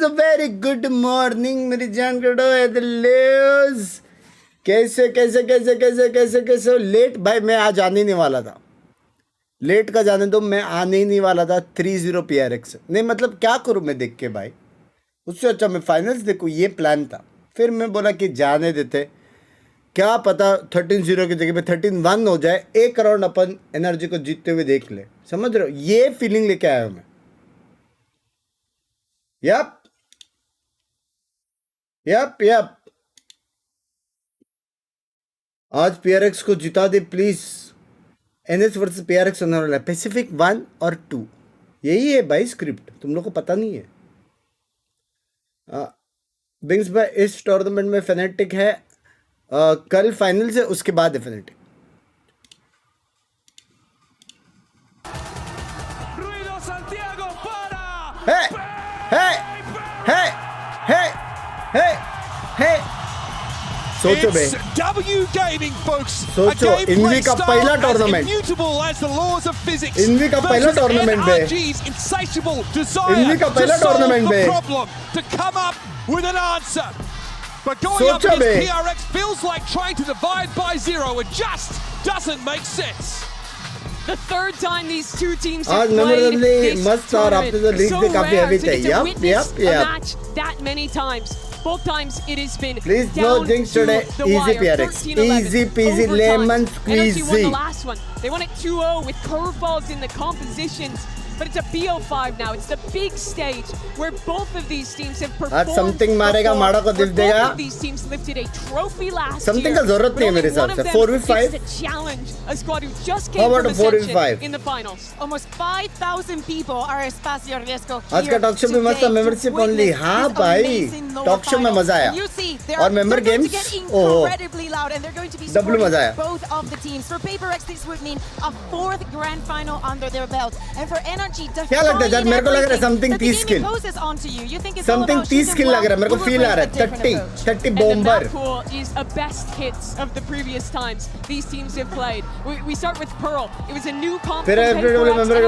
Guys, a very good morning मेरी जान करो एदलेस। कैसे कैसे कैसे कैसे कैसे कैसे लेट भाई, मैं आज आने ही नहीं वाला था। लेट का जाने दो, मैं आने ही नहीं वाला था 3-0 PRX। नहीं मतलब क्या करूं मैं देख के भाई, उससे अच्छा मैं फाइनल्स देखूं, ये प्लान था। फिर मैं बोला कि जाने देते, क्या पता 13-0 की जगह पे 13-1 हो जाए, एक राउंड अपन एनर्जी को जीतते हुए देख ले। समझ रहे हो, ये फीलिंग लेके आया हूं मैं। यप यप यप, आज PRX को जिता दे प्लीज। NS वर्सेस PRX होने वाला है, पैसिफिक 1 और 2। यही है भाई स्क्रिप्ट, तुम लोग को पता नहीं है। बिंग्स भाई इस टूर्नामेंट में फेनेटिक है, कल फाइनल से उसके बाद है फेनेटिक। Santiago para. हे हे हे हे हे हे, सोचो बे, W Gaming folks. सोचो इनवी का पहला टूर्नामेंट, इनवी का पहला टूर्नामेंट बे, इनवी का पहला टूर्नामेंट बे, सोचो बे। PRX feels like trying to divide by zero. It just doesn't make sense. The third time these two teams आज have played this मस्त और आपने तो लीग so भी काफी rare हैवी to थे। get to yup witness yup a yup. match that many times. Both times it has been Please no down jinx to today. the Easy wire. PRX. 13-11. Easy peasy Overtime. lemon NRG won the squeezy. last one. They won it 2-0 with curveballs in the compositions. But it's a BO5 now. It's the big stage where both of these teams have performed. आज something मारेगा, before, माड़ा को दिल where देगा। Both of these teams lifted a trophy last Something year. का जरूरत but नहीं है only मेरे हिसाब one से। of them 4v5? gets to challenge a squad who just How came about from a 4v5? ascension in the finals. Almost 5,000 people are espacio riesgo आज का talk show भी मस्त था, मेंबरशिप ओनली। हाँ भाई, टॉक शो में मजा आया। और मेंबर गेम्स, ओह डब्लू मजा आया। Both of the teams for PaperX this would mean a 4th grand final under their belt, and for NRG क्या लगता है यार, मेरे को लग रहा है समथिंग 30 किल, समथिंग 30 किल लग रहा है मेरे को, फील आ रहा है 30 And bomber. the map pool is a best hits of the previous times these teams have played. We start with Pearl. It was a new comp. फिर every member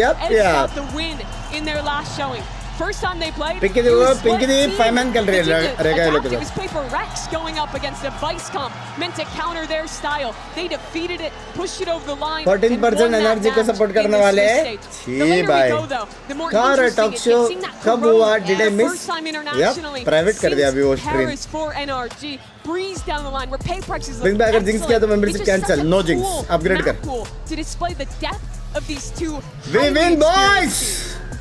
yep got the win in their last showing. First time they played, Pinky di, Pinky di 5-man कर रही है, रहेगा ये लोग। It was PRX going up against a vice comp meant to counter their style. They defeated it, pushed it over the line. 14% energy को support करने वाले हैं। छी भाई, कहाँ रहा टॉक शो, कब हुआ, डिड आई मिस? यप, प्राइवेट कर दिया अभी वो stream. Breeze down the line where PayPrex is big अगर जिंक्स किया तो membership cancel, no jinx, upgrade कर। To display the depth of these two. We win boys.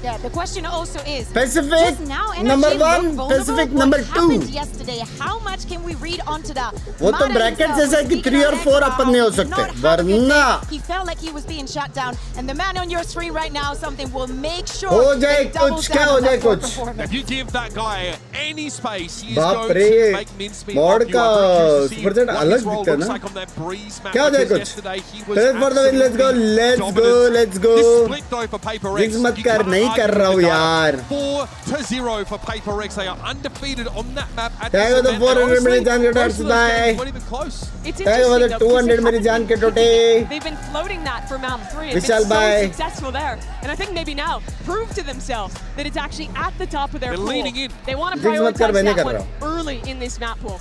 Yeah, the question also is Pacific number 1, Pacific number 2. Yesterday, how much can we read onto that? वो तो bracket जैसा है कि 3 और 4 अपन नहीं हो सकते, वरना he felt like he was being shut down, and the man on your screen right now, something will make sure हो जाए कुछ, क्या हो जाए कुछ। If you give that guy any space, he is बाप going रे, to make mincemeat mod of you. का I'm very curious to see Superjet what अलग his role दिखता है looks ना। like on that breeze map, क्या हो जाए because कुछ, yesterday he was Let's for the win, let's go, let's go, dominant. let's go। This split though for PaperX, jinx मत you कर, can't नहीं कर argue रहा हूँ with the यार। 4-0 for PaperX. They are undefeated on that map at Thank this you for the event. 400 Honestly, मेरी जान के most torch of those bye. games weren't even close. It's Thank you for the interesting though, 200 because मेरी जान के टोटे। they've been floating that for map 3. It's Vishal been so भाई। successful there. And I think maybe now prove to themselves that it's actually at the top of their They're pool. leaning in. They want to jinx मत कर, मैं prioritize नहीं that कर one रहा early in this map pool.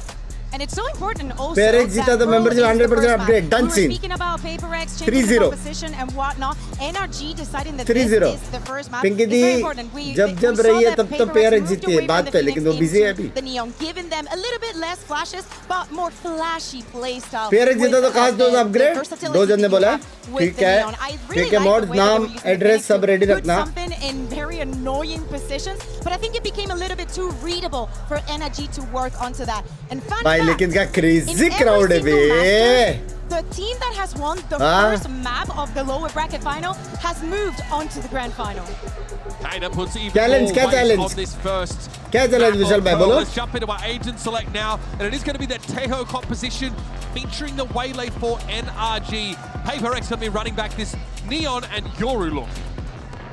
And it's so important also PRX जीता that तो Pearl membership is the 100% first upgrade, map. done We were scene। speaking about PaperX changing 3-0 the composition and whatnot. NRG deciding that 3-0 this is the first map. Pinky It's the, very important. जब we जब saw रही है that तब तो PaperX PRX moved जीती है, away बात from पे, the लेकिन वो Phoenix बिजी है into अभी। the Neon, giving them a little bit less flashes but more flashy play style. PRX जीता तो खास दोस्त अपग्रेड, दो जन ने बोला ठीक है, ठीक है। मॉड नाम एड्रेस सब रेडी रखना। Something in very annoying positions, but I think it became a little bit too readable for NRG to work onto that. And fun भाई fact, लेकिन क्या क्रेजी in क्राउड है every बे। single Masters, the team that has won the हाँ? first map of the lower bracket final has moved on to the grand final. Kana puts even Challenge, more क्या weight challenge? on this first. क्या challenge विशाल भाई बोलो? Let's jump into our agent select now, and it is going to be the Tejo composition featuring the Waylay for NRG. PaperX going to be running back this Neon and Yoru look.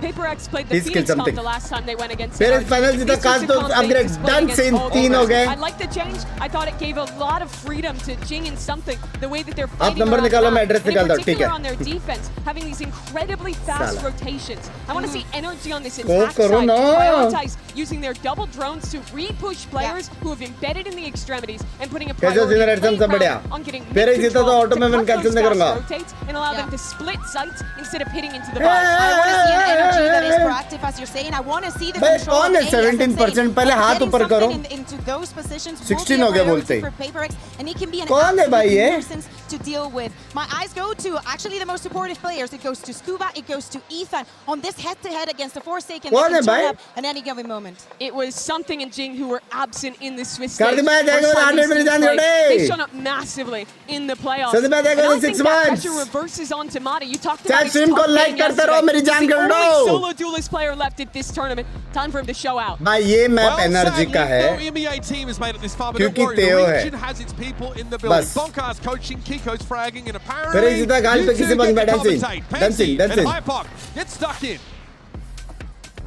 PaperX played the Please kill Phoenix comp something. the last time they went against PRX NRG. final जीता, These काश two तो comp they upgrade displayed done against scene, all 3 हो others. गए। I like the change. I thought it gave a lot of freedom to Jing and something. The way that they're fighting number around निकालो, the मैं map. address And in निकालता हूँ, ठीक particular है। on their defense, having these incredibly fast साला। rotations. I want to see energy on this Go attack करो side. ना। Prioritize using their double drones to re-push players who have embedded in the extremities and putting a कैसे priority सीधा red सब बढ़िया on getting PRX जीता तो auto में मैं cut कैंसिल those नहीं करूंगा fast rotates and allow them to split sights instead of hitting into the I bars. want to see an energy that is proactive, as you're saying. I want to see the भाई control. कौन है of A, as I'm 17% saying. पहले हाथ Getting ऊपर करो something into those positions will 16 be a हो गया priority बोलते ही for PaperX, and it can be an कौन है भाई absolute ये nuisance to deal with. My eyes go to actually the most supportive players. It goes to Scuba, it goes to Ethan on this head-to-head against the Forsaken. कौन है भाई at any given moment. It was Something and Jing who were absent in the Swiss कर stage. दी मैं देखो 100 minute जाने They छोड़े shone up massively in the playoffs. सदी मैं And देखो I think 6 that months pressure reverses on to Mata. You talked चाहे about his stream को top लाइक game करते रहो मेरी yesterday. जान He's कर the only दो solo duelist player left at this tournament. Time for him to show out. भाई ये मैप Well, एनर्जी sadly, का है no NBA team has made it this far, but क्योंकि don't worry, तेओ the है region has its people in the building. बस Bonkar's coaching, Kiko's fragging, and PRX apparently जीता गाल पे you किसी two बंद get पे to dancing commentate. dancing Pansy and dancing Hypoc get stuck in.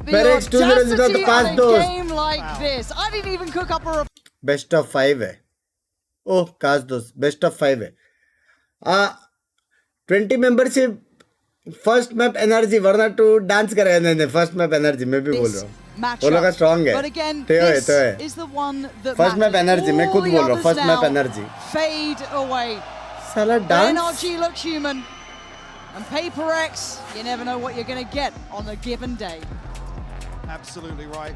PRX 2-0 जीता तो 5 दोस्त game like this. I didn't even cook up a best of 5 है ओह काश दोस्त बेस्ट ऑफ 5 है 20 मेंबरशिप फर्स्ट मैप एनर्जी वरना टू डांस करेगा नहीं फर्स्ट मैप एनर्जी मैं भी बोल रहा हूँ वो लोग का स्ट्रांग है But again, तेओ है this तो है is the one that first map matters. Energy मैं खुद All the बोल रहा हूँ others first map now energy fade away. साला But dance NRG looks human. And PaperX, you never know what you're going to get on a given day. Absolutely right.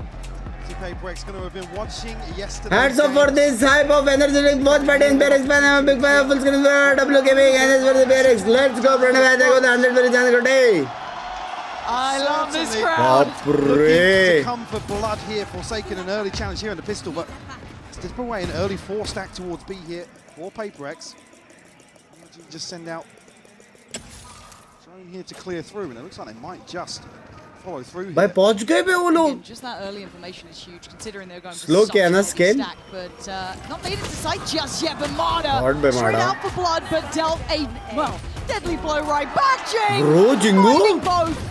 See, PaperX going to have been watching yesterday. Hats off for this hype of energy drink. बहुत बड़े in PRX fan. I'm a big fan of full screen for W Gaming. NS for the PRX. Let's go. Pranay bhai देखो 100 मेरी जान को day. I love this Certainly. crowd. बाप Looking रे. to come for blood here, forsaken an early challenge here in the pistol, but Stipper away an early 4 stack towards B here for PaperX. Just send out drone here to clear through, and it looks like they might just follow through here. भाई पहुंच गए पे वो लोग. Again, just that early information is huge, considering they're going for Slow such किया ना a heavy scale. stack, but not made it to sight just yet. But Mada Hard by straight Mada. out for blood, but dealt a deadly blow right back. Jing Bro, Jingu. finding both,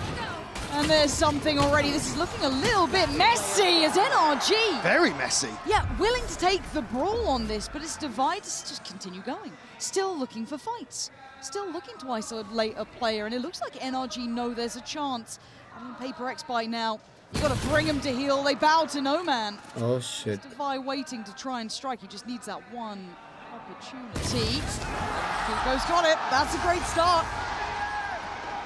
and there's something already. This is looking a little bit messy. As NRG, Very messy. yeah, willing to take the brawl on this, but its divides just continue going. Still looking for fights. Still looking to isolate a player, and it looks like NRG know there's a chance. I mean, PaperX by now, you got to bring him to heel. They bow to no man. Oh shit. Divide waiting to try and strike. He just needs that one opportunity. Kiko's got it. That's a great start.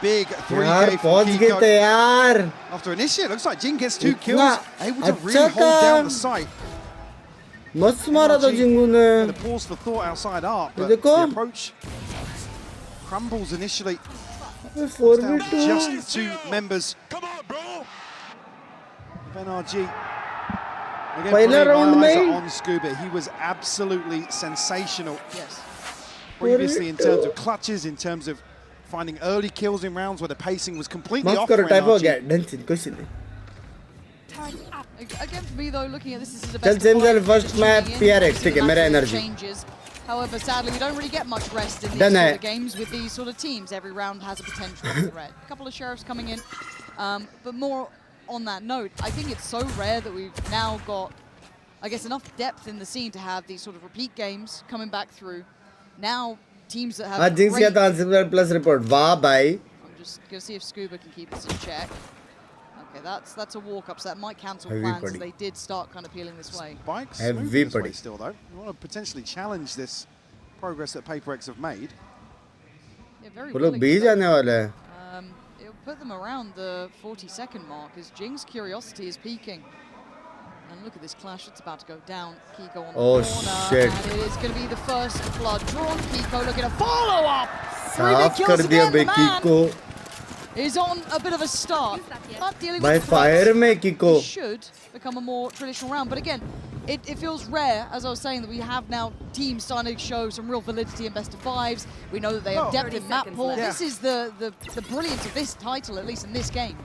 Big यार 3K for पहुंच गए थे Kiko. यार. After initiate, looks like Jin gets 2 इतना kills, able to really अच्छा hold down the था. site. मस्त मारा था जिंगू ने. And a pause for thought outside arc, but देखो. the approach crumbles initially. 4v2. Just 2 members Come on, bro. of NRG. Again, Pahila for me, round my eyes mein. are on Scuba. He was absolutely sensational Yes. previously in terms of clutches, in terms of finding early kills in rounds where the pacing was completely माफ off करो for type हो NRG. गया. dancing कुछ नहीं. Again, for me though, looking at this is the चल best. same of five first just map tuning in. PRX Obviously, ठीक है the मेरा massive energy. changes. However, sadly, we don't really get much rest in these Done sort है. of games with these sort of teams. Every round has a potential threat. A couple of sheriffs coming in, but more on that note, I think it's so rare that we've now got, I guess, enough depth in the scene to have these sort of repeat games coming back through. Now, teams that have आज jinx किया great- था answer plus report. वाह भाई. I'm just going to see if Scuba can keep this in check. Okay, that's a walk up, so that might cancel Heavy plans as buddy. they did start kind of peeling this way. Spikes Heavy moving this way buddy. still though. You want to potentially challenge this progress that PaperX have made. Yeah, very वो लोग willing B to जाने वाले हैं. It'll put them around the 40-second mark as Jing's curiosity is peaking. And look at this clash, it's about to go down. Kiko on the Oh, corner, shit. and it is going to be the first blood drawn. Kiko looking to follow up. साफ कर दिया बेकी को. Is on a bit of a start. Not dealing भाई with fire threats. में किको. It should become a more traditional round, but again, it feels rare, as I was saying, that we have now teams starting to show some real validity in best of fives. We know that they have depth in map pool. left. This is the brilliance of this title, at least in this game.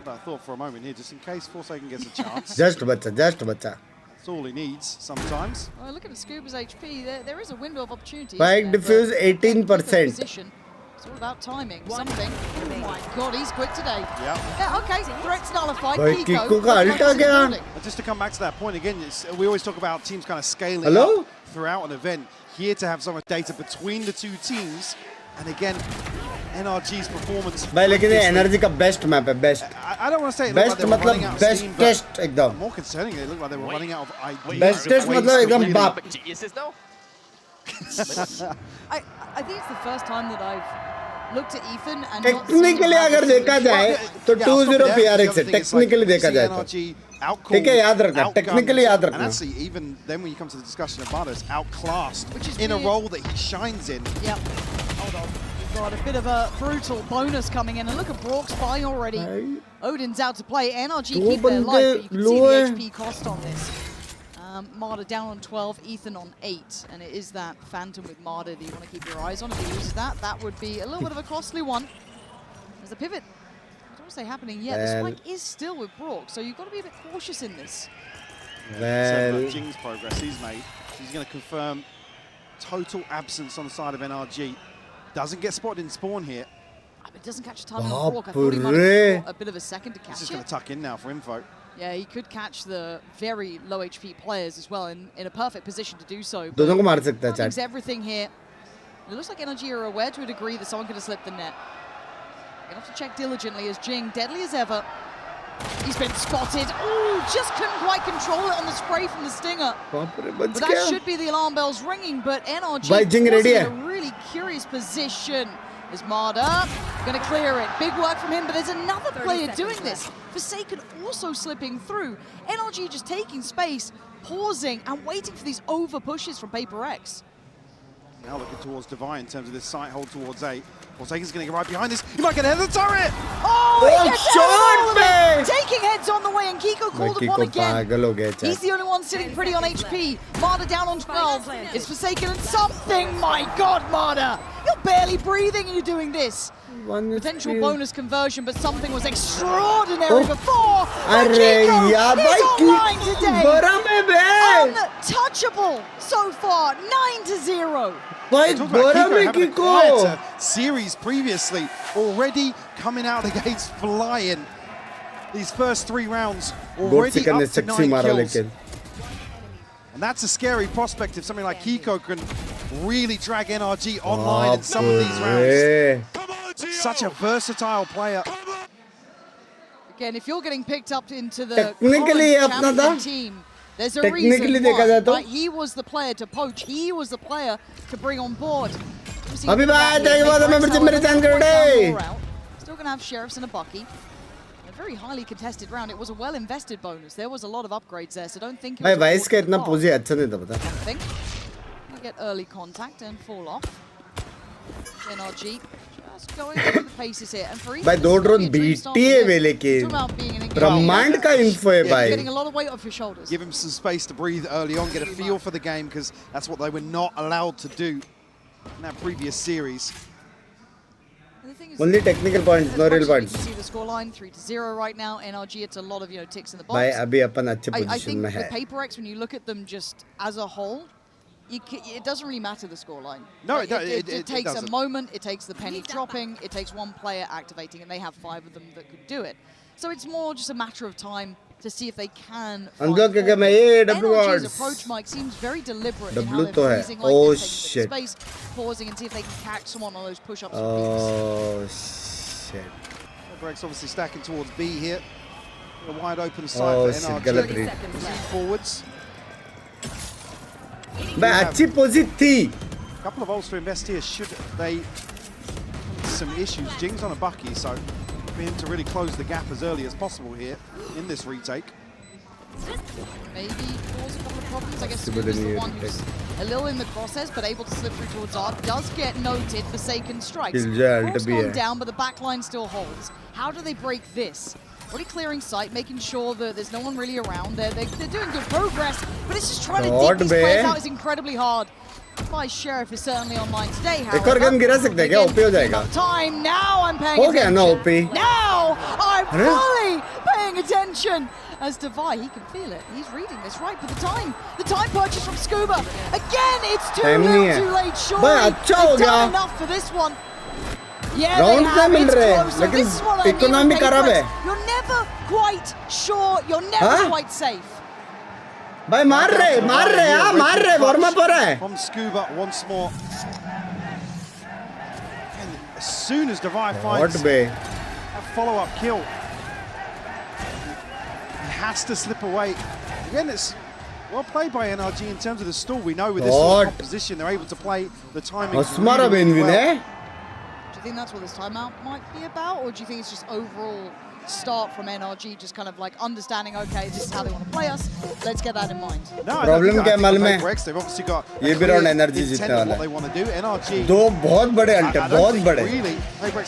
I thought for a moment here, just in case Forsaken gets a chance. Just बच्चा That's all he needs sometimes. Well, look at the Scuba's HP. There is a window of opportunity. Spike isn't there? diffuse But 18%. position, it's all about timing. Something. Oh my God, he's quick today. Yeah. Yeah, okay, threat's nullified. भाई Kiko का looking ult at आ गया. building. And just to come back to that point again, we always talk about teams kind of scaling Hello? up throughout an event. Here to have so much data between the two teams, and again, NRG's performance. भाई लेकिन ये energy का best map है best I don't want to say it looked like best they were running मतलब out of steam, but bestest एकदम more concerning, it looked like they were running out of ideas. Bestest ways मतलब to एकदम really- बाप I think it's the first time that I've looked at Ethan and technically अगर देखा जाए तो 2-0 PRX है technically देखा जाए तो ठीक है याद रखना टेक्निकली याद And रखना actually, even then when you come to the discussion of Mada, it's outclassed Which is in a weird. role that he shines in. Yep. Hold on. We've got a bit of a brutal bonus coming in. And look at Brock's buying already. Odin's out to play. NRG दो keep their बंदे life, but you can see low the है। HP cost on this. Marder down on 12, Ethan on 8. And it is that Phantom with Marder that you want to keep your eyes on. If he loses that, that would be a little bit of a costly one. There's a pivot. I don't want to say happening yet. The Well- spike is still with Brock, so you've got to be a bit cautious in this. well Jing's progress he's made. He's going to confirm total absence on the side of NRG. Doesn't get spotted in spawn here. But it doesn't catch timing on Brock. I thought he might have got a bit of a second to He's catch just going it. to tuck in now for info. Yeah, he could catch the very low HP players as well in a perfect position to do so. but दोनों को मार सकता है Thinks chat everything here. It looks like NRG are aware to a degree that someone could have slipped the net. Gonna have to check diligently as Jing, deadly as ever. He's been spotted. Ooh, just couldn't quite control it on the spray from the stinger. बाप रे बच But that गया should be the alarm bells ringing, but NRG भाई, Jing was ready in है। a really curious position. Is Marder gonna clear it? Big work from him, but there's another player doing this. Forsaken also slipping through. NRG just taking space, pausing and waiting for these over pushes from PRX. Now looking towards Divine in terms of this sight hold towards 8. Forsaken's going to get right behind this. He might get ahead of the turret! Oh, he Oh, gets shot, out of all of man! it. Taking heads on the way, and Kiko called Kiko upon again. पागल हो गया He's chat the only one sitting pretty on HP. Marder down on 12. It's Forsaken and something. My God, Marder! You're barely breathing and you're doing this. Potential bonus conversion, but something was extraordinary Oh. before. And अरे Kiko यार is भाई online today. बड़ा में बे Untouchable so far. 9-0. भाई Talk about बड़ा Kiko में having a Kiko quieter series previously, already coming out of the gates flying. These first 3 rounds बहुत already second ने up to सेक्सी 9 मारा kills. लेकिन And that's a scary prospect if something like Kiko can really drag NRG online in some of these rounds. Such a versatile player. Again, if you're getting picked up into the Technically current अपना था। champion team, there's a Technically reason देखा why. जाए तो। Right? He was the player to poach. He was the player to bring on board. अभी बात है कि बाद में बच्चे मेरे जान कर दे Still going to have Sheriffs and a Bucky. A very highly contested round. It was a well-invested bonus. There was a lot of upgrades there, so don't think it भाई was a वाइस का walk in इतना the park. पोजी अच्छा नहीं था पता Something. You get early contact and fall off. NRG just going over the paces here. And for Ethan, भाई this दो is gonna drone be a dream start BT for है him. वे लेकिन Talk about being an engaged ब्रह्मांड का info है Yeah, भाई getting a lot of weight off your shoulders. Give him some space to breathe early on, get a feel for the game, because that's what they were not allowed to do in that previous series. And the thing is, only technical points as no much real as we points can see the scoreline 3-0 right now. NRG, it's a lot of ticks in the भाई box. अभी अपन अच्छे I position think में with है PRX, when you look at them just as a whole, it doesn't really matter the scoreline. No, Like, it takes doesn't. a moment, it takes the penny dropping, it takes one player activating, and they have 5 of them that could do it. So it's more just a matter of time to see if they can find Unlock form. क्या मैं ये W NRG's words approach, Mike, seems very deliberate in W how तो they're है freezing like oh this, taking a shit bit of space, pausing, and see if they can catch someone on those push-ups. oh shit Breaks obviously stacking towards B here. A wide open side oh for shit NRG. गलत read Proceed forwards. भाई अच्छी पोजी थी A couple of ults to invest here should they some issues. Jing's on a Bucky, so for him to really close the gap as early as possible here in this retake. Maybe cause a couple of problems. I guess Possible Scoop is the in one the who's a little in the crosshairs, but able to slip through towards Art. Does get noted, Forsaken strikes. Kill Jail to Brock's be gone a- down, but the back line still holds. How do they break this? Already clearing sight, making sure that there's no one really around there. They're doing good progress, but it's just trying to God, dig these players man. out is incredibly hard. Spy Sheriff is certainly online today, एक और however. Gun गिरा सकते हैं क्या Again, OP हो जाएगा Time now, I'm paying हो गया ना attention. OP Now I'm Huh? fully paying attention. As Devi, he can feel it. He's reading this right for the time. The time purchase from Scuba. Again, it's too Time little, नहीं है। too late. Surely भाई अच्छा हो they've गया done enough for this one. Yeah, Round they से have. Mill It's रहे हैं, close. So लेकिन this is what I mean with economy खराब है। PRX. You're never quite sure. You're never हाँ? quite safe. भाई मार रहे हाँ मार रहे वार्म अप हो रहा है From Scuba once more. And as soon as Divide What finds be? a follow-up kill, he has to slip away. Again, it's well played by NRG in terms of the stall. We know with this sort of composition, they're able to play the timing Osmara really, really well. Do you think that's what this timeout might be about, or do you think it's just overall start from NRG, just kind of like understanding, okay, this is how they want to play us, let's get that in mind? No, Problem क्या मालूम है? they've obviously got ये भी round NRG जीतने वाला what they want to do. NRG दो बहुत बड़े अंटे बहुत बड़े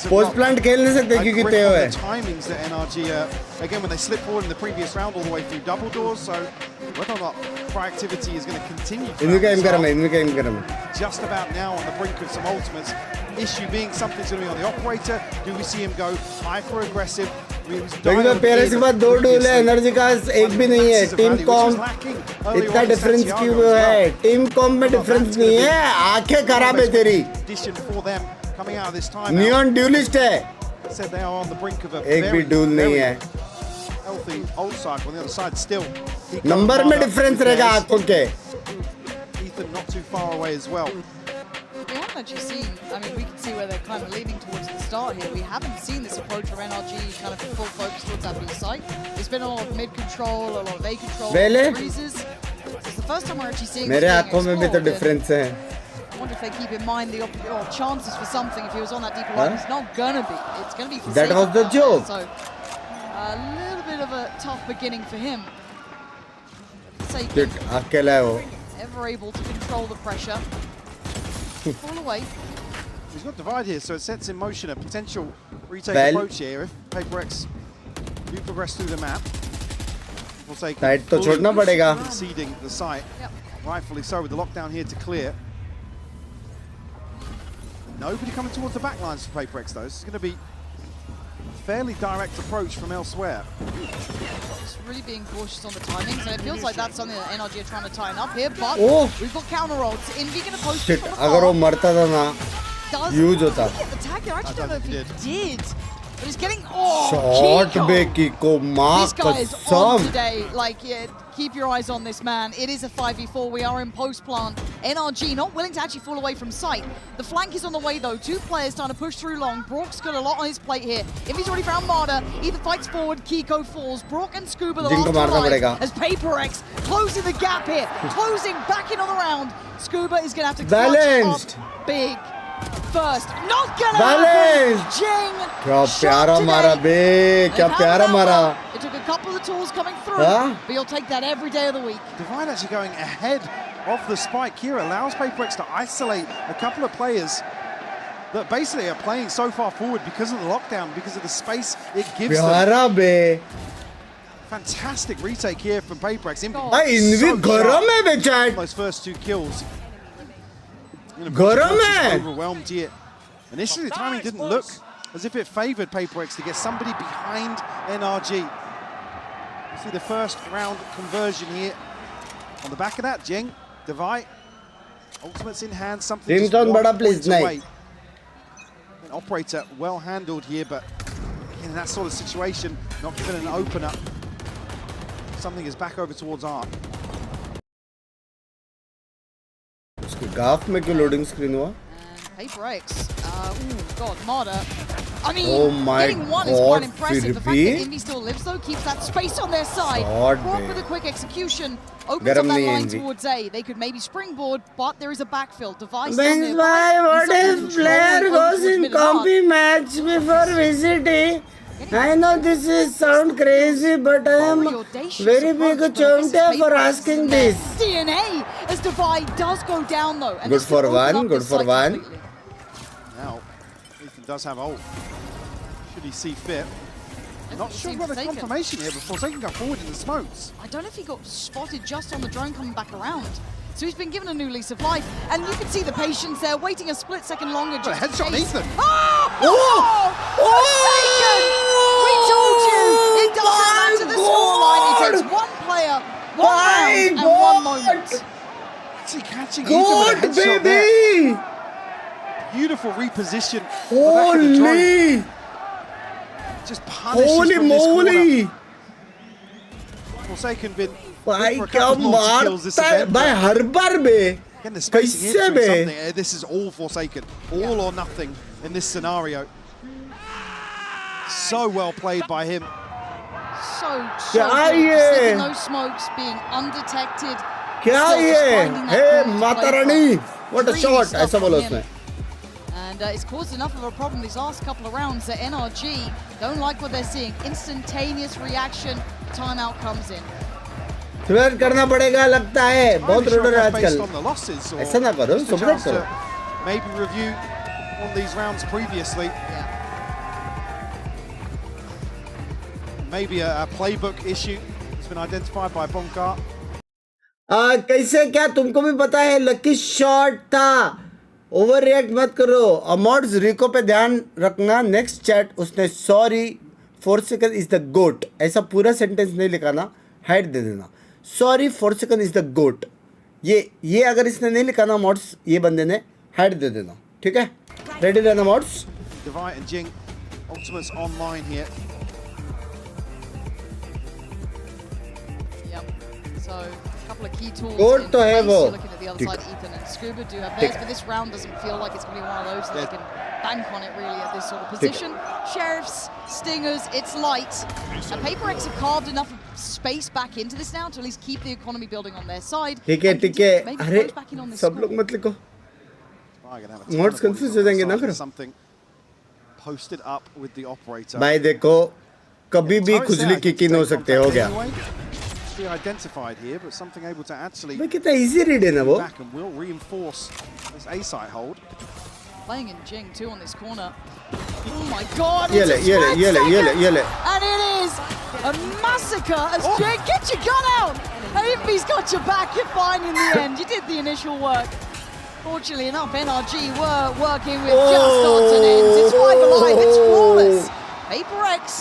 पोस्ट प्लांट खेल नहीं सकते क्योंकि तेज है timings that NRG again when they slipped forward in the previous round all the way through double doors, so whether or not proactivity is going to continue इनका aim करा मैं इनका aim करा मैं just about now on the brink of some ultimates. Issue being something's going to be on the operator. Do we see him go hyper aggressive? लेकिन तो PRX के बाद दो डूल है एनर्जी का एक भी नहीं है टीम कॉम इतना डिफरेंस क्यों है टीम कॉम में डिफरेंस नहीं है आंखें खराब है तेरी नियॉन ड्यूलिस्ट है एक भी डूल नहीं है नंबर में डिफरेंस रहेगा आंखों के We haven't actually seen, I mean, we can see where they're kind of leaning towards the start here. We haven't seen this approach from NRG kind of full focus towards that B site. There's been a lot of mid control, a lot of A control, freezes. It's the first time we're actually seeing मेरे आंखों में भी तो difference है I wonder if they keep in mind the chances for something if he was on that deeper line. It's not gonna be. It's gonna be for That was the joke. So a little bit of a tough beginning for him. Shit, अकेला है वो ever able to control the pressure. Fall away. He's got Divide here, so it sets in motion a potential retake approach here if PaperX do progress through the map. We'll take Side तो छोड़ना पड़ेगा conceding the site. Rightfully so with the lockdown here to clear. Nobody coming towards the back lines for PaperX though. This is going to be a fairly direct approach from elsewhere. Just really being cautious on the timings, and it feels like that's something that NRG are trying to tighten up here, but we've got counter rolls. Envy going to post Shit, अगर वो मरता था ना use होता get the tag there. I actually don't know if he did. But he's getting shot बे Kiko मां This guy is on today. Like, yeah, keep your eyes on this man. It is a 5v4. We are in post plant. NRG not willing to actually fall away from sight. The flank is on the way though. Two players trying to push through long. Brock's got a lot on his plate here. If he's already found Marta, either fights forward, Kiko falls. Brock and Scuba the last alive as PaperX closing the gap here. Closing back in on the round. Scuba is going to have to clutch up big. First, not gonna happen. Jing. क्या प्यारा मारा बे क्या प्यारा मारा It took a couple of tools coming through, but you'll take that every day of the week. Divide actually going ahead of the spike here allows PaperX to isolate a couple of players that basically are playing so far forward because of the lockdown, because of the space it gives प्यारा बे fantastic retake here from PaperX. Env गरम है बेचारा Those first two kills. गरम है Overwhelmed here. Initially the timing didn't look as if it favored PaperX to get somebody behind NRG. You see the first round conversion here. On the back of that, Jing, Divide, ultimates in hand, something just one point away. An operator well handled here, but in that sort of situation, not given an opener. Something is back over towards Art. उसके गाफ में क्यों loading screen हुआ PaperX, God, Marta. I mean, my getting one is quite impressive. The fact that Indy still lives, though, keeps that space on their side. Brock with a quick execution, opens up that line towards A. They could maybe springboard, but there is a backfill. Device on Binks bhai, what if player goes in compy match before visiting? I know this is sound crazy, but I am very big chomte for asking this. DNA as Divide does go down though. And Good for one, good for one. Now, Ethan does have ult. Should he see fit? Not sure about the confirmation here before they can go forward in the smokes. I don't know if he got spotted just on the drone coming back around. So he's been given a new lease of life. And you can see the patience there, waiting a split second longer. Just headshot Ethan. Forsaken! We told you! It doesn't matter the scoreline. It takes one player, one round, and one moment. Actually catching Ethan with a headshot there. Beautiful reposition. Holy! Just punishes Holy from this corner. moly! Forsaken been भाई क्या मारता है भाई हर बार बे Again, the spacing here कैसे doing बे? something. This is all Forsaken. All or nothing in this scenario. So well played by him. So क्या good. ये? Just slipping those smokes, being undetected. क्या Still just ये? finding that हे corner to माता play रानी! from. What a Really shot! stuff ऐसा from बोला him. उसने. And it's caused enough of a problem these last couple of rounds that NRG don't like what they're seeing. Instantaneous reaction, timeout comes in. Swear करना पड़ेगा लगता है. बहुत Highly roader है shot based आजकल. on the losses, or ऐसा ना करो, just a सुबह chance करो. to maybe review one of these rounds previously. Yeah. Maybe a playbook issue has been identified by Bonkar. कैसे क्या तुमको भी पता है लकी शॉट था. ओवर रिएक्ट मत करो. अमॉर्ड्स रिको पे ध्यान रखना. नेक्स्ट चैट उसने सॉरी फोर्सेकन इज द गोट ऐसा पूरा सेंटेंस नहीं लिखाना. हाइड दे देना. सॉरी फोर्सेकन इज द गोट. ये अगर इसने नहीं लिखा ना मॉड्स ये बंदे ने हाइड दे देना. ठीक है. रेडी रहना mods. Divide and Jing, Ultimates online here. Yep. So a couple of key tools. Goal in तो है place. वो. You're looking at the other side, Ethan and Scuba do have theirs, but this round doesn't feel like it's going to be one of those that they can bank on it really at this sort of position. Sheriffs, Stingers, it's light. And PaperX have carved enough space back into this now to at least keep the economy building on their side. ठीक है and ठीक है. maybe अरे close back in on this सब score. लोग मत लिखो. Oh, gonna have a ton Mods of confused bodies हो on जाएंगे the ना side फिर. with something posted up with the operator. भाई देखो कभी भी Turrets खुजली there, की against हो great सकते हो contact गया. anyway. Be identified here, but something able to actually भाई कितना इजी रीड है ना वो. back and will reinforce this A site hold. Playing in Jing too on this corner. Oh my god, ये it's ले a ये ले split ये ले ये ले second. ये ले. And it is a massacre as Jing, get your gun out! And if he's got your back, you're fine in the end. You did the initial work. Fortunately enough, NRG were working with just odds and ends. It's 5 alive, it's flawless. PaperX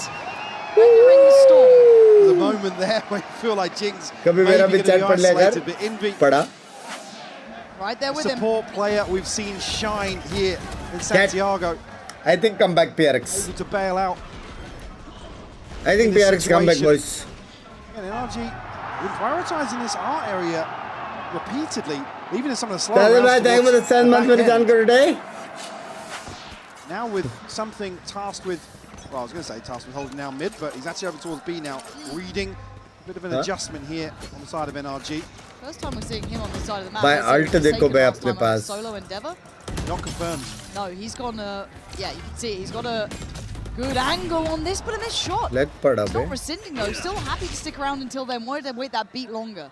weathering the storm. There's a moment there where you feel like Jing's कभी maybe मेरा भी going to chat be पढ़ लिया isolated, कर. but Envy, पढ़ा. Right there with him. support player we've seen shine here in Santiago, I think come back PRX. able to bail out. I think in this PRX come back situation. boys. And NRG been prioritising this art area repeatedly, even in some of the slower Tell rounds me thank you for the towards 7 the months back मेरी जान end. कर today. Now with something tasked with, well, I was going to say tasked with holding down mid, but he's actually over towards B now, reading. A bit of an adjustment here on the side of NRG. First time we're seeing him on this side of the map. भाई We're ult seeing देखो Forsaken बे last अपने time on his pass. Solo endeavor. Not confirmed. No, he's gone, yeah, you can see it. He's got a good angle on this, but a missed shot. Leg पड़ा He's not bay. rescinding though, still happy to stick around until then. Why did they wait that beat longer?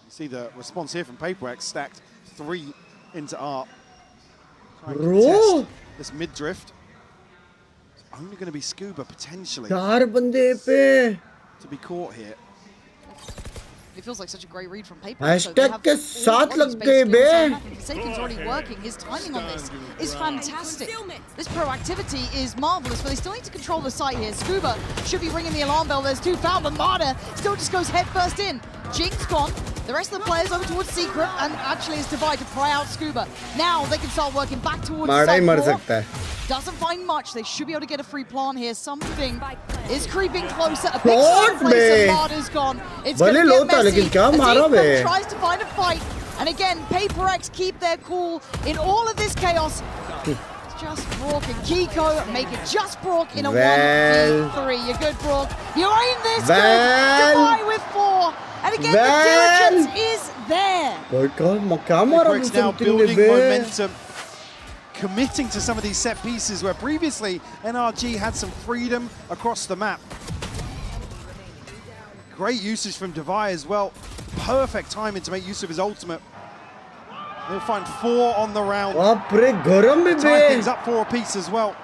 You see the response here from PaperX, stacked 3 into art. Trying to Bro. contest this mid drift. It's only going to be Scuba potentially 4 बंदे पे. to be caught here. It feels like such a great read from PaperX. Hashtag के साथ लग गए बे. Forsaken's already working. His timing on this is fantastic. This proactivity is marvelous, but they still need to control the site here. Scuba should be ringing the alarm bell. There's 2 foul, but Marta still just goes head first in. Jing's gone. The rest of the players over towards Secret, and actually it's Divide to pry out Scuba. Now they can start working back towards माड़ा ही site मर 4. सकता है. Doesn't find much. They should be able to get a free plant here. Something is creeping closer. A big Plant side place में. and Marta's gone. It's भले going to low get था, messy. लेकिन क्या As मारा Ethan bay. tries to find a fight. And again, PaperX keep their cool in all of this chaos. It's just Brock and Kiko make it just Brock in a Well. 1v3. You're good, Brock. You ain't this Well. good. Goodbye with 4. And again, Well. the diligence is there. भाई क्या मारा PaperX now मुझे building bay. momentum, committing to some of these set pieces where previously NRG had some freedom across the map. Great usage from Devi as well. Perfect timing to make use of his ultimate. He'll find 4 on the round. बाप रे गरम में Tie things बे. up for a piece as well.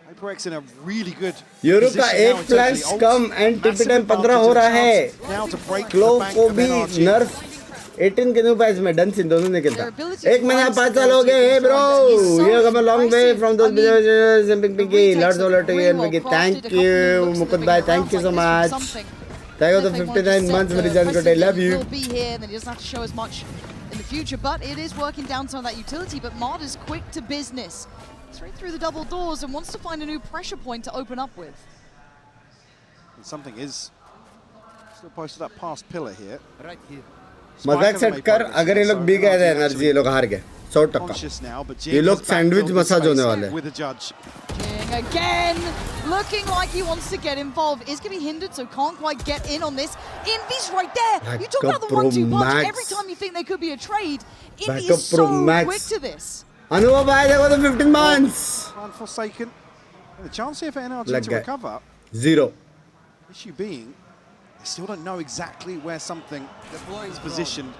PaperX in a really good Yoru position का now एक in terms of flash the ult. Come and टिपी Massive time 15 advantage हो and रहा है. chance now to break clo the bank को of भी NRG. नर्फ 18 के new patch में डन सिन दोनों ने खेलता. Their ability to एक महीना find 5 साल हो गए. Hey bro, stability you have come a long way impressive. from those I mean, videos. Simping Pinky, retakes lots of look love to you really and well Pinky. crafted, Thank a couple you, new looks Mukund living bhai. around Thank you like so this much. from something. Thank you If for they want 59 to months set मेरी the जान कोटे. Love precedent, you. He'll be here, and then he doesn't have to show as much in the future. But it is working down some of that utility. But Mod is quick to business, straight through the double doors, and wants to find a new pressure point to open up with. And something is still posted up past pillar here. Right here. मजाक set कर, अगर ये लोग B गए थे energy, ये लोग हार गए 100%। Conscious now, but ये Jing लोग has sandwich backfilled this massage होने space वाले हैं। with a judge. Jing again, looking like he wants to get involved. Is going to be hindered, so can't quite get in on this. Envy's right there. Backup You talk about the Pro 1-2 punch. Max. Every time you think there could be a trade, Envy Backup is Pro so Max. quick to this. अनुभव आया देखो तो 15 months And Forsaken. And a chance here for NRG Leg to guy. recover. 0. Issue being, they still don't know exactly where something is positioned.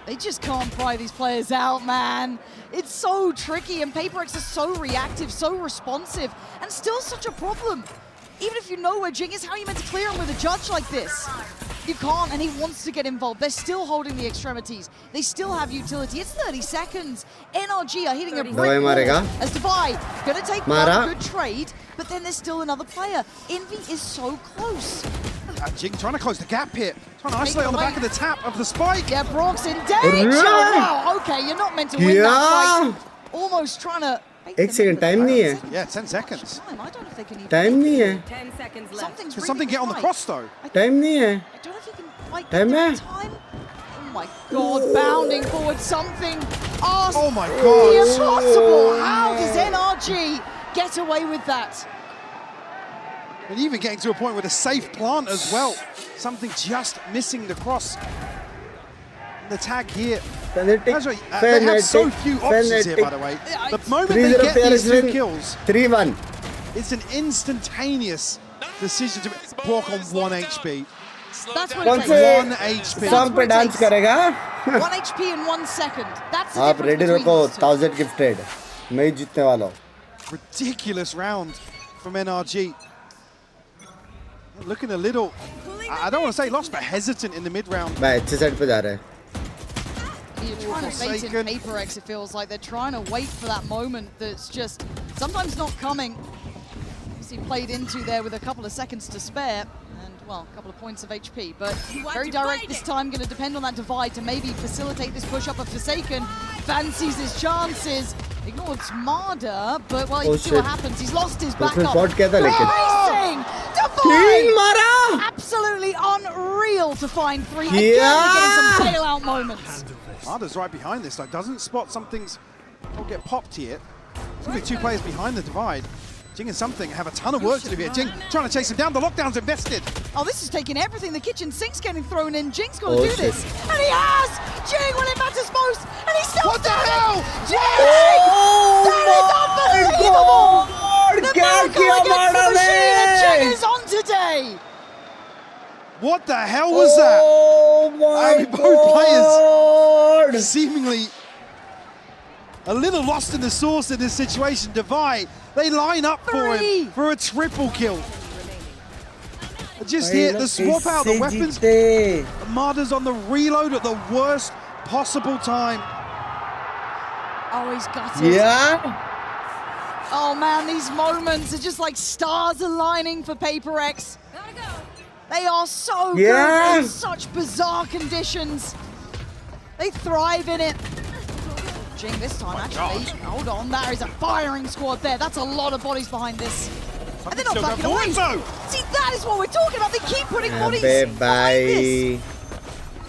They just can't pry these players out, man. It's so tricky, and PaperX is so reactive, so responsive, and still such a problem. Even if you know where Jing is, how are you meant to clear him with a judge like this? You can't, and he wants to get involved. They're still holding the extremities. They still have utility. It's 30 seconds. NRG are hitting a brick wall as Divide gonna take one good trade, but then there's still another player. Envy is so close. Jing trying to close the gap here. Trying to isolate on the back of the tap of the spike. Yeah, Brock's in danger. Wow, okay, you're not meant to win that fight. Almost trying to... एक second time नहीं है Yeah, 10 seconds. I don't know if they can even... time नहीं है 10 seconds left. Something's Can really something get on the right. cross though? Time नहीं है I don't know if he can quite Time get है the time. Oh my god, bounding forward, something. Oh my god. Impossible. How does NRG get away with that? And even getting to a point with a safe plant as well. Something just missing the cross. The tag here. That's right. They have so few options here, by the way. The moment they get these 2 kills, 3-1. it's an instantaneous decision to block on 1 HP. That's what कौन it से takes. 1 HP. Song पे dance करेगा 1 HP in 1 second. That's the आप difference ready between रखो these two. 1000 gifted मैं ही जीतने वाला हूँ Ridiculous round from NRG. Looking a little, I don't want to say lost, but hesitant in the mid round. भाई अच्छे side पे जा रहे हैं You're trying to bait in PaperX, it feels like. They're trying to wait for that moment that's just sometimes not coming. He played into there with a couple of seconds to spare and, well, a couple of points of HP. But very direct this time, going to depend on that divide to maybe facilitate this push-up of Forsaken. Fancies his chances. Ignored Smarter, but, well, you can see what happens. He's lost his backup. Racing! Divide! Absolutely unreal to find 3. Again, getting some bailout moments. Marder's right behind this, though. Doesn't spot something's will get popped here. There's going to be 2 players behind the divide. Jing and something have a ton of work to do here. Jing trying to chase him down. The lockdown's invested. Oh, this is taking everything. The kitchen sink's getting thrown in. Jing's got to do this. And he has! Jing when it matters most. And he's still What the hell? Jing! That is unbelievable! The miracle against the machine and Jing is on today! What the hell was that? Oh my both players seemingly a little lost in the sauce in this situation. Divide, they line up for him for a triple kill. Just here, the swap out the weapons. Marder's on the reload at the worst possible time. Oh, he's got it. Yeah. Oh man, these moments are just like stars aligning for PaperX. They are so good in such bizarre conditions. They thrive in it. Jing this time, actually. Hold on, there is a firing squad there. That's a lot of bodies behind this. And they're not backing away. See, that is what we're talking about. They keep putting bodies behind this.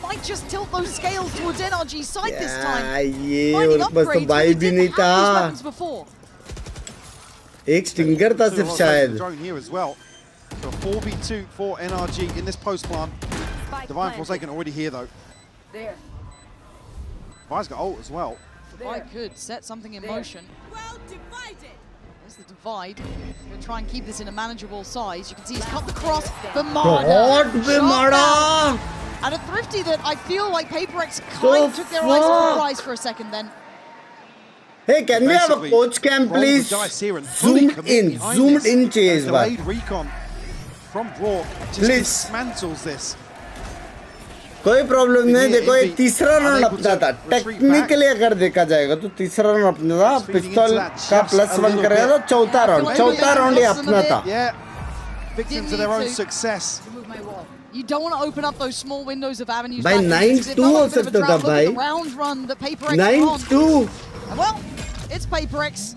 Might just tilt those scales towards NRG's side this time. Finding upgrades when they didn't have these weapons before. एक stinger था सिर्फ शायद Drone here as well. So 4v2 for NRG in this post plant. Divine Forsaken already here though. There. Divine's got ult as well. I could set something in motion. Well divided. There's the divide. Gonna try and keep this in a manageable size. You can see he's cut the cross. Bimada! And a Thrifty that I feel like PaperX kind of took their eyes off the prize for a second then. Hey, can we have a coach cam, please? Zoomed in चाहिए इस बार. Delayed recon from Brock just dismantles this. कोई problem नहीं. देखो ये तीसरा run अपना था. Technically अगर देखा जाएगा तो तीसरा रन अपना था. पिस्तौल का +1 करेगा तो चौथा राउंड ये अपना था. Yeah, victims of their own success. You don't want to open up those small windows of avenues. भाई 9-2 हो सकता था भाई. 9-2. Well, it's PaperX.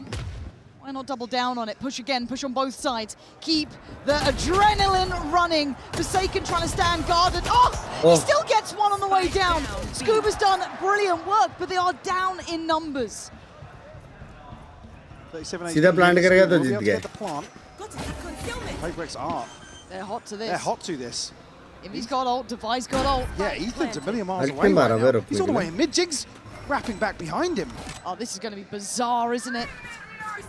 Why not double down on it? Push again, push on both sides. Keep the adrenaline running. Forsaken trying to stand guarded. Oh, he still gets one on the way down. Scuba's done brilliant work, but they are down in numbers. सीधा plant करेगा तो जीत गए. PaperX are. They're hot to this. They're hot to this. If he's got ult, Device got ult. Yeah, Ethan's a million miles I'll away Mara, right where now. up He's all the with way in mid. Jigs wrapping back behind him. Oh, this is going to be bizarre, isn't it?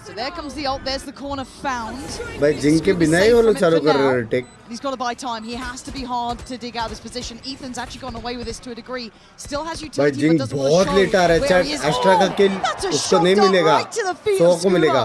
So there comes the ult. There's the corner found. भाई zinc के बिना ही वो लोग चालू कर रहे हैं take. He's got to buy time. He has to be hard to dig out this position. Ethan's actually gotten away with this to a degree. Still has भाई utility, but जिंक doesn't want to बहुत show late आ रहा है. where chat he is. Astra का kill That's a उसको shot नहीं dart मिलेगा. right to the field. 100 को मिलेगा.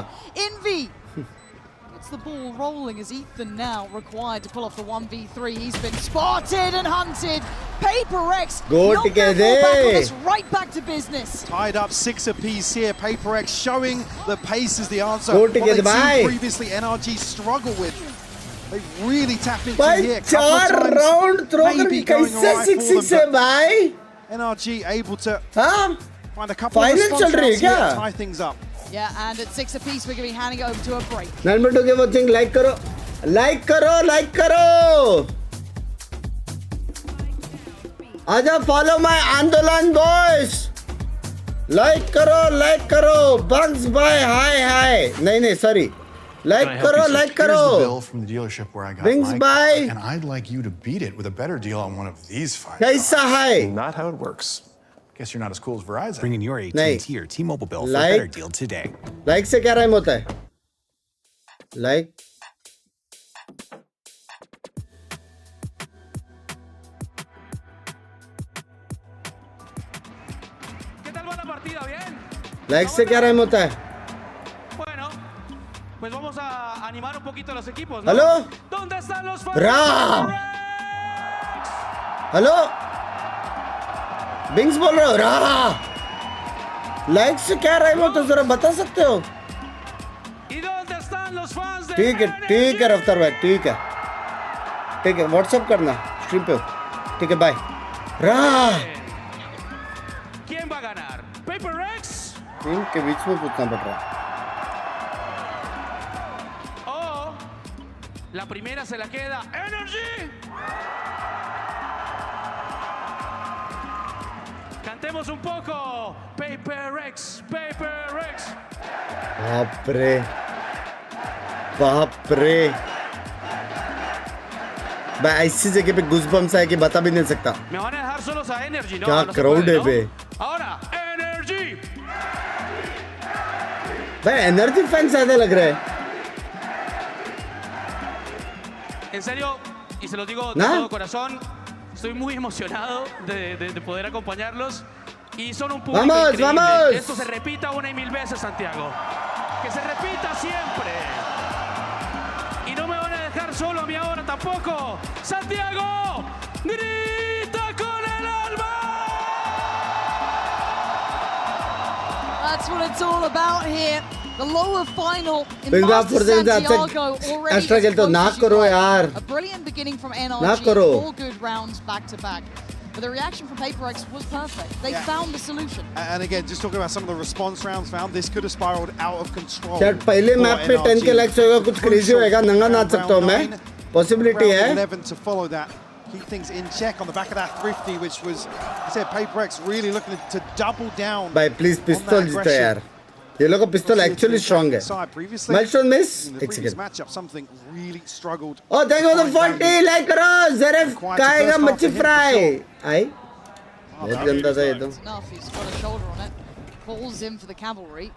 Envy gets the ball rolling as Ethan now required to pull off the 1v3. He's been spotted and hunted. PaperX Go not together. gonna fall back on this, right back to business. Tied up 6 apiece here. PaperX showing the pace is the answer. Go What together, they've seen bye. previously NRG struggle with. They really tap into भाई here. Couple of 4 times, round throw maybe करके going कैसे alright for 6-6 them, है भाई. but NRG able to हाँ find a couple of Final response चल रही है rounds here क्या? to tie things up. Yeah, and at 6 apiece, we're going to be handing it over to a break. 9 minute हो गए watching. Like करो like करो. आजा फॉलो माय आंदोलन बॉयज. लाइक करो. बंक्स बाय हाय. नहीं सॉरी. लाइक करो. Here's the bill from the dealership where I got Binks my by. car, and I'd like you to beat it with a better deal on one of these 5 कैसा cars. है? Not how it works. Guess you're not as cool as Verizon. Bring in your नहीं. AT&T or T-Mobile bill for a Like- better deal today. Like से क्या rhyme होता है? Like ¿Qué tal va la partida? ¿Bien? Like से क्या rhyme होता है? Bueno, pues vamos a animar un poquito a los equipos, ¿no? Hello ¿Dónde están los fans? रा hello बिंग्स बोल रहे हो. रा लाइक से क्या राइम होता है जरा बता सकते हो? ¿Y dónde están los fans de ठीक है रफ्तार भाई. ठीक है व्हाट्सएप करना स्ट्रीम पे हो. ठीक है बाय. रा ¿Quién va a ganar? ¿PaperX? Team के बीच में पूछना पड़ रहा है. ¿O la primera se la queda NRG? Cantemos un poco. PaperX. बाप रे भाई ऐसी जगह पे गूज़बम्स आए कि बता भी नहीं सकता. Me van a dejar solos a Energy, ¿no? क्या No se crowd puede, है ¿no? बे. Ahora, Energy. भाई एनर्जी फैन ज्यादा लग रहा है. En serio, y se lo digo de ¿Nah? todo corazón, estoy muy emocionado de poder acompañarlos. Y son un público ¡Vamos, increíble. vamos! Que esto se repita 1 y 1000 veces, Santiago. Que se repita siempre. Y no me van a dejar solo a mí ahora tampoco. ¡Santiago! ¡Grita con el alma! That's what it's all about here. The lower final in Binks Master for the Santiago already extra as खेलते हो. close ना as you करो like. यार. A brilliant beginning from ना NRG. करो. 4 good rounds back to back. But the reaction from PaperX was perfect. They found the solution. And again, just talking about some of the response rounds found, this could have spiraled out of control. Chat पहले for map पे 10 के NRG. Likes होगा कुछ crazy होएगा. नंगा नाच सकता हूँ मैं. पॉसिबिलिटी Round है. 11 to follow that. Keep things in check on the back of that thrifty, which was, I said, PaperX really looking to double down. भाई प्लीज पिस्तौल जीतो यार. ये लोग का पिस्तौल एक्चुअली स्ट्रांग है. Milestone miss. एक second. Matchup, something really struggled. Oh thank you for the 40 like करो. ज़रफ खाएगा मच्छी फ्राई. आई बहुत गंदा था ये तो. Enough, he's got a shoulder on it. Falls in for the cavalry.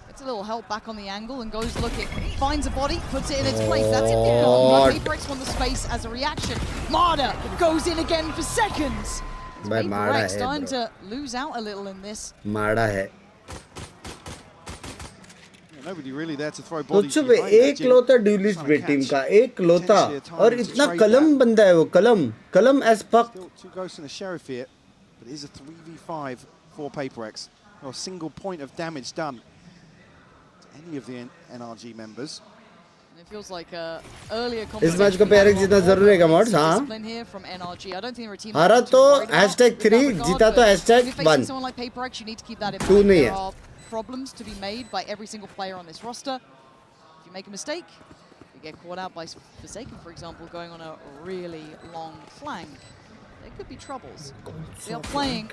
Gets a little help back on the angle and goes looking. Finds a body, puts it in its place. That's it. But PaperX won the space as a reaction. Marder goes in again for seconds. भाई मारा PaperX है starting bro. to lose out a little in this. मारा है. Nobody really there to throw तो bodies चुप behind that, एक Jim. लोता dualist बे team का. एक लोता और इतना कलम बंदा है वो. कलम as fuck. Still 2 ghosts and a sheriff here, but it is a 3v5 for PaperX. Not a single point of damage done to any of the NRG members. And it feels like earlier इस match को PRX जीतना जरूरी है modes. हाँ हारा तो #3 जीता तो #1. 2 नहीं है. problems to be made by every single player on this roster. If you make a mistake, you get caught out by Forsaken, for example, going on a really long flank. There could be troubles. They are playing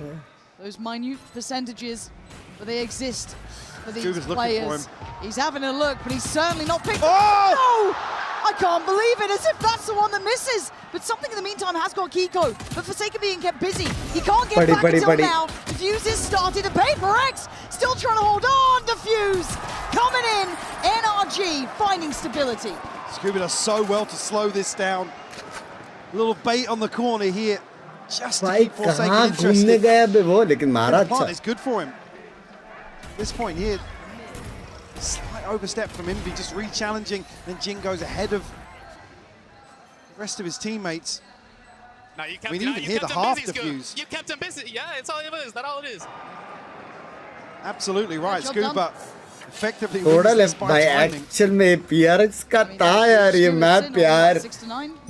those minute percentages, but they exist for these Scuba's looking players. for He's having a look, but he's certainly not picked. Oh! No! I can't believe it, as if that's the one that misses. But something in the meantime has got Kiko. But Forsaken being kept busy. He can't get back until now. Diffuse is started, and PRX still trying to hold on. Diffuse coming in. NRG finding stability. Scuba does so well to slow this down. A little bait on the corner here. Just to keep Forsaken interested. The plant is good for him. At this point here, slight overstep from Envy, just re-challenging. Then Jin goes ahead of the rest of his teammates. No, you kept, We didn't even hear the half defuse. You kept him busy. Yeah, it's all it is. That's all it is. Absolutely right. Job Scuba done. effectively थोड़ा wins left despite भाई timing. Actual में PRX का था यार ये map यार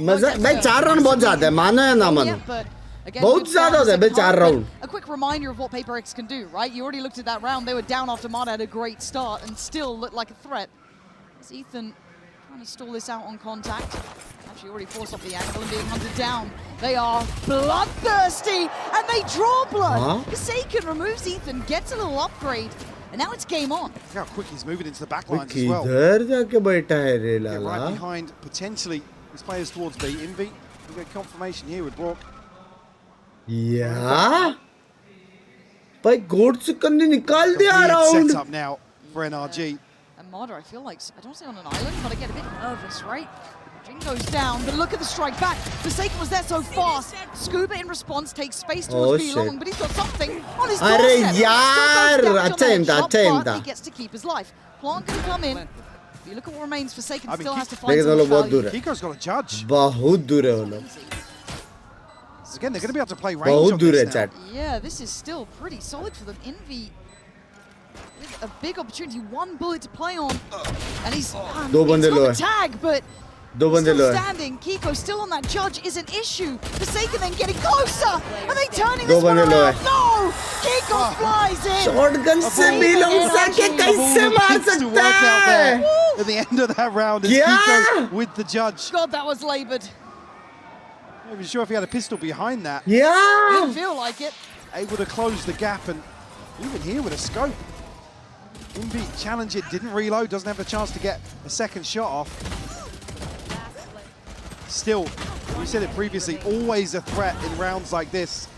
मैं 4 round बहुत ज्यादा है मानो या ना मानो बहुत ज्यादा होता है भाई 4 round A quick reminder of what PRX can do, right? You already looked at that round. They were down after Mada had a great start and still looked like a threat. Is Ethan trying to stall this out on contact? Actually already forced off the angle and being hunted down. They are bloodthirsty and they draw blood. Forsaken removes Ethan, gets a little upgrade, and now it's game on. Look how quick he's moving into the back lines as well. किधर जाके बैठा है रे Get Lala right behind potentially his players towards B. Envy, we get confirmation here with Brock. या भाई गोड से कंनी निकाल दिया Weird round setup now for NRG. And Mada, I feel like, I don't say on an island, but I get a bit nervous, right? Jin goes down, but look at the strike back. Forsaken was there so fast. Scuba in response takes space towards B long, but he's got something on his doorstep. अरे Still यार goes down on अच्छा that इंदा shot, अच्छा but इंदा he gets to keep his life. Plant gonna come in. If you look at what remains, Forsaken I mean, still has to Kiko- find लेकिन some वो लोग बहुत value. दूर है Kiko's got a judge. बहुत दूर है वो लोग Again, they're going to be able to play range बहुत on दूर है this now. Chat Yeah, this is still pretty solid for them. Envy with a big opportunity, one bullet to play on, and he's दो बंदे लो got the है tag, but दो बंदे लो still है standing. Kiko still on that judge is an issue. Forsaken then getting closer. Are they turning दो this one बंदे लो around? है No! Kiko flies in. Shotgun से भी लोग सके कैसे मार To सकता work out है there at the end of that round is Yeah. Kiko with the judge. God, that was labored. Not even sure if he had a pistol behind that. या Didn't feel like it. Able to close the gap, and even here with a scope. Envy challenge it, didn't reload, doesn't have the chance to get a second shot off. Still, we said it previously, always a threat in rounds like this.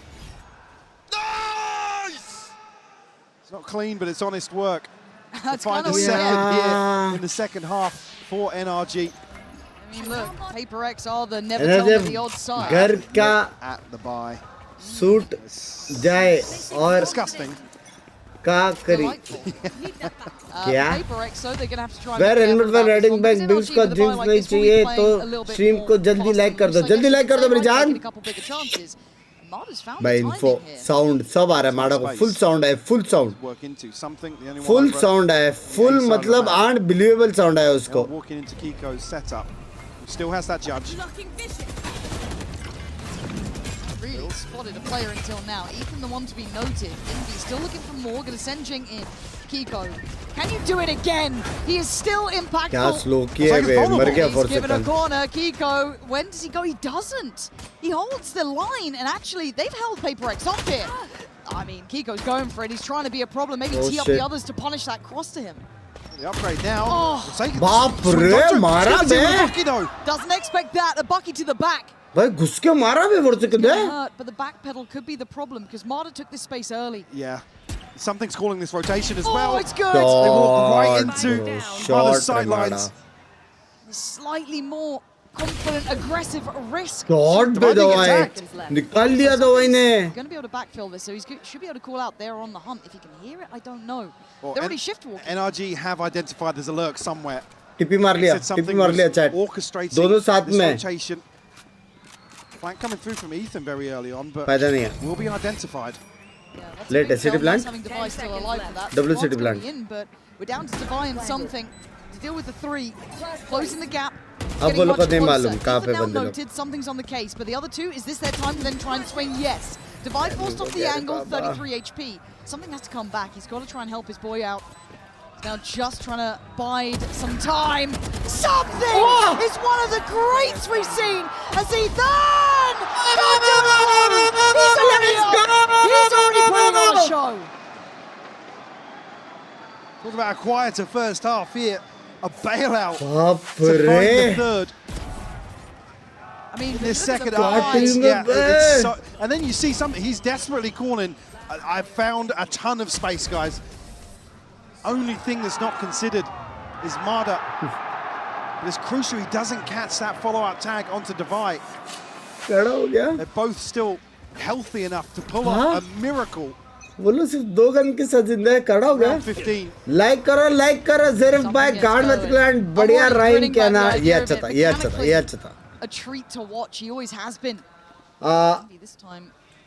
Nice! It's not clean, but it's honest work. That's to find kind a of second weird. here in the second half for NRG. I mean, look, PRX are the never tell me the odd side. घर का At the bye. Suit जाए और Disgusting. का करी Delightful. क्या PRX, so they're gonna have to try and वेर be helmet careful वेर about this riding one, back because बिंक्स NRG को with a buy jeans like नहीं this will be चाहिए playing तो a little bit stream more को जल्दी fast like कर and दो loose. I जल्दी guess लाइक कर दो they मेरी might जान take a couple bigger chances. Mada's found भाई the info timing here. Sound सब आ रहा है माड़ा को फुल साउंड है full sound Work into something. The only one full over sound है फुल side of मतलब the map. अनबिलीवेबल साउंड है now उसको walking into Kiko's setup. Still has that judge. Really spotted a player until now. Ethan the one to be noted. Envy still looking for more. Gonna send Jing in. Kiko, can you do it again? He is still क्या impactful. Slow किया है बे मर गया He's for given a second corner. Kiko, when does he go? He doesn't. He holds the line, and actually, they've held PRX off here. I mean, Kiko's going for it. He's trying to be a problem. Maybe Oh, tee up shit. the others to punish that cross to him. The upgrade now. Oh. Forsaken. बाप Sweet रे, dodge. मारा Skipper's in bay. with a bucky though. Doesn't expect that. A bucky to the back. भाई घुस के मारा बे for second है Hurt, but the back pedal could be the problem because Mada took this space early. Yeah. Something's calling this rotation as Oh, well. it's good. They walk right shot into bro Mada's shot रे sidelines. मारा Slightly more confident, aggressive risk. Shot पे दवाई निकाल दिया दवाई ने Going to be able to backfill this, so he should be able to call out there on the hunt. If he can hear it, I don't know. Well, They're already shift walking. NRG have identified there's a lurk somewhere. टिपी मार लिया Said something टिपी मार was लिया chat orchestrating दोनों साथ this में rotation. Flank coming through from Ethan very early on, but फायदा नहीं है will be identified. Yeah, that's a Late big city tell. plant? Nice having Devi still alive for that. Double Plant's city gonna be plant. in, but we're down to Devi and something to deal with the three. Closing the gap. अब वो लोग को नहीं मालूम कहाँ पे Ethan now बंदे लोग noted something's on the case, but the other two, is this their time to then try and swing? Yes. Devi forced off the angle, 33 HP. something has to come back. He's got to try and help his boy out. He's now just trying to bide some time. Something is one of the greats we've seen as Ethan! He's already putting on a show. Talk about a quieter first half here. A bailout Baap to find the re. third. I mean, This second Starting half, the it's so, and then you see something. He's desperately calling. I've found a ton of space, guys. Only thing that's not considered is Marder. But it's crucial he doesn't catch that follow-up tag onto Divide. खड़ा हो गया. They're both still healthy enough to pull off a miracle. वो लोग सिर्फ 2 gun के साथ जिंदा है. खड़ा हो गया. Round 15. लाइक करो ज़ेरिफ भाई गार्ड में क्लाइंट बढ़िया राइम क्या ना. ये अच्छा था. A treat to watch. He always has been. Uh Maybe this time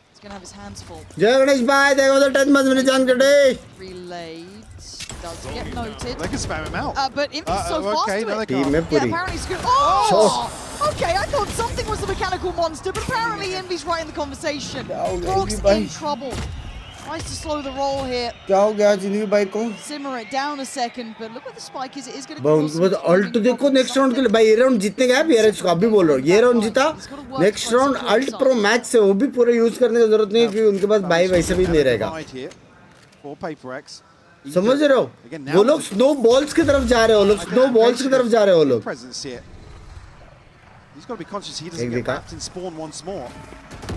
he's gonna have his hands full. जय गणेश भाई देखो तो 10 मिनट जान कटे. Relayed does get noted. They can spam him out. But Invi's so fast okay, to no, it. they team can't. में Yeah, पूरी. apparently Scoop. Oh! Okay, I thought something was the mechanical monster, but apparently Envy's right in the conversation. PRX in trouble. Tries to slow the roll here. क्या हो गया जिंदगी भाई को? Simmer it down a second, but look where the spike is. It is going to बहुत वो alt देखो next round के लिए भाई ये राउंड जीतने गया PRX को अभी बोल रहा हूँ ये राउंड जीता next round ult pro max है वो भी पूरे यूज करने की जरूरत नहीं है क्योंकि उनके पास भाई वैसे भी नहीं रहेगा समझ रहे हो वो लोग स्नो बॉल्स की तरफ जा रहे हो लोग स्नो बॉल्स की तरफ जा रहे हो लोग He's got to be conscious he doesn't get wrapped in spawn once more.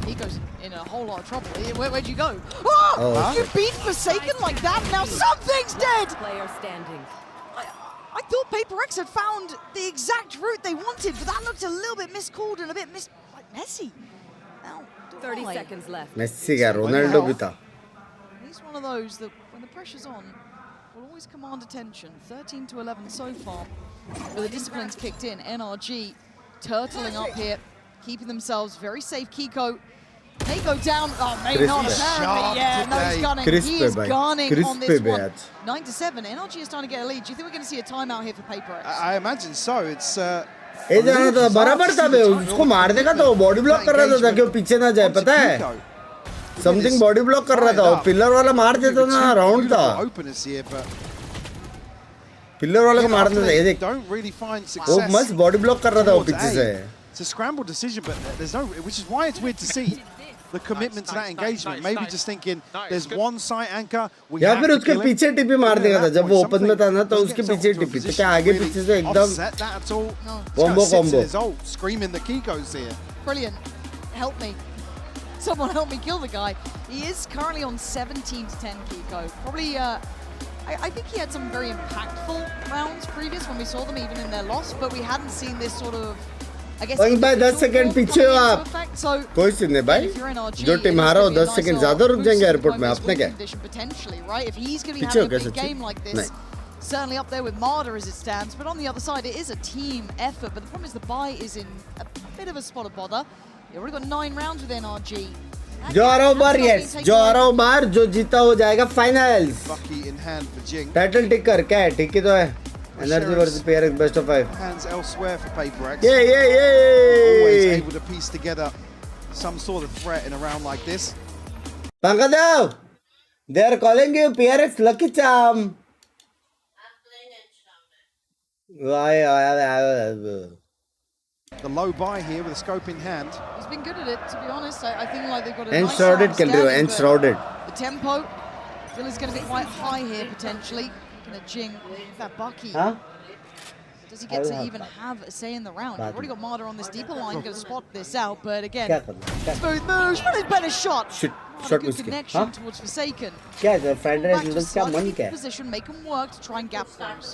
He goes in a whole lot of trouble. Where'd you go? Oh! You beat Forsaken like that, now something's dead! Player standing. I thought PRX had found the exact route they wanted, but that looked a little bit miscalled and a bit messy. Now, 30 seconds left. Messi क्या Ronaldo भी था He's one of those that, when the pressure's on, will always command attention. 13 to 11 so far. But the discipline's kicked in. NRG turtling up here, keeping themselves very safe. Kiko may go down. Oh, maybe not apparently. Yeah, no, he's gunning. He is gunning on this one. 9 to 7. NRG is starting to get a lead. Do you think we're going to see a timeout here for PRX? I imagine so. It's ये जाना था बराबर था बे उसको मार देगा तो body block कर रहा था ताकि वो पीछे ना जाए पता है समथिंग बॉडी ब्लॉक कर रहा था वो पिलर वाला मार देता ना राउंड था पिलर वाले को मारना था ये देख वो मस्त बॉडी ब्लॉक कर रहा था वो पीछे से It's a scrambled decision, but there's no, which is why it's weird to see the commitment to that engagement. Maybe just thinking there's one site anchor. या फिर उसके पीछे टिपी मार देगा था जब वो ओपन में था ना तो उसके पीछे टिपी तो क्या आगे पीछे से एकदम combo combo screaming the Kiko's here. Brilliant. Help me. Someone help me kill the guy. He is currently on 17 to 10 Kiko. Probably I think he had some very impactful rounds previous when we saw them even in their loss, but we hadn't seen this sort of I guess भाई 10 second पीछे हो आप कोई scene नहीं भाई जो team हारा हो 10 सेकंड ज्यादा रुक जाएंगे एयरपोर्ट में आपने क्या पीछे हो क्या सच्ची नहीं certainly up there with Marder as it stands, but on the other side it is a team effort, but the problem is the buy is in a bit of a spot of bother. You've already got 9 rounds with NRG. जो आ रहा हो बार yes जो आ रहा हो बार जो जीता हो जाएगा फाइनल्स टाइटल टिक कर क्या है ठीक ही तो है energy versus PRX best of 5 hands elsewhere for PRX. Yeah. Always able to piece together some sort of threat in a round like this. Pangadev, they are calling you PRX Lucky Charm. The low buy here with a scope in hand. He's been good at it, to be honest. I think like they've got a Enshrouded can do enshrouded. The tempo still is going to be quite high here potentially. Going to jing that Bucky. Huh? Does he get to even have a say in the round? You've already got Marder on this deeper line. Going to spot this out, but again, smooth moves, but a better shot. Shit, Not shot a good missed. connection towards Forsaken. क्या है fried rice Back to noodles का मन slightly क्या है position, make them work to try and gap those.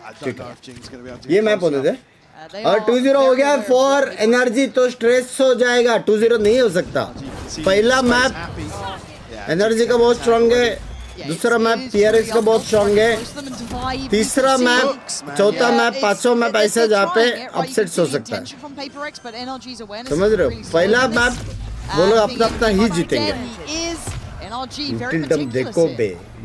I don't know if Jing's going to be able to. ये map होने दे They और are 2-0 हो गया very, फॉर very एनर्जी तो स्ट्रेस हो जाएगा 2-0 नहीं हो सकता पहला मैप एनर्जी का बहुत स्ट्रांग है दूसरा मैप PRX का बहुत स्ट्रांग है तीसरा मैप चौथा मैप पांचवा मैप ऐसा जहाँ पे अपसेट्स हो सकता है समझ रहे हो पहला मैप वो लोग अपना अपना ही जीतेंगे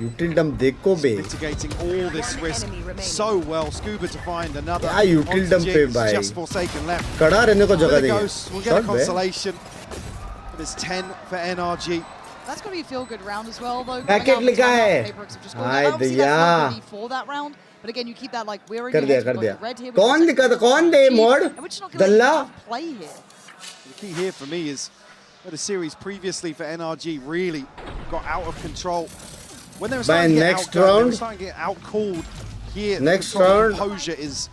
यूटिलडम देखो बे Mitigating all this risk so well. Scuba to find another. क्या यूटिलडम पे भाई Just Forsaken left. कड़ा रहने को जगह There देंगे goes. We'll get a consolation. But it's 10 for NRG. That's going to be a feel-good round as well, though. Packet लिखा है. I don't see that's not going to be for that round. But again, you keep that like we're in कर दिया. red here. कौन लिखा था? कौन दे mod? दल्ला. Play here. The key here for me is that the series previously for NRG really got out of control. When they were starting to get outgunned, they were starting to get out-called here. Next round. Composure is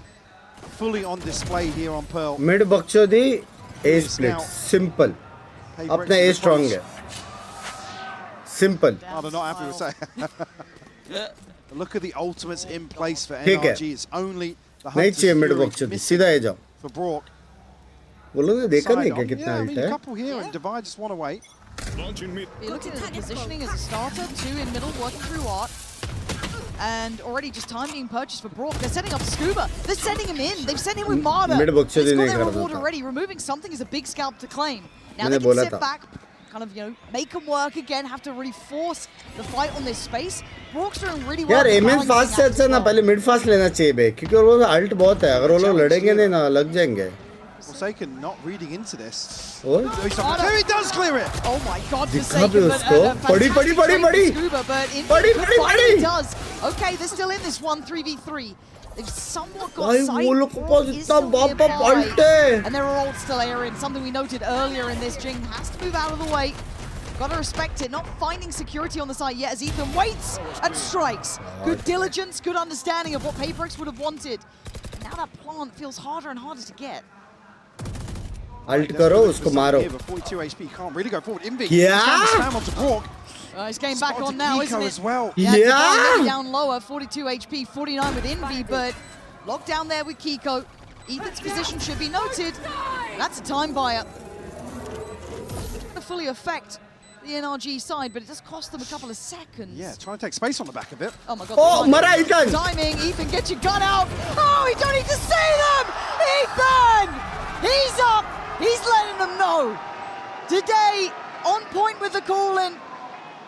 fully on display here on Pearl. Mid बक्चोदी A split. Simple. अपने A strong है. Simple. Oh, they're not happy with that. Look at the ultimates in place for NRG. It's only the Hunter's Fury missing for Brock. वो लोगों ने देखा नहीं क्या कितना Yeah, I ult mean, a है? couple here and Divide just want to wait. You're looking at the positioning as a starter, 2 in middle, working through art. And already just time being purchased for Brock. They're setting up Scuba. They're sending him in. They've sent him with Marder. He's got their reward already. Removing something is a big scalp to claim. Now they can sit back, kind of, make them work again, have to really force the fight on this space. Brock's doing really well. यार MN fast से अच्छा ना पहले mid fast लेना चाहिए बे क्योंकि वो alt बहुत है अगर वो लोग लड़ेंगे नहीं ना लग जाएंगे. Forsaken not reading into this. Oh, he does clear it. Oh my God, Forsaken. Padi. Does. Okay, they're still in this 1-3v3. They've somewhat got sight. And they're all still airing. Something we noted earlier in this. Jing has to move out of the way. Gotta respect it. Not finding security on the side yet as Ethan waits and strikes. Good diligence, good understanding of what PRX would have wanted. Now that plant feels harder and harder to get. Ult करो उसको मारो. 42 HP can't really go forward. Invi. Yeah. Onto Brock. He's getting back on now, isn't it? As well. Yeah. Down lower, 42 HP, 49 with Envy, but locked down there with Kiko. Ethan's position should be noted. That's a time buyer. To fully affect the NRG side, but it does cost them a couple of seconds. Yeah, trying to take space on the back of it. Oh my God. Oh, Mara Ethan. Timing, Ethan, get your gun out. Oh, you don't need to see them. Ethan, he's up. He's letting them know. Today, on point with the call-in.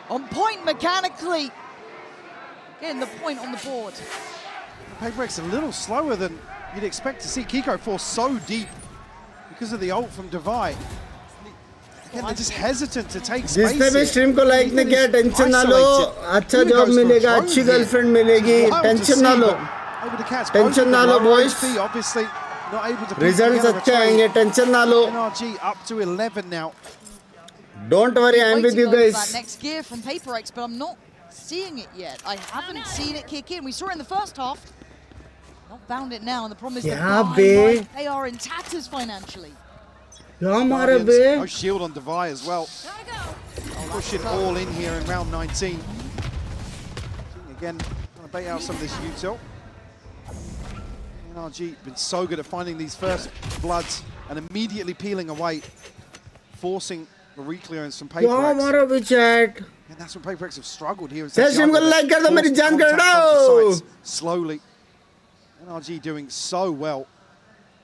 On point mechanically. Getting the point on the board. PRX a little slower than you'd expect to see. Kiko force so deep because of the ult from Divide. Again, they're just hesitant to take space. जिसने भी stream को like नहीं किया tension ना लो अच्छा job मिलेगा अच्छी girlfriend मिलेगी टेंशन ना लो टेंशन ना लो बॉयज रिजल्ट्स अच्छे आएंगे टेंशन ना लो. NRG up to 11 now. Don't worry, I'm with you guys. That next gear from PRX, but I'm not seeing it yet. I haven't seen it kick in. We saw it in the first half. Not found it now, and the problem is they are in tatters financially. No shield on Divide as well. Pushing all in here in round 19. Again, trying to bait out some of this util. NRG been so good at finding these first bloods and immediately peeling away, forcing the reclearance from PRX. And that's when PRX have struggled here. Slowly. NRG doing so well.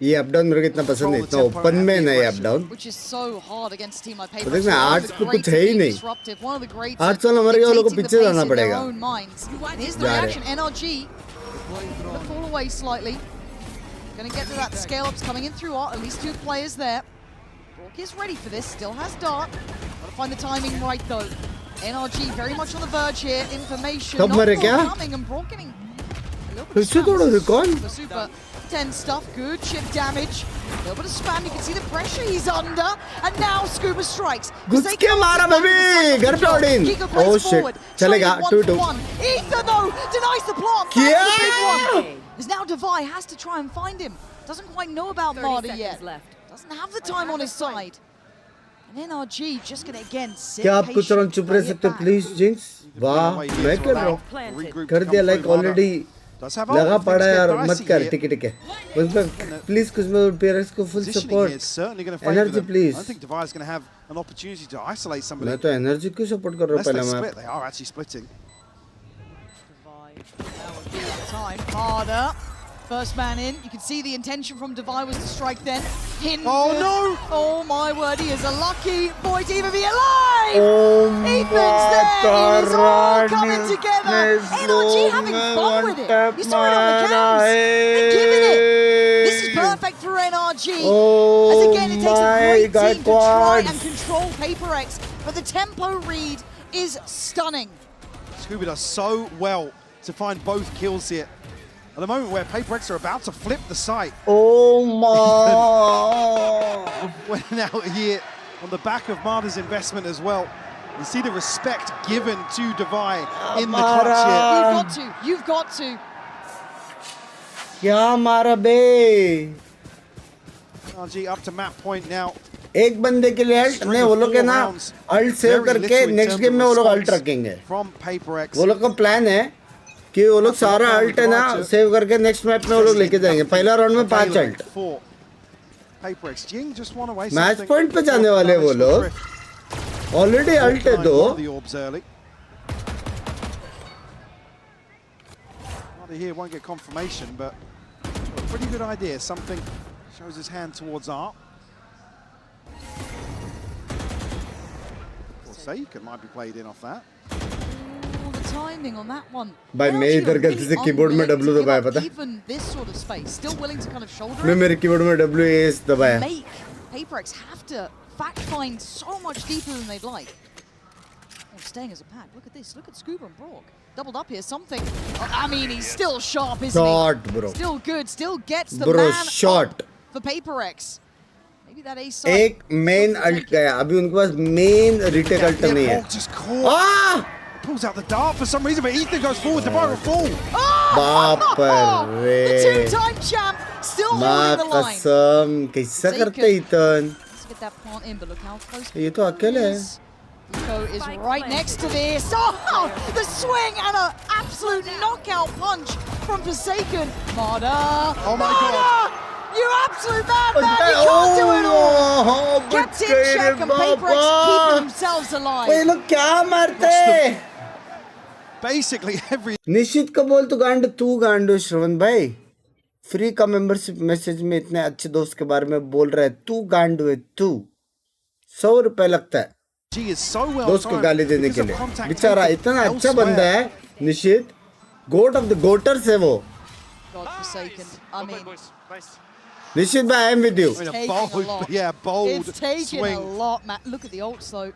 ये up down मेरे को इतना पसंद नहीं तो open में नहीं up down. Which is so hard against a team like PRX. देखना आर्ट्स पे कुछ है ही नहीं. आर्ट्स वाला हमारे को लोगों को पीछे जाना पड़ेगा. Here's the reaction. NRG gonna fall away slightly. Gonna get to that scale ups coming in through art. At least 2 players there. Brock is ready for this. Still has dart. Gotta find the timing right though. NRG very much on the verge here. Information not coming and Brock getting a little bit of super 10 stuff. Good chip damage. A little bit of spam. You can see the pressure he's under. And now Scuba strikes. Good kill, Mara baby. Get in. Oh shit. Chalega 2-2. Ethan though denies the plant. That's the big one. Is now Divide has to try and find him. Doesn't quite know about Marder yet. Doesn't have the time on his side. And NRG just gonna again sit क्या आप कुछ और चुप रह सकते please jinx. वाह मैं कर रहा हूँ कर दिया लाइक ऑलरेडी लगा पड़ा यार मत कर टिक टिक है उसमें प्लीज कुछ में PRX को फुल सपोर्ट एनर्जी प्लीज. मैं तो एनर्जी को सपोर्ट कर रहा हूँ पहले मैं. Marder, first man in. You can see the intention from Divide was to strike then. Oh no! Oh my word, he is a lucky boy to even be alive! Oh Ethan's there! It is all coming together! NRG having fun with it! You saw it on the cams! They're giving it! This is perfect for NRG! As again, it takes a great team to try and control PRX. but the tempo read is stunning. Scooby does so well to find both kills here. At the moment where PaperX are about to flip the site. Oh my! Went out here on the back of Marta's investment as well. You see the respect given to Devi in the clutch here. You've got to. क्या मारा बे? NRG up to map point now. एक बंदे के लिए alt नहीं, वो लोग के ना अल्ट सेव करके नेक्स्ट गेम में वो लोग अल्ट रखेंगे. वो लोग का प्लान है कि वो लोग सारा अल्ट है ना सेव करके नेक्स्ट मैच में वो लोग लेके जाएंगे. पहला राउंड में 5 अल्ट. मैच पॉइंट पे जाने वाले वो लोग. ऑलरेडी अल्ट है 2. Here won't get confirmation, but a pretty good idea. Something shows his hand towards Art. Forsaken might be played in off that. Oh, the timing on that one. भाई मैं इधर गलती से कीबोर्ड में W दबाया पता. Even this sort of space, still willing to kind of shoulder मैं it. मेरे कीबोर्ड में WAS दबाया. Make PaperX have to fact find so much deeper than they'd like. Oh, staying as a pack. Look at this. Look at Scuba and Brock. Doubled up here. Something. I mean, he's still sharp, isn't Shot, he? bro. Still good. Still gets the Bro, man shot. up for PaperX. Maybe that ace. एक main alt गया. अभी उनके पास main retake alt नहीं है. Pulls out the dart for some reason, but Ethan goes forward. The bar will fall. बाप रे. The two-time champ still holding the line. कसम कैसा करते इतन. Let's get that plant in, but look how close. ये तो अकेले है. Nico is right next to this. Oh, the swing and an absolute knockout punch from Forsaken. Marta. Oh my God. You absolute madman. You can't do it all. Gets in check and PaperX keeping themselves alive. ये लोग क्या मारते? Basically every. निश्चित को बोल तू गांडू श्रवण भाई. Free का मेंबरशिप मैसेज में इतने अच्छे दोस्त के बारे में बोल रहा है. तू गांडू है तू. 100 रुपए लगता है दोस्त को गाली देने के लिए. बेचारा इतना अच्छा बंदा है निश्चित. गोट ऑफ द गोटर्स है वो. निश्चित भाई I am with you. Bold it's taking swing. a lot, man. Look at the ult slow.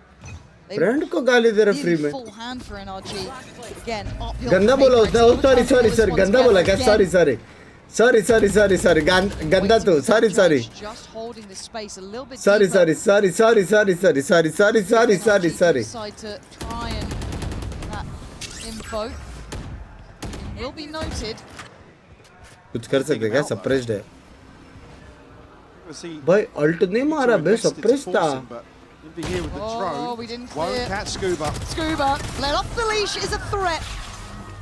Friend को गाली दे रहा फ्री में. Full hand for NRG. Again, uphill. गंदा बोला उसने. सॉरी गंदा बोला क्या? सॉरी गंदा तू. Sorry Just holding the space a little bit. sorry deeper. sorry Decide to try and that info will be noted. कुछ कर सकते क्या? सप्रेस्ड है भाई. अल्ट नहीं मारा बे. सप्रेस्ड था. Oh, we didn't Won't clear. catch Scuba. Scuba let off the leash is a threat.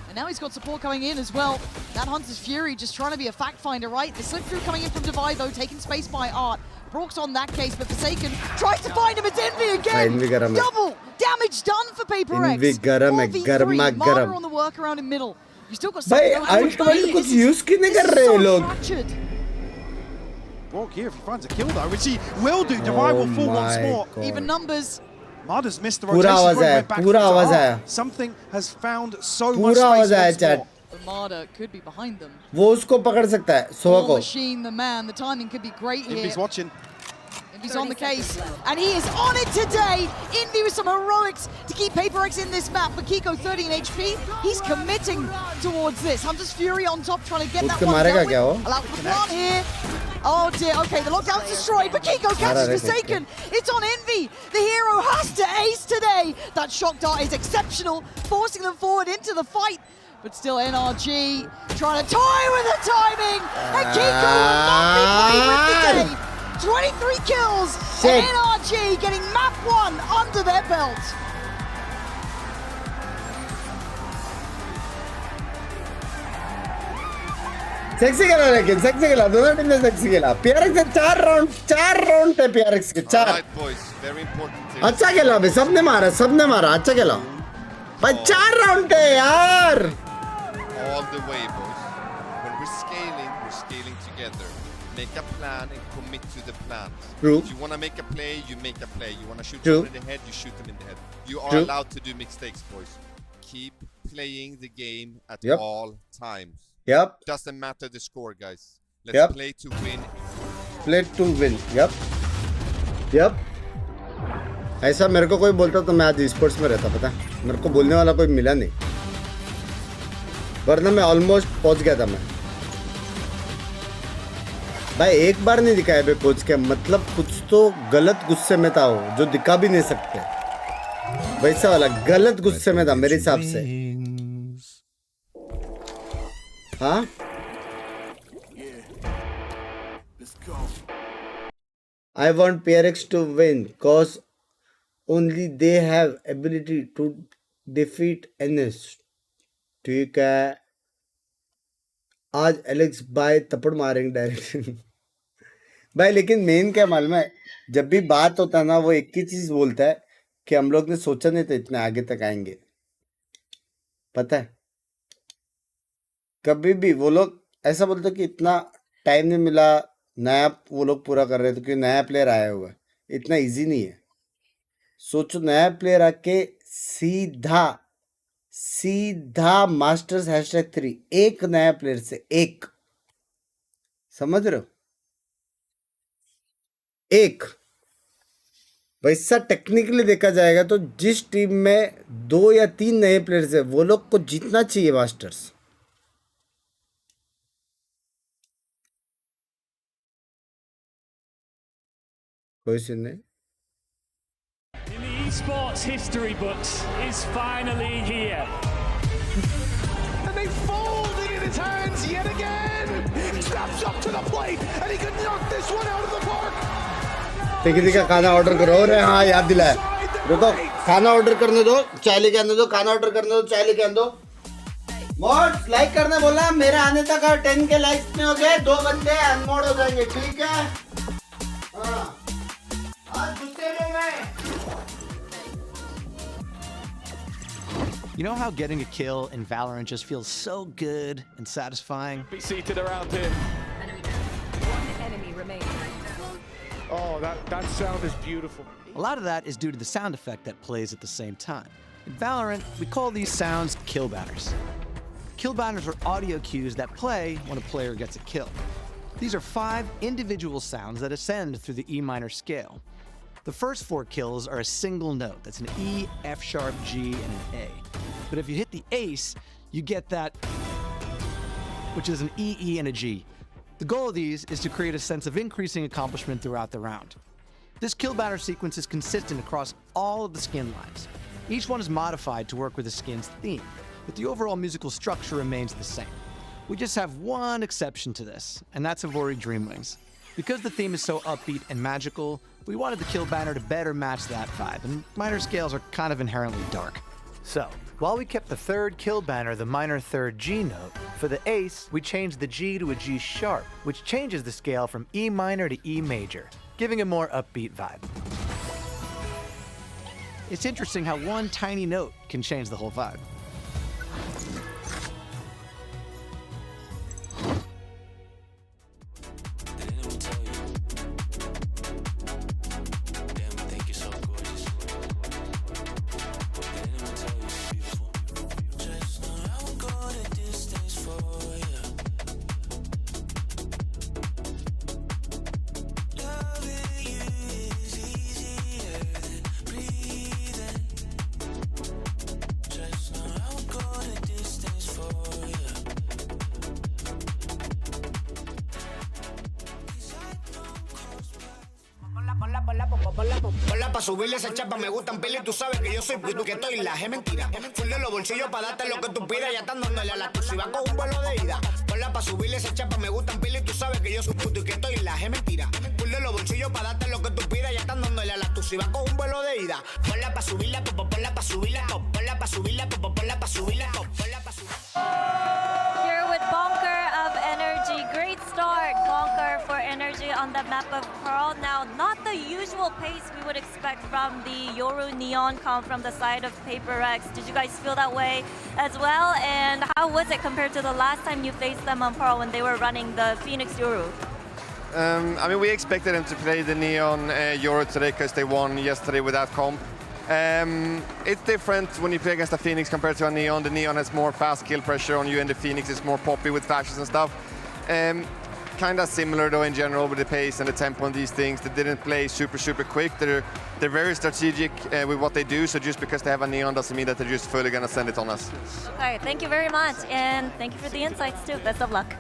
And now he's got support coming in as well. That Hunter's Fury just trying to be a fact finder, right? The slip through coming in from Devi though, taking space by Art. Brock's on that case, but Forsaken tries to find him. It's Envy again. Double damage done for PaperX. Envy garam hai, garma garam. On the workaround in middle. You still got भाई alt वाले कुछ use क्यों नहीं कर रहे हैं लोग? Brock here if he finds a kill though, which he will do. Devi will fall once more. Even numbers. Marta's missed the पूरा rotation. आवाज आया. पूरा आवाज आया. Something has found so much पूरा आवाज space आया once chat. more. Marta could be behind them. वो उसको पकड़ सकता है. सोवा को. Machine, the man. The timing could be great here. Envy's watching. Envy's on the case, and he is on it today. Envy with some heroics to keep PaperX in this map. But Kiko 13 HP, he's committing towards this. Hunter's Fury on top, trying to get that one going. Allow for the plant here. Oh dear, okay, the lockdown's destroyed, but Kiko catches Forsaken. It's on Envy. The hero has to ace today. That shock dart is exceptional, forcing them forward into the fight. But still NRG trying to toy with the timing. And Kiko will not be played with today. 23 kills, and NRG getting map 1 under their belt. Sexy खेला लेकिन sexy खेला. दोनों team ने sexy खेला. PRX से 4 round थे PRX के 4. अच्छा खेला भाई. सबने मारा अच्छा खेला भाई. 4 राउंड थे यार. All the way, boys. When we're scaling together. Make a plan and commit to the plan. True. If you want to make a play, you make a play. You want to shoot True. someone in the head, you shoot them in the head. You are True. allowed to do mistakes, boys. Keep playing the game at all times. Yep. Doesn't matter the score, guys. Let's play to win. Play to win. Yep. ऐसा मेरे को कोई बोलता तो मैं आज sports में रहता, पता है? मेरे को बोलने वाला कोई मिला नहीं, वरना मैं ऑलमोस्ट पहुंच गया था मैं। भाई एक बार नहीं दिखाया बे कोच के, मतलब कुछ तो गलत गुस्से में था वो, जो दिखा भी नहीं सकते, वैसा वाला गलत गुस्से में था मेरे हिसाब से। हाँ I want PRX to win cause only they have ability to defeat NS। ठीक है, आज एलेक्स भाई थप्पड़ मारेंगे डायरेक्ट। भाई लेकिन मेन क्या मालूम है, जब भी बात होता है ना वो एक ही चीज बोलता है कि हम लोग ने सोचा नहीं था इतने आगे तक आएंगे, पता है? कभी भी वो लोग ऐसा बोलते कि इतना टाइम नहीं मिला, नया वो लोग पूरा कर रहे थे क्योंकि नया प्लेयर आया हुआ है, इतना इजी नहीं है। सोचो नया प्लेयर आके सीधा सीधा मास्टर्स #3 एक नया प्लेयर से, एक, समझ रहे हो? एक वैसा टेक्निकली देखा जाएगा तो जिस टीम में 2 या 3 नए प्लेयर्स है वो लोग को जीतना चाहिए मास्टर्स। कोई सीन नहीं। In the esports history books is finally here. And they fold it in his hands yet again. Steps up to the plate and he could knock this one out of the park. किसी का खाना order करो। अरे हाँ याद दिलाया, रुको खाना ऑर्डर करने दो, चाय लेके आने दो, खाना ऑर्डर करने दो, चाय लेके आने दो। मोड लाइक करने बोला, मेरे आने तक 10 के लाइक्स में हो गए, 2 बंदे अनमोड हो जाएंगे, ठीक है? हाँ आज गुस्से में मैं। You know how getting a kill in Valorant just feels so good and satisfying? Be seated around him. One enemy remaining. Oh, that sound is beautiful. A lot of that is due to the sound effect that plays at the same time. In Valorant, we call these sounds kill banners. Kill banners are audio cues that play when a player gets a kill. These are 5 individual sounds that ascend through the E minor scale. The first 4 kills are a single note. That's an E, F sharp, G, and an A. But if you hit the ace, you get that, which is an E, E, and a G. The goal of these is to create a sense of increasing accomplishment throughout the round. This kill banner sequence is consistent across all of the skin lines. Each one is modified to work with the skin's theme, but the overall musical structure remains the same. We just have one exception to this, and that's Ivori Dreamwings. Because the theme is so upbeat and magical, we wanted the kill banner to better match that vibe, and minor scales are kind of inherently dark. So, while we kept the third kill banner the minor third G note, for the ace, we changed the G to a G sharp, which changes the scale from E minor to E major, giving a more upbeat vibe. It's interesting how one tiny note can change the whole vibe. Ponla pa' subirle esa chapa, me gustan pila y tú sabes que yo soy puto que estoy la es mentira. Full de los bolsillos pa' darte lo que tú pidas, ya están dándole a la tu si va con un vuelo de ida. Ponla pa' subirle esa chapa, me gustan pila y tú sabes que yo soy puto y que estoy la es mentira. Full de los bolsillos pa' darte lo que tú pidas, ya están dándole a la tu si va con un vuelo de ida. Ponla pa' subirla, ponla pa' subirla, ponla pa' subirla, ponla pa' subirla, ponla pa' subirla. Here with Bonker of NRG. Great start, Bonker, for NRG on the map of Pearl. Now, not the usual pace we would expect from the Yoru Neon comp from the side of PRX. Did you guys feel that way as well? And how was it compared to the last time you faced them on Pearl when they were running the Phoenix Yoru? I mean, we expected them to play the Neon Euro today because they won yesterday without comp. It's different when you play against a Phoenix compared to a Neon. The Neon has more fast kill pressure on you and the Phoenix is more poppy with flashes and stuff. kind of similar though in general with the pace and the tempo and these things. They didn't play super quick. They're very strategic with what they do. So just because they have a neon doesn't mean that they're just fully gonna send it on us. Okay, thank you very much, and thank you for the insights too. Best of luck.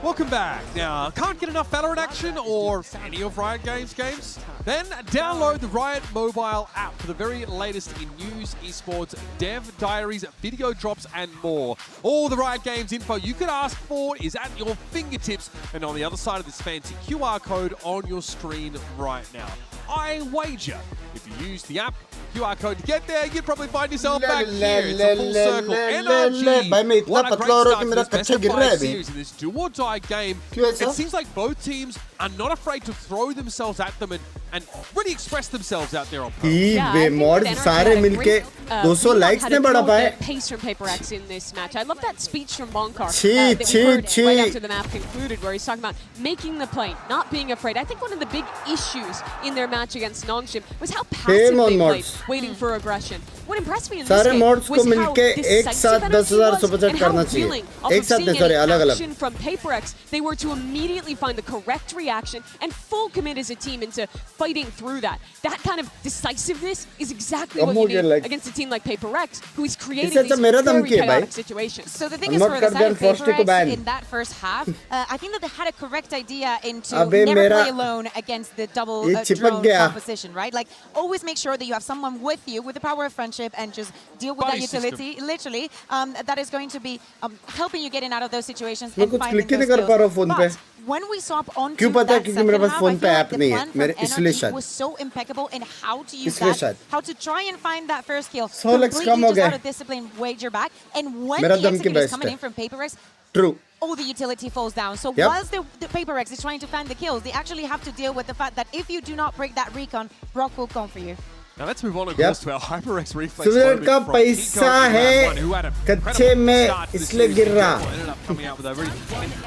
Welcome back. Now, can't get enough Valorant action or any of Riot Games games? Then download the Riot mobile app for the very latest in news, esports, dev, diaries, video drops, and more. All the Riot Games info you could ask for is at your fingertips and on the other side of this fancy QR code on your screen right now. I wager if you use the app QR code to get there, you'd probably find yourself back here. It's a full circle. NRG, what a great start to this best of 5 series in this do-or-die game. It seems like both teams are not afraid to throw themselves at them and really express themselves out there on सारे मिलके 200 likes ने बढ़ा पाए. Pace from PRX in this match. I love that speech from Bonkar that we heard right after the map concluded, where he's talking about making the play, not being afraid. I think one of the big issues in their match against Nongshim was how passive they played, waiting for aggression. What impressed me in this game was how decisive NRG was and how willing of seeing any action from PRX they were to immediately find the correct reaction and full commit as a team into fighting through that. That kind of decisiveness is exactly what you need against a team like PRX, who is creating these very chaotic situations. So the thing is, for the side of PRX in that first half, I think that they had a correct idea into never play alone against the double drone composition, right? Like, always make sure that you have someone with you with the power of friendship and just deal with that utility, literally, that is going to be helping you getting out of those situations and finding those kills. But when we swap onto that second half, I feel like the plan from NRG was so impeccable in how to use that, how to try and find that first kill, completely just out of discipline, wager back, and when the execute is coming in from PRX, all the utility falls down. So whilst the PRX is trying to find the kills, they actually have to deal with the fact that if you do not break that recon, Brock will come for you. Now let's move on, of course, to our HyperX reflex. Suresh का पैसा है कच्चे में इसलिए गिर रहा. Ended up coming out with a very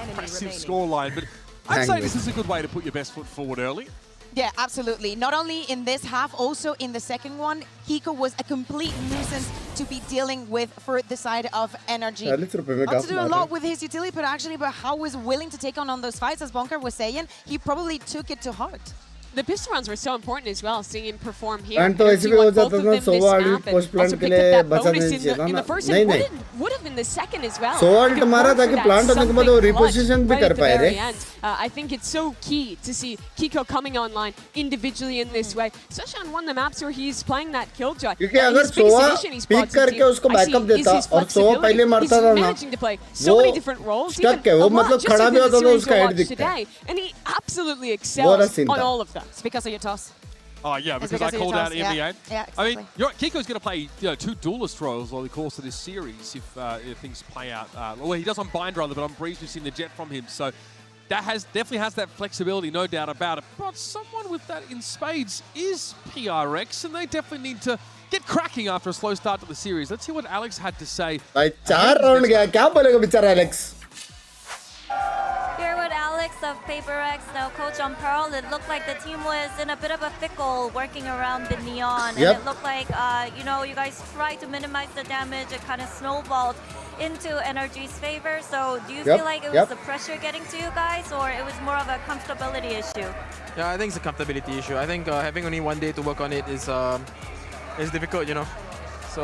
impressive scoreline, but I'd say this is a good way to put your best foot forward early. Yeah, absolutely. Not only in this half, also in the second one, Kiko was a complete nuisance to be dealing with for the side of NRG. Not to do a lot with his utility, but actually about how he was willing to take on those fights, as Bonkar was saying, he probably took it to heart. The pistol rounds were so important as well, seeing him perform here. And तो ऐसे भी हो जाता था सोवाल्ट post plant के लिए बचा देना चाहिए ना. नहीं would have been the second as well. सोवाल्ट मारा ताकि प्लांट होने के बाद वो reposition भी कर पाए रे. I think it's so key to see Kiko coming online individually in this way, especially on one of the maps where he's playing that killjoy. क्योंकि अगर सोवा pick करके उसको बैकअप देता और सोवा पहले मारता था ना, वो stuck है, वो मतलब खड़ा भी होता था उसका हेड दिखता है. And he absolutely excels on all of them. It's because of your toss. Oh yeah, because I called out NBA. Yeah, exactly. I mean, you're right, Kiko's going to play 2 duelist roles over the course of this series if things play out. Well, he does on Bind rather, but on Breeze we've seen the jet from him. So that definitely has that flexibility, no doubt about it. But someone with that in spades is PRX, and they definitely need to get cracking after a slow start to the series. Let's hear what Alex had to say. भाई 4 round गया, क्या बोलेगा बेचारा Alex? Here with Alex of PRX, now coach on Pearl, it looked like the team was in a bit of a pickle working around the neon. And it looked like, you guys tried to minimize the damage. It kind of snowballed into NRG's favor. So do you feel like it was the pressure getting to you guys, or it was more of a comfortability issue? Yeah, I think it's a comfortability issue. I think having only one day to work on it is difficult, So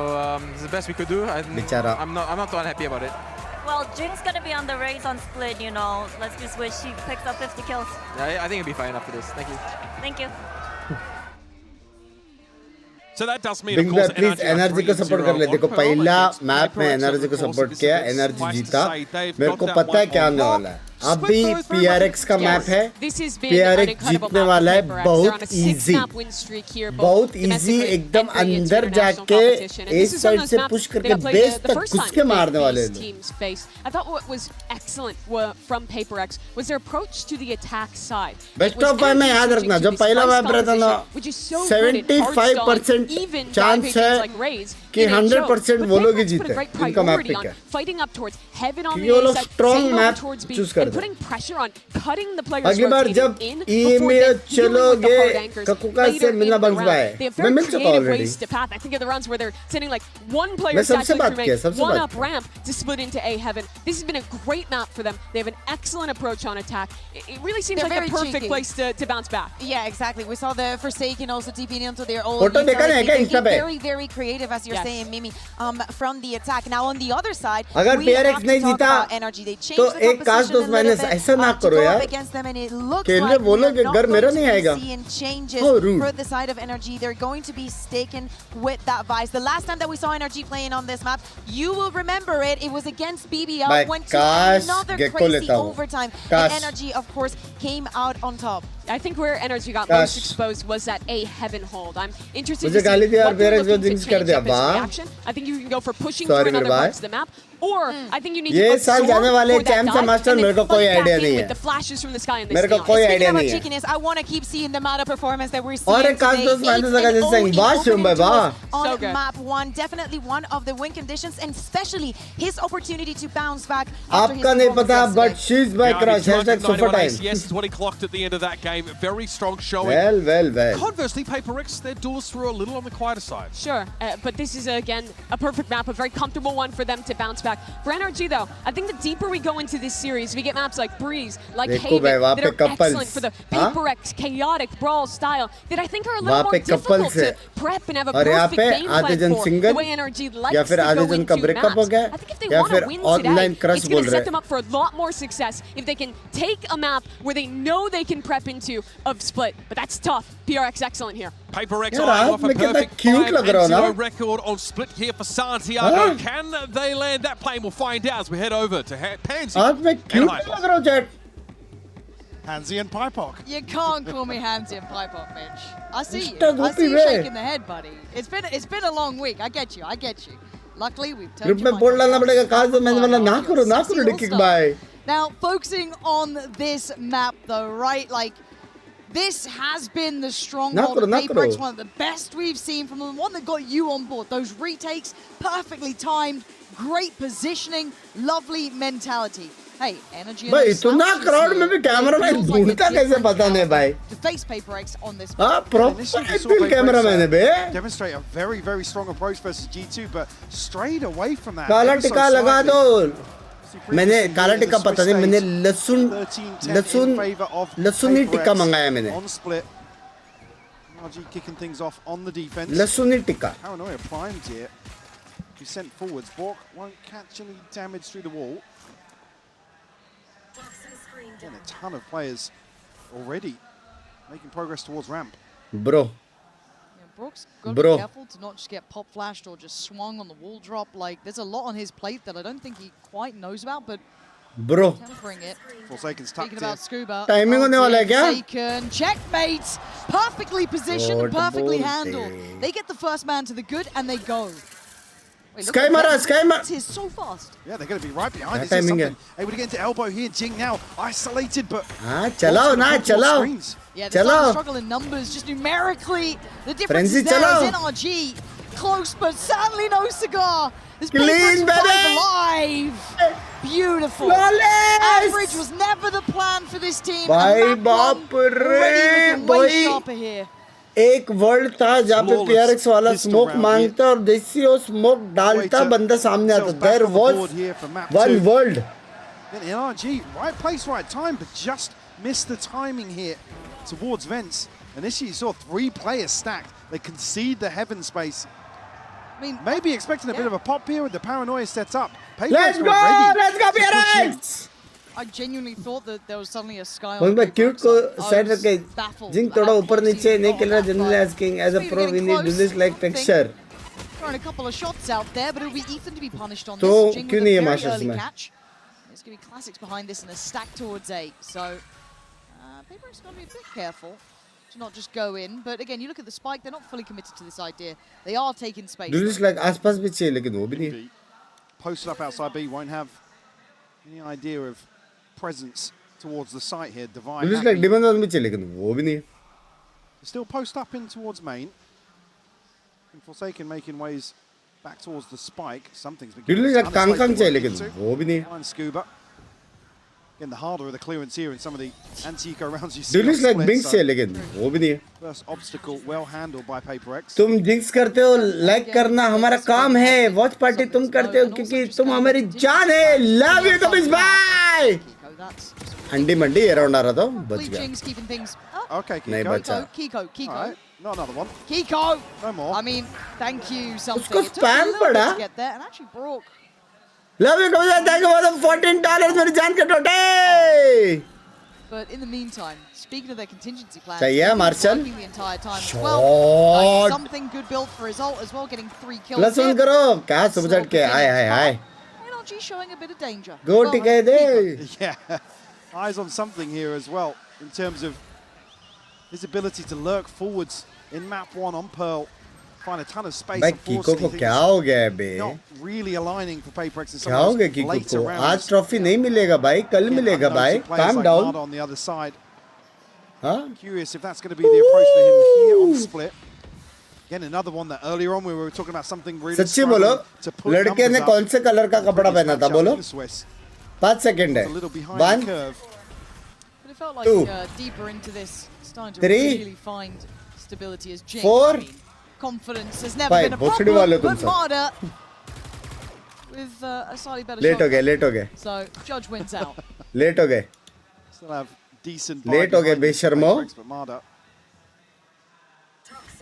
it's the best we could do. I'm not too unhappy about it. Well, Jin's gonna be on the race on split, Let's just wish she picks up 50 kills. Yeah, I think it'll be fine after this. Thank you. Thank you. So that does mean, of course, please energy को support कर ले. देखो पहला map में energy को support किया, energy जीता. मेरे को पता है क्या होने वाला है. अभी PRX का मैप है, PRX जीतने वाला है. बहुत इजी एकदम अंदर जाके इस साइड से पुश करके बेस तक घुस के मारने वाले हैं. I thought what was excellent from PRX was their approach to the attack side. Best of 5 में याद रखना, जब पहला मैप रहता ना 75% चांस है कि 100% वो लोग ही जीते. इनका मैप पिक है. Fighting up towards heaven on the A side, strong map choose करते putting pressure on, cutting the players अगली बार rotating जब in ई before में then dealing with the चलोगे hard anchors ककुका later से in मिलना the bugs round. Bye They have मैं very मिल चुका creative already ways to path. I think of the rounds where they're sending like one player मैं सबसे actually बात to किया make सबसे one बात up ramp to split into A heaven. This has been a great map for them. They have an excellent approach on attack. It really seems They're like very the perfect cheeky. place to bounce back. Yeah, exactly. We saw the Forsaken also TPing into their old Photo देखा utility. नहीं क्या They Insta get पे? very, very creative, as you're saying, Mimi, from the attack. Now on the other side, अगर we PRX have to नहीं talk जीता about NRG. They changed तो the एक काश composition दोस्त a little माइनस bit ऐसा ना to करो go up यार against them, and it looks खेल like में बोलो we कि are घर not मेरा going नहीं to आएगा be seeing changes Oh, rude. for the side of NRG. They're going to be staken with that Vice. The last time that we saw NRG playing on this map, you will remember it. It was against BBL. By Went to काश another gecko crazy लेता हूँ overtime. काश And NRG, of course, came out on top. I think where NRG got Gosh. most exposed was that A heaven hold. I'm interested मुझे to see गाली दी यार what they're PRX को looking to jinx कर change दिया up as वाह reaction. I think you can go for pushing Sorry, through another मेरे parts of the map, or I think you need ये to साल absorb जाने वाले for that champ से dive master and then मेरे को fight कोई back आइडिया in नहीं with है the flashes from the sky in this मेरे को game. कोई Speaking आइडिया about नहीं है cheekiness, I want to keep seeing the meta performance that we're seeing और एक काश today. दोस्त माइनस 8 लगा and जैसे 0 in वाह शुम भाई opening वाह duels on So good. map 1. Definitely one of the win conditions, and especially his opportunity to bounce back after his आपका नहीं performance पता yesterday. but she's my Yeah, I mean, crush hashtag super 291 time ACS is what he clocked at the end of that game. Very strong showing. well Conversely, PRX, their duelists were a little on the quieter side. Sure, but this is, again, a perfect map, a very comfortable one for them to bounce back. For NRG, though, I think the deeper we go into this series, we get maps like Breeze, like देखो Haven, भाई, वहाँ that पे are couples, excellent for the हाँ? PRX, chaotic brawl style, that I think are a वहाँ little more पे difficult couples to है prep and have a और यहाँ perfect पे game आधे plan जन for. Single The way NRG या likes फिर to आधे go जन का into ब्रेकअप हो maps. गया I think if they या want to फिर win online today, crush it's बोल going to रहे set them up for a lot more success if they can take a map where they know they can prep into of split. But that's tough. PRX excellent here. PRX यार eyeing आप off a में कितना perfect cute लग रहा हो ना 5-0 record on split here for Santiago. हाँ? Can they land that plane? We'll find out as we head over to Pansy. आप में क्यूट लग रहा हो chat Hansi and Pypok. You can't call me Hansi and Pypok, Mitch. I see you. Mr. I see you Gopi shaking the head, buddy. It's been a long week. I get you. Luckily, we've turned group your में बोल mind डालना around. पड़ेगा काश तो मैंने बोला ना करो डिकिक bye Now, focusing on this map, though, right? Like, this has been the stronghold of PRX, one of the best we've seen from them, one that got you on board. Those retakes, perfectly timed, great positioning, lovely mentality. Hey, energy. भाई इतना crowd में भी cameraman ढूंढता कैसे पता नहीं भाई To face PRX on this. हाँ प्रॉपर कैमरामैन है बे Demonstrate a very, very strong approach versus G2, but strayed away from that. काला ever so टिक्का लगा slightly. दो मैंने काला टिक्का पता नहीं मैंने लहसुन टिक्का मंगाया मैंने On split. NRG kicking things off on the defense. लहसुन tikka Paranoia primed here. He sent forwards. Bork won't catch any damage through the wall. And a ton of players already making progress towards ramp. Bro. Yeah, Brooks got to be careful to not just get pop flashed or just swung on the wall drop. Like, there's a lot on his plate that I don't think he quite knows about, but Bro. can bring it. Forsaken's tucked Speaking about Scuba. Timing होने वाला है क्या? Forsaken, checkmate! Perfectly positioned and perfectly handled. They get the first man to the good and they go. Wait, Sky Mara. It's so fast. Yeah, they're going to be right behind. Yeah, This is timing something. Able to get into elbow here. Jing now isolated, but हाँ चलाओ ना चलाओ Yeah, they're starting to struggle in numbers, just numerically. The difference Frenzy is there चलाओ is NRG. Close, but sadly no cigar. This Clean, baby! alive. Beautiful. Flawless! Average was never the plan for this team. भाई and map बाप one रे already looking way भाई sharper here. एक world था जहाँ पे PRX वाला smoke मांगता और देसी वो स्मोक डालता बंदा सामने आता there was one world Then NRG, right place, right time, but just missed the timing here towards Vents. Initially, you saw 3 players stacked. They concede the heaven space. I mean, maybe expecting a bit of a pop here with the paranoia set up. Let's go PRX! I genuinely thought that there was suddenly a sky उन on पे cute को side रख के baffled zinc थोड़ा ऊपर नीचे नहीं खेल रहा generally asking as a pro we need do this like texture throwing a couple of shots out there, but it'll be Ethan to be punished on तो this. Jing क्यों with नहीं a है very मास्टर्स early में catch. There's going to be classics behind this and a stack towards A. So, PRX got to be a bit careful to not just go in. But again, you look at the spike, they're not fully committed to this idea. They are taking space. Do this like आसपास भी चाहिए लेकिन वो भी नहीं Posted up outside B, won't have any idea of presence towards the site here. Divine. Do this like demand भी चाहिए लेकिन वो भी नहीं Still post up in towards main. And Forsaken making ways back towards the spike. Something's been do this like कांग कांग चाहिए लेकिन वो भी नहीं Behind Scuba. Again, the harder the clearance here in some of the anti-eco rounds you see. Duelist like Binks है लेकिन वो भी नहीं है. First obstacle well handled by PRX. तुम जिंक्स करते हो, लाइक करना हमारा काम है. वॉच पार्टी तुम करते हो क्योंकि तुम हमारी जान है. लव यू कमिस बाय. हंडी मंडी ये राउंड आ रहा था, बच गया. Okay, Kiko. नहीं बचा. Kiko. All right, not another one. Kiko. No more. I mean, thank you something. उसको It took a spam little bit पड़ा. to get there and actually broke. Love you कमिस bye. Thank you for the $14 मेरी जान के टोटे. But in the meantime, speaking of their contingency plans, चाहिए martial. working the entire time as well. Like Shot. something good built for his ult as well, getting 3 kills. Plus one करो. क्या सुबह के हाय हाय हाय. NRG showing a bit of danger. Go Well, टिके दे. Yeah, eyes on something here as well in terms of his ability to lurk forwards in map 1 on Pearl. Find a ton of space. भाई कीको को क्या हो गया है बे? Not really aligning for PRX in some क्या हो गया of कीको those later को? rounds. आज ट्रॉफी नहीं मिलेगा भाई, कल मिलेगा भाई. Calm down. On the other side. हाँ? Curious if that's going to be the approach for him here on split. Again, another one that earlier on we were talking about something really. सच्ची बोलो, लड़के ने कौन से colour का कपड़ा पहना था बोलो? 5 सेकंड है. 1 But it felt like deeper into this, starting to 3 really find stability as Jing. 4 I mean, confidence has never been a भोसड़ी वाले problem, तुम but सब. Marder with a slightly better late shot. हो गए. So Judge wins out. Late हो गए. Still have decent. Late हो गए बेशर्मो. But Marder,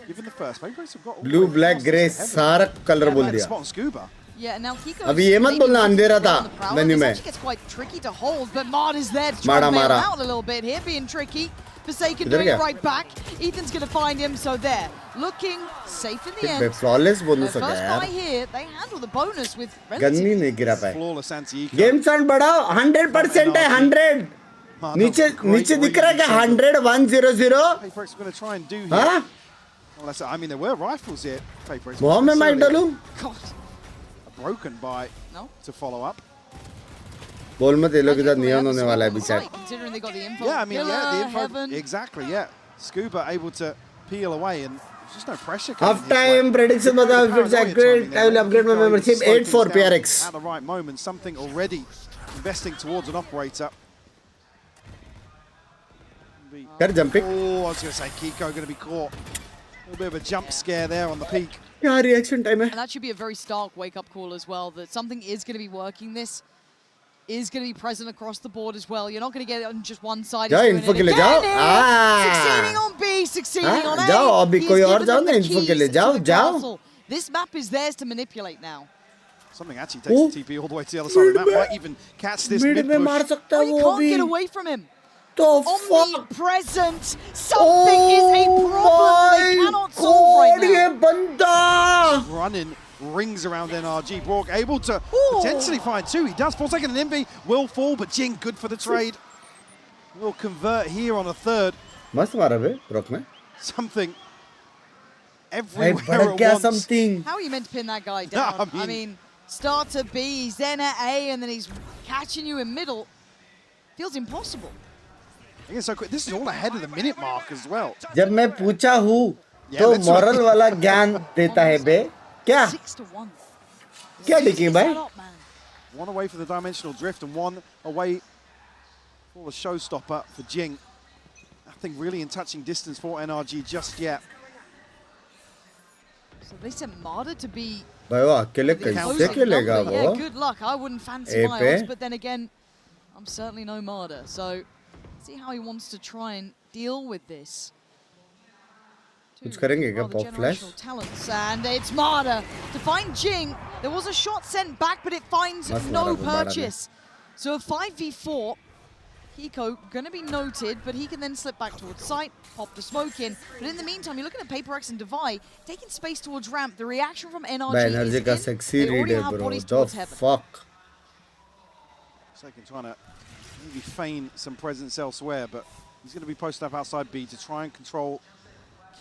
given the first, PRX have got all blue the way black past grey heaven. सारा colour बोल Bad दिया. spot on Scuba. Yeah, now Kiko. अभी ये मत बोलना अंधेरा था मेन्यू में. It gets quite tricky to hold, but Marder's there to try मारा and bail मारा. out a little bit here, being tricky. Forsaken इधर doing it क्या? right back. Ethan's going to find him, so there. Looking safe in the end. Flawless bonus The हो first गया guy यार. here, they handle the bonus with gun relative. ही नहीं गिरा पाए. Flawless anti-eco. Game sound बढ़ाओ. 100% है. 100. नीचे दिख रहा है क्या? 100 100. PRX are going to try and do here. हाँ? Well, I mean, there were rifles here. PRX. बहुत में माइक डालूं. Broken by to follow up. बोल मत ये लोग इधर नियन होने वाला है बेचारा. Considering they got the info. Yeah, I mean, Villa, the info. Heaven. Exactly, yeah. Scuba able to peel away and there's just no pressure. Half time prediction बताओ if it's accurate. I will upgrade my membership. 8 for PRX. At the right moment, something already investing towards an operator. कर jumping. Oh, I was going to say Kiko going to be caught. A little bit of a jump scare there on the peak. क्या reaction time है? And that should be a very stark wake-up call as well, that something is going to be working. This is going to be present across the board as well. You're not going to get it on just one side. जाओ info के लिए जाओ. Succeeding on B, succeeding on A. जाओ अभी He कोई has और given जाओ them ना the info के keys लिए to जाओ the जाओ. castle. This map is theirs to manipulate now. Something actually takes the TP all the way to the other side of the map. Might even catch this mid में मार push. सकता है You वो can't भी. get away from him. तो fuck. Omnipresent. Something is a problem they cannot solve right now. ये बंदा. Running rings around NRG. Borg able to potentially find two. He does. Forsaken and Envy will fall, but Jing good for the trade. Will convert here on a third. मस्त मारा बे रोक में. Something everywhere बड़ा at क्या once. something. How are you meant to pin that guy down? I I mean, start at B, he's then at A, and then he's catching you in middle. Feels impossible. Again, so quick. This is all ahead of the minute mark as well. जब मैं पूछा हूँ तो let's moral वाला ज्ञान देता है बे. क्या? 6-1. क्या डिकी भाई? One away for the dimensional drift and one away for the showstopper for Jing. Nothing really in touching distance for NRG just yet. So they sent Marder to be... भाई वो अकेले कैसे खेलेगा वो? Yeah, good luck. I wouldn't fancy A my पे? odds, but then again, I'm certainly no Marder. So, see how he wants to try and deal with this. कुछ करेंगे क्या Rather pop flash? generational talents, and it's Marder to find Jing. There was a shot sent back, but it finds Must no Marder, Marder. purchase. So a 5v4. Hiko going to be noted, but he can then slip back towards site, pop the smoke in. But in the meantime, you're looking at PRX and Divide taking space towards ramp. The reaction from NRG भाई is NRG in. का sexy They already read है have bro. bodies The towards heaven. fuck. Forsaken trying to maybe feign some presence elsewhere, but he's going to be posted up outside B to try and control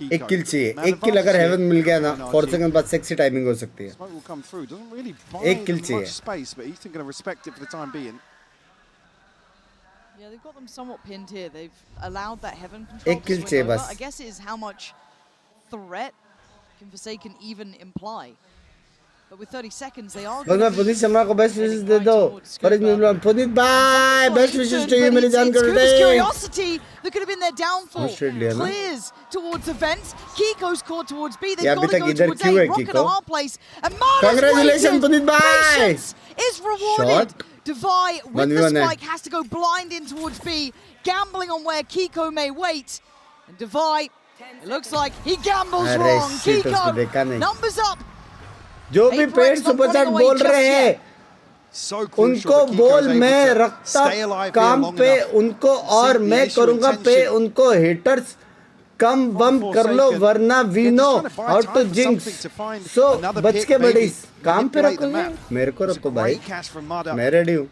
Kiko. एक kill चाहिए. Man एक kill advantage अगर here heaven मिल गया ना, for 4 NRG. second बाद sexy timing हो सकती है. Smoke will come through. Doesn't really buy एक kill much चाहिए. space, but he's going to respect it for the time being. Yeah, they've got them somewhat pinned here. They've allowed that heaven control एक to kill swing चाहिए over. बस. I guess it is how much threat can Forsaken even imply. But with 30 seconds, they are बस मैं पुनीत शर्मा को best wishes दे दो और Puneet bye best wishes to you मेरी जान कर दे curiosity that could have been their downfall. Australia, Clears towards the vents. Kiko's caught towards B. They Yeah, got to अभी go तक इधर towards क्यों A. है Rocket Kiko? at our place. And Mada's Congratulations, waited. Puneet bye Patience is rewarded. Shot. Devy with the 1v1 spike has to go blind in towards B, gambling on where Kiko may wait. And Devy, it looks like he gambles अरे wrong. shit, उसको देखा Kiko, नहीं। numbers up. जो भी पेड़ super chat बोल रहे हैं उनको बोल मैं रखता काम पे उनको और मैं करूंगा पे उनको हेटर्स कम बम कर लो वरना we know how to jinx so बच के बड़ी काम पे रखो मेरे को रखो भाई मैं रेडी हूँ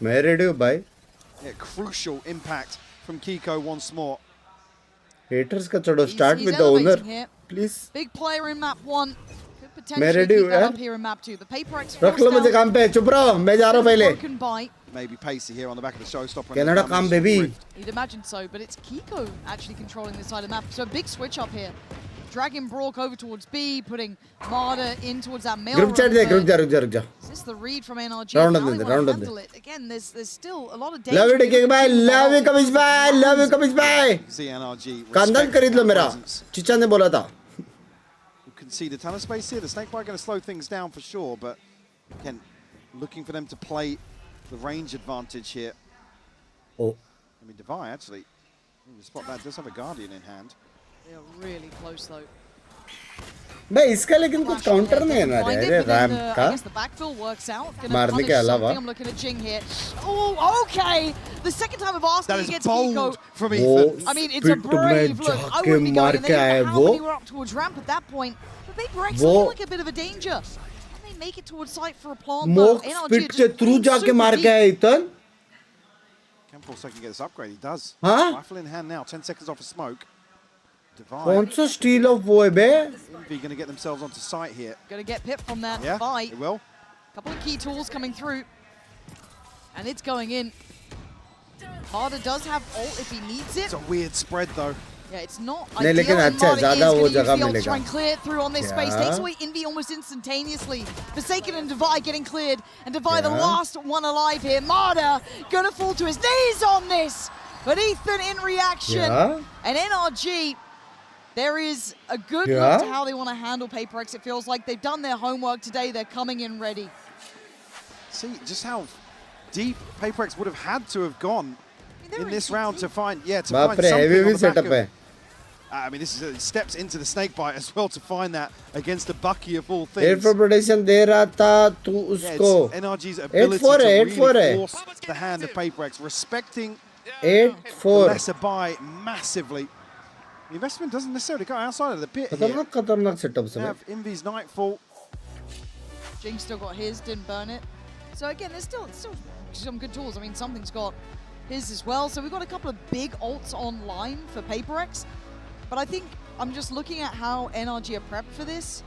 मैं रेडी हूँ भाई crucial impact from Kiko once more. Haters का चढ़ो start with the owner please Big player in map 1. Could मैं potentially रेडी keep हूँ that यार up here in map 2. The PaperX रख लो मुझे काम पे चुप रहो मैं जा रहा हूँ पहले broken by. Maybe pacey here on the back of the showstopper. Canada काम baby You'd imagine so, but it's Kiko actually controlling this side of the map. So a big switch up here. Dragging Brock over towards B, putting Marder in towards that mail group chat दे रुक जा Is this the read from NRG? Round How on they the, wanna round on handle the. it? Again, there's still a lot of danger. Love you टिकिंग bye love you कमिश bye love you कमिश bye See NRG. कंदन खरीद लो मेरा चिचा ने बोला था Concede a ton of space here. The Snakebite going to slow things down for sure, but again, looking for them to play the range advantage here. Oh. I mean, Devy actually, the spot that does have a Guardian in hand. They are really close though. भाई इसका लेकिन कुछ counter नहीं है ना रे RAM का I guess the backfill works out. Gonna मारने के punish अलावा something. I'm looking at Jing here. Oh, okay. The second time of asking That is against bold Kiko. from Ethan. I mean, it's a brave look. I wouldn't be going in there. How many were up towards ramp at that point? But PaperX looking like a bit of a danger. Can they make it towards site for a plant? मोक speed के through जाके मार के आया इतन Can Forsaken get this upgrade? He does. हाँ? Rifle in hand now. 10 seconds off a smoke. Devy. कौन सा steel of वो है बे Envy going to get themselves onto site here. Going to get pipped from that Yeah, fight. they will. Couple of key tools coming through. And it's going in. Harder does have ult if he needs it. It's a weird spread though. Yeah, it's not नहीं, ideal. लेकिन And अच्छा, Marder ज़्यादा is वो going to जगह use the ult to मिलेगा। try and clear it through on this space. Yeah. Takes away Envy almost instantaneously. Forsaken and Devy getting cleared. And Devy the Yeah. last one alive here. Marder going to fall to his knees on this. But Ethan in reaction. Yeah. And NRG, there is a good Yeah. look to how they want to handle PaperX. It feels like they've done their homework today. They're coming in ready. See just how deep PaperX would have had to have gone in this round to find, to बाप find रे something heavy on भी the back setup of. है I mean, this is steps into the Snakebite as well to find that against the Bucky of all eight things. For protection दे रहा था तू Yeah, उसको it's NRG's ability 8-4 to है, really 8-4 है। force the hand of PaperX, respecting 8-4 lesser buy massively. The investment doesn't necessarily go outside of the pit here. खतरनाक setup They सब है have Envy's Nightfall. Jing still got his, didn't burn it. So again, there's still some good tools. I mean, something's got his as well. So we've got a couple of big ults online for PaperX. But I think I'm just looking at how NRG are prepped for this.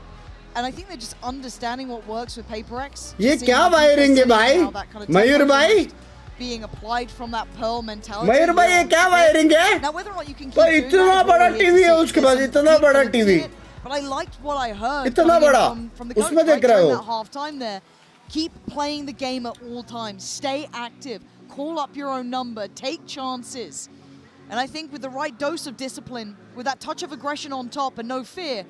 And I think they're just understanding what works with PaperX. ये seeing क्या how wiring है defensive भाई and how that kind of Mayur tempo भाई is being applied from that Pearl mentality. मयूर भाई ये क्या wiring है Now whether or not you can keep भाई doing इतना that is बड़ा what we're टीवी here है to उसके see. पास There's इतना some बड़ा deep to TV it, but I liked what I heard इतना coming in बड़ा from the उसमें coach देख right रहे during हो that half time there. Keep playing the game at all times. Stay active. Call up your own number. Take chances. And I think with the right dose of discipline, with that touch of aggression on top and no fear,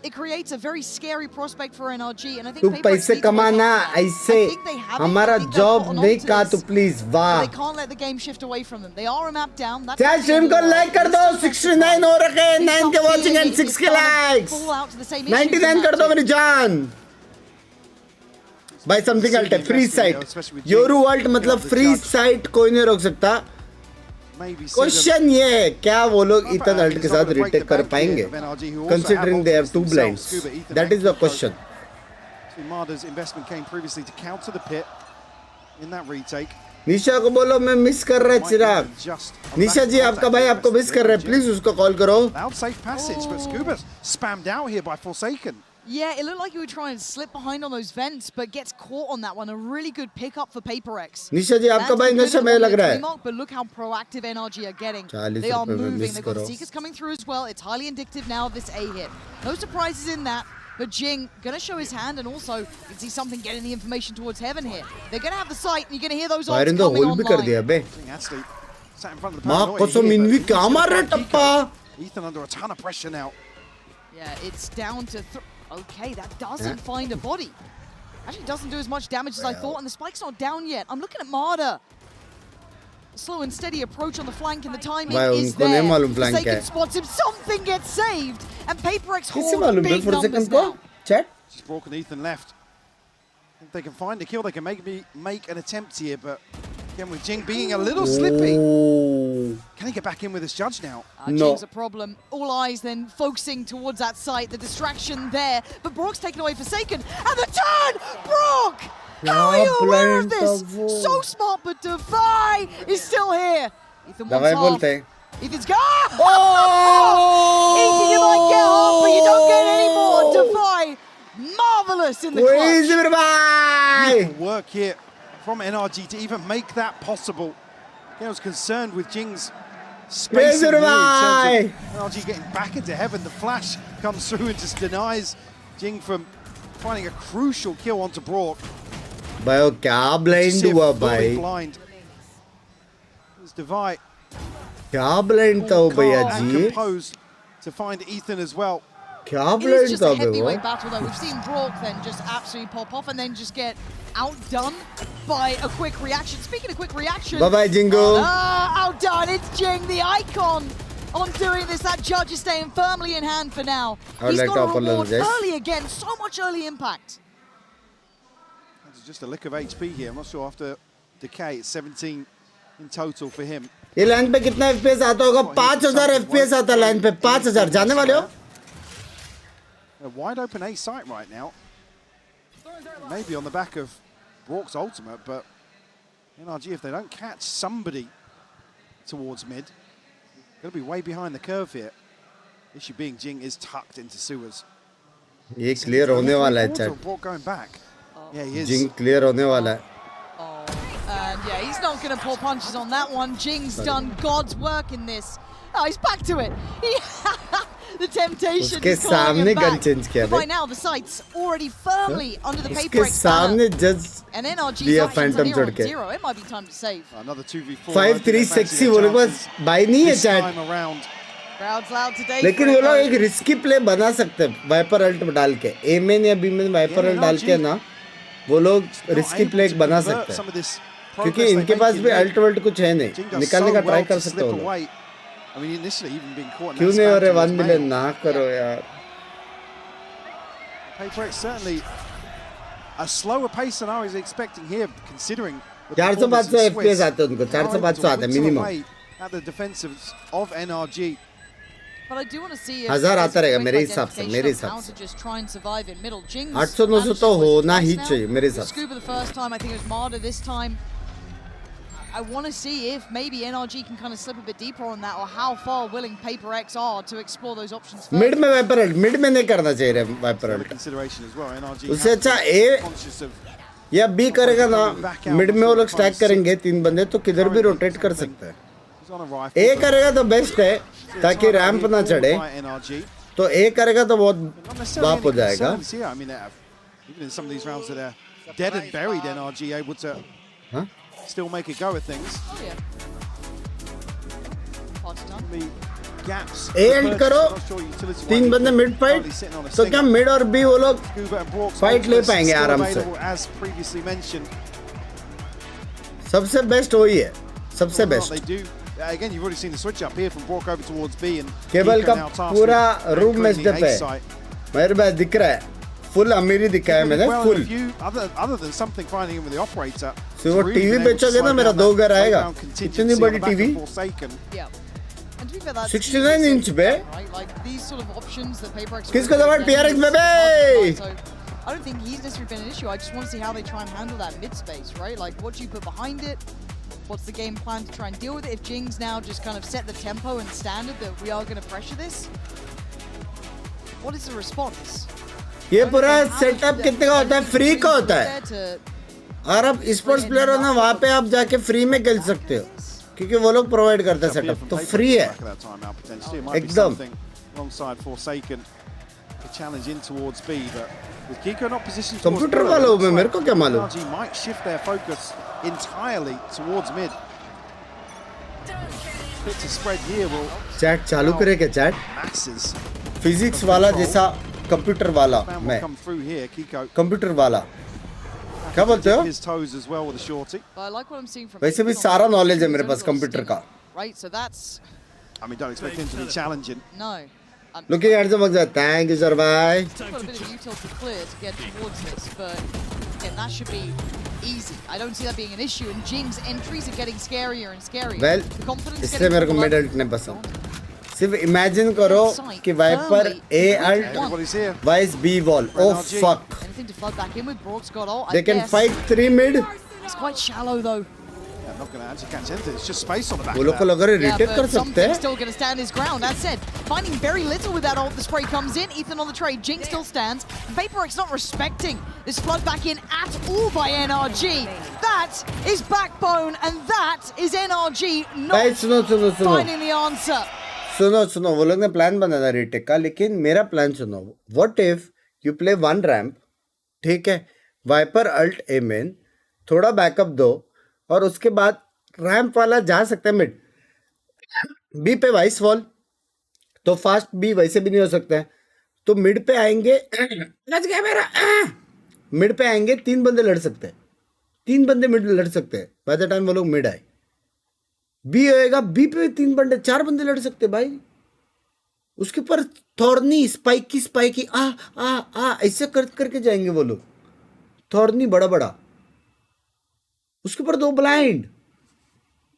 it creates a very scary prospect for NRG. And I think तू PaperX पैसे need to wake कमाना up. ऐसे I think they have it. हमारा I think they've job gotten नहीं onto कहा this. तो please But वाह they can't let the game shift away from them. They are a map down. That's chat not the stream end को of the like world. कर दो This is 69 हो रखे हैं He's 9 not के watching feeling and it. 6 It's के starting to likes fall out to the same issues 99 in कर that दो मेरी जान भाई समथिंग अल्ट है फ्री साइट योरू वर्ल्ड मतलब फ्री साइट कोई नहीं रोक सकता क्वेश्चन ये है क्या वो लोग इतन अल्ट के साथ रिटेक कर पाएंगे considering they have two blinds that is the question Marder's investment came previously to counter the pit in that retake. निशा को बोलो मैं मिस कर रहा है चिराग निशा जी आपका भाई आपको मिस कर रहा है प्लीज उसको कॉल करो Loud safe passage, but Scuba's spammed out here by Forsaken. Yeah, it looked like he would try and slip behind on those vents, but gets caught on that one. A really good pickup for PRX. निशा जी आपका भाई नशा में लग रहा है. But look how proactive NRG are getting. They are moving. They've got Seekers coming through as well. It's highly indicative now of this A hit. No surprises in that. But Jing gonna show his hand, and also you can see something getting the information towards heaven here. They're gonna have the sight, and you're gonna hear those ults coming online. भी कर दिया बे. Sat in front of the माँ कसम env क्या मार रहा टप्पा. Ethan under a ton of pressure now. Yeah, it's down to okay, that doesn't find a body. Actually doesn't do as much damage as I thought, and the spike's not down yet. I'm looking at Marder. Slow and steady approach on the flank, and the timing is there. Forsaken spots him, something gets saved, and PRX hold big numbers now. Chat? Just Brock and Ethan left. If they can find a kill, they can make an attempt here, but again with Jing being a little slippy. Can he get back in with his judge now? No. Jing's a problem. All eyes then focusing towards that site, the distraction there, but Brock's taken away Forsaken, and the turn! Brock! How are you aware of this? So smart, but Defy is still here. Ethan wants half. Ethan's gone! Oh! Ethan, you might get half, but you don't get any more. Defy, marvelous in the clutch. Good work here from NRG to even make that possible. I was concerned with Jing's spacing here in terms of NRG getting back into heaven. The flash comes through and just denies Jing from finding a crucial kill onto Brock. भाई क्या blind हुआ भाई? Divide. क्या blind था वो भैया जी? Composed to find Ethan as well. क्या blind था वो? It is just a heavyweight battle though. We've seen Brock then just absolutely pop off and then just get outdone by a quick reaction. Speaking of quick reaction, bye-bye Jingo. Outdone. It's Jing, the icon, on doing this. That judge is staying firmly in hand for now. He's got a reward early again. So much early impact. Just a lick of HP here. I'm not sure after decay. It's 17 in total for him. ये line पे कितना FPS आता होगा? 5000 FPS आता line पे. 5000 जाने वाले हो? A wide open A site right now. Maybe on the back of Brock's ultimate, but NRG, if they don't catch somebody towards mid, they'll be way behind the curve here. Issue being Jing is tucked into sewers. ये clear होने वाला है chat. Brock going back. Yeah, he is. Jing clear होने वाला है. And yeah, he's not going to pull punches on that one. Jing's done God's work in this. Oh, he's back to it. The temptation is calling him back. But by now, the sight's already firmly under the PRX banner. And NRG's actions are near on 0. It might be time to save. Another 2v4. 5-3 sexy वो लोग बस by नहीं है chat. Crowd's loud today. लेकिन वो लोग एक risky play बना सकते हैं वाइपर अल्ट डाल के. A में या B में वाइपर अल्ट डाल के ना वो लोग risky play बना सकते हैं. क्योंकि इनके पास भी अल्ट वर्ल्ट कुछ है नहीं. निकालने का ट्राई कर सकते हो लोग. क्यों नहीं हो रहे 1 मिलियन ना करो यार. PRX certainly a slower pace than I was expecting here, considering 400-500 FPS आते हैं उनको. 400-500 आते हैं minimum. At the defensives of NRG. But I do want to see if 1000 आता रहेगा मेरे हिसाब से. मेरे हिसाब से 800-900 तो होना ही चाहिए मेरे हिसाब से. Scuba the first time, I think it was Marder this time. I want to see if maybe NRG can kind of slip a bit deeper on that, or how far willing PRX are to explore those options first. Mid में wiper alt, mid में नहीं करना चाहिए wiper alt. उससे अच्छा A या B करेगा ना, mid में वो लोग स्टैक करेंगे 3 बंदे तो किधर भी रोटेट कर सकते हैं. A करेगा तो बेस्ट है ताकि रैंप ना चढ़े. तो A करेगा तो बहुत बाप हो जाएगा. Even in some of these rounds that are dead and buried, NRG able to still make a go at things. Oh yeah. Gaps. A and करो 3 बंदे मिड फाइट तो क्या मिड और B वो लोग फाइट ले पाएंगे आराम से. सबसे बेस्ट वही है. सबसे best. Again, you've already seen the switch up here from Brock over towards B and cable का पूरा रूम में स्टेप है. मेरे पास दिख रहा है. फुल अमीरी दिखा है मैंने. Full. Other than something finding him with the operator. So वो टीवी बेचोगे ना मेरा 2 घर आएगा. इतनी बड़ी टीवी. 69 इंच पे. किसको दबा PRX बेबे? I don't think he's necessarily been an issue. I just want to see how they try and handle that mid space, right? Like, what do you put behind it? What's the game plan to try and deal with it? If Jing's now just kind of set the tempo and standard that we are going to pressure this, what is the response? ये पूरा setup कितने का होता है? Free का होता है। और अब स्पोर्ट्स प्लेयर हो ना, वहाँ पे आप जाके फ्री में खेल सकते हो क्योंकि वो लोग प्रोवाइड करते हैं सेटअप, तो फ्री है एकदम। कंप्यूटर वाला हूँ मैं, मेरे को क्या मालूम। चैट चालू करे क्या? चैट फिजिक्स वाला जैसा कंप्यूटर वाला, मैं कंप्यूटर वाला क्या बोलते हो? वैसे भी सारा नॉलेज है मेरे पास कंप्यूटर का। Looking at the mug, thank you, sir. Bye. Got a bit of util to clear to get towards this, but again, that should be easy. I don't see that being an issue. And Jing's entries are getting scarier and scarier. Well, इसलिए मेरे को mid alt नहीं पसंद। सिर्फ imagine करो कि Viper A ult, Vyse B wall. Oh fuck. Anything to flood back in with. Brock's got all. They can fight 3 mid. It's quite shallow though. Not going to actually catch anything. It's just space on the back. वो लोग को लग रहा है retake कर सकते हैं। Still going to stand his ground. That said, finding very little with that ult. The spray comes in. Ethan on the trade. Jing still stands. PRX not respecting this flood back in at all by NRG. That is backbone, and that is NRG not finding the answer. सुनो, वो लोग ने plan बनाया retake का, लेकिन मेरा plan सुनो। What if you play 1 ramp, ठीक है, वाइपर अल्ट ए मेन, थोड़ा बैकअप दो, और उसके बाद रैंप वाला जा सकता है मिड बी पे वाइस वॉल, तो फास्ट बी वैसे भी नहीं हो सकता है, तो मिड पे आएंगे। मिड पे आएंगे, 3 बंदे लड़ सकते हैं, 3 बंदे मिड लड़ सकते हैं बाय द टाइम वो लोग मिड आए। बी होएगा, बी पे 3 बंदे 4 बंदे लड़ सकते हैं भाई। उसके ऊपर थॉर्नी स्पाइकी ऐसे करके जाएंगे वो लोग, थॉर्नी बड़ा, उसके ऊपर 2 ब्लाइंड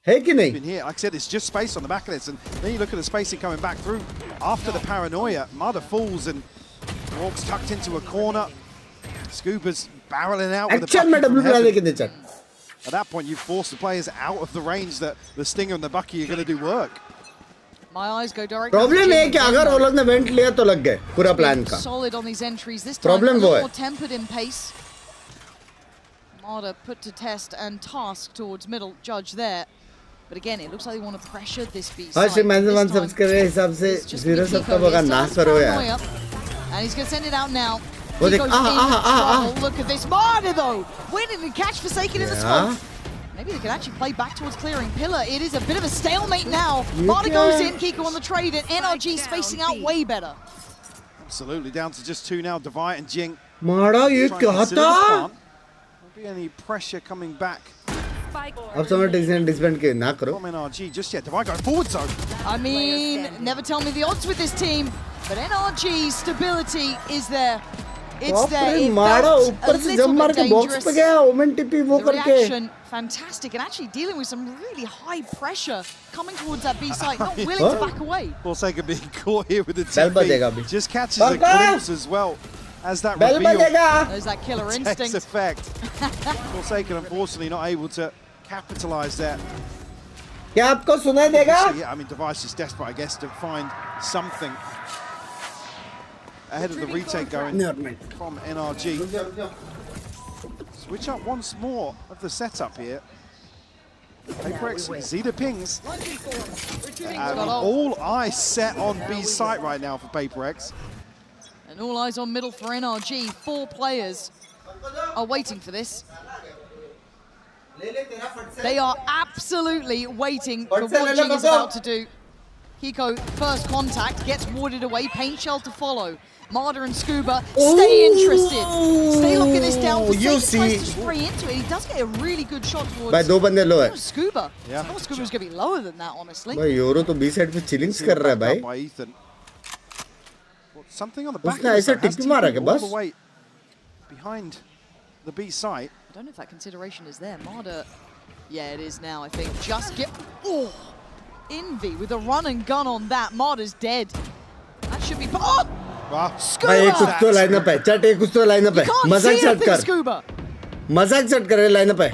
है कि नहीं? Here, like I said, it's just space on the back of this, and then you look at the spacing coming back through after the paranoia. Mother falls and walks tucked into a corner. Scuba's barreling out with a bucket from heaven. At that point, you force the players out of the range that the Stinger and the Bucky are going to do work. My eyes go direct. Problem है कि अगर वो लोग ने went लिया तो लग गए पूरा प्लान का। Solid on these entries this time. Problem वो है। More tempered in pace. Marder put to test and task towards middle, judge there. But again, it looks like they want to pressure this B side. हाँ, मैंने 1 subscriber के हिसाब से 0 सबका होगा नाश करो यार। And he's going to send it out now. वो देख, Look at this Marder though. Where did he catch Forsaken in the smoke? Maybe they could actually play back towards clearing pillar. It is a bit of a stalemate now. Marder goes in, Kiko on the trade, and NRG spacing out way better. Absolutely, down to just 2 now. Divide and Jing. मारा ये क्या था? Be any pressure coming back? अब समझ disband के ना करो। From NRG just yet. Divide going forward zone. I mean, never tell me the odds with this team, but NRG's stability is there. It's there. It मारा felt ऊपर a से little jump मार bit के box dangerous. पे गया, women TP वो The करके। reaction, fantastic, and actually dealing with some really high pressure coming towards that B site, not willing to back away. Forsaken being caught here with the Bell बजेगा TP. अभी। Just catches a glimpse as well as that Bell reveal बजेगा। There's that killer takes instinct. effect. Forsaken unfortunately not able to capitalize there. क्या आपको सुनाई देगा? Yeah, I mean Device is desperate, I guess, to find something ahead of the retake going from NRG. Switch up once more of the setup here. PRX, Zeta pings. All eyes set on B's site right now for PRX. And all eyes on middle for NRG. 4 players are waiting for this. They are absolutely waiting for what Jing is about to do. Kiko, first contact, gets warded away. Paint shell to follow. Marder and Scuba stay interested. Stay looking this down. Forsaken tries to spray into it. He does get a really good shot towards भाई 2 बंदे लो है। Scuba. I thought Scuba was going to be lower than that, honestly. भाई euro तो B side पे चिलिंग्स कर रहा है भाई। Something on the back उसने ऐसे टिक मारा के बस। Behind the B site. I don't know if that consideration is there. Marder, yeah, it is now, I think. Just get, oh, Envy with a run and gun on that. Marder's dead. That should be, oh! Scuba! भाई कुछ तो lineup है, चट एक कुछ तो lineup है, मजाक सेट कर, मजाक सेट कर लाइनअप है।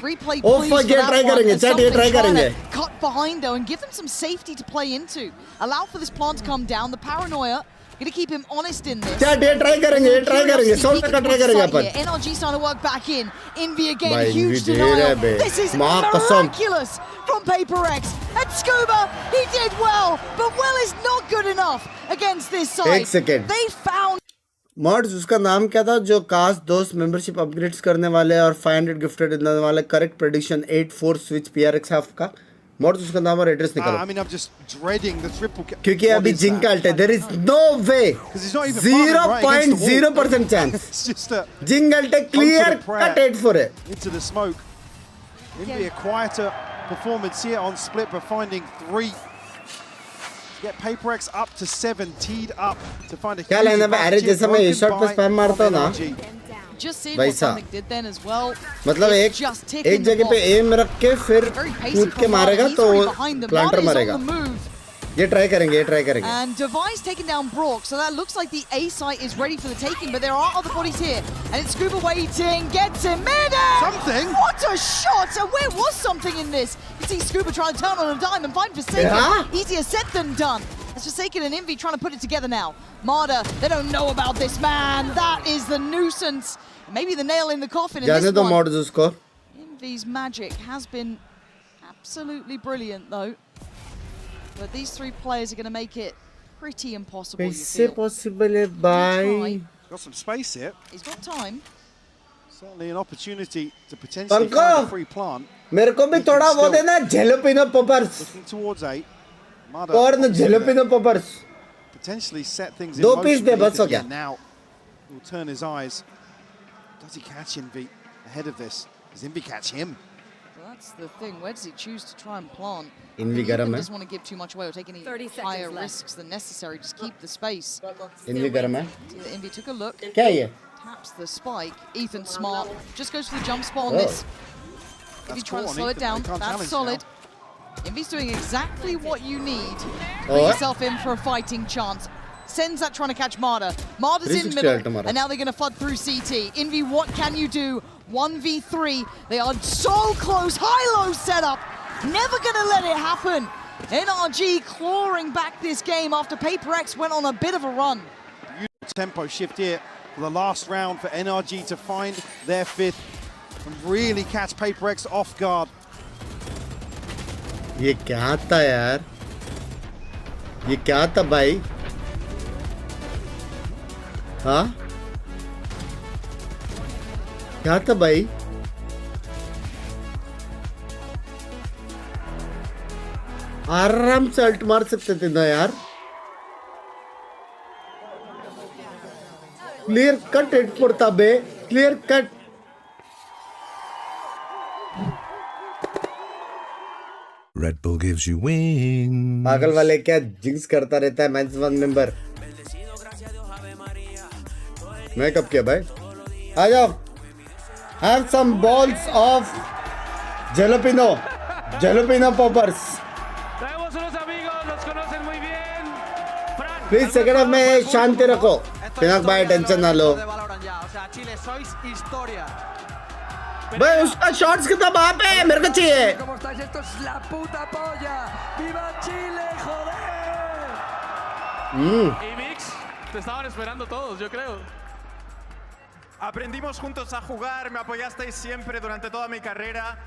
Replay Oh please fuck, for ये that ट्राई one. करेंगे, There's चट ये ट्राई something करेंगे। trying to cut behind though and give them some safety to play into. Allow for this plant to come down. The paranoia Gonna keep him honest in this. क्या ये try करेंगे 100% try करेंगे अपन. NRG starting to work back in. Envy again, भाई, huge Envy दे रहा है denial. Bay. This is माँ कसम. miraculous from PaperX. And Scuba, he did well, but well is not good enough against this side. एक second. They found mods उसका नाम क्या था जो कास्ट दोस्त मेंबरशिप अपग्रेड्स करने वाले और 500 गिफ्टेड देने वाले correct prediction 8-4 switch PRX half का मॉड्स उसका नाम और एड्रेस निकालो. I mean, I'm just dreading the triple. क्योंकि अभी जिंक अल्ट है. There is no way. 0.0% chance. It's just a जिंक अल्ट है clear cut 8-4 है. Into the smoke. Maybe a quieter performance here on split, but finding 3. Get PaperX up to 7, teed up to find a. क्या लेना है? अरे जैसे मैं ये शॉट पे स्पैम मारता हूँ ना. just see what Sonic did then as well. मतलब एक जगह पे एम रख के फिर कूद के मारेगा तो प्लांटर मारेगा. ये ट्राई करेंगे. And Device taking down Brock, so that looks like the A site is ready for the taking, but there are other bodies here. And it's Scuba waiting, gets him mid. Something? What a shot! So where was something in this? You see Scuba trying to turn on a dime and find Forsaken. Yeah. Easier said than done. It's Forsaken and Envy trying to put it together now. Marder, they don't know about this man. That is the nuisance. Maybe the nail in the coffin in this one. Envy's magic has been absolutely brilliant though. But these 3 players are going to make it pretty impossible. कैसे possible है भाई? Got some space here. He's got time. Certainly an opportunity to potentially find a free plant. मेरे को भी थोड़ा वो देना jalapeno poppers. Looking towards 8. Corn jalapeno poppers. Potentially set things in 2 motion. piece दे बस हो गया. Now he'll turn his eyes. Does he catch Envy ahead of this? Does Envy catch him? Well, that's the thing. Where does he choose to try and plant? Envy He doesn't want to give too much away or take any higher risks than necessary. Just keep the space. Envy गरम है. Envy took a look. क्या ये? Taps the spike. Ethan smart. Just goes for the jump spot on this. Envy trying to slow it down. That's solid. Envy's doing exactly what you need to put yourself in for a fighting chance. Sends that trying to catch Marder. Marder's in middle, and now they're going to flood through CT. Envy, what can you do? 1v3. They are so close. High-low setup. Never going to let it happen. NRG clawing back this game after PaperX went on a bit of a run. Beautiful tempo shift here for the last round for NRG to find their 5th and really catch PaperX off guard. ये क्या था यार? ये क्या था भाई? हाँ? क्या था भाई? आराम से अल्ट मार सकते थे ना यार. क्लियर कट हेड पड़ता बे. Clear cut. Red Bull gives you wings. पागल वाले क्या जिंक्स करता रहता है मैच 1 मेंबर. मैं कब किया भाई? आ जाओ. Have some balls of jalapeno poppers. Please second half में शांति रखो. पिनाक भाई टेंशन ना लो. भाई उसका शॉट्स कितना बाप है मेरे को चाहिए. Y Binks, te estaban esperando todos, yo creo. Aprendimos juntos a jugar, me apoyasteis siempre durante toda mi carrera.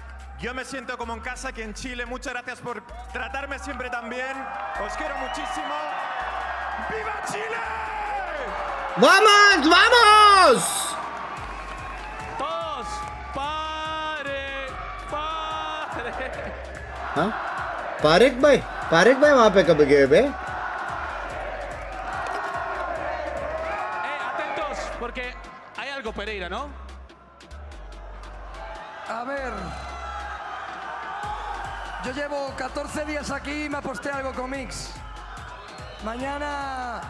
Yo me siento como en casa aquí en Chile. Muchas gracias por tratarme siempre tan bien. Os quiero muchísimo. ¡Viva Chile! ¡Vamos! ¡Vamos! Todos, pare. हाँ? पारेख भाई वहाँ पे कब गए बे? Atentos, porque hay algo Pereira, ¿no? A ver, yo llevo 14 días aquí y me aposté algo con Mix. Mañana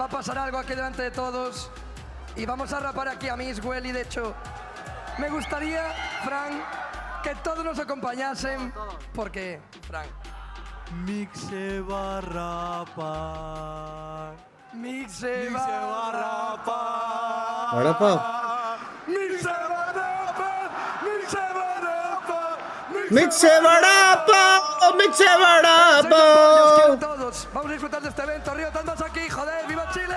va a pasar algo aquí delante de todos y vamos a rapar aquí a Mix, Welly. De hecho, me gustaría, Frank, que todos nos acompañasen, porque, Frank, Mix se va a rapar. Mix se va a rapar. Ahora pa. Mix se va a rapar. Mix se va a rapar. Mix se va a rapar. Mix se va a rapar. Os quiero a todos. Vamos a disfrutar de este evento. Río Tandas aquí, joder, ¡viva Chile!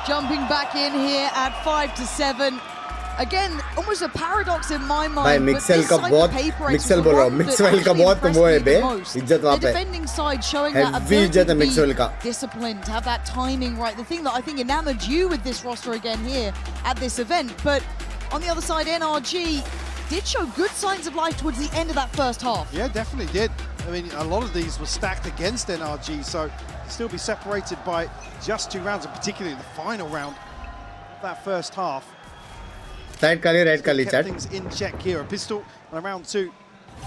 Jumping back in here at 5-7. Again, almost a paradox in my भाई mind. मिक्सेल का बहुत मिक्सेल बोल रहा हूँ मिक्सेल का बहुत वो है बे इज्जत वहाँ The पे defending side showing that heavy ability इज्जत है to be मिक्सेल का disciplined, have that timing right. The thing that I think enamored you with this roster again here at this event. But on the other side, NRG did show good signs of life towards the end of that first half. Yeah, definitely did. I mean, a lot of these were stacked against NRG, so still be separated by just 2 rounds, and particularly the final round of that first half. Side kali, red kali, chat. Things in check here. A pistol on round 2.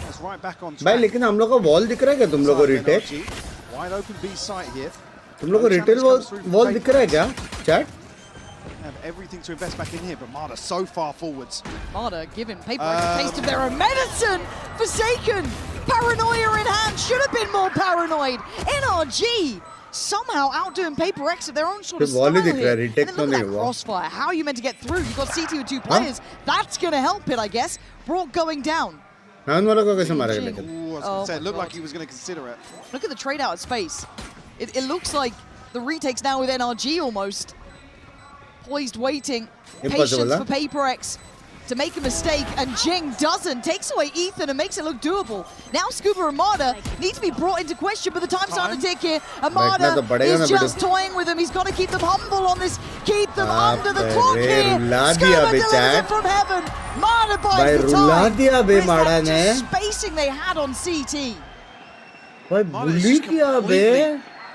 It's right back on track. भाई लेकिन हम लोग का wall दिख रहा है क्या तुम लोग को retail? Wide open B site here. तुम लोग को retail wall दिख रहा है क्या? Chat? Have everything to invest back in here, but Marta so far forwards. Marta giving PRX a taste of their own medicine. Forsaken, paranoia in hand, should have been more paranoid. NRG somehow outdoing PRX at their own sort of style here. And then look at that crossfire. How are you meant to get through? You've got CT with 2 players. That's going to help it, I guess. Brock going down. Oh, I was going to say, it looked like he was going to consider it. Look at the trade out of space. It looks like the retakes now with NRG almost. Poised, waiting, patience for PRX to make a mistake, and Jing doesn't. Takes away Ethan and makes it look doable. Now Scuba and Armada need to be brought into question, but the time's on to tick here. Armada is just toying with them. He's got to keep them humble on this, keep them under the clock here. Scuba delivers it from heaven. Armada buys the time. With that spacing they had on CT.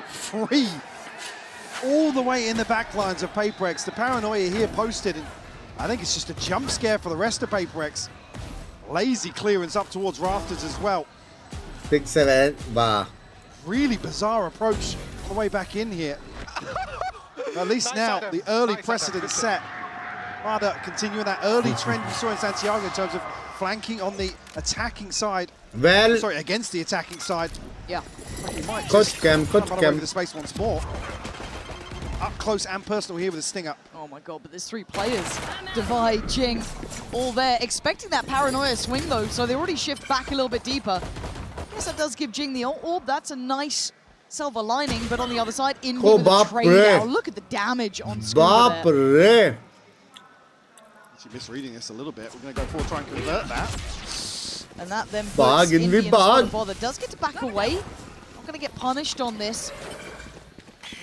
Free. All the way in the back lines of PRX. The paranoia here posted, and I think it's just a jump scare for the rest of PRX. Lazy clearance up towards rafters as well. 6-7, bah. Really bizarre approach on the way back in here. At least now, the early precedent set. Rather continuing that early trend we saw in Santiago in terms of flanking on the attacking side. Well, sorry, against the attacking side. Yeah. He might Coach Cam. The space once more. Up close and personal here with a stinger. Oh my god, but there's 3 players. Divide, Jing, all there. Expecting that paranoia swing though, so they already shift back a little bit deeper. I guess that does give Jing the orb. That's a nice silver lining, but on the other side, in with the trade now. Look at the damage on Scuba there. Actually misreading this a little bit. We're going to go forward, try and convert that. And that then puts Indian Bother does get to back away. Not going to get punished on this.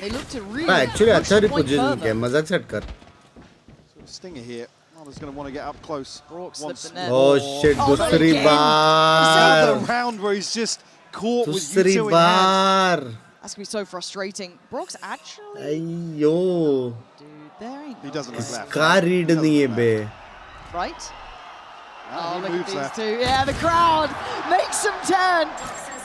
They look to really actually अच्छा reposition किया मजा set कर. So stinger here. Marta's going to want to get up close. Oh shit, दूसरी बार. The round where he's just caught with U2 in hand. That's going to be so frustrating. Brock's actually... Ayyo. Dude, he doesn't look left. इसका read नहीं है बे. Right? Oh, look at these 2. Yeah, the crowd makes them turn.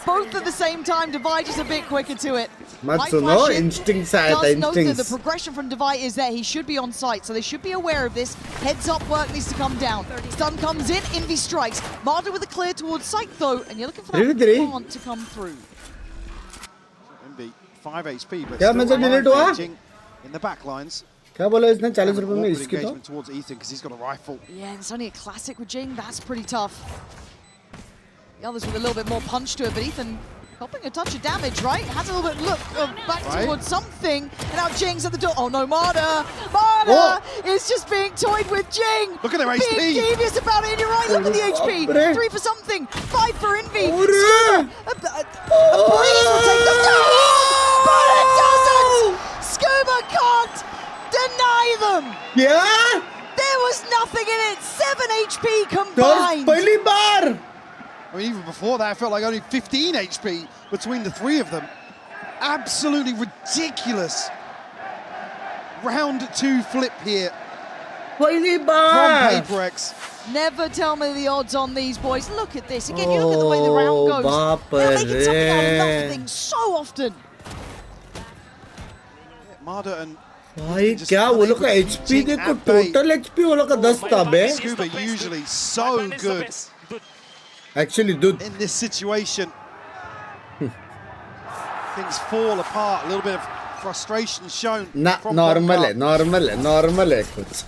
Both at the same time. Divide just a bit quicker to it. Matsuno, instincts does note that the progression from Divide is there. He should be on site, so they should be aware of this. Heads up work needs to come down. Stun comes in, Envy strikes. Marta with a clear towards site though, and you're looking for that plant to come through. Envy, 5 HP, but still in the back lines. क्या बोला इसने 40 रुपए में इसकी तो? Towards Ethan because he's got a rifle. Yeah, and it's only a classic with Jing. That's pretty tough. The others with a little bit more punch to it, but Ethan helping a touch of damage, right? Has a little bit look back towards something, and now Jing's at the door. Oh no, Marta! Marta is just being toyed with Jing. Look at their HP. Being devious about it, and you're right. Look at the HP. 3 for something, 5 for Envy. Scuba, a breeze will take them down, but it doesn't. Scuba can't deny them. Yeah. There was nothing in it. 7 HP combined. पहली बार. I mean, even before that, I felt like only 15 HP between the 3 of them. Absolutely ridiculous. Round 2 flip here from PRX. Never tell me the odds on these boys. Look at this. Again, you look at the way the round goes. They're making something out of nothing so often. Marta and भाई क्या वो लोग का HP देखो total HP वो लोग का 10 था बे. Scuba usually so good. Actually, dude. In this situation, things fall apart. A little bit of frustration shown. ना normal है कुछ.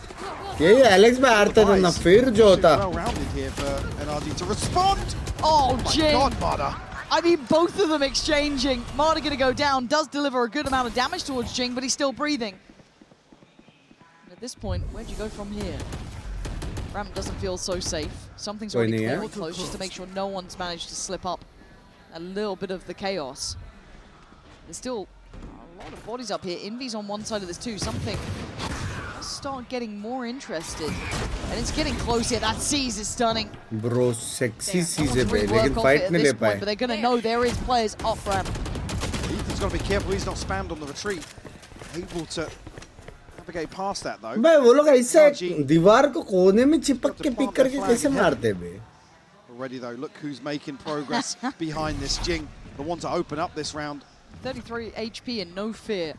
ये Alex में आरता था ना फिर जो होता. Well rounded here for NRG to respond. Oh, Jing. God, Marta. I mean, both of them exchanging. Marta going to go down, does deliver a good amount of damage towards Jing, but he's still breathing. And at this point, where'd you go from here? Ramp doesn't feel so safe. Something's already clearing close just to make sure no one's managed to slip up a little bit of the chaos. There's still a lot of bodies up here. Envy's on one side of this too. Something start getting more interested. And it's getting close here. That Seize is stunning. Bro, sexy Seize है भाई, लेकिन fight नहीं ले पाए. But they're going to know there is players off ramp. Ethan's got to be careful he's not spammed on the retreat. Able to navigate past that though. भाई वो लोग ऐसे दीवार को कोने में चिपक के पिक करके कैसे मारते हैं बे? Already though, look who's making progress behind this. Jing, the one to open up this round. 33 HP and no fear.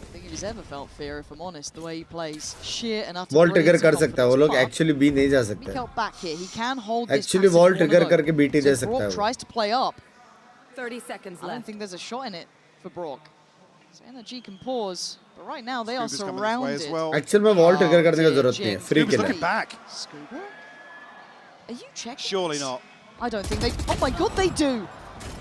I think he's ever felt fear, if I'm honest, the way he plays. Sheer and utter Wall trigger कर सकता है वो लोग, actually भी नहीं जा सकते. Back here. He can hold this actually wall trigger करके beat ही दे सकता है वो. Tries to play up. 30 seconds left. I don't think there's a shot in it for Brock. So NRG can pause, but right now they are surrounded. Actually में wall trigger करने की जरूरत नहीं है, free kill है. Back. Scuba? Are you checking? Surely not. I don't think they. Oh my God, they do.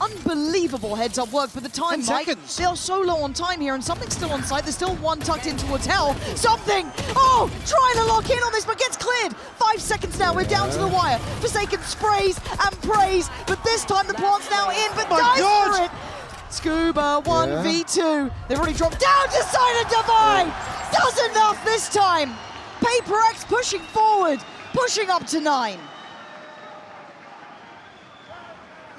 Unbelievable heads-up work for the time, Mike. They are so low on time here, and something's still on site. There's still one tucked in towards Hell. Something! Oh! Trying to lock in on this, but gets cleared. 5 seconds now. We're down to the wire. Forsaken sprays and prays, but this time the plant's now in, but dies for it. Scuba 1v2. They've already dropped down to Silent Divine. Does enough this time. PRX pushing forward, pushing up to 9.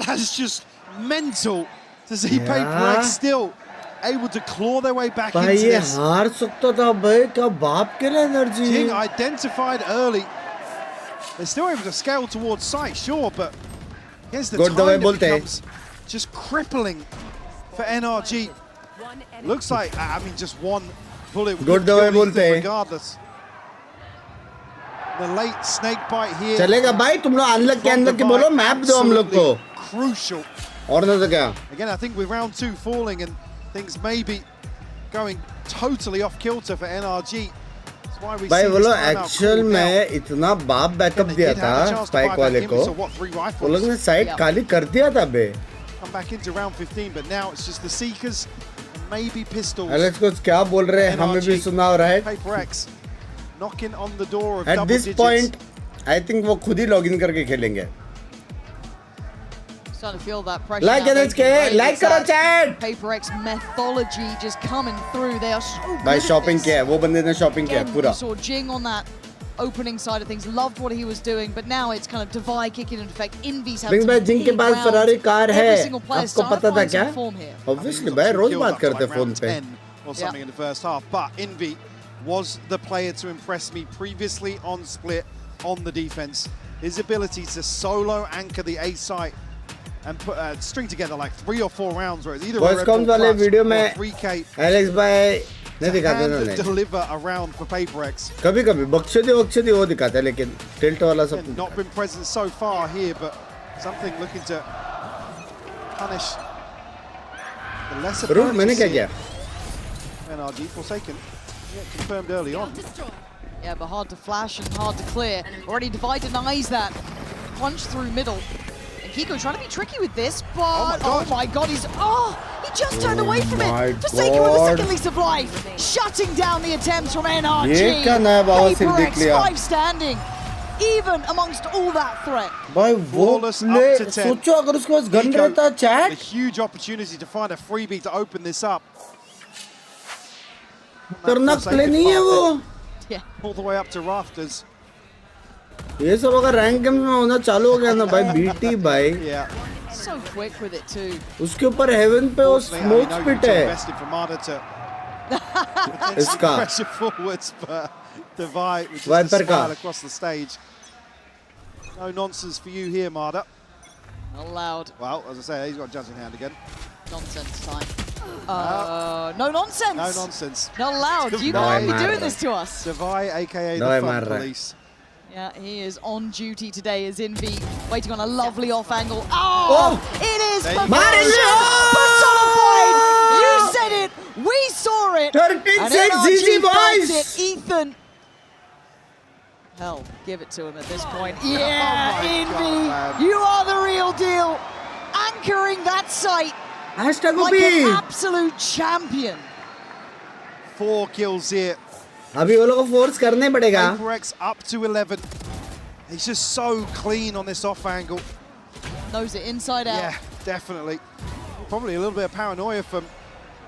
That's just mental to see PRX still able to claw their way back into this. हार सकता था भाई, क्या बाप के लिए energy. Jing identified early. They're still able to scale towards sight, sure, but against the time it becomes just crippling for NRG. Looks like, I mean, just one bullet would kill Ethan regardless. The late snake bite here. चलेगा भाई, तुम लोग unlock के अंदर के बोलो, map दो हम लोग को. Crucial. और ना तो क्या? Again, I think with round 2 falling and things maybe going totally off kilter for NRG. That's why we see भाई वो लोग actual में इतना बाप backup दिया था spike वाले को. वो लोग ने side खाली कर दिया था बे. Come back into round 15, but now it's just the Seekers and maybe Pistols. Alex को क्या बोल रहे हैं? हमें भी सुनाओ, right? PRX knocking on the door of At double this digits. point, I think वो खुद ही login करके खेलेंगे. Starting to feel that pressure. Like NHK, like करो chat. PRX methodology just coming through. They are so good. भाई shopping किया है, वो बंदे ने shopping किया है पूरा. We saw Jing on that opening side of things. Loved what he was doing, but now it's kind of divide kicking into effect. Envy's having भाई Jing के पास Ferrari car है. आपको पता था क्या? Obviously भाई रोज बात करते हैं phone पे. Or something in the first half, but Envy was the player to impress me previously on Split on the defense. His ability to solo anchor the A site and put string together like 3 or 4 rounds where it's either a Red Bull वाले video or में 3K. Alex भाई नहीं दिखाते ना नहीं. Deliver around for PRX. कभी-कभी बख्शदी वो दिखाते हैं लेकिन tilt वाला सब. Not been present so far here, but something looking to punish the lesser. Route मैंने क्या किया? NRG Forsaken. Yeah, confirmed early on. Yeah, but hard to flash and hard to clear. Already Divide denies that. Punch through middle. And Kiko trying to be tricky with this, but oh my God, he just turned away from it. Forsaken with the second lease of life. Shutting down the attempts from NRG. PRX 5 standing. Even amongst all that threat. भाई वो play सोचो अगर उसके पास gun रहता chat. A huge opportunity to find a freebie to open this up. खतरनाक play नहीं है वो. Yeah. All the way up to rafters. ये सब अगर रैंक गेम में होना चालू हो गया ना भाई बीटी भाई. Yeah. So quick with it too. उसके ऊपर हेवन पे वो स्मोक स्पिट है. इसका. Pressure forwards, but Divide which is the smile across the stage. No nonsense for you here, Marda. Allowed. Well, as I say, he's got a judge in hand again. Nonsense time. No nonsense. No nonsense. Not allowed. You can't be doing this to us. Divide, aka the fun police. Yeah, he is on duty today as Envy, waiting on a lovely off angle. Oh! It is personified! You said it! We saw it! 13-6 GG boys! Ethan! Hell, give it to him at this point. Yeah, Envy! You are the real deal! securing that site Hashtag like OP. an absolute champion. 4 kills here. अभी वो लोग को force करने पड़ेगा. PRX up to 11. He's just so clean on this off angle. Knows it inside out. Yeah, definitely. Probably a little bit of paranoia from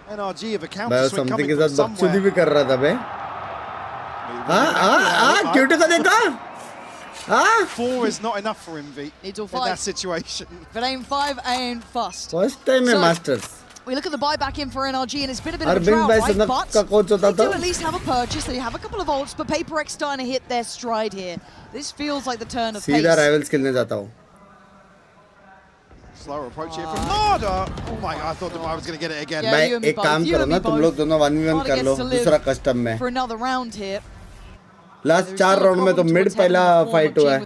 NRG of a counter भाई swing something coming के from साथ बकचोदी somewhere. भी कर रहा था बे. Cute को देखा. 4 is not enough for him, V, Needs all in 5. that situation. But aim 5 ain't fast. First time in So, Masters. We look at the buyback in for NRG, and it's been a bit और of a drought, Binks right? भाई But का coach होता they था. do at least have a purchase. They have a couple of ults, but PRX starting to hit their stride here. This feels like the turn of सीधा pace. rivals खेलने जाता हूँ. Slower approach here from Marder. Oh my God, I thought the guy was going to get it again. भाई एक काम करो ना तुम लोग दोनों 1v1 कर लो दूसरा कस्टम में. For another round here. Last 4 round में तो मिड पहला फाइट हुआ है.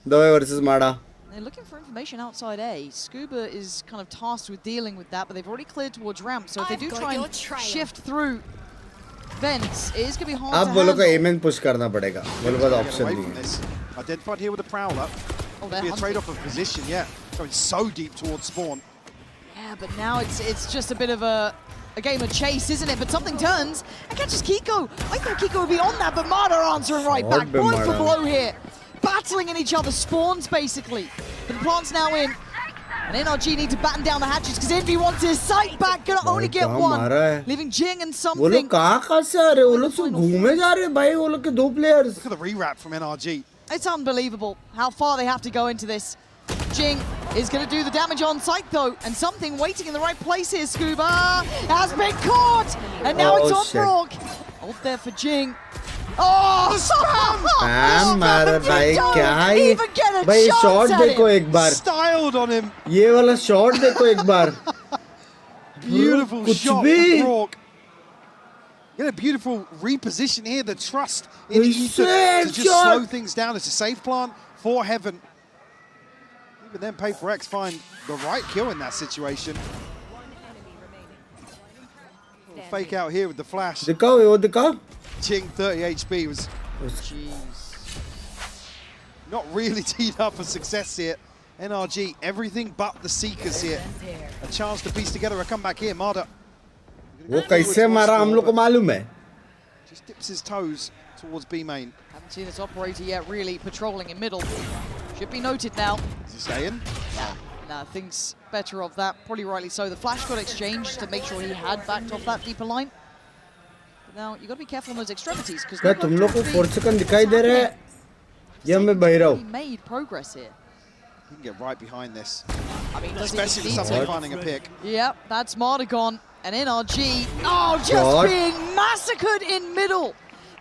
दोवे वर्सेस माड़ा. They're looking for information outside A. Scuba is kind of tasked with dealing with that, but they've already cleared towards ramp. So if they do try and shift through vents, it is going to be hard अब to वो लोग को handle. M push करना पड़ेगा. वो लोग का option नहीं है. Identified here with the Prowler. Oh, Be a trade-off of position, yeah. Going so deep towards spawn. Yeah, but now it's just a bit of a game of chase, isn't it? But something turns and catches Kiko. I thought Kiko would be on that, but Marder answering right back. Blow for blow here. Battling in each other's spawns, basically. But the plant's now in. And NRG need to batten down the hatches because Envy wants his sight back. Gonna only get one. Leaving Jing and something. वो लोग कहाँ से आ रहे हैं? वो लोग तो घूमे जा रहे हैं भाई. वो लोग के 2 players. Look at the rewrap from NRG. It's unbelievable how far they have to go into this. Jing is going to do the damage on sight though, and something waiting in the right place here. Scuba has been caught, and now it's on Brock. Hold there for Jing. Oh, Spam मारा भाई क्या है? भाई shot देखो एक बार. Styled on him. ये वाला shot देखो एक बार. Beautiful कुछ shot भी. from Brock. Get a beautiful reposition here. The trust in Ether to just slow things down. It's a safe plant for Heaven. Even then, PRX find the right kill in that situation. Fake out here with the flash. दिखाओ वो दिखाओ. Jing 30 HP was not really teed up for success here. NRG, everything but the Seekers here. A chance to piece together a comeback here. Marder. वो कैसे मारा हम लोग को मालूम है. Just dips his toes towards B main. Haven't seen this operator yet really patrolling in middle. Should be noted now. Is he staying? Yeah. Nah, thinks better of that. Probably rightly so. The flash got exchanged to make sure he had backed off that deeper line. But now you got to be careful on those extremities because क्या तुम लोग को 4 second दिखाई दे रहा है? या मैं बह रहा हूँ? He made progress here. He can get right behind this. I mean, especially with somebody finding a pick. Yep, that's Mardigon and NRG. Oh, just being massacred in middle.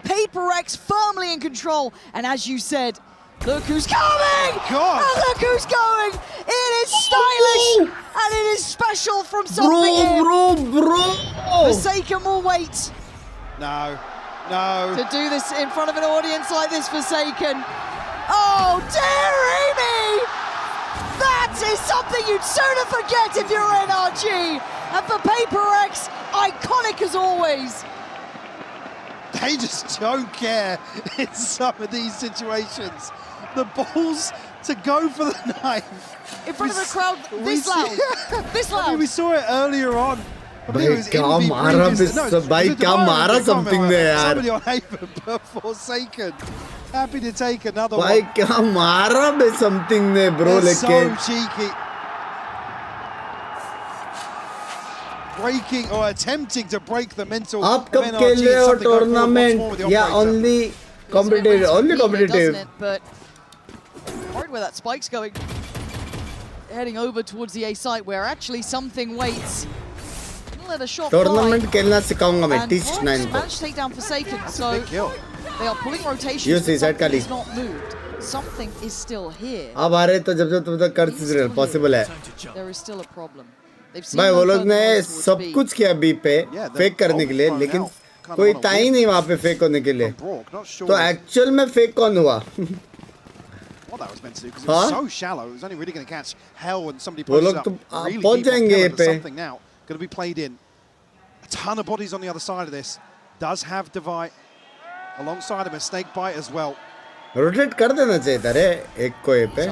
PRX firmly in control. And as you said, look who's coming! God. And look who's going! It is stylish and it is special from something. Bro. Forsaken will wait. No. To do this in front of an audience like this, Forsaken. Oh, dearie me! That is something you'd sooner forget if you're NRG. And for PRX, iconic as always. They just don't care in some of these situations. The balls to go for the knife. In front of a crowd this loud. This loud. I mean, we saw it earlier on. भाई क्या मारा भाई क्या मारा something ने यार. Somebody on Haven but Forsaken. Happy to take another भाई one. क्या मारा बे something ने bro लेकिन. So cheeky. Breaking or attempting to break the mental. आप कब खेल रहे हो tournament या only competitive? Only competitive. But worried where that spike's going. Heading over towards the A site where actually something waits. Let a shot Tournament खेलना सिखाऊंगा मैं teach 9 को. Managed to take down Forsaken, so they are pulling rotations. You see side Something is not moved. Something is still here. अब आ रहे तो जब तब तक कर सकते हैं possible है. There is still a problem. भाई वो लोग ने सब कुछ किया बी पे फेक करने के लिए लेकिन कोई था ही नहीं वहाँ पे फेक होने के लिए. तो एक्चुअल में फेक कौन हुआ? What that was meant to do because it was so shallow. It was only really going to catch hell when somebody वो pushes लोग up. तो Really पहुँच जाएंगे ये पे. something now. Going to be played in. A ton of bodies on the other side of this. Does have Divide alongside him a snake bite as well. Rotate कर देना चाहिए था रे एक को ये पे.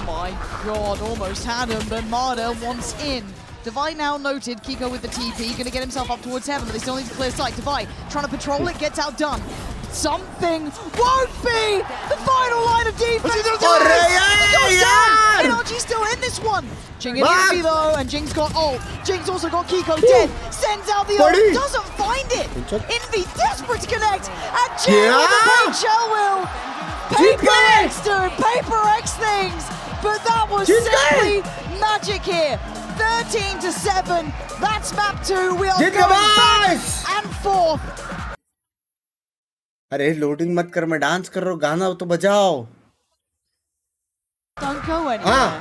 my god, almost had him, but Marder wants in. Devi now noted Kiko with the TP, gonna get himself up towards heaven, but they still need to clear sight. Devi trying to patrol it, gets outdone. Something won't be the final line of defense. He goes down. NRG still in this one. Jing in Envy though, and Jing's got ult. Jing's also got Kiko dead. Sends out the ult, doesn't find it. Envy desperate to connect, and Jing with the big shell will. PRX doing PRX things, but that was simply magic here. 13-7. That's map 2. We are going back and forth. अरे loading मत कर, मैं dance कर रहा हूँ, गाना तो बजाओ. Don't go anywhere.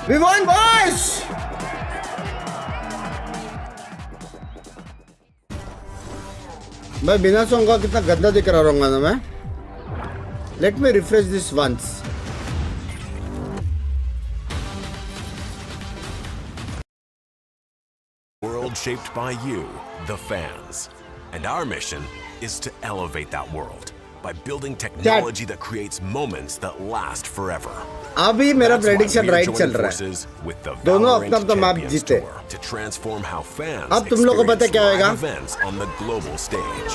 We won, boys! मैं बिना सॉन्ग का कितना गंदा दिख रहा हूँ ना मैं. Let me refresh this once. World shaped by you, the fans. And our mission is to elevate that world by building technology that creates moments that last forever. अभी मेरा प्रेडिक्शन राइट चल रहा है. दोनों अपना अपना मैप जीते. To transform how fans अब तुम लोगों को पता क्या होगा? Events on the global stage.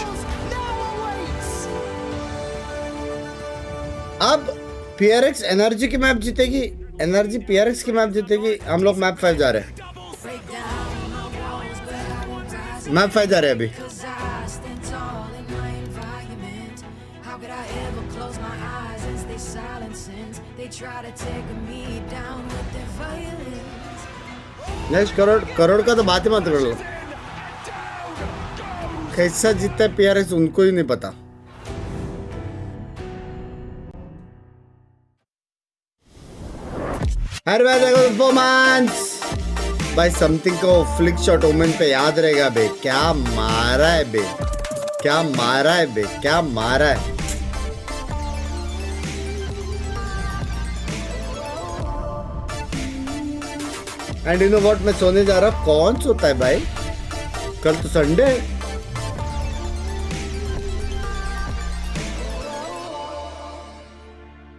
अब PRX NRG की मैप जीतेगी, NRG PRX की मैप जीतेगी. हम लोग मैप 5 जा रहे हैं. मैप 5 जा रहे हैं अभी. नेक्स्ट करोड़ का तो बात ही मत कर लो. कैसा जीतता है PRX उनको ही नहीं पता. हर बार देखो परफॉर्मेंस भाई. समथिंग को फ्लिक शॉट ओमेन पे याद रहेगा बे. क्या मारा है बे, क्या मारा है बे, क्या मारा है. एंड यू नो व्हाट, मैं सोने जा रहा. कौन सोता है भाई, कल तो संडे है.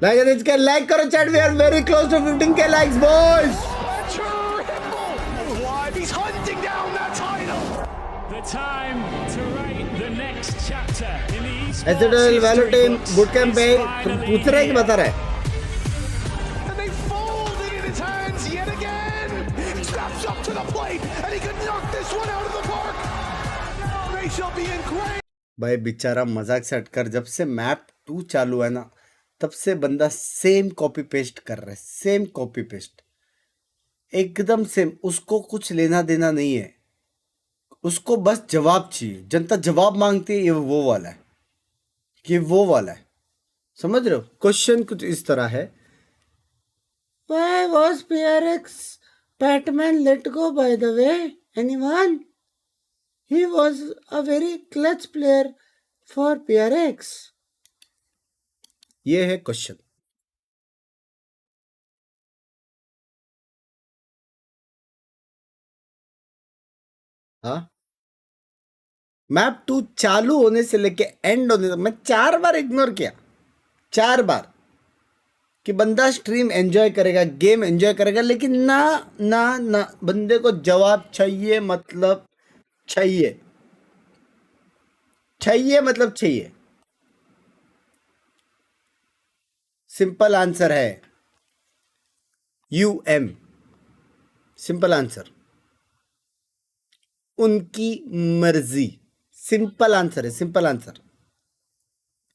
लाइक करो chat. We are very close to 15K likes boys. He's hunting down that title. The time to write the next chapter in the Esports. एसएडएल वैलो टीम बुट कैंप पे तुम पूछ रहे कि बता रहे. And they fold it in his hands yet again. Steps up to the plate and he could knock this one out of the park. Now they shall be in great. भाई बेचारा मजाक से हटकर जब से मैप 2 चालू है ना, तब से बंदा सेम कॉपी पेस्ट कर रहा है. सेम कॉपी पेस्ट एकदम सेम. उसको कुछ लेना देना नहीं है, उसको बस जवाब चाहिए. जनता जवाब मांगती है. ये वो वाला है, ये वो वाला है. समझ रहे हो? क्वेश्चन कुछ इस तरह है. Why was PRX Batman let go by the way? Anyone? He was a very clutch player for PRX. ये है क्वेश्चन. हाँ, मैप 2 चालू होने से लेके एंड होने तक मैं 4 बार इग्नोर किया. 4 बार कि बंदा स्ट्रीम एंजॉय करेगा, गेम एंजॉय करेगा, लेकिन ना ना ना, बंदे को जवाब चाहिए. मतलब चाहिए, चाहिए मतलब चाहिए. सिंपल आंसर है UM. सिंपल आंसर, उनकी मर्जी. सिंपल आंसर है, सिंपल आंसर.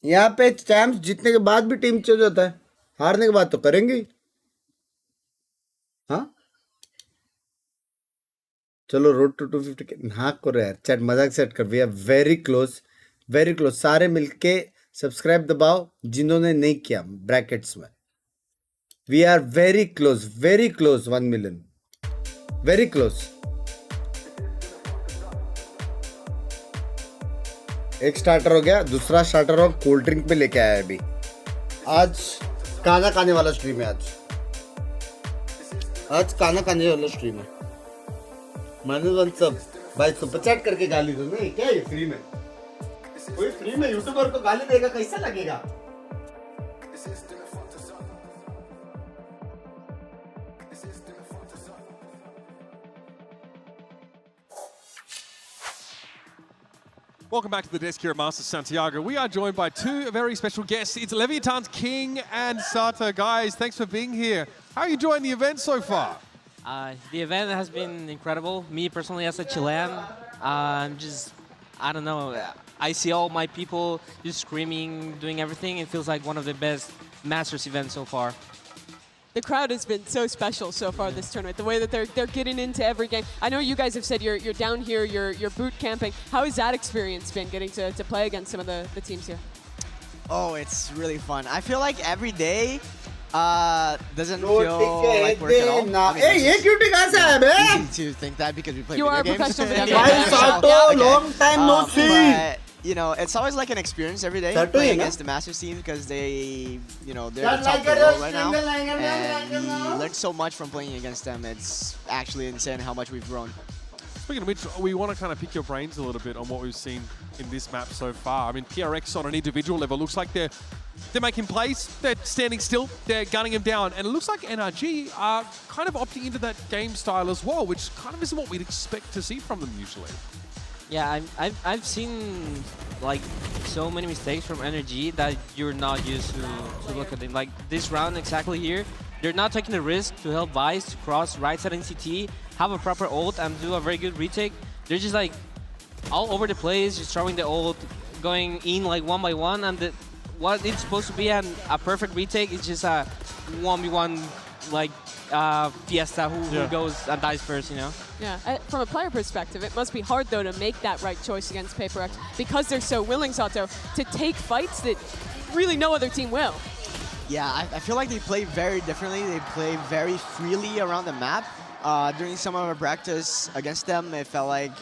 यहाँ पे चैंप्स जीतने के बाद भी टीम चेंज होता है, हारने के बाद तो करेंगे. हाँ चलो रोड टू 250 के. हाँ करो यार चैट, मजाक सेट कर. We are very close, very close. सारे मिलके सब्सक्राइब दबाओ जिन्होंने नहीं किया ब्रैकेट्स में. We are very close, very close. 1 मिलियन, वेरी क्लोज. एक स्टार्टर हो गया, दूसरा स्टार्टर और कोल्ड ड्रिंक पे लेके आया अभी. आज खाना खाने वाला स्ट्रीम है. आज खाना खाने वाला स्ट्रीम है. मैंने सब भाई सुपर चैट करके गाली दो. नहीं क्या ये फ्री में, कोई फ्री में यूट्यूबर को गाली देगा कैसा लगेगा? Welcome back to the desk here at Masters Santiago. We are joined by two very special guests. It's Leviathan's King and Sato. Guys, thanks for being here. How are you enjoying the event so far? The event has been incredible. Me personally as a Chilean, I don't know, I see all my people just screaming, doing everything. It feels like one of the best Masters events so far. The crowd has been so special so far this tournament. The way that they're getting into every game. I know you guys have said you're down here, you're boot camping. How has that experience been, getting to play against some of the teams here? Oh, it's really fun. I feel like every day doesn't feel like work at all. I mean, it's easy to think that because we play video games. You are a professional video gamer. Long time no see. But, you know, it's always like an experience every day playing against the Masters team because they, you know, they're the top of the world right now. And we learned so much from playing against them. It's actually insane how much we've grown. Speaking of which, we want to kind of pick your brains a little bit on what we've seen in this map so far. I mean, PRX on an individual level looks like they're making plays, they're standing still, they're gunning him down, and it looks like NRG are kind of opting into that game style as well, which kind of isn't what we'd expect to see from them usually. Yeah, I've seen like so many mistakes from NRG that you're not used to look at them. Like this round exactly here, they're not taking the risk to help Vice to cross right side NCT, have a proper ult and do a very good retake. They're just like all over the place, just throwing the ult, going in like one by one, and what it's supposed to be a perfect retake is just a 1v1 like fiesta who goes and dies first, you know? Yeah, from a player perspective, it must be hard though to make that right choice against PaperX because they're so willing, Sato, to take fights that really no other team will. Yeah, I feel like they play very differently. They play very freely around the map. During some of our practice against them, it felt like,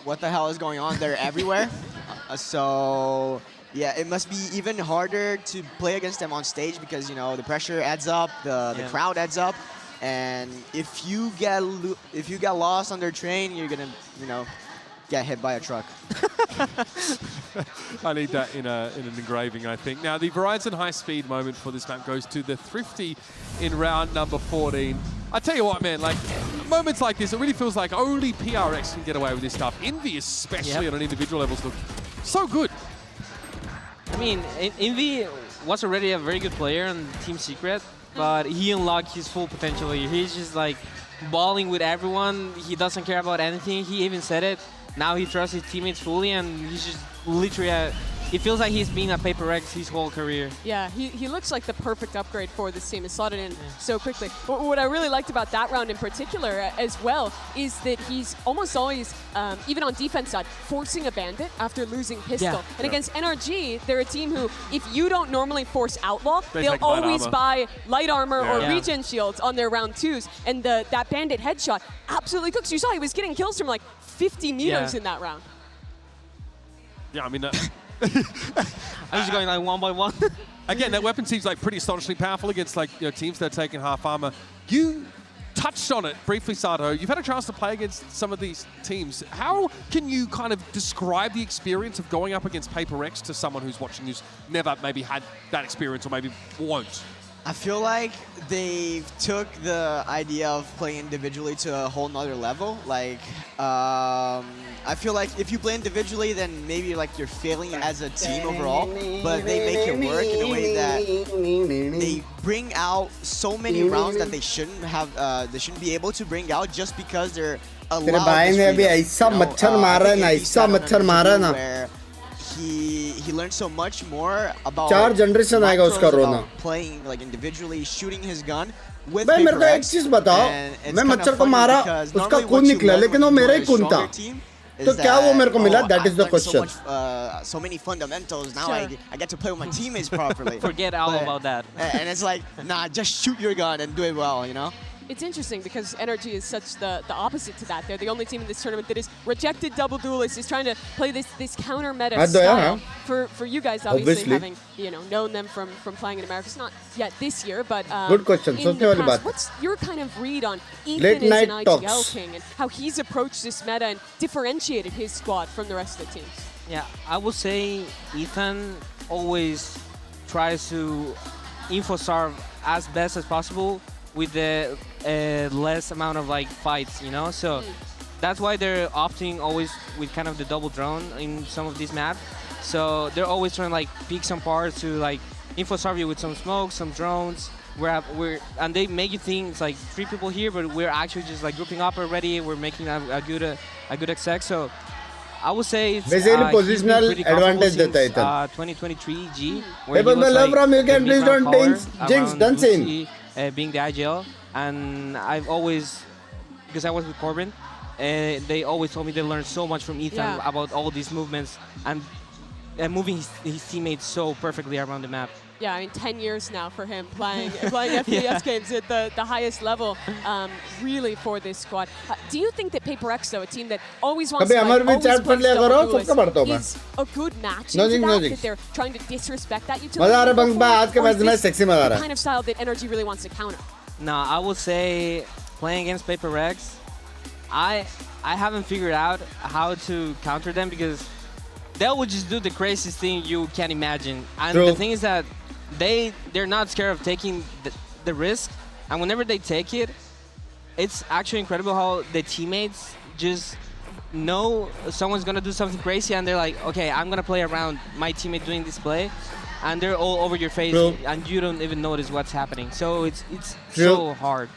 what the hell is going on? They're everywhere. So yeah, it must be even harder to play against them on stage because, you know, the pressure adds up, the crowd adds up, and if you get lost on their train, you're gonna, you know, get hit by a truck. I need that in an engraving, I think. Now, the Verizon high-speed moment for this map goes to the Thrifty in round number 14. I tell you what, man, like, moments like this, it really feels like only PRX can get away with this stuff. Envy, especially on an individual level, look so good. I mean, Envy was already a very good player on Team Secret, but he unlocked his full potential here. He's just like balling with everyone. He doesn't care about anything. He even said it. Now he trusts his teammates fully, and he's just literally it feels like he's been a PaperX his whole career. Yeah, he looks like the perfect upgrade for this team. It slotted in so quickly. But what I really liked about that round in particular as well is that he's almost always, even on defense side, forcing a bandit after losing pistol. Yeah. And against NRG, they're a team who, if you don't normally force outlaw, they'll always buy light armor or regen shields on their round 2s. And that bandit headshot absolutely cooks. You saw he was getting kills from like 50 meters in that round. Yeah, I mean, I'm just going like one by one. Again, that weapon seems like pretty astonishingly powerful against like teams that are taking half armor. You touched on it briefly, Sato. You've had a chance to play against some of these teams. How can you kind of describe the experience of going up against PaperX to someone who's watching who's never maybe had that experience or maybe won't? I feel like they took the idea of playing individually to a whole nother level. Like, I feel like if you play individually, then maybe like you're failing as a team overall, but they make it work in a way that they bring out so many rounds that they shouldn't have, they shouldn't be able to bring out just because they're allowed this freedom. Where he learned so much more about playing like individually, shooting his gun with भाई मेरे को एक चीज बताओ, मैं मच्छर को मारा, उसका खून निकला, लेकिन वो मेरा ही खून था, तो क्या वो मेरे को मिला? That is the question. So many fundamentals. Now I get to play with my teammates properly. Forget all about that. And it's like, nah, just shoot your gun and do it well, you know? It's interesting because NRG is such the opposite to that. They're the only team in this tournament that is rejected double duelists, is trying to play this counter meta style. For you guys, obviously having known them from playing in America, it's not yet this year, but good question. In the past, what's your kind of read on Ethan as an IGL king and how he's approached this meta and differentiated his squad from the rest of the teams? Yeah, I would say Ethan always tries to info starve as best as possible with the less amount of like fights, you know. So that's why they're opting always with kind of the double drone in some of these maps. So they're always trying to like pick some parts to like info starve you with some smoke, some drones. And they make you think it's like 3 people here, but we're actually just like grouping up already. We're making a good exec. So I would say it's basically positional advantage deta hai 2023 G. Hey, but my love from you can please don't jinx, don't say. Being the IGL, and I've always, because I was with Corbin, they always told me they learned so much from Ethan about all these movements and moving his teammates so perfectly around the map. Yeah, I mean, 10 years now for him playing FPS games at the highest level, really for this squad. Do you think that PRX, though, a team that always wants to always play double duelist, is a good match into that they're trying to disrespect that utility? Or is this the kind of style that NRG really wants to counter? No, I would say playing against PRX, I haven't figured out how to counter them because they would just do the craziest thing you can imagine. And the thing is that they're not scared of taking the risk, and whenever they take it, it's actually incredible how the teammates just know someone's gonna do something crazy, and they're like, okay, I'm gonna play around my teammate doing this play, and they're all over your face, and you don't even notice what's happening. So it's so hard.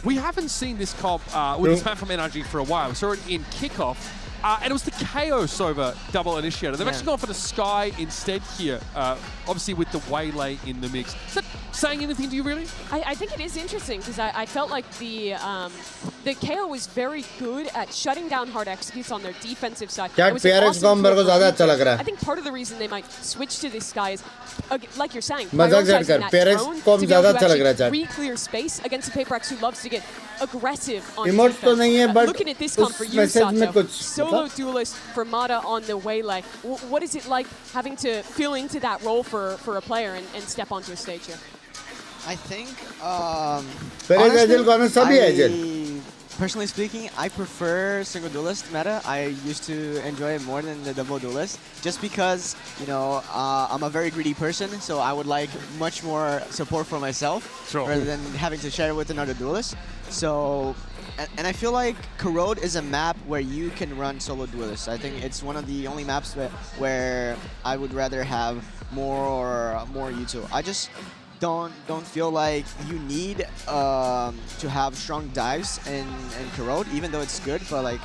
We haven't seen this comp with this map from NRG for a while. We saw it in kickoff. And it was the KO Sova double initiator. They've actually gone for the Sky instead here, obviously with the Waylay in the mix. Is that saying anything to you, really? I think it is interesting because I felt like the KO was very good at shutting down hard executes on their defensive side. PRX को मेरे को ज़्यादा अच्छा लग रहा है. I think part of the reason they might switch to this Sky is, like you're saying, मजाक कर PRX को ज़्यादा अच्छा लग रहा है. Re-clear space against a PRX who loves to get aggressive on Emotes तो नहीं है, but looking at this comp for you, Sato, solo duelist for Mata on the Waylay. What is it like having to fill into that role for a player and step onto a stage here? I think, honestly, personally speaking, I prefer single duelist meta. I used to enjoy it more than the double duelist, just because, you know, I'm a very greedy person, so I would like much more support for myself rather than having to share it with another duelist. So, and I feel like Corrode is a map where you can run solo duelists. I think it's one of the only maps where I would rather have more util. I just don't feel like you need to have strong dives in Corrode, even though it's good, but like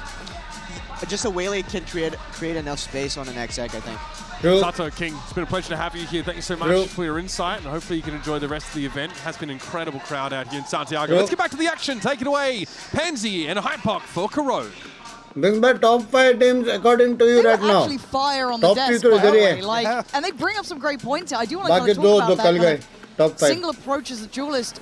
just a Waylay can create enough space on an exec, I think. Sato King, it's been a pleasure to have you here. Thank you so much for your insight, and hopefully you can enjoy the rest of the event. It has been an incredible crowd out here in Santiago. Let's get back to the action. Take it away, Pansy and Hypok for Corrode. Binks, top 5 teams according to you right now. Actually fire on the desk, by the way. Like, and they bring up some great points. I do want to kind of talk about that. Top 5. Single approach as a duelist.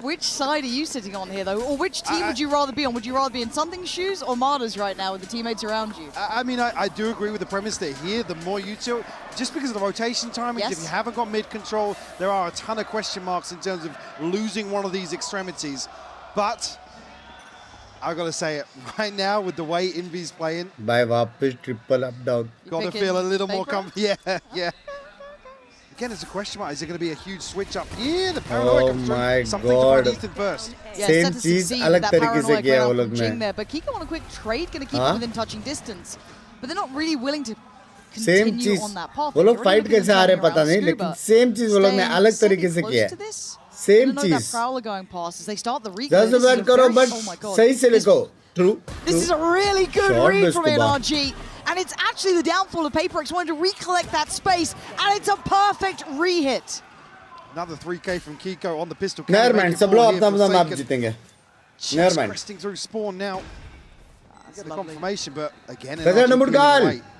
Which side are you sitting on here, though? Or which team would you rather be on? Would you rather be in Something's shoes or Marta's right now with the teammates around you? I mean, I do agree with the premise that here, the more util, just because of the rotation timings, if you haven't got mid-control, there are a ton of question marks in terms of losing one of these extremities. But I've got to say it, right now, with the way Invi's playing... By Vapis, triple up, down. Got to feel a little more comfortable. Yeah. Again, it's a question mark. Is there going to be a huge switch up here? The paranoia comes through. Something about Ethan first. Yeah, same cheese, अलग तरीके से किया वो लोग ने. But Kiko on a quick trade, going to keep it within touching distance. But they're not really willing to continue on that path. वो लोग fight कैसे आ रहे पता नहीं, लेकिन same चीज वो लोग ने अलग तरीके से किया है. Same चीज. That Prowler going past as they start the recall. Just about करो, but सही से लिखो. True. This is a really good read from NRG. And it's actually the downfall of PRX wanting to recollect that space, and it's a perfect re-hit. Another 3K from Kiko on the pistol. Never mind, सब लोग अपना map जीतेंगे. Never mind. Cresting through spawn now. Get the confirmation, but again,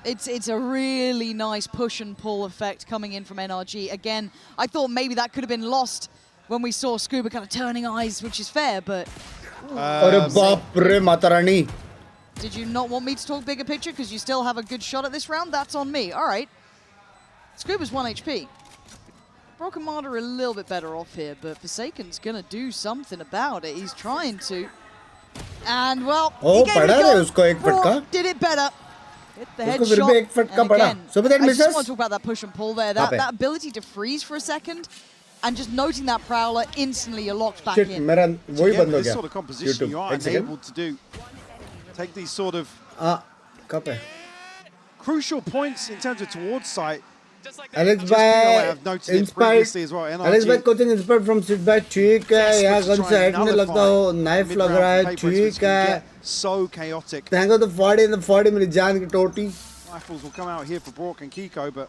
it's a really nice push and pull effect coming in from NRG. Again, I thought maybe that could have been lost when we saw Scuba kind of turning eyes, which is fair, but... Did you not want me to talk bigger picture because you still have a good shot at this round? That's on me. All right. Scuba's 1 HP. Broken Marta a little bit better off here, but Forsaken's going to do something about it. He's trying to. And, well, he gave it a go. Did it better. Hit the उसको फिर भी एक headshot. फटका And पड़ा. again, So that I just misses. want to talk about that push and pull there. That ability to freeze for a second and just noting that prowler, instantly you're locked back Shit, in. मेरा वही बंद हो This गया. sort of composition you are एक second. unable to do. Take these sort of कब है? crucial points in terms of towards sight. Alex Just feel like I've भाई noted it inspired. previously as well. Alex भाई NRG coaching inspired from sit back ठीक है. यहाँ कौन सा head में लगता हो? Knife लग रहा है. ठीक है. So chaotic. Thank you the 40 and the 40 मेरी जान की टोटी. Rifles will come out here for Brock and Kiko, but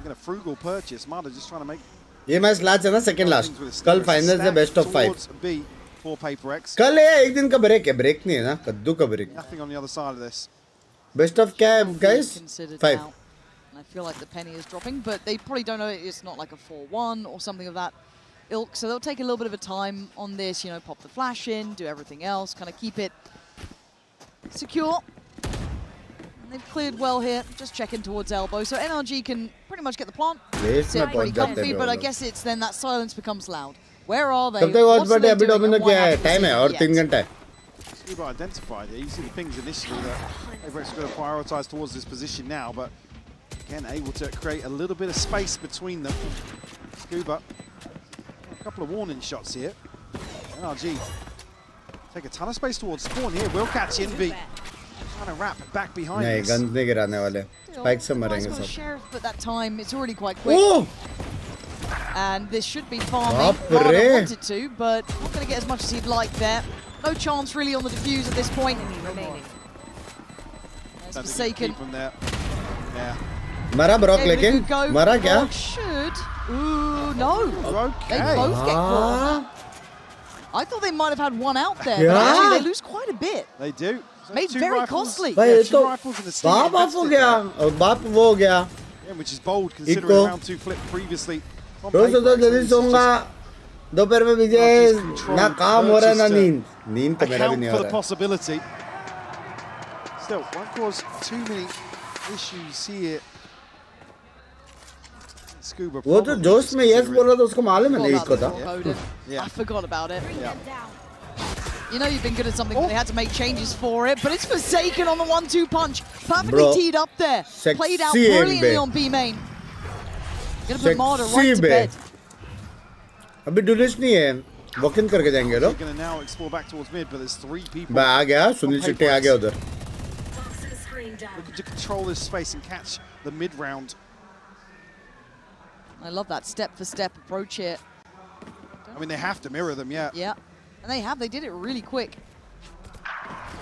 get a frugal purchase. Mada just trying to make. ये मैच लास्ट है ना second last. कल finals है best of 5. B for PaperX. कल है एक दिन का break है. Break नहीं है ना. कद्दू का break. Nothing on the other side of this. Best of क्या है guys? 5. I feel like the penny is dropping, but they probably don't know it's not like a 4-1 or something of that ilk. So they'll take a little bit of a time on this, you know, pop the flash in, do everything else, kind of keep it secure. And they've cleared well here, just checking towards elbow. So NRG can pretty much get the plant. Sit pretty comfy, but I guess it's then that silence becomes loud. Where are they? कब तक watch बटे अभी domino क्या है? Time है और 3 घंटा है. Scuba identified it. You see the pings initially that PaperX are going to prioritise towards this position now, but again able to create a little bit of space between them. Scuba, a couple of warning shots here. NRG take a ton of space towards spawn here. Will catch Envy. Trying to wrap back behind नहीं this. गंद नहीं गिराने वाले. Spike से मरेंगे सब. Sheriff, but that time it's already quite quick. Oh! And this should be farming. Baap Rada re. wanted to, but not going to get as much as he'd like there. No chance really on the defuse at this point. There's Forsaken. From there. Yeah. मरा Brock लेकिन मरा क्या? Brock should. Ooh, no. Okay. They both get caught. I thought they might have had one out there, but Yeah. actually they lose quite a bit. They do. So Made two very rifles. costly. भाई ये तो rifles in the steam बाप of हो गया और बाप वो हो गया. Yeah, which is bold considering Eco. round 2 flip previously. रोज तो जल्दी सोऊंगा. दोपहर में विजय ना काम हो रहा है ना नींद. नींद तो मेरा भी नहीं हो for the रहा है. possibility. Still, won't cause too many issues here. Scuba. वो तो जोश में यस बोल रहा था उसको मालूम है नहीं को था. Yeah. I forgot about it. Yeah. You know you've been good at something, but they had to make changes for it. But it's Forsaken on the 1-2 punch. Perfectly Bro. teed up there. Played out Sexy brilliantly MB. on B main. Gonna put Marder right to bay. bed. अभी डुलिश नहीं है. Walk in करके जाएंगे लोग. Going to now explore back towards mid, but there's 3 people. मैं आ गया. सुनील शेट्टी आ गया उधर. Looking to control this space and catch the mid round. I love that step-for-step approach here. I mean, they have to mirror them, yeah. Yeah, and they have. They did it really quick.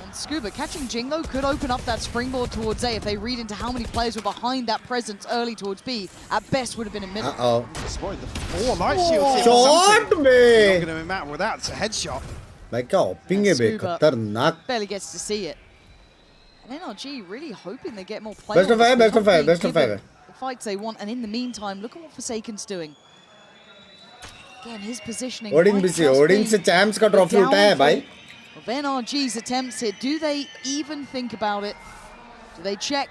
And Scuba catching Jingo could open up that springboard towards A if they read into how many players were behind that presence early towards B. At best would have been in middle. Spotted the 4 light shields. Shot Not में. going to matter with that. It's a headshot. भाई क्या whooping है बे. Scuba खतरनाक. barely gets to see it. And NRG really hoping they get more players. Best of 5. Best of 5. Best of 5. The fights they want, and in the meantime, look at what Forsaken's doing. Again, his positioning. ओडिंग भी से ओडिंग से champs का trophy उठाया है भाई. Of NRG's attempts here, do they even think about it? Do they check?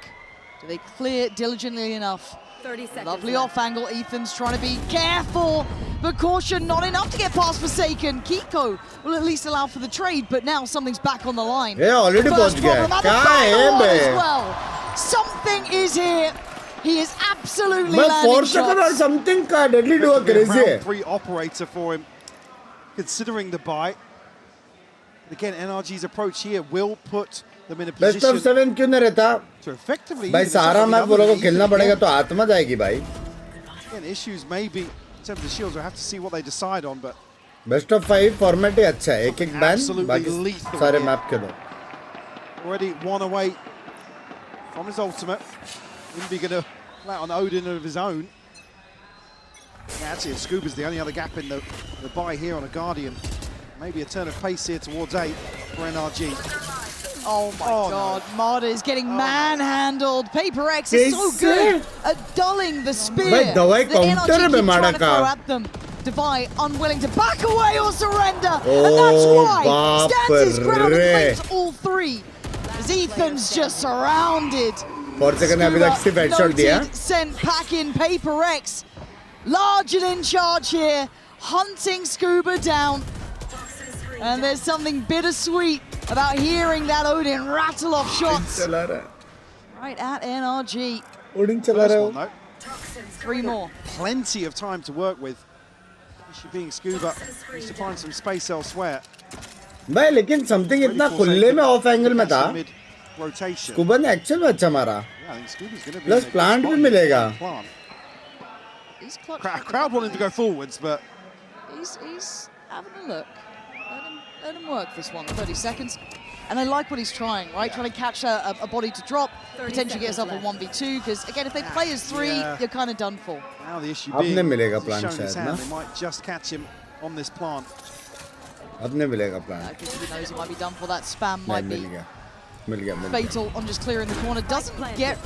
Do they clear diligently enough? 30 seconds. Lovely off angle. Ethan's trying to be careful, but caution not enough to get past Forsaken. Kiko will at least allow for the trade, but now something's back on the line. Yeah, already First पहुंच गया है. problem at the क्या back है of the wall bay? as well. Something is here. He is absolutely मैं landing 4 second और shots. something का deadly duo crazy है. Round 3 operator for him, considering the buy. Again, NRG's approach here will put them in a Best position of 7 क्यों नहीं रहता? to effectively. भाई सारा match वो लोगों को खेलना पड़ेगा तो आत्मा जाएगी भाई. Again, issues maybe in terms of the shields. We'll have to see what they decide on, but Best of 5 format ही अच्छा है. एक एक बैन Absolutely बाकी lethal सारे here. मैप के दो. already 1 away from his ultimate. Invi going to play on Odin of his own. Yeah, actually, Scuba's the only other gap in the buy here on a Guardian. Maybe a turn of pace here towards 8 for NRG. Oh my god, no. Marder is getting manhandled. PaperX is so good at dulling the spear. भाई दवाई The NRG counter है keep माड़ा trying to का. throw at them. Divide unwilling to back away or surrender. And that's why stands his ground and claims all 3. As Ethan's just surrounded. 4 second अभी तक सिर्फ headshot दिया. Sent back in PaperX. Large and in charge here. Hunting Scuba down. And there's something bittersweet about hearing that Odin rattle off shots. right at NRG. First one, though. 3 more. Plenty of time to work with. She being Scuba needs to find some space elsewhere. भाई लेकिन something इतना खुले में off angle में था. Rotation. Scuba ने actual में अच्छा मारा. Yeah, I think Scuba's going to be. Plus plant भी मिलेगा. Crowd wanting to go forwards, but he's having a look. Let him work this one. 30 seconds. And I like what he's trying, right? Trying to catch a body to drop, potentially get us up on 1v2, because again, if they play as 3, you're kind of done for. Now the issue being, they might just catch him on this plant. अपने मिलेगा plant. Because he knows he might be done for. That spam might be fatal on just clearing the corner. Doesn't get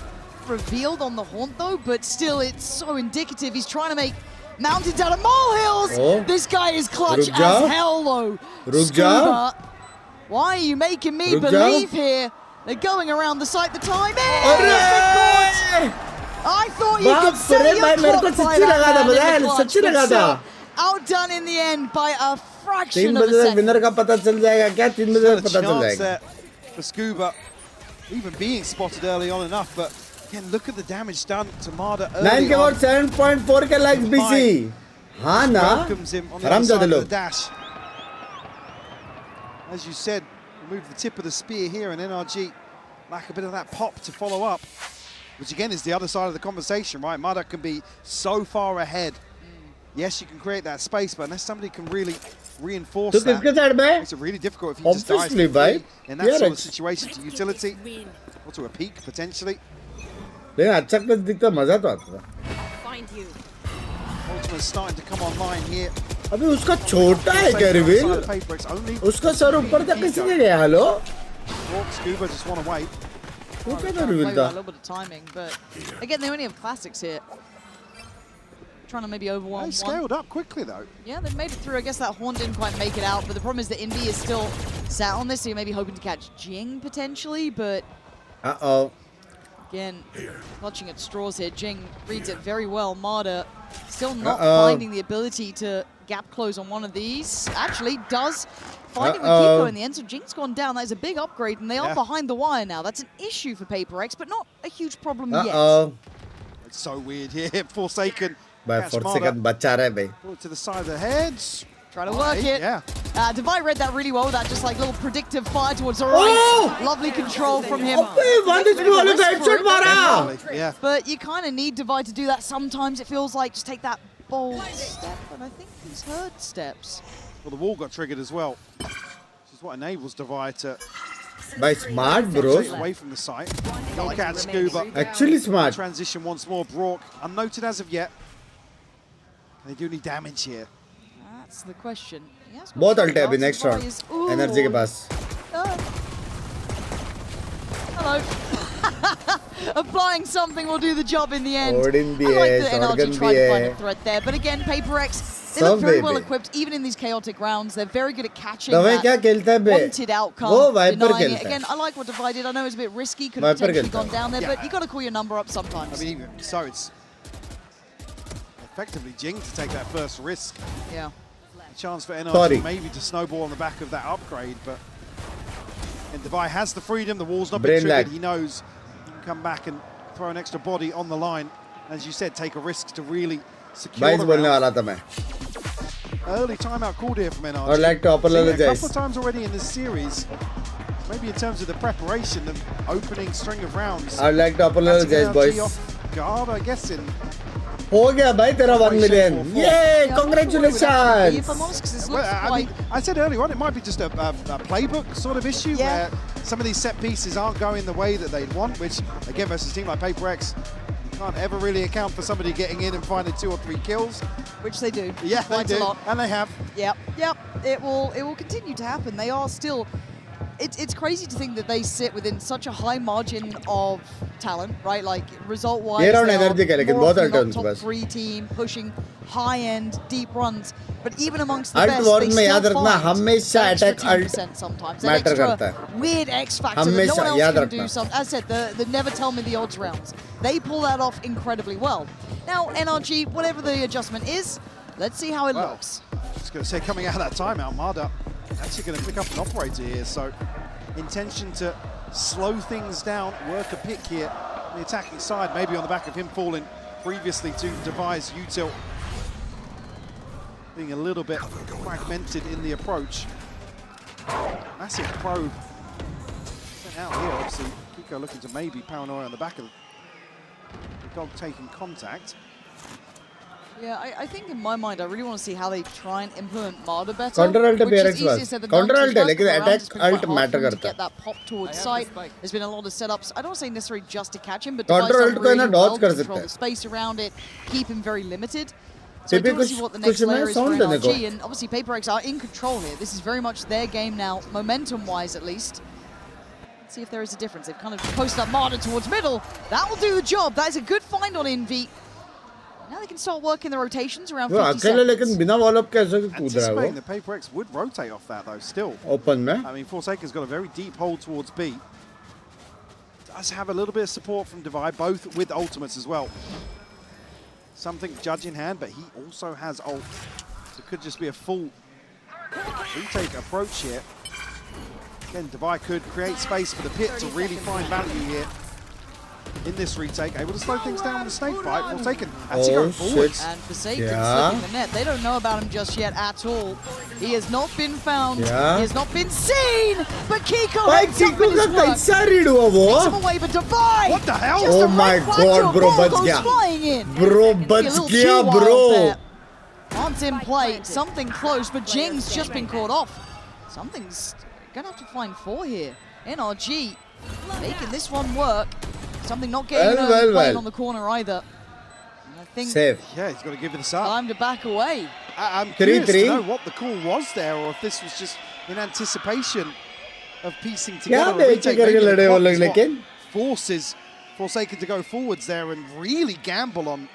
revealed on the haunt though, but still it's so indicative. He's trying to make mountains out of molehills. Oh. This guy is clutch as hell though. Scuba, why are you making me believe here? They're going around the site. The time is. I thought you could set your clock by that man. Outdone in the end by a fraction of a second. Winner का पता चल जाएगा क्या? 3 बजे पता चल जाएगा. For Scuba, even being spotted early on enough, but again, look at the damage done to Marda early 9 के बाद 7.4 के likes BC. हाँ ना. Welcomes him on the other side of the dash. As you said, remove the tip of the spear here, and NRG lack a bit of that pop to follow up, which again is the other side of the conversation, right? Marda can be so far ahead. Yes, you can create that space, but unless somebody can really reinforce that, makes it really difficult if he just dies in that sort of situation to utility or to a peak potentially. लेकिन अच्छा कुछ दिखता मजा तो आता था. Ultimate's starting to come online here. अबे उसका छोटा है क्या रिवील? उसका सर ऊपर तक कैसे नहीं गया? Hello? Scuba just want to wait. वो क्या था रिवील A था? little bit of timing, but again, they only have classics here. Trying to maybe overwhelm They scaled up quickly though. Yeah, they made it through. I guess that Horn didn't quite make it out, but the problem is that Invi is still sat on this, so you're maybe hoping to catch Jing potentially, but again, clutching at straws here. Jing reads it very well. Marda still not finding the ability to gap close on one of these. Actually does find it with Kiko in the end, so Jing's gone down. That is a big upgrade, and they are behind the wire now. That's an issue for PRX, but not a huge problem yet. It's so weird here. Forsaken. By 4 seconds, बचा रहा है भाई. Pull it to the side of the heads. Try to work it. Yeah. Divide read that really well. That just like little predictive fire towards the right. Lovely control from him. Yeah. But you kind of need Divide to do that sometimes. It feels like just take that bold step, and I think he's heard steps. Well, the wall got triggered as well. This is what enables Divide to. By smart, bro. Away from the site. Go catch Scuba. Actually smart. Transition once more. Brock unnoted as of yet. Can they do any damage here? That's the question. बहुत अल्टे अभी next round. NRG के पास. Hello. Applying something will do the job in the end. I like that NRG tried to find a threat there, but again, PRX, they look very well equipped, even in these chaotic rounds. They're very good at catching that wanted outcome, denying it. Again, I like what Divide did. I know it's a bit risky, could have potentially gone down there, but you got to call your number up sometimes. I mean, even so, it's effectively Jing to take that first risk. Yeah. A chance for NRG maybe to snowball on the back of that upgrade, but and Divide has the freedom. The wall's not been triggered. He knows he can come back and throw an extra body on the line. As you said, take a risk to really secure the round. Early timeout called here from NRG. I'd like to apologize. A couple of times already in this series, maybe in terms of the preparation, the opening string of rounds. I'd like to apologize, boys. Off guard, I guess, in हो गया भाई तेरा 1 million. Yay! Congratulations. Well, I said earlier on, it might be just a playbook sort of issue where some of these set pieces aren't going the way that they'd want, which, again, versus a team like PRX, you can't ever really account for somebody getting in and finding 2 or 3 kills. Which they do. Yeah, they do. And they have. Yep. It will continue to happen. They are still... It's crazy to think that they sit within such a high margin of talent, right? Like result-wise, they are more often not top 3 team, pushing high-end, deep runs. But even amongst the best, they still find extra 10% sometimes. That extra weird X factor that no one else can do. As I said, the never tell me the odds rounds. They pull that off incredibly well. Now, NRG, whatever the adjustment is, let's see how it looks. I was going to say, coming out of that timeout, Marda actually going to pick up an operator here, so intention to slow things down, work a pick here. the attacking side, maybe on the back of him falling previously to devise util. Being a little bit fragmented in the approach. Massive probe sent out here, obviously. Kiko looking to maybe paranoia on the back of the dog taking contact. Yeah, I think in my mind, I really want to see how they try and implement Marder better. Counter alt which is PRX easier was. said than Counter done, alt, because लेकिन first attack it's been quite alt hard matter for him to करता get that pop towards sight. There's been a lot of setups. I don't want to say necessarily just to catch him, but Counter Device alt done को है ना really dodge well कर to सकता control है. the space around it, keep him very limited. So I TP do want to कुछ see what the next कुछ layer में is for sound देने को. NRG, and obviously PRX are in control here. This is very much their game now, momentum-wise at least. Let's see if there is a difference. They've kind of posted up Marder towards middle. That will do the job. That is a good find on Envy. Now they can start working the rotations around 50 अकेले लेकिन seconds. बिना wall up कैसे कूद रहा है वो? Anticipating that PRX would rotate off that though, still. Open में? I mean, Forsaken's got a very deep hold towards B. Does have a little bit of support from Divide, both with ultimates as well. Something judge in hand, but he also has ult. So it could just be a full retake approach here. Again, Divide could create space for the pit to really find value here. In this retake, able to slow things down with the snake bite. Forsaken had to go forwards. And Forsaken slipping the net. They don't know about him just yet at all. He has not been found. Yeah. He has not been seen. But Kiko भाई heads up Kiko with his का work. कैसा read हुआ वो? Takes him away, but Divide. What the hell? Just Oh a my red flag God, to a bro, ball बच goes गया. flying in. Bro, Maybe a बच little गया, too wild bro. there. Aren't in play. Something close, but Jing's just been caught off. Something's gonna have to find 4 here. NRG making this one work. Something not getting playing on the corner either. And I think Save. Yeah, he's got to give it a shot. time to back away. I'm curious to know what the call was there, or if this was just in anticipation of piecing together a retake. Maybe the clock is what forces Forsaken to go forwards there and really gamble on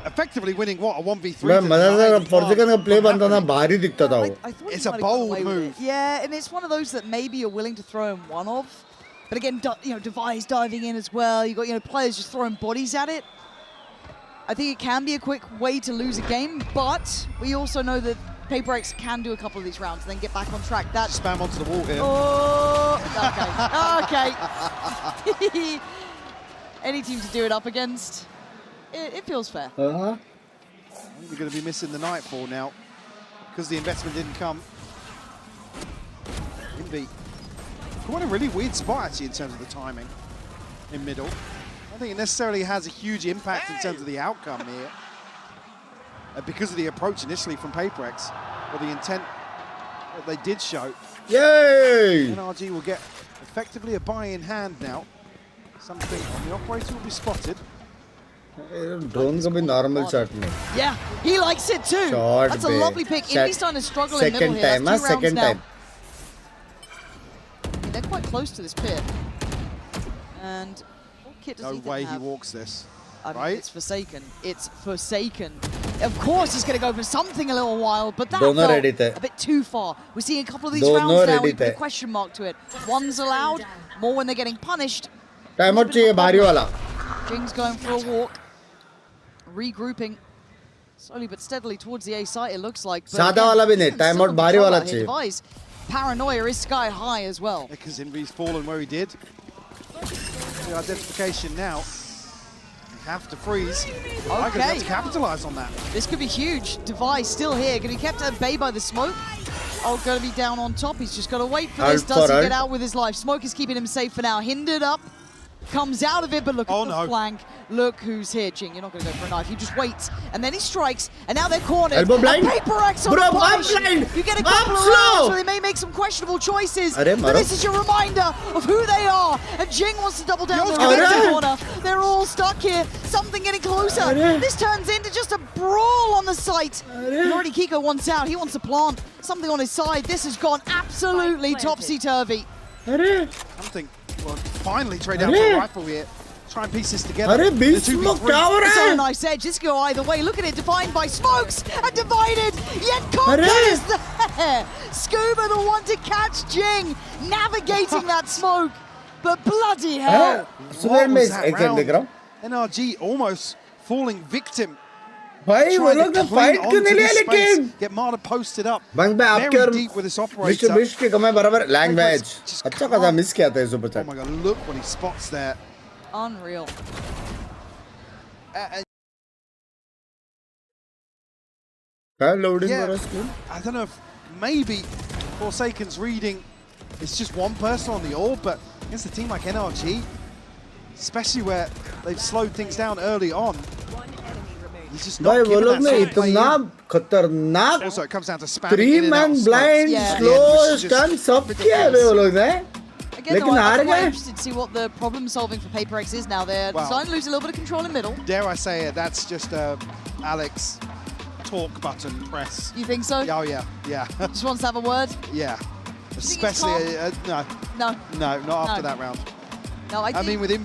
effectively winning what, a 1v3. मैं मजा से Forsaken का play बनता ना बाहर ही दिखता था वो. It's a bold move. Yeah, and it's one of those that maybe you're willing to throw in one of. But again, you know, Device diving in as well. You got, you know, players just throwing bodies at it. I think it can be a quick way to lose a game, but we also know that PRX can do a couple of these rounds and then get back on track. That's spam onto the wall here. Oh, okay. Any team to do it up against, it feels fair. You're going to be missing the Nightfall now because the investment didn't come. Envy. We're in a really weird spot actually in terms of the timing in middle. I don't think it necessarily has a huge impact in terms of the outcome here. Because of the approach initially from PRX, or the intent that they did show. Yay! NRG will get effectively a buy in hand now. Something on the operator will be spotted. Drone का भी normal shot नहीं. Yeah, he likes it too. Shot That's a lovely pick. Envy's starting to struggle in middle here. Second time, second time. They're quite close to this pit. And what kit does No he way have? he walks this. I mean, right? it's Forsaken. It's Forsaken. Of course he's going to go for something a little wild, but that Dono felt ready the. a bit too far. We're seeing a couple of these Dono rounds now ready with a the. question mark to it. One's allowed, more when they're getting punished. Time out चाहिए बारी वाला. Jing's going for a walk. Regrouping. Slowly but steadily towards the A site, it looks like. सादा वाला भी नहीं. Time out बारी वाला चाहिए. Paranoia is sky high as well. Because Envy's fallen where he did. The identification now. You have to freeze. I'm going to have to capitalize on that. This could be huge. Device still here. Going to be kept at bay by the smoke. Oh, going to be down on top. He's just got to wait for this. Does he get out with his life? Smoke is keeping him safe for now. Hindered up. Comes out of it, but look at the flank. Look who's here, Jing. You're not going to go for a knife. He just waits, and then he strikes, and now they're cornered. Elbow blind. PRX on Bro, the punish. blind. You get a couple of rounds where they may make some questionable choices, but this is your reminder of who they are. And Jing wants to double down the corner. They're all stuck here. Something getting closer. This turns into just a brawl on the site. And already Kiko wants out. He wants to plant something on his side. This has gone absolutely topsy-turvy. Something. Well, finally trade out for a rifle here. Try and piece this together. Beast smoke tower It's on a nice edge. This can go either way. Look at it, defined by smokes and divided. Yet Conker is there. Scuba the one to catch Jing, navigating that smoke. But bloody hell. What was that round? NRG almost falling victim. भाई वो लोग तो fight क्यों नहीं लिया लेकिन? Get Marder posted up. बंग पे आपके और deep with this operator. Mr. Bish के कमें बराबर language. अच्छा कदा miss किया था इस ऊपर. Oh my god, look what he spots there. Unreal. Loading yeah, I don't know if maybe Forsaken's reading it's just one person on the orb, but against a team like NRG, especially where they've slowed things down early on, he's just not giving that sort of play in. Also, it comes down to spamming 3-man blind, slow, stun, सब किया है वो लोग ने. Again, though, I'm quite interested to see what the problem solving for PRX is now. They're starting to lose a little bit of control in middle. Dare I say it, that's just Alex talk button press. You think so? Oh, yeah, yeah. Just wants to have a word? Yeah. Especially, no. No. No, not after that round. No, I mean, with him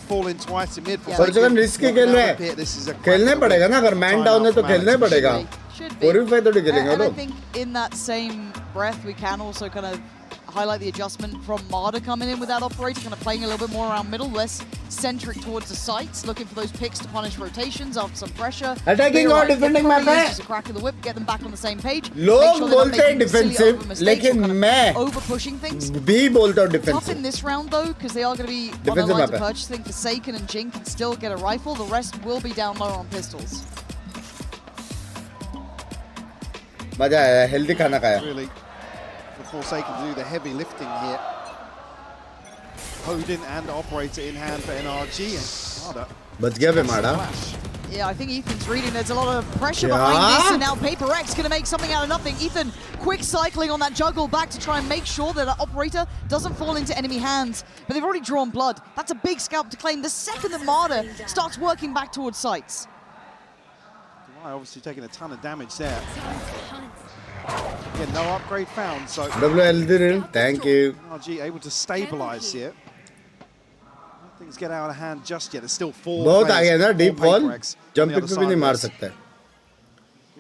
falling twice in mid, risky खेल रहे हैं. खेलने पड़ेगा ना अगर man down है तो खेलने पड़ेगा. Purify तो नहीं खेलेंगे लोग. I think in that same breath we can also kind of highlight the adjustment from Marder coming in with that operator, kind of playing a little bit more around middle, less centric towards the sites, looking for those picks to punish rotations after some pressure. Attacking or defending map है. Just a crack of the whip, get them back on the same page. लोग बोलते हैं defensive, लेकिन मैं over pushing things. भी बोलता हूँ defensive. Tough in this round though, because they are going to be on the line to purchase. I think Forsaken and Jin can still get a rifle. The rest will be down low on pistols. मजा आया, healthy खाना खाया. Really. Forsaken to do the heavy lifting here. Odin and operator in hand for NRG. बच गया बे माड़ा. Yeah, I think Ethan's reading. There's a lot of pressure behind this, and now PRX going to make something out of nothing. Ethan, quick cycling on that juggle back to try and make sure that operator doesn't fall into enemy hands. But they've already drawn blood. That's a big scalp to claim. The second that Marder starts working back towards sites. Obviously taking a ton of damage there. Yeah, no upgrade found, so WL thank you. NRG able to stabilize here. Things get out of hand just yet. It's still 4 बहुत players. आगे ना deep wall. Jump पे भी नहीं मार सकता है.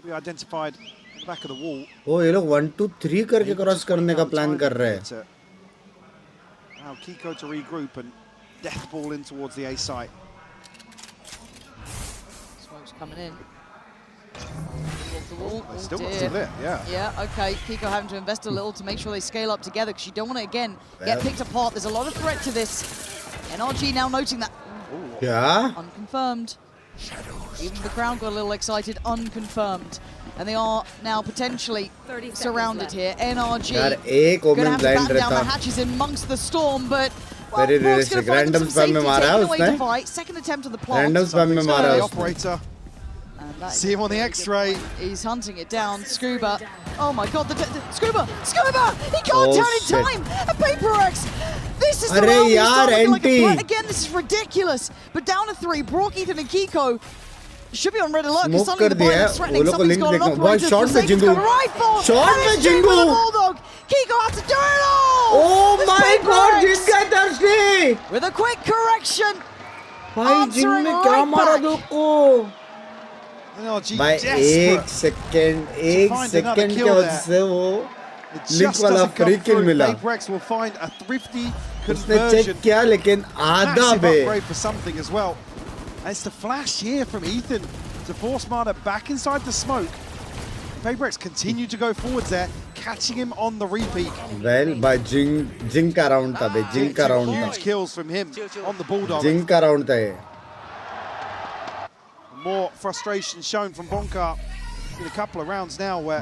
We identified in the back of the wall. ओ ये लोग 1 2 3 करके क्रॉस करने का प्लान कर रहे हैं. Now Kiko to regroup and death ball in towards the A site. Smoke's coming in. Still got some lit, yeah. Yeah, okay. Kiko having to invest a little to make sure they scale up together because you don't want to, again, get picked apart. There's a lot of threat to this. NRG now noting that. Yeah. Unconfirmed. Even the crowd got a little excited. Unconfirmed. And they are now potentially surrounded here. NRG going to have to batten down the hatches amongst the storm, but well, very realistic. Random spam में मारा है उसने. Second attempt of the plant. Random spam में मारा है उसने. Operator. See him on the X-ray. He's hunting it down. Scuba. Oh my God! Scuba! Scuba! He can't turn in time. A PRX. This is the round he's starting like again. This is ridiculous. But down to 3. Brock, Ethan, and Kiko should be on red alert because suddenly the boy is threatening. Something's got an operator. Shot में Jingu. Shot में Jingu. Bulldog. Kiko has to do it all. Oh my God! Jingu thirsty. With a quick correction. भाई जिन में क्या मारा दो भाई 1 second की वजह से वो लिंक वाला फ्री किल मिला. उसने चेक किया लेकिन आधा बे. It's the flash here from Ethan to force Marder back inside the smoke. PRX continue to go forwards there, catching him on the repeat. Well, by Jing का round था बे. Jing का round था. Huge kills from him on the Bulldog. Jing का round था ये. More frustration shown from Bonkar in a couple of rounds now where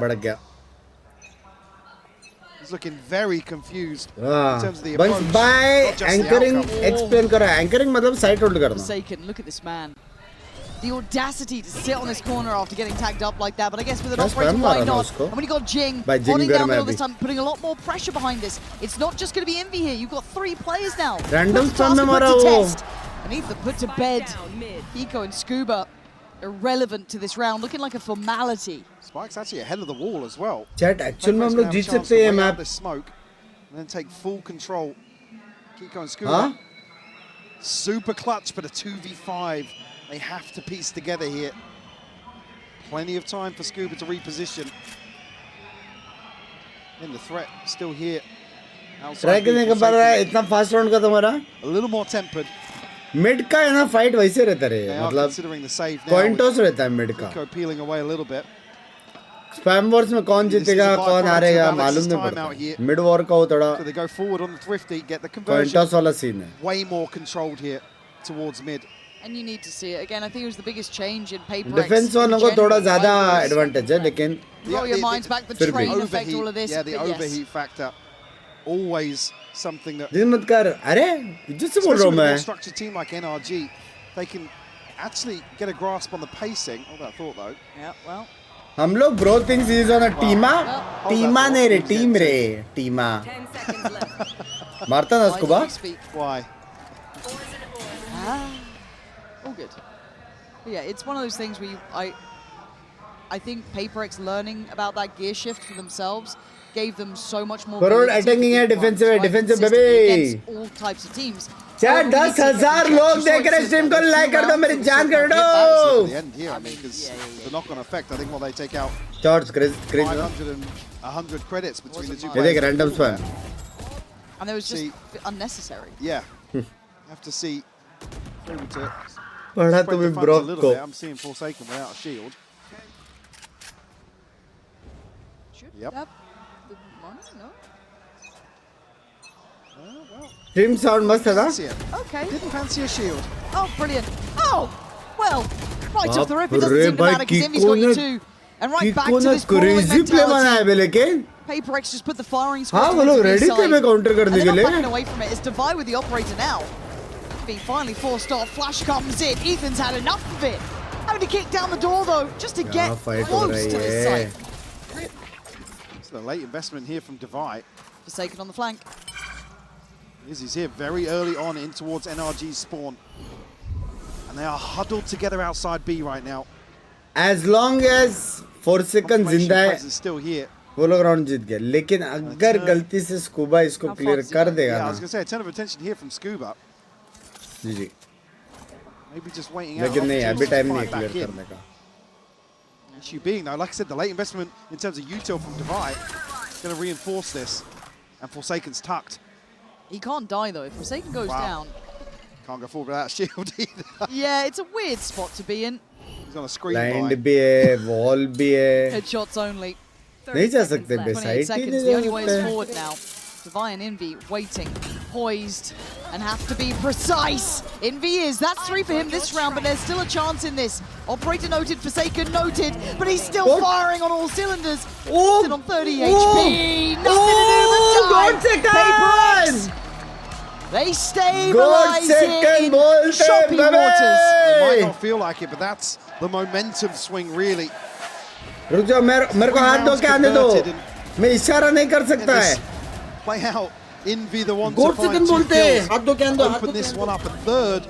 he's looking very confused in terms of the approach. By anchoring, explain करा. Anchoring मतलब side hold करना. Forsaken, look at this man. The audacity to sit on this corner after getting tagged up like that, but I guess with an operator, why not? And when you got Jing holding down middle this time, putting a lot more pressure behind this. It's not just going to be Envy here. You've got 3 players now. Random spam में मारा वो. And Ethan put to bed. Kiko and Scuba irrelevant to this round, looking like a formality. Spike's actually ahead of the wall as well. Chat, actually में हम लोग जीत सकते हैं map. The smoke and then take full control. Kiko and Scuba. Super clutch, but a 2v5. They have to piece together here. Plenty of time for Scuba to reposition. And the threat still here. Try करने का बार है इतना fast round का तुम्हारा? A little more tempered. Mid का है ना fight वैसे रहता है मतलब coin toss रहता है mid का. Kiko peeling away a little bit. Spam wars में कौन जीतेगा कौन हारेगा मालूम नहीं पड़ता. Mid war का वो थोड़ा so they go forward on the thrifty, get the coin conversion. toss वाला scene है. Way more controlled here. towards mid. And you need to see it again. I think it was the biggest change in PRX. Defense वालों को थोड़ा ज़्यादा advantage है, लेकिन Roll your minds back, the train effect, all of this. Yeah, the overheat factor, always something that. जिस मत कर, अरे जिससे बोल रहा हूँ मैं. A structured team like NRG, they can actually get a grasp on the pacing. Hold that thought though. Yeah, well. हम लोग bro thinks he is on a teama. Teama नहीं रे, team रे, teama. मारता ना उसको बा? Why? All good. But yeah, it's one of those things where I think PRX learning about that gear shift for themselves gave them so much more. Forward attacking है, defensive baby. Against all types of teams. चार 10,000 लोग देख रहे stream को like कर दो मेरी जान कर दो. The end here, I mean, because the knock-on effect, I think, while they take out Shots, Chris. 500 and 100 credits between the two ये देख players. random spam. And it was just unnecessary. Yeah, have to see. Able to पढ़ा spread तुम्हें the funds bro a little को. bit. I'm seeing Forsaken without a shield. Yep. No. Stream sound मस्त है ना? Okay. Didn't fancy a shield. Oh, brilliant. Oh, well, right off the rip, it बाप doesn't रे seem to भाई matter because Envy's got you too. And right back to this brawling crazy play बनाया है बे लेकिन. PRX just put the firing हाँ squad वो लोग to the ready थे side. मैं counter करने And के they're not लिए. backing away from it. It's Divide with the operator now. Being finally forced off. Flash comes in. Ethan's had enough of it. Having to kick down the door though, just to get close to this site. So the late investment here from Divide. Forsaken on the flank. He's here very early on in towards NRG's spawn. And they are huddled together outside B right now. As long as Forsaken जिंदा है, still here. वो लोग round जीत गए. लेकिन अगर गलती से scuba इसको क्लियर कर देगा Yeah, I ना. was going to say a ton of attention here from Scuba. Ji. Maybe just waiting out. लेकिन नहीं अभी टाइम नहीं है Back क्लियर in. करने का. Issue being though, like I said, the late investment in terms of util from Divide is going to reinforce this. And Forsaken's tucked. He can't die though. If Forsaken goes down. Can't go forward without a shield either. Yeah, it's a weird spot to be in. He's on a screen Blind भी है, wall भी है. Headshots only. नहीं जा सकते बे 28 side ही seconds. नहीं The जा only way is सकते. forward now. Divine Envy waiting, poised, and have to be precise. Envy is. That's 3 for him this round, but there's still a chance in this. Operator noted, Forsaken noted, but he's still firing on all cylinders. Still on 30 HP. Nothing to do but die. PRX. They stabilize it in choppy waters. It might not feel like it, but that's the momentum swing really. रुक जाओ मेरे को हाथ धो के आने दो. मैं इशारा नहीं कर सकता है. Play out. Envy the one Goal to find second 2 बोलते हैं. kills. हाथ धो के आने दो. Open this one up a third.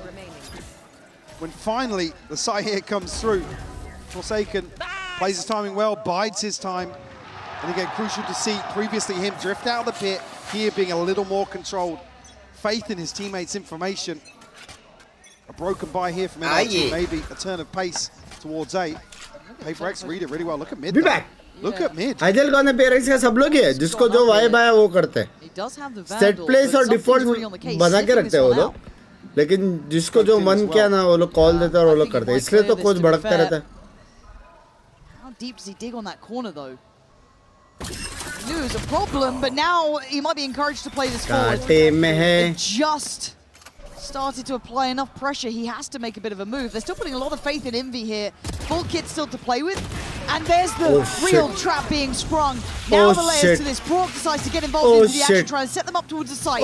When finally the side here comes through. Forsaken plays his timing well, bides his time. And again, crucial to see previously him drift out of the pit, here being a little more controlled. Faith in his teammates' information. A broken buy here from NRG, maybe a turn of pace towards A. PRX read it really well. Look at mid. Be back. Look at mid. Ideal कौन है PRX का सब लोग ही है जिसको जो vibe आया वो करते हैं. सेट प्लेस और डिफॉल्ट बना के रखते हैं वो लोग. लेकिन जिसको जो मन किया ना वो लोग कॉल देते हैं और वो लोग करते हैं. इसलिए तो कोच भड़कता रहता है. How deep does he dig on that corner though? He knew it was a problem, but now he might be encouraged to play this forward. कांटे में है. They just started to apply enough pressure. He has to make a bit of a move. They're still putting a lot of faith in Envy here. Full kit still to play with. And there's the real trap being sprung. Now the layers to this. PRX decides to get involved into the action, trying to set them up towards the site.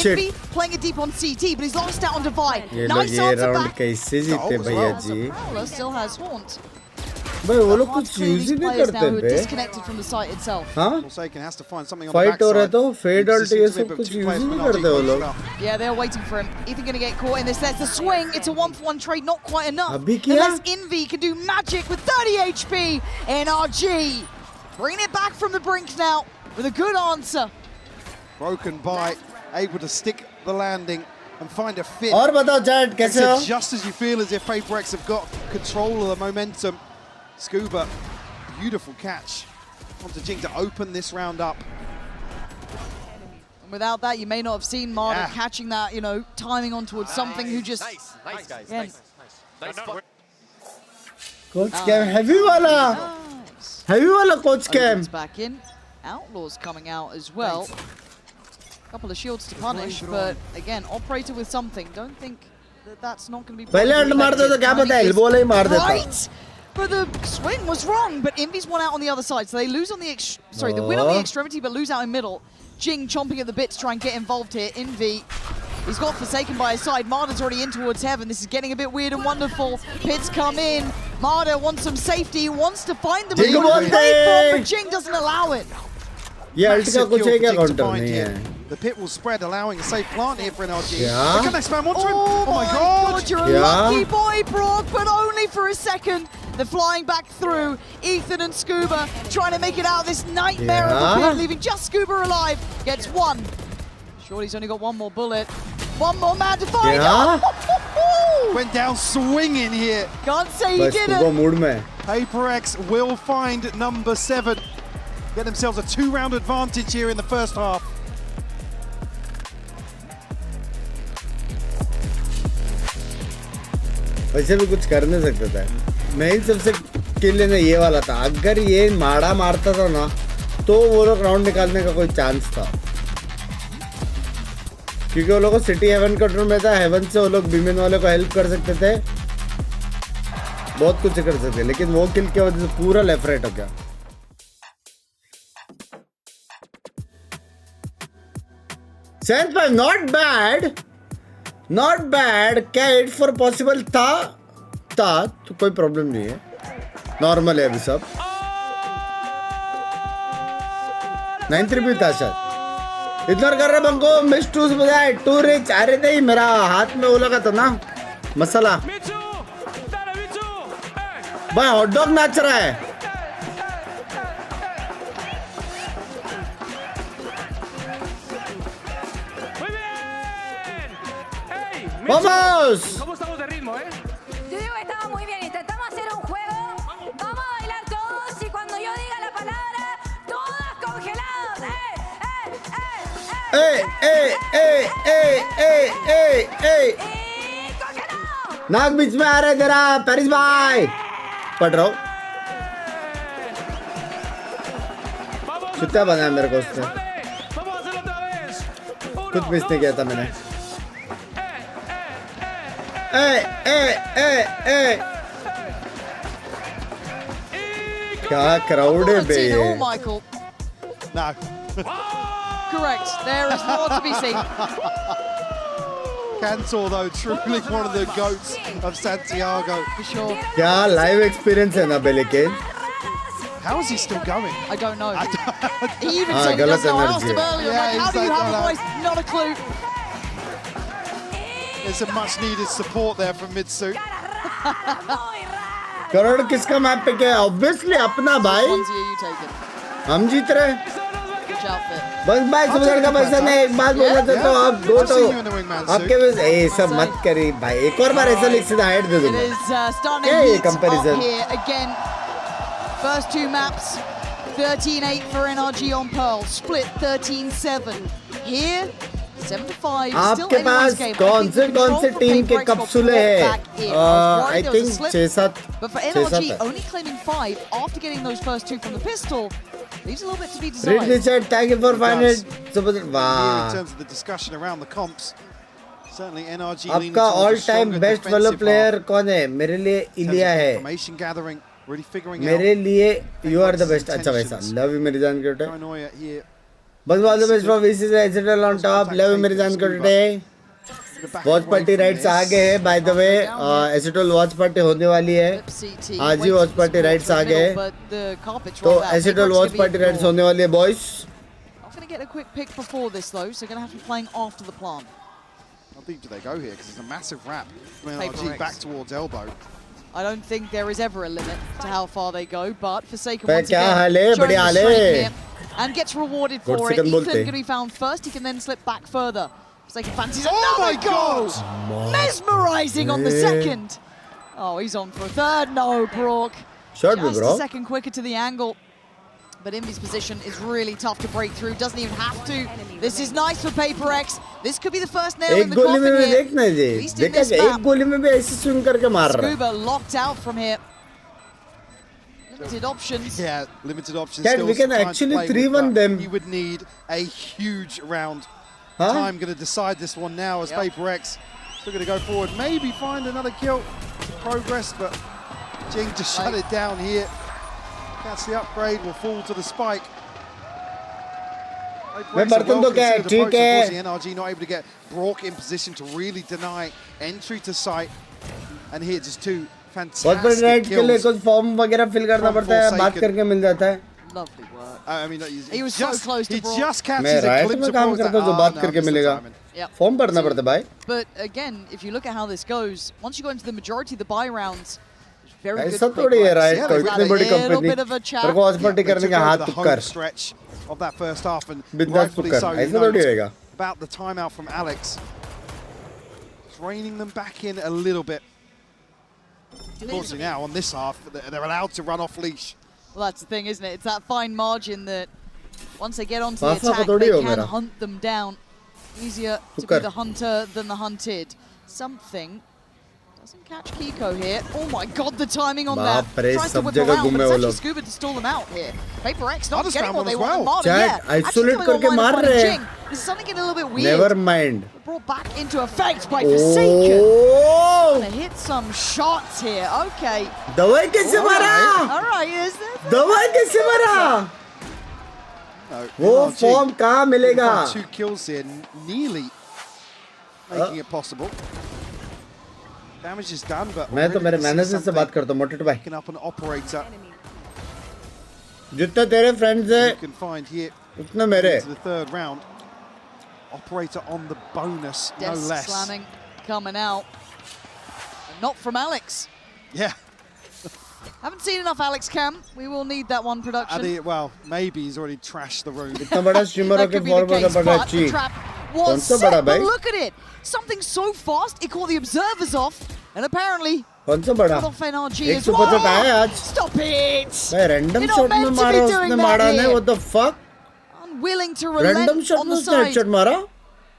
Envy playing it deep on CT, but he's lost out on Divide. Nice answer back. कैसे जीते भैया जी. Prowler still has Haunt. भाई वो लोग कुछ use ही नहीं करते बे. Disconnected from the site itself. हाँ? Forsaken has to find something on the fight backside. हो रहा है तो फेड अल्ट ये सब कुछ यूज ही नहीं करते वो लोग. Yeah, they're waiting for him. Ethan gonna get caught in this. There's the swing. It's a 1-for-1 trade, not quite enough. अभी क्या? Unless Envy can do magic with 30 HP. NRG bringing it back from the brink now with a good answer. Broken by, able to stick the landing and find a fit. और बताओ chat कैसे हो? Just as you feel as if PRX have got control of the momentum. Scuba, beautiful catch. Onto Jing to open this round up. And without that, you may not have seen Marder catching that, you know, timing on towards something who just... Nice, guys. Again. Nice. Coach Cam, heavy wala Coach Cam. Back in. Outlaws coming out as well. Couple of shields to punish, but again, Operator with something. Don't think that's not going to be. पहले अंड मारते तो क्या पता elbow ही मार देता. Right, but the swing was wrong. But Invi's won out on the other side, so they lose on the they win on the extremity, but lose out in middle. Jing chomping at the bit to try and get involved here. Invi, he's got Forsaken by his side. Marder's already in towards Heaven. This is getting a bit weird and wonderful. Pits come in. Marder wants some safety, wants to find them. But Jing doesn't allow it. Yeah, the pit will spread, allowing a safe plant here for NRG. Yeah. Can they spam onto him? Oh my god, you're a Yeah. lucky boy, Brock, but only for a second. They're flying back through. Ethan and Scuba trying to make it out of this nightmare of the pit, leaving just Scuba alive. Gets one. Shorty's only got one more bullet. One more man to find. Went down swinging here. Can't say he didn't. PaperX will find number 7. Get themselves a 2-round advantage here in the first half. वैसे भी कुछ कर नहीं सकता था. Main सबसे किल लेना ये वाला था. अगर ये माड़ा मारता था ना तो वो लोग राउंड निकालने का कोई चांस था. क्योंकि वो लोग को सिटी हेवन कंट्रोल में था. हेवन से वो लोग बीमेन वाले को हेल्प कर सकते थे. बहुत कुछ कर सकते. लेकिन वो किल की वजह से पूरा लेफ्ट राइट हो गया. सेंस भाई नॉट बैड. Not bad. क्या 8 for पॉसिबल था तो कोई प्रॉब्लम नहीं है. नॉर्मल है अभी सब. 9-3 भी था शायद. इग्नोर कर रहे बंको. मिस 2 बजाय 2 रिच. अरे नहीं मेरा हाथ में वो लगा था ना मसाला. भाई हॉट डॉग नाच रहा है. ¡Vamos! ¿Cómo estamos de ritmo, Yo digo que estamos muy bien. Intentamos hacer un juego. Vamos a bailar todos y cuando yo diga la palabra, todas congelados. नाक बीच में आ रहा है तेरा पेरिस भाई. पढ़ रहा हूँ. छुट्टा बनाया मेरे को उसने. कुछ मिस नहीं किया था मैंने. क्या क्राउड है बे. Michael. No. Correct. There is more to be seen. Cantor though, truly one of the goats of Santiago. For sure. क्या लाइव एक्सपीरियंस है ना बे. लेकिन how is he still going? I don't know. He even said he doesn't know. I asked him earlier, like, how do you have a voice? Not a clue. There's some much needed support there from Mitsu. Crore किसका map पे क्या? Obviously अपना भाई. हम जीत रहे. बस भाई समझने का पैसा नहीं. एक बात बोल रहे तो आप दो तो आपके पास ये सब मत करी भाई. एक और बार ऐसा लिख सीधा हेड दे दूंगा. क्या ये comparison? Again, first 2 maps, 13-8 for NRG on Pearl, split 13-7. Here, 7-5. आपके पास कौन से टीम के कप्सूले हैं? I think 6-7. But for NRG, only claiming 5 after getting those first 2 from the pistol, leaves a little bit to be desired. Read Richard, thank you for finding it. In terms of the discussion around the comps, certainly NRG. आपका all time best Valo player कौन है? मेरे लिए इलिया है. Information gathering, really figuring out. मेरे लिए you are the best. अच्छा वैसा. Love you मेरी जान के उठे. बस all the best for VCs Exital on top. Love you मेरी जान के उठे. वॉच पार्टी राइट्स आ गए हैं. By the way एसिटोल watch party होने वाली है. आज ही वॉच पार्टी राइट्स आ गए. तो एसिटोल वॉच पार्टी राइट्स होने वाली है boys. Not going to get a quick pick before this though, so going to have to be playing after the plant. How deep do they go here? Because it's a massive wrap from NRG back towards elbow. I don't think there is ever a limit to how far they go, but Forsaken once क्या again हाल है? बढ़िया हाल है. And gets rewarded for it. Ethan going to be found first. He can then slip back further. Forsaken fancies another goal! Mesmerizing on the second. Oh, he's on for a third. No, Brock. Short Just bro. a second quicker to the angle. But Invi's position is really tough to break through. Doesn't even have to. This is nice for PaperX. This could be the first nail in the coffin here. At least in this map. Scuba locked out from here. Limited options. Yeah, limited options. Cat, we can actually 3-1 them. You would need a huge round. Time going to decide this one now as PaperX Still going to go forward, maybe find another kill. Progress, but Jing just shut it down here. That's the upgrade, will fall to the spike. मैं बर्तन तो क्या है ठीक है The NRG not able to get Brock in position to really deny entry to site. And here just two बहुत बड़े ride के लिए कुछ फॉर्म वगैरह फिल करना पड़ता है बात करके मिल जाता है Lovely work. I mean, he was so close to Brock. मैं राइट में काम करता हूँ जो बात करके मिलेगा फॉर्म भरना पड़ता है भाई But again, if you look at how this goes, once you go into the majority of the buy rounds, very good. ऐसा थोड़ी है राइट तो इतनी बड़ी कंपनी तेरे को हॉस्पिटल करने का हाथ टुक कर of that first half and बिंदास टुक कर ऐसा थोड़ी होएगा about the timeout from Alex, reining them back in a little bit. Unfortunately now on this half, they're allowed to run off leash. Well, that's the thing, isn't it? It's that fine margin that once they get onto the attack, they can hunt them down. Easier to be the hunter than the hunted. Something doesn't catch Kiko here. Oh my god, the timing on that. Tries to whip around, but it's actually Scuba to stall them out here. PRX not getting what they want. Martin, yeah. Isolate करके मार रहे हैं. This is something getting a little bit weird. Never mind. Brought back into effect by Forsaken. Gonna hit some shots here. Okay. दवाई कैसे मारा? All right, is there? दवाई कैसे मारा? वो फॉर्म कहाँ मिलेगा? 2 kills here, nearly making it possible. Damage is done, but मैं तो मेरे मैनेजर से बात करता हूँ मोटेट भाई. Picking up an operator. जितने तेरे फ्रेंड्स हैं, you can find here. उतने मेरे. The third round. Operator on the bonus, no Desk less. slamming coming out. Not from Alex. Yeah. Haven't seen enough Alex Cam. We will need that one production. Well, maybe he's already trashed the room. इतना बड़ा streamer होके form करना पड़ रहा है cheat. Was set, but look at it. Something so fast, it caught the observers off, and apparently कौन सा बड़ा? off NRG एक as सुपर well. शॉट आया आज. Stop it. भाई रैंडम शॉट में मारा उसने मारा ने what the fuck? Unwilling to relent random shot on में the उसने side हेडशॉट मारा.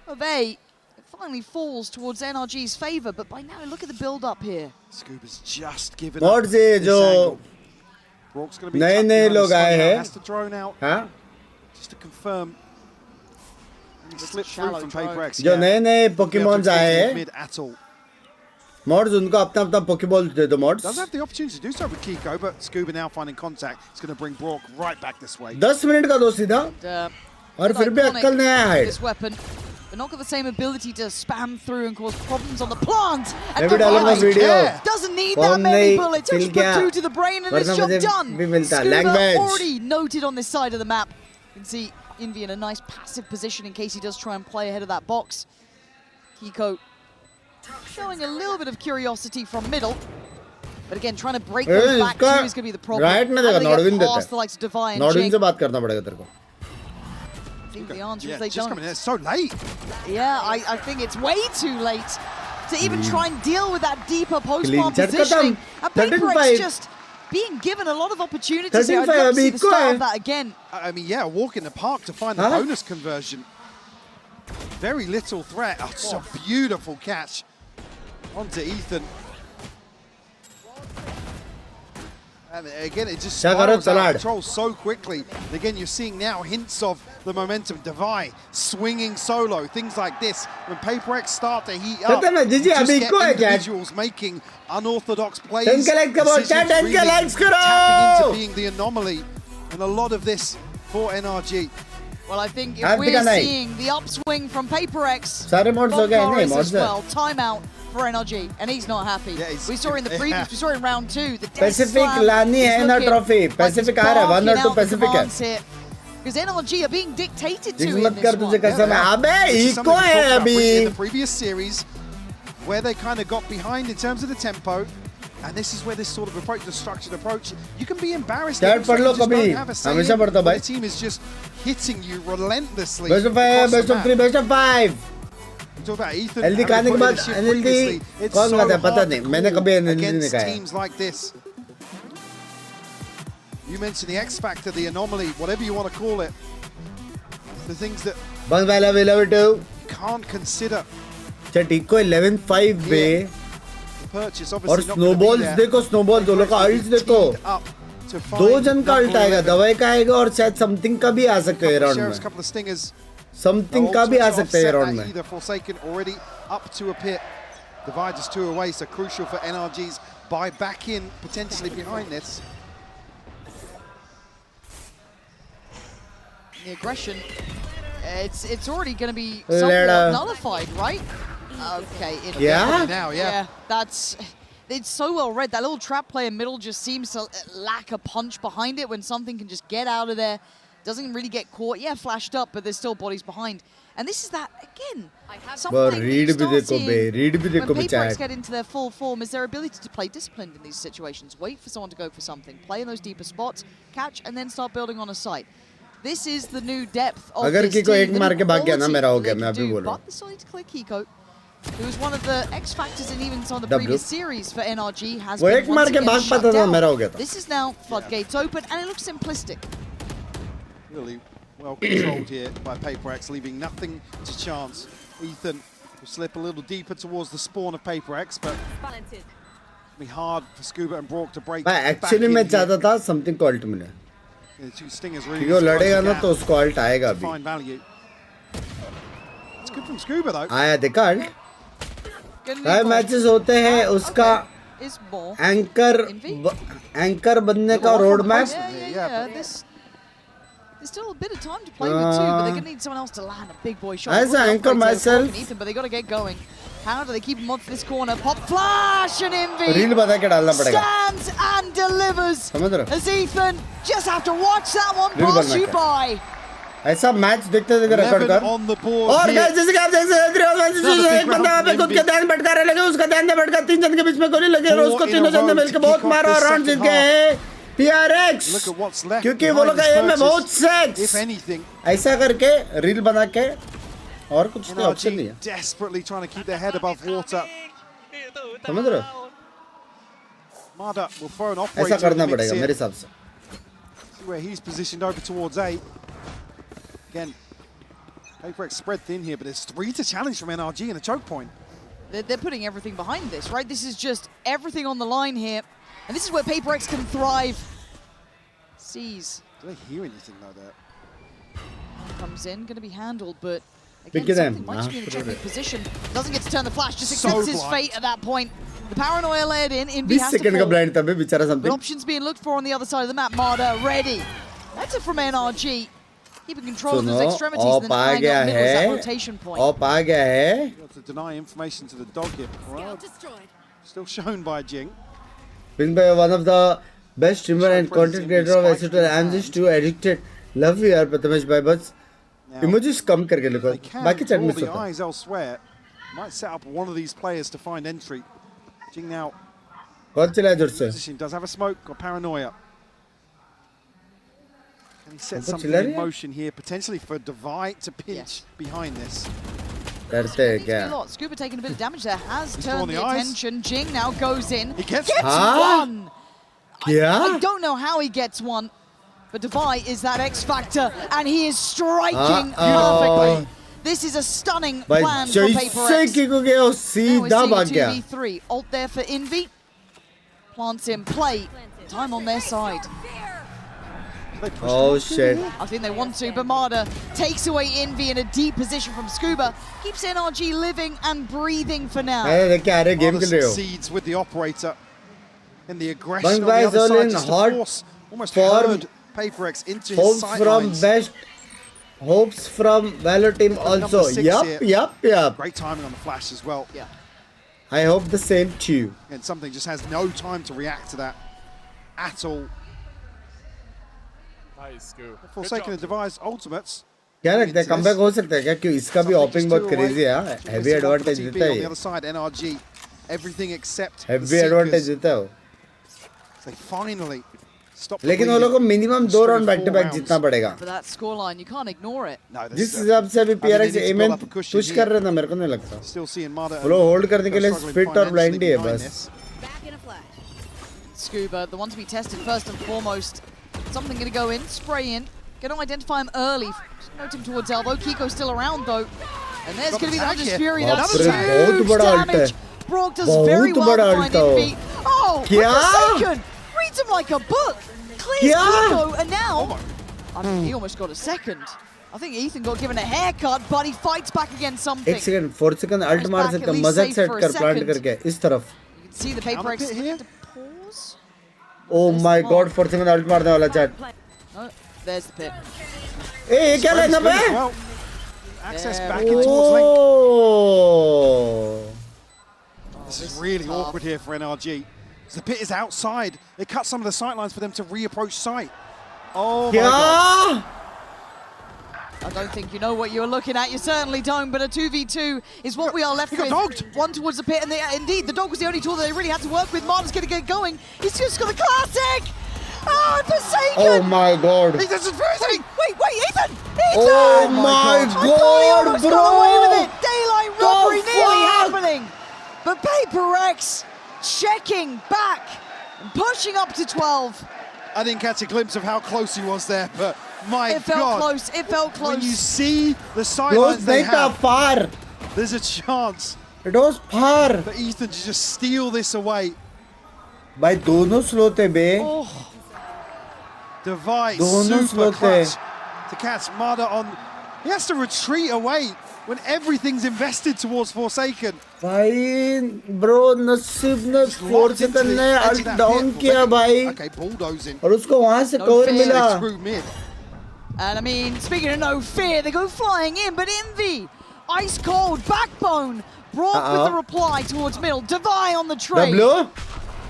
of A. It finally falls towards NRG's favor, but by now look at the build up here. Scuba's just given mode up से जो नए लोग आए हैं. Has to drone out. हाँ? Just to confirm. Slip through from PRX. जो नए Pokémons आए हैं. Mid at all. मोड्स उनको अपना पोकेबॉल दे दो modes. Does have the opportunity to do so with Kiko, but Scuba now finding contact. It's going to bring Brock right back this way. 10 minute का दो सीधा. और फिर भी अक्कल नहीं आया है. This weapon, but not got the same ability to spam through and cause problems on the plant. मैं भी डालूंगा video. Doesn't need that many bullets. Just put 2 to the brain and it's job done. Scuba already noted on this side of the map. You can see Envy in a nice passive position in case he does try and play ahead of that box. Kiko showing a little bit of curiosity from middle. But again, trying to break those back two is going to be the problem. Right ना देखा नॉर्विन देता the likes of Devi and नॉर्विन Jing. से बात करना पड़ेगा तेरे को. I think the answer is they just don't. coming in. It's so late. Yeah, I think it's way too late to even try and deal with that deeper post-bomb positioning. And PRX just being given a lot of opportunities here. I'd love to see the start of that again. I mean, yeah, a walk in the park to find the bonus conversion. Very little threat. Oh, it's a beautiful catch onto Ethan. And again, it just spirals out of control so quickly. And again, you're seeing now hints of the momentum. Devi swinging solo, things like this. When PRX start to heat up, just get individuals making unorthodox plays. Tapping into being the anomaly. And a lot of this for NRG. Well, I think if we're seeing the upswing from PRX, as well, timeout for NRG, and he's not happy. Yeah, we saw in the previous, we saw in round 2, the Pacific लानी है ना trophy. Pacific आ रहा है 1 or 2 Pacific है. Because NRG are being dictated to in in this one. In the previous series, where they kind of got behind in terms of the tempo. And this is where this sort of approach, the structured approach, you can be embarrassed if you just don't have a say. The team is just hitting you relentlessly. Best of 5, best of 3, best of 5. Talk about Ethan. LD खाने के बाद NLD कौन खाता है पता नहीं. मैंने कभी NLD नहीं खाया. Teams like this. You mentioned the X Factor, the anomaly, whatever you want to call it. The things that we love it too. Can't consider. Chatico 11-5 पे. और स्नोबॉल्स देखो स्नोबॉल दोनों का अल्ट देखो 2 जन का अल्ट आएगा दवाई का आएगा और शायद समथिंग का भी आ सकता है राउंड में समथिंग का भी आ सकता है राउंड में Divide just 2 away, so crucial for NRG's buy back in, potentially behind this. The aggression, it's already going to be somewhat nullified, right? Okay. Yeah. It's so well read. That little trap play in middle just seems to lack a punch behind it when something can just get out of there. Doesn't really get caught. Yeah, flashed up, but there's still bodies behind. And this is that, again, something that you start seeing when PRX get into their full form is their ability to play disciplined in these situations. Wait for someone to go for something. Play in those deeper spots, catch, and then start building on a site. This is the new depth of this team. But the solid clear Kiko, who's one of the X factors in even some of the previous series for NRG, has been once again shut down. This is now floodgates open, and it looks simplistic. Really well controlled here by PaperX, leaving nothing to chance. Ethan will slip a little deeper towards the spawn of PaperX, but it'll be hard for Scuba and Brock to break back actually, मैं चाहता था something called to मिले. The two stingers really क्योंकि लड़ेगा ना तो उसको alt आएगा अभी. Find value. It's good from Scuba though. आया देखा alt. कई मैचेस होते हैं उसका एंकर बनने का road map. There's still a bit of time to play with too, but they're going to need someone else to land a big boy shot. As I anchor myself, Ethan, but they got to get going. How do they keep him off this corner? Pop flash and Envy stands and delivers. As Ethan just have to watch that one pass you by. ऐसा match देखते देखते record कर और guys जैसे कि आप देख सकते हैं एक बंदा पे खुद का ध्यान भटका रहा लगे उसका ध्यान भटका 3 जन के बीच में गोली लगी और उसको तीनों जन ने मिलकर बहुत मारा और राउंड जीत गए हैं PRX क्योंकि वो लोग एम में बहुत सेक्स ऐसा करके रील बना के और कुछ तो ऑप्शन नहीं है desperately trying to keep their head above water. समझ रहे हो Mada will throw an operator. ऐसा करना पड़ेगा मेरे हिसाब से. Where he's positioned over towards A. Again, PaperX spread thin here, but there's 3 to challenge from NRG and a choke point. They're putting everything behind this, right? This is just everything on the line here. And this is where PaperX can thrive. Sees. Do they hear anything though there? Comes in, going to be handled, but again, something might be in a checkmate position. Doesn't get to turn the flash, just accepts his fate at that point. The paranoia led in, Envy has to fall. But options being looked for on the other side of the map. Marder ready. That's it from NRG. Keeping control of those extremities and then flying up middle is that rotation point. आ गया है. To deny information to the dog here. Well, still shown by Jing. Been by one of the best streamer and content creator of Esports. I'm just too addicted. Love you यार प्रथमेश भाई बस emojis कम करके लिखो. बाकी chat में the eyes elsewhere. Might set up one of these players to find entry. Jing now. कौन चला जोर से? Position does have a smoke. Got paranoia. And he set something in motion here, potentially for Divide to pinch behind this. Scuba taking a bit of damage there, has turned the attention. Jing now goes in. He gets one! I don't know how he gets one, but Divide is that X factor, and he is striking perfectly. This is a stunning plan for PaperX. Now we're seeing 2v3. Ult there for Envy. Plants in play. Time on their side. Oh shit. I think they want to. Bamada takes away Envy in a deep position from Scuba. Keeps NRG living and breathing for now. Mada succeeds with the operator. And the aggression on the other side just to force, almost herd PaperX into his sightlines. Hopes from Valor team also. Yup. Great timing on the flash as well. Yeah. I hope the same too. And something just has no time to react to that at all. Forsaken the device ultimates. क्या लगता है comeback हो सकता है क्या क्यों इसका भी ओपिंग बहुत क्रेजी है हेवी एडवांटेज देता है on the other side NRG everything except heavy advantage देता है they finally stop लेकिन वो लोगों को minimum 2 round back to back जीतना पड़ेगा for that scoreline you can't ignore it जिस हिसाब से अभी PRX एम पुश कर रहे थे मेरे को नहीं लगता वो लोग होल्ड करने के लिए स्पिट और ब्लाइंड ही है बस Scuba the one to be tested first and foremost. Something going to go in, spray in. Going to identify him early. Note him towards elbow. Kiko's still around though. And there's going to be the Hunter's Fury. That's 2 damage. Brock does very well to find Envy. Oh, second. Reads him like a book. Clears Kiko and now... I mean, he almost got a second. I think Ethan got given a haircut, but he fights back against something. 1 second 4 second ult मार सकता है मजाक set कर plant करके इस तरफ. You can see the PRX here. Oh my god 4 second ult मारने वाला chat. Oh, there's the pit. ए ये क्या लाइन पे? Access back in towards link. This is really awkward here for NRG. The pit is outside. They cut some of the sight lines for them to reapproach site. Oh my god. I don't think you know what you're looking at. You certainly don't, but a 2v2 is what we are left with. Dogged. One towards the pit, and indeed, the dog was the only tool that they really had to work with. Martin's going to get going. He's just got the classic. Oh, Forsaken. Oh my god. Wait, Ethan! Oh my god, almost bro. got away with it. Daylight robbery nearly happening. But PRX checking back and pushing up to 12. I didn't catch a glimpse of how close he was there, but my It felt god. close. It felt close. When you see the sidelines they have, far. there's a chance It was far. for Ethan to just steal this away. भाई दोनों slow थे बे. Device दोनों super slow clutch to catch Mada on. He has to retreat away when everything's invested towards Forsaken. भाई bro नसीब ने 4 second ने alt down किया भाई. Okay, bulldozing. और उसको वहां से कवर मिला. And I mean, speaking of no fear, they go flying in, but Envy, ice cold, backbone, brought with the reply towards middle. Devi on the trade. W.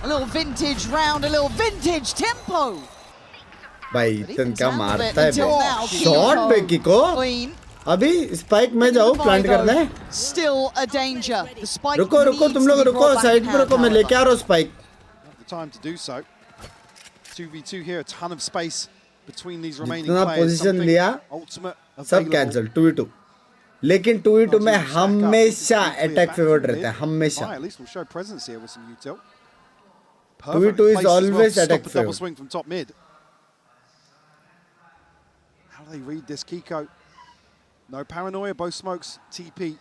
A little vintage round, a little vintage tempo. भाई इतन क्या मारता है बे. now, shot बे किको. Clean. अभी spike में जाओ plant करना है. Still a danger. The spike रुको रुको तुम लोग रुको साइड पे रुको मैं लेके आ रहा हूँ spike. The time to do so. 2v2 here, a ton of space between these remaining जितना players. पोजीशन Something लिया ultimate सब available. Cancel 2v2. लेकिन 2v2 में हमेशा अटैक फेवर्ड रहता है हमेशा. At least we'll show presence here with some util. 2v2 is always attack Double favored. swing from top mid. How do they read this Kiko? No paranoia, both smokes, TP.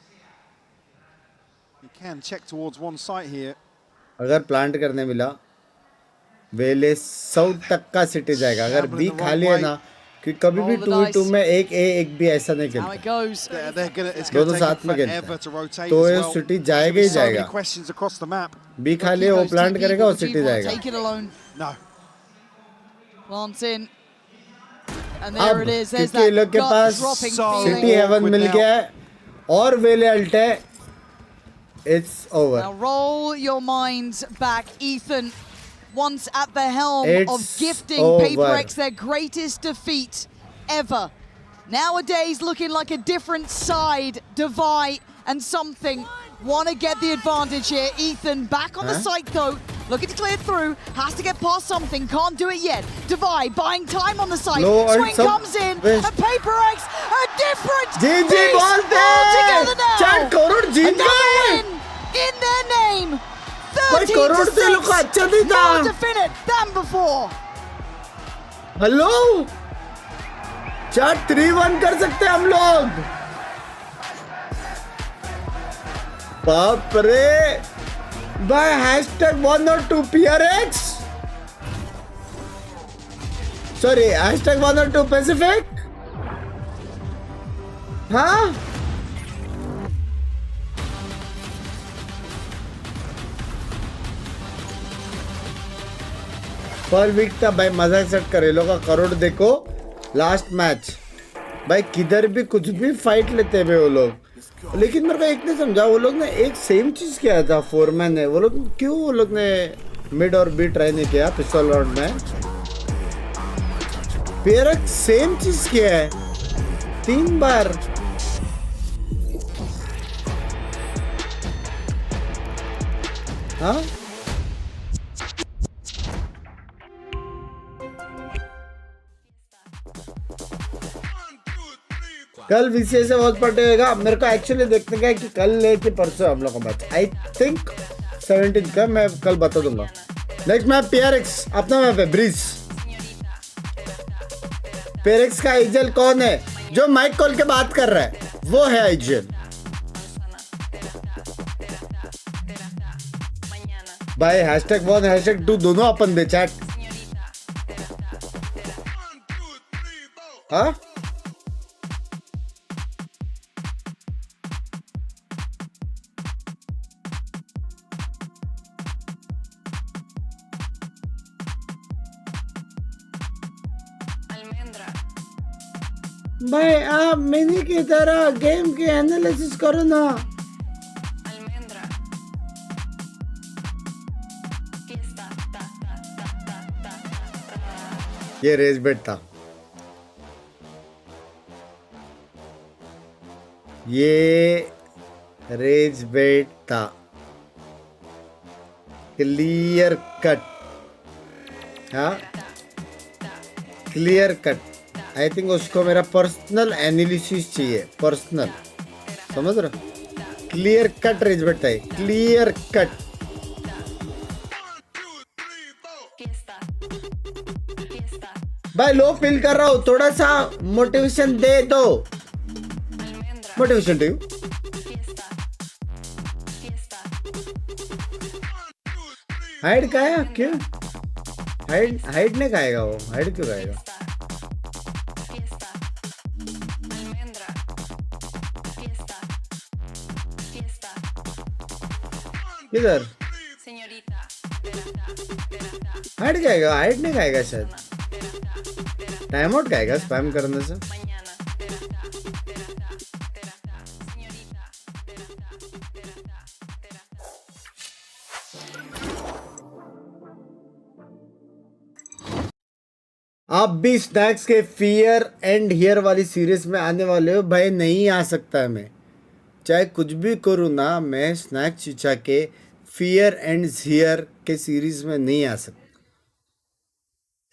He can check towards one side here. अगर plant करने मिला वेले 100 तक का city जाएगा. अगर B खाली है ना कि कभी भी 2v2 में एक ए एक भी ऐसा नहीं खेलता. दोनों साथ में खेलते हैं तो ये सिटी जाएगा ही जाएगा. बी खाली है वो प्लांट करेगा और सिटी जाएगा. No. Plants in. And there it is. There's क्योंकि लोग के that पास dropping सिटी feeling. हेवन मिल गया है और वेले अल्ट है. It's over. Now roll your minds back, Ethan. Once at the helm of It's gifting over. PRX their greatest defeat ever. Nowadays looking like a different side, Devi and something. Want to get the advantage here. Ethan back on the site though. Looking to clear through. Has to get past something. Can't do it yet. Devi buying time on the site. No, Swing comes in. And PRX a different GG beast बोलते all हैं. together now. 4 crore जीत Another गए. win in their name. भाई करोड़ से लोग का अच्छा नहीं था. More definite than before. Hello chat 3-1 कर सकते हैं हम लोग. बाप रे भाई #102 PRX सॉरी #102 Pacific. हाँ पर वीक था भाई. मजाक सेट करे लोग का करोड़ देखो लास्ट मैच भाई किधर भी कुछ भी फाइट लेते हैं वो लोग. लेकिन मेरे को एक नहीं समझा वो लोग ने एक सेम चीज किया था फोरमैन ने. वो लोग क्यों वो लोग ने मिड और बी ट्राई नहीं किया पिस्टल राउंड में. PRX सेम चीज किया है 3 बार. हाँ कल VCA से बहुत पटे होगा. मेरे को एक्चुअली देखने का है कि कल लेके परसों हम लोग का मैच. आई थिंक 17 का मैं कल बता दूंगा. लाइक मैं PRX अपना मैप है ब्रिज. PRX का आइजल कौन है जो माइक कॉल के बात कर रहा है वो है आइजल. भाई #1 #2 दोनों अपन दे चैट. हाँ भाई आप मिनी की तरह गेम की एनालिसिस करो ना। ये रेस बेट था, ये रेज बेट था, क्लियर कट। हाँ क्लियर कट। आई थिंक उसको मेरा पर्सनल एनालिसिस चाहिए, पर्सनल, समझ रहे? क्लियर कट रेज बेट है, क्लियर कट। भाई लो फील कर रहा हूँ, थोड़ा सा मोटिवेशन दे दो। मोटिवेशन दे। हाइड का है क्यों? हाइड नहीं खाएगा वो, हाइड क्यों खाएगा? किधर हाइड खाएगा? हाइड नहीं खाएगा शायद, टाइम आउट खाएगा स्पैम करने से। आप भी स्नैक्स के फियर एंड हियर वाली सीरीज में आने वाले हो? भाई नहीं आ सकता है, मैं चाहे कुछ भी करूँ ना, मैं स्नैक्स चीचा के फियर एंड हियर के सीरीज में नहीं आ सकता।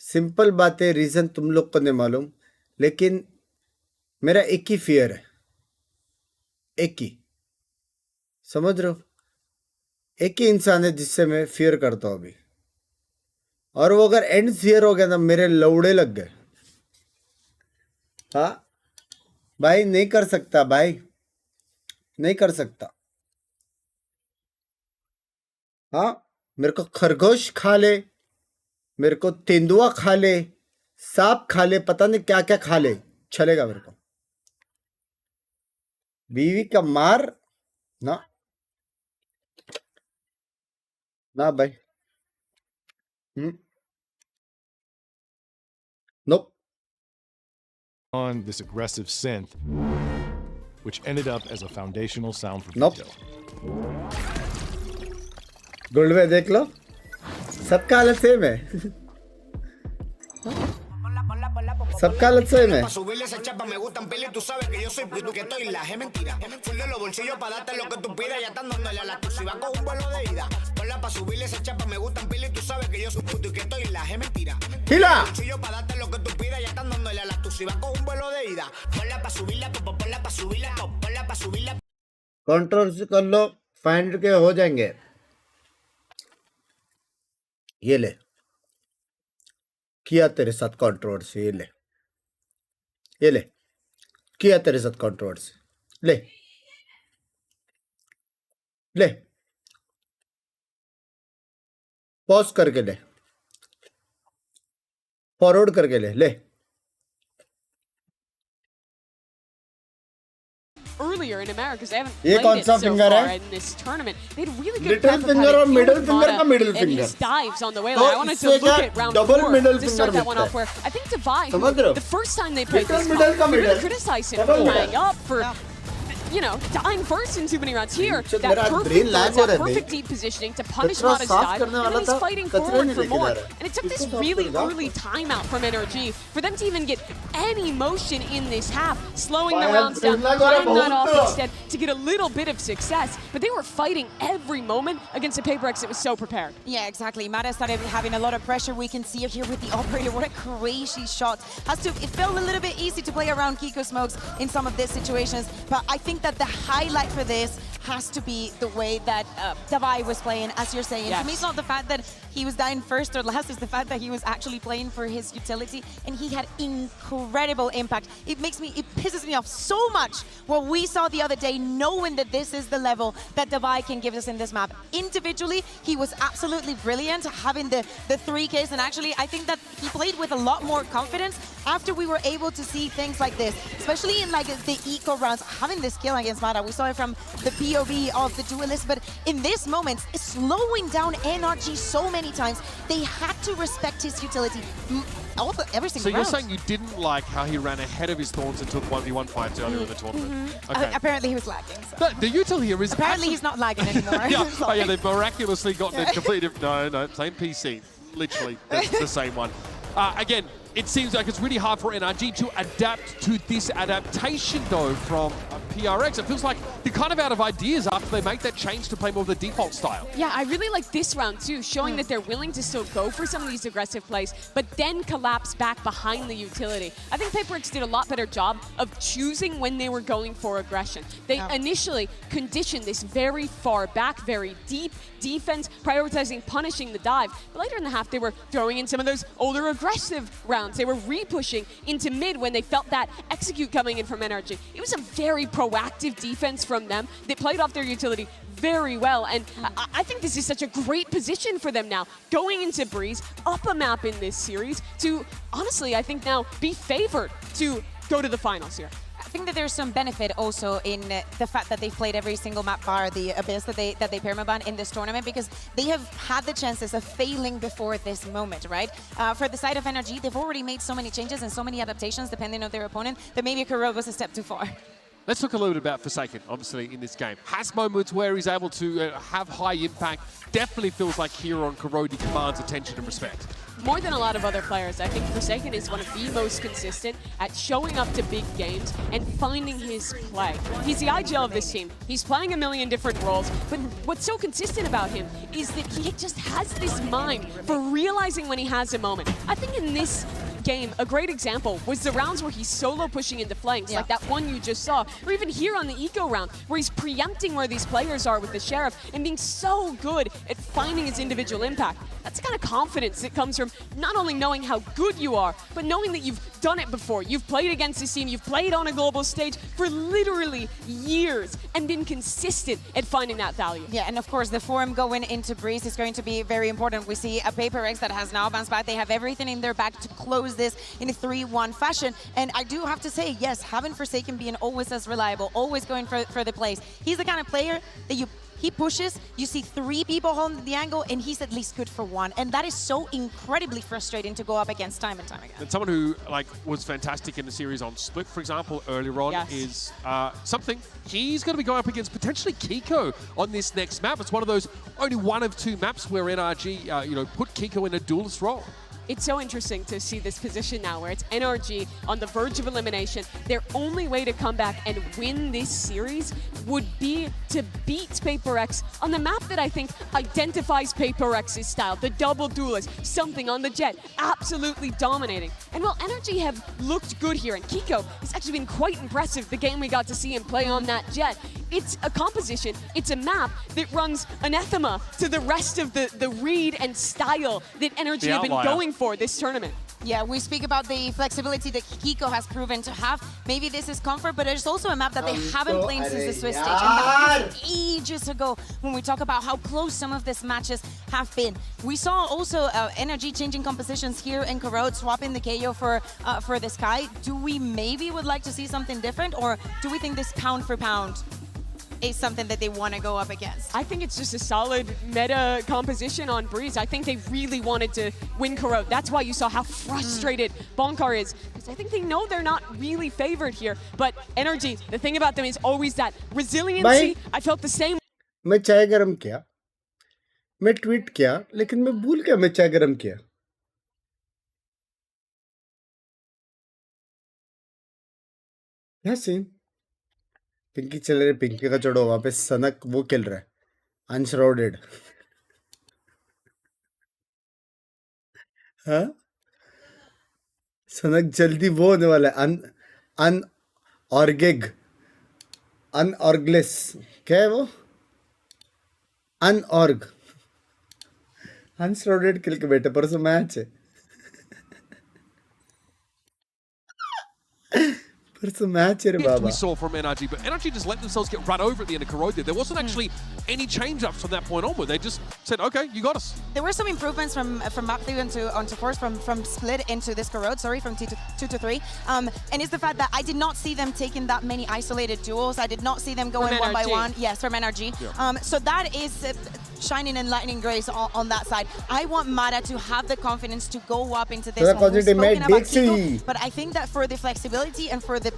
सिंपल बात है, रीज़न तुम लोग को नहीं मालूम, लेकिन मेरा एक ही फियर है, एक ही, समझ रहे हो? एक ही इंसान है जिससे मैं फियर करता हूँ अभी, और वो अगर एंड फियर हो गया ना, मेरे लौड़े लग गए। हाँ भाई नहीं कर सकता, भाई नहीं कर सकता। हाँ मेरे को खरगोश खा ले, मेरे को तेंदुआ खा ले, सांप खा ले, पता नहीं क्या क्या खा ले, चलेगा मेरे को। बीवी का मार ना, ना भाई। Nope. On this aggressive synth, which ended up as a foundational sound for Nope. Vito. Gold में देख लो, सबका हालत सेम है। सबका हालत सेम है। Subirle esa chapa me gustan pila y tú sabes que yo soy tú que estoy la es mentira. Full de los bolsillos para darte lo que tú pidas, ya están dándole a la tuya con un vuelo de ida. Ponla para subirle esa chapa me gustan pila y tú sabes que yo soy tú que estoy la es mentira. Hila. Bolsillos para darte lo que tú pidas, ya están dándole a la tuya con un vuelo de ida. Ponla para subirla, ponla para subirla, ponla para subirla. Controversy कर लो, 500 के हो जाएंगे। ये ले, किया तेरे साथ controversy, ये ले, ये ले, किया तेरे साथ कंट्रोवर्सी, ले ले, पॉज करके ले, फॉरवर्ड करके ले, ले। Earlier in America, they haven't ये played कौन it सा so फिंगर far है? in this tournament. They had really good Little prep of finger how और to deal middle with finger का Mata middle and finger. his dives on the way. तो Like, I wanted to इससे look क्या at round double 4 middle to finger start that one मिलता off. है? Where I think Divide, समझ रहे हो? the first time they played Little this, middle का we really middle. criticized him for Double playing middle. up for. You know, dying first in too many rounds here. तो That मेरा perfect brain lag dodge, हो that रहा है perfect भाई। deep positioning to punish कचरा Mata's साफ dive, करने and वाला then he's था, fighting कचरा forward नहीं for लेके जा more. रहा है। And it took this इसको साफ really करेगा। early timeout from NRG for them to even get any motion in this half, slowing the Fire rounds down, brain lag हो रहा है cutting that off बहुत। instead to get a little bit of success. But they were fighting every moment against a PRX that was so prepared. Yeah, exactly. Mata started having a lot of pressure. We can see it here with the operator. What a crazy shot. It felt a little bit easy to play around Kiko Smokes in some of these situations. But I think that the highlight for this has to be the way that Davai was playing, as you're saying. Yes. To me, it's not the fact that he was dying first or last, it's the fact that he was actually playing for his utility, and he had incredible impact. It pisses me off so much what we saw the other day, knowing that this is the level that Davai can give us in this map. Individually, he was absolutely brilliant, having the 3Ks, and actually, I think that he played with a lot more confidence after we were able to see things like this, especially in like the eco rounds, having this kill against Mata. We saw it from the POV of the duelist, but in this moment, slowing down NRG so many times, they had to respect his utility. every single So you're round. saying you didn't like how he ran ahead of his Thorns and took 1v1 fights earlier in the tournament? Okay. Apparently he was lagging. So. The util here is apparently he's not lagging anymore. yeah. Oh yeah, they've miraculously gotten it completely. No, same PC. Literally, that's the same one. Again, it seems like it's really hard for NRG to adapt to this adaptation, though, from PRX. It feels like they're kind of out of ideas after they make that change to play more of the default style. Yeah, I really like this round, too, showing that they're willing to still go for some of these aggressive plays, but then collapse back behind the utility. I think PaperX did a lot better job of choosing when they were going for aggression. They initially conditioned this very far back, very deep defense, prioritizing punishing the dive. But later in the half, they were throwing in some of those older aggressive rounds. They were re-pushing into mid when they felt that execute coming in from NRG. It was a very proactive defense from them. They played off their utility very well, and I think this is such a great position for them now, going into Breeze, up a map in this series, to honestly, I think now be favored to go to the finals here. I think that there's some benefit also in the fact that they've played every single map bar the Abyss that they permaban in this tournament, because they have had the chances of failing before this moment, right? For the side of NRG, they've already made so many changes and so many adaptations depending on their opponent that maybe Corrode was a step too far. Let's talk a little bit about Forsaken, obviously, in this game. Has moments where he's able to have high impact. Definitely feels like here on Corrode he commands attention and respect. More than a lot of other players, I think Forsaken is one of the most consistent at showing up to big games and finding his play. He's the IGL of this team. He's playing a million different roles, but what's so consistent about him is that he just has this mind for realizing when he has a moment. I think in this game, a great example was the rounds where he's solo pushing into flanks, like that one you just saw, or even here on the eco round, where he's preempting where these players are with the Sheriff and being so good at finding his individual impact. That's the kind of confidence that comes from not only knowing how good you are, but knowing that you've done it before. You've played against this team, you've played on a global stage for literally years and been consistent at finding that value. Yeah, and of course the form going into Breeze is going to be very important. We see a PaperX that has now bounced back. They have everything in their back to close this in a 3-1 fashion. And I do have to say, yes, having Forsaken being always as reliable, always going for the plays. He's the kind of player that he pushes, you see 3 people holding the angle, and he's at least good for 1. And that is so incredibly frustrating to go up against time and time again. And someone who was fantastic in the series on Split, for example, earlier on is something. He's going to be going up against potentially Kiko on this next map. It's one of those only 1 of 2 maps where NRG put Kiko in a duelist role. It's so interesting to see this position now where it's NRG on the verge of elimination. Their only way to come back and win this series would be to beat PaperX on the map that I think identifies PaperX's style, the double duelist, something on the jet, absolutely dominating. And while NRG have looked good here, and Kiko has actually been quite impressive the game we got to see him play on that jet, it's a composition, it's a map that runs anathema to the rest of the read and style that NRG have been going for this tournament. Yeah, we speak about the flexibility that Kiko has proven to have. Maybe this is comfort, but there's also a map that they haven't played since the Swiss stage. And that was ages ago when we talk about how close some of these matches have been. We saw also NRG changing compositions here in Corrode, swapping the KO for the Sky. Do we maybe would like to see something different, or do we think this pound for pound is something that they want to go up against? I think it's just a solid meta composition on Breeze. I think they really wanted to win Corrode. That's why you saw how frustrated Bonkar is, because I think they know they're not really favored here. But NRG, the thing about them is always that resiliency. I felt the same. मैं चाय गरम किया, मैं tweet किया, लेकिन मैं भूल गया मैं चाय गरम किया. यासीन पिंकी चल रही, पिंकी का चढ़ो, वहां पे सनक वो खेल रहा है, अनश्राउडेड. हाँ, सनक जल्दी वो होने वाला है, अनऑर्गलेस, क्या है वो, अनऑर्ग, अनश्राउडेड खेल के बैठे. परसों मैच है, We saw from NRG, but NRG just let themselves get run over at the end of Corrode. There wasn't actually any change-ups from that point onward. They just said, okay, you got us. There were some improvements from map 3 onto Force, from Split into this Corrode, from 2 to 3. And it's the fact that I did not see them taking that many isolated duels. I did not see them going 1 by 1. Yes, from NRG. Yeah. So that is shining and lightning grace on that side. I want Mara to have the confidence to go up into this one. We've spoken about Kiko, but I think that for the flexibility and for the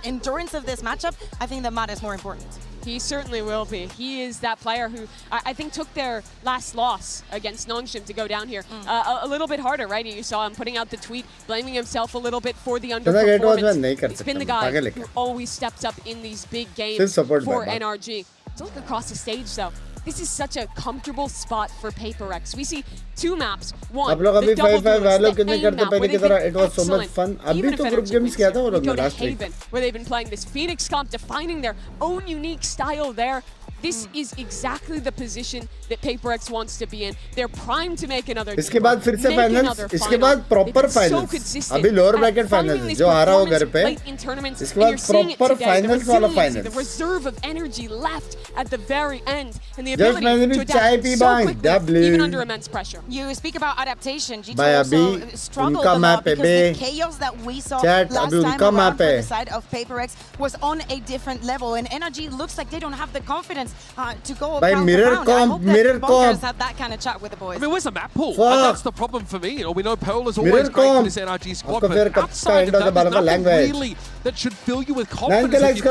endurance of this matchup, I think that Mara is more important. He certainly will be. He is that player who I think took their last loss against Nongshim to go down here a little bit harder, right? You saw him putting out the tweet, blaming himself a little bit for the underperformance. He's been the guy who always steps up in these big games for NRG. So look across the stage, though. This is such a comfortable spot for PRX. We see two maps. One, the double duelist, the A map, where they've been excellent. Even if NRG wins here, we go to Haven, where they've been playing this Phoenix comp, defining their own unique style there. This is exactly the position that PRX wants to be in. They're primed to make another. इसके बाद फिर से finals, इसके बाद proper finals. अभी lower bracket finals जो हारा हो घर पे. इसके बाद प्रॉपर फाइनल्स वाला finals. The reserve of energy left at the very end, and the Just ability to adapt so quickly, even under immense pressure. You speak about adaptation. G2 also struggled a lot because the chaos that we saw last time around for the side of PRX was on a different level, and NRG looks like they don't have the confidence to go around mirror comp, mirror comp. Have that kind of chat with the boys. I mean, where's the map pool? That's the problem for me. You know, we know Pearl is always great for this NRG squad, but outside of that, there's nothing really that should fill you with confidence.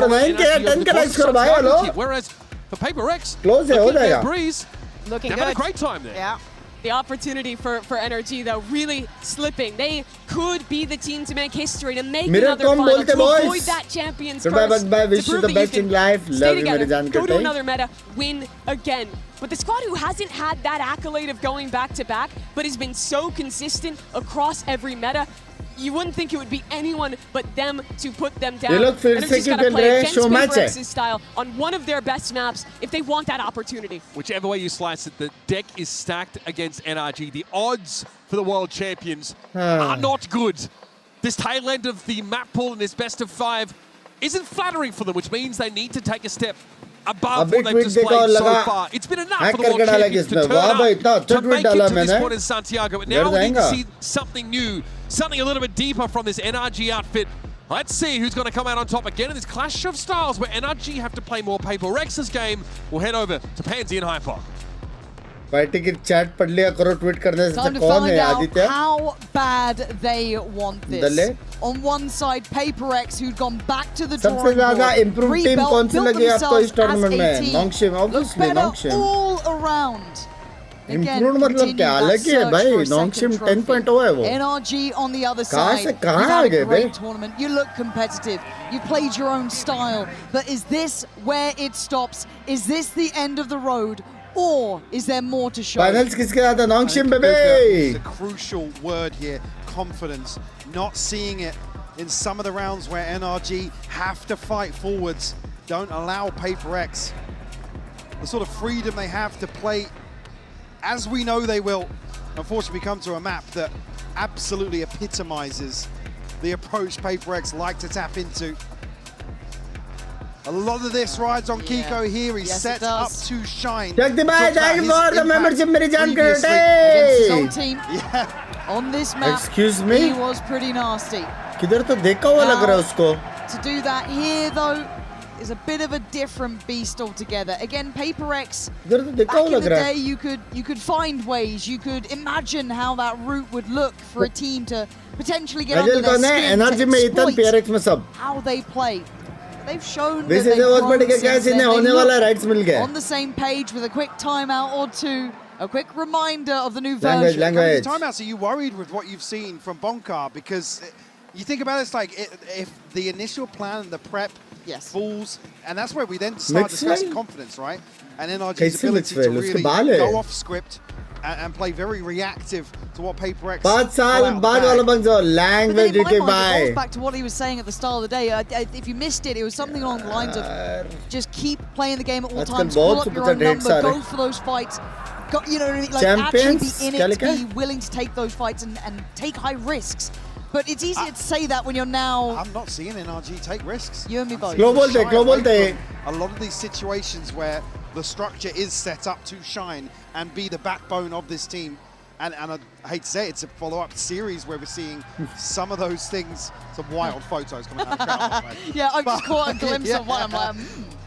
Whereas for PRX, looking at their breeze, they've had a great time there. Yeah. The opportunity for NRG, though, really slipping. They could be the team to make history, to make another final, to avoid that champion's curse, to prove that you can stay together, go to another meta, win again. But the squad who hasn't had that accolade of going back-to-back, but has been so consistent across every meta, you wouldn't think it would be anyone but them to put them down. NRG's got to play against PRX's style on one of their best maps if they want that opportunity. Whichever way you slice it, the deck is stacked against NRG. The odds for the world champions are not good. This tail end of the map pool in this best of 5 isn't flattering for them, which means they need to take a step above what they've displayed so far. It's been enough for the world champions to turn up, to make it to this point in Santiago. But now we need to see something new, something a little bit deeper from this NRG outfit. Let's see who's going to come out on top again in this clash of styles where NRG have to play more PRX's game. We'll head over to Pansy and Hyper. Party की chat पढ़ लिया करो tweet करने से कौन है Aditya? How bad they want this. On one side, PRX, who'd gone back to the drawing board, सबसे ज़्यादा improved team कौन सी लगी आपको इस टूर्नामेंट में? Nongshim, obviously Nongshim. All around. Improved मतलब क्या अलग ही है भाई? Nongshim 10.0 है वो. NRG on the other कहाँ side. से कहाँ आ गए भाई? Tournament. You look competitive. You played your own style. But is this where it stops? Is this the end of the road? Or is there more to show? Finals किसके साथ है? Nongshim baby. It's a crucial word here, confidence. Not seeing it in some of the rounds where NRG have to fight forwards. Don't allow PRX the sort of freedom they have to play as we know they will. Unfortunately, we come to a map that absolutely epitomizes the approach PRX like to tap into. A lot of this rides on Kiko here. He's set up to shine. Check the match. Thank you for the membership, मेरी जान On this map, excuse me? he was pretty nasty. किधर तो देखा हुआ लग रहा है उसको. To do that here, though, is a bit of a different beast altogether. Again, PRX, back in the day, you could find ways. You could imagine how that route would look for a team to potentially get under their skin, to exploit how they play. They've shown that they've grown on the same page with a quick timeout or two, a quick reminder of the new version. Timeouts, are you worried with what you've seen from Bonkar? Because you think about it, it's like if the initial plan and the prep falls, and that's where we then start discussing confidence, right? And NRG's ability to really go off script and play very reactive to what PRX. 5 साल बाद वाला बन जाओ language it by. Back to what he was saying at the start of the day. If you missed it, it was something along the lines of just keep playing the game at all times. Pull up your own number, go for those fights. You know what I mean? Like actually be in it, be willing to take those fights and take high risks. But it's easier to say that when you're now. I'm not seeing NRG take risks. You and me both. Global day. A lot of these situations where the structure is set up to shine and be the backbone of this team. And I hate to say it, it's a follow-up series where we're seeing some of those things, some wild photos coming out of the crowd. Yeah, I just caught a glimpse of one. I'm like,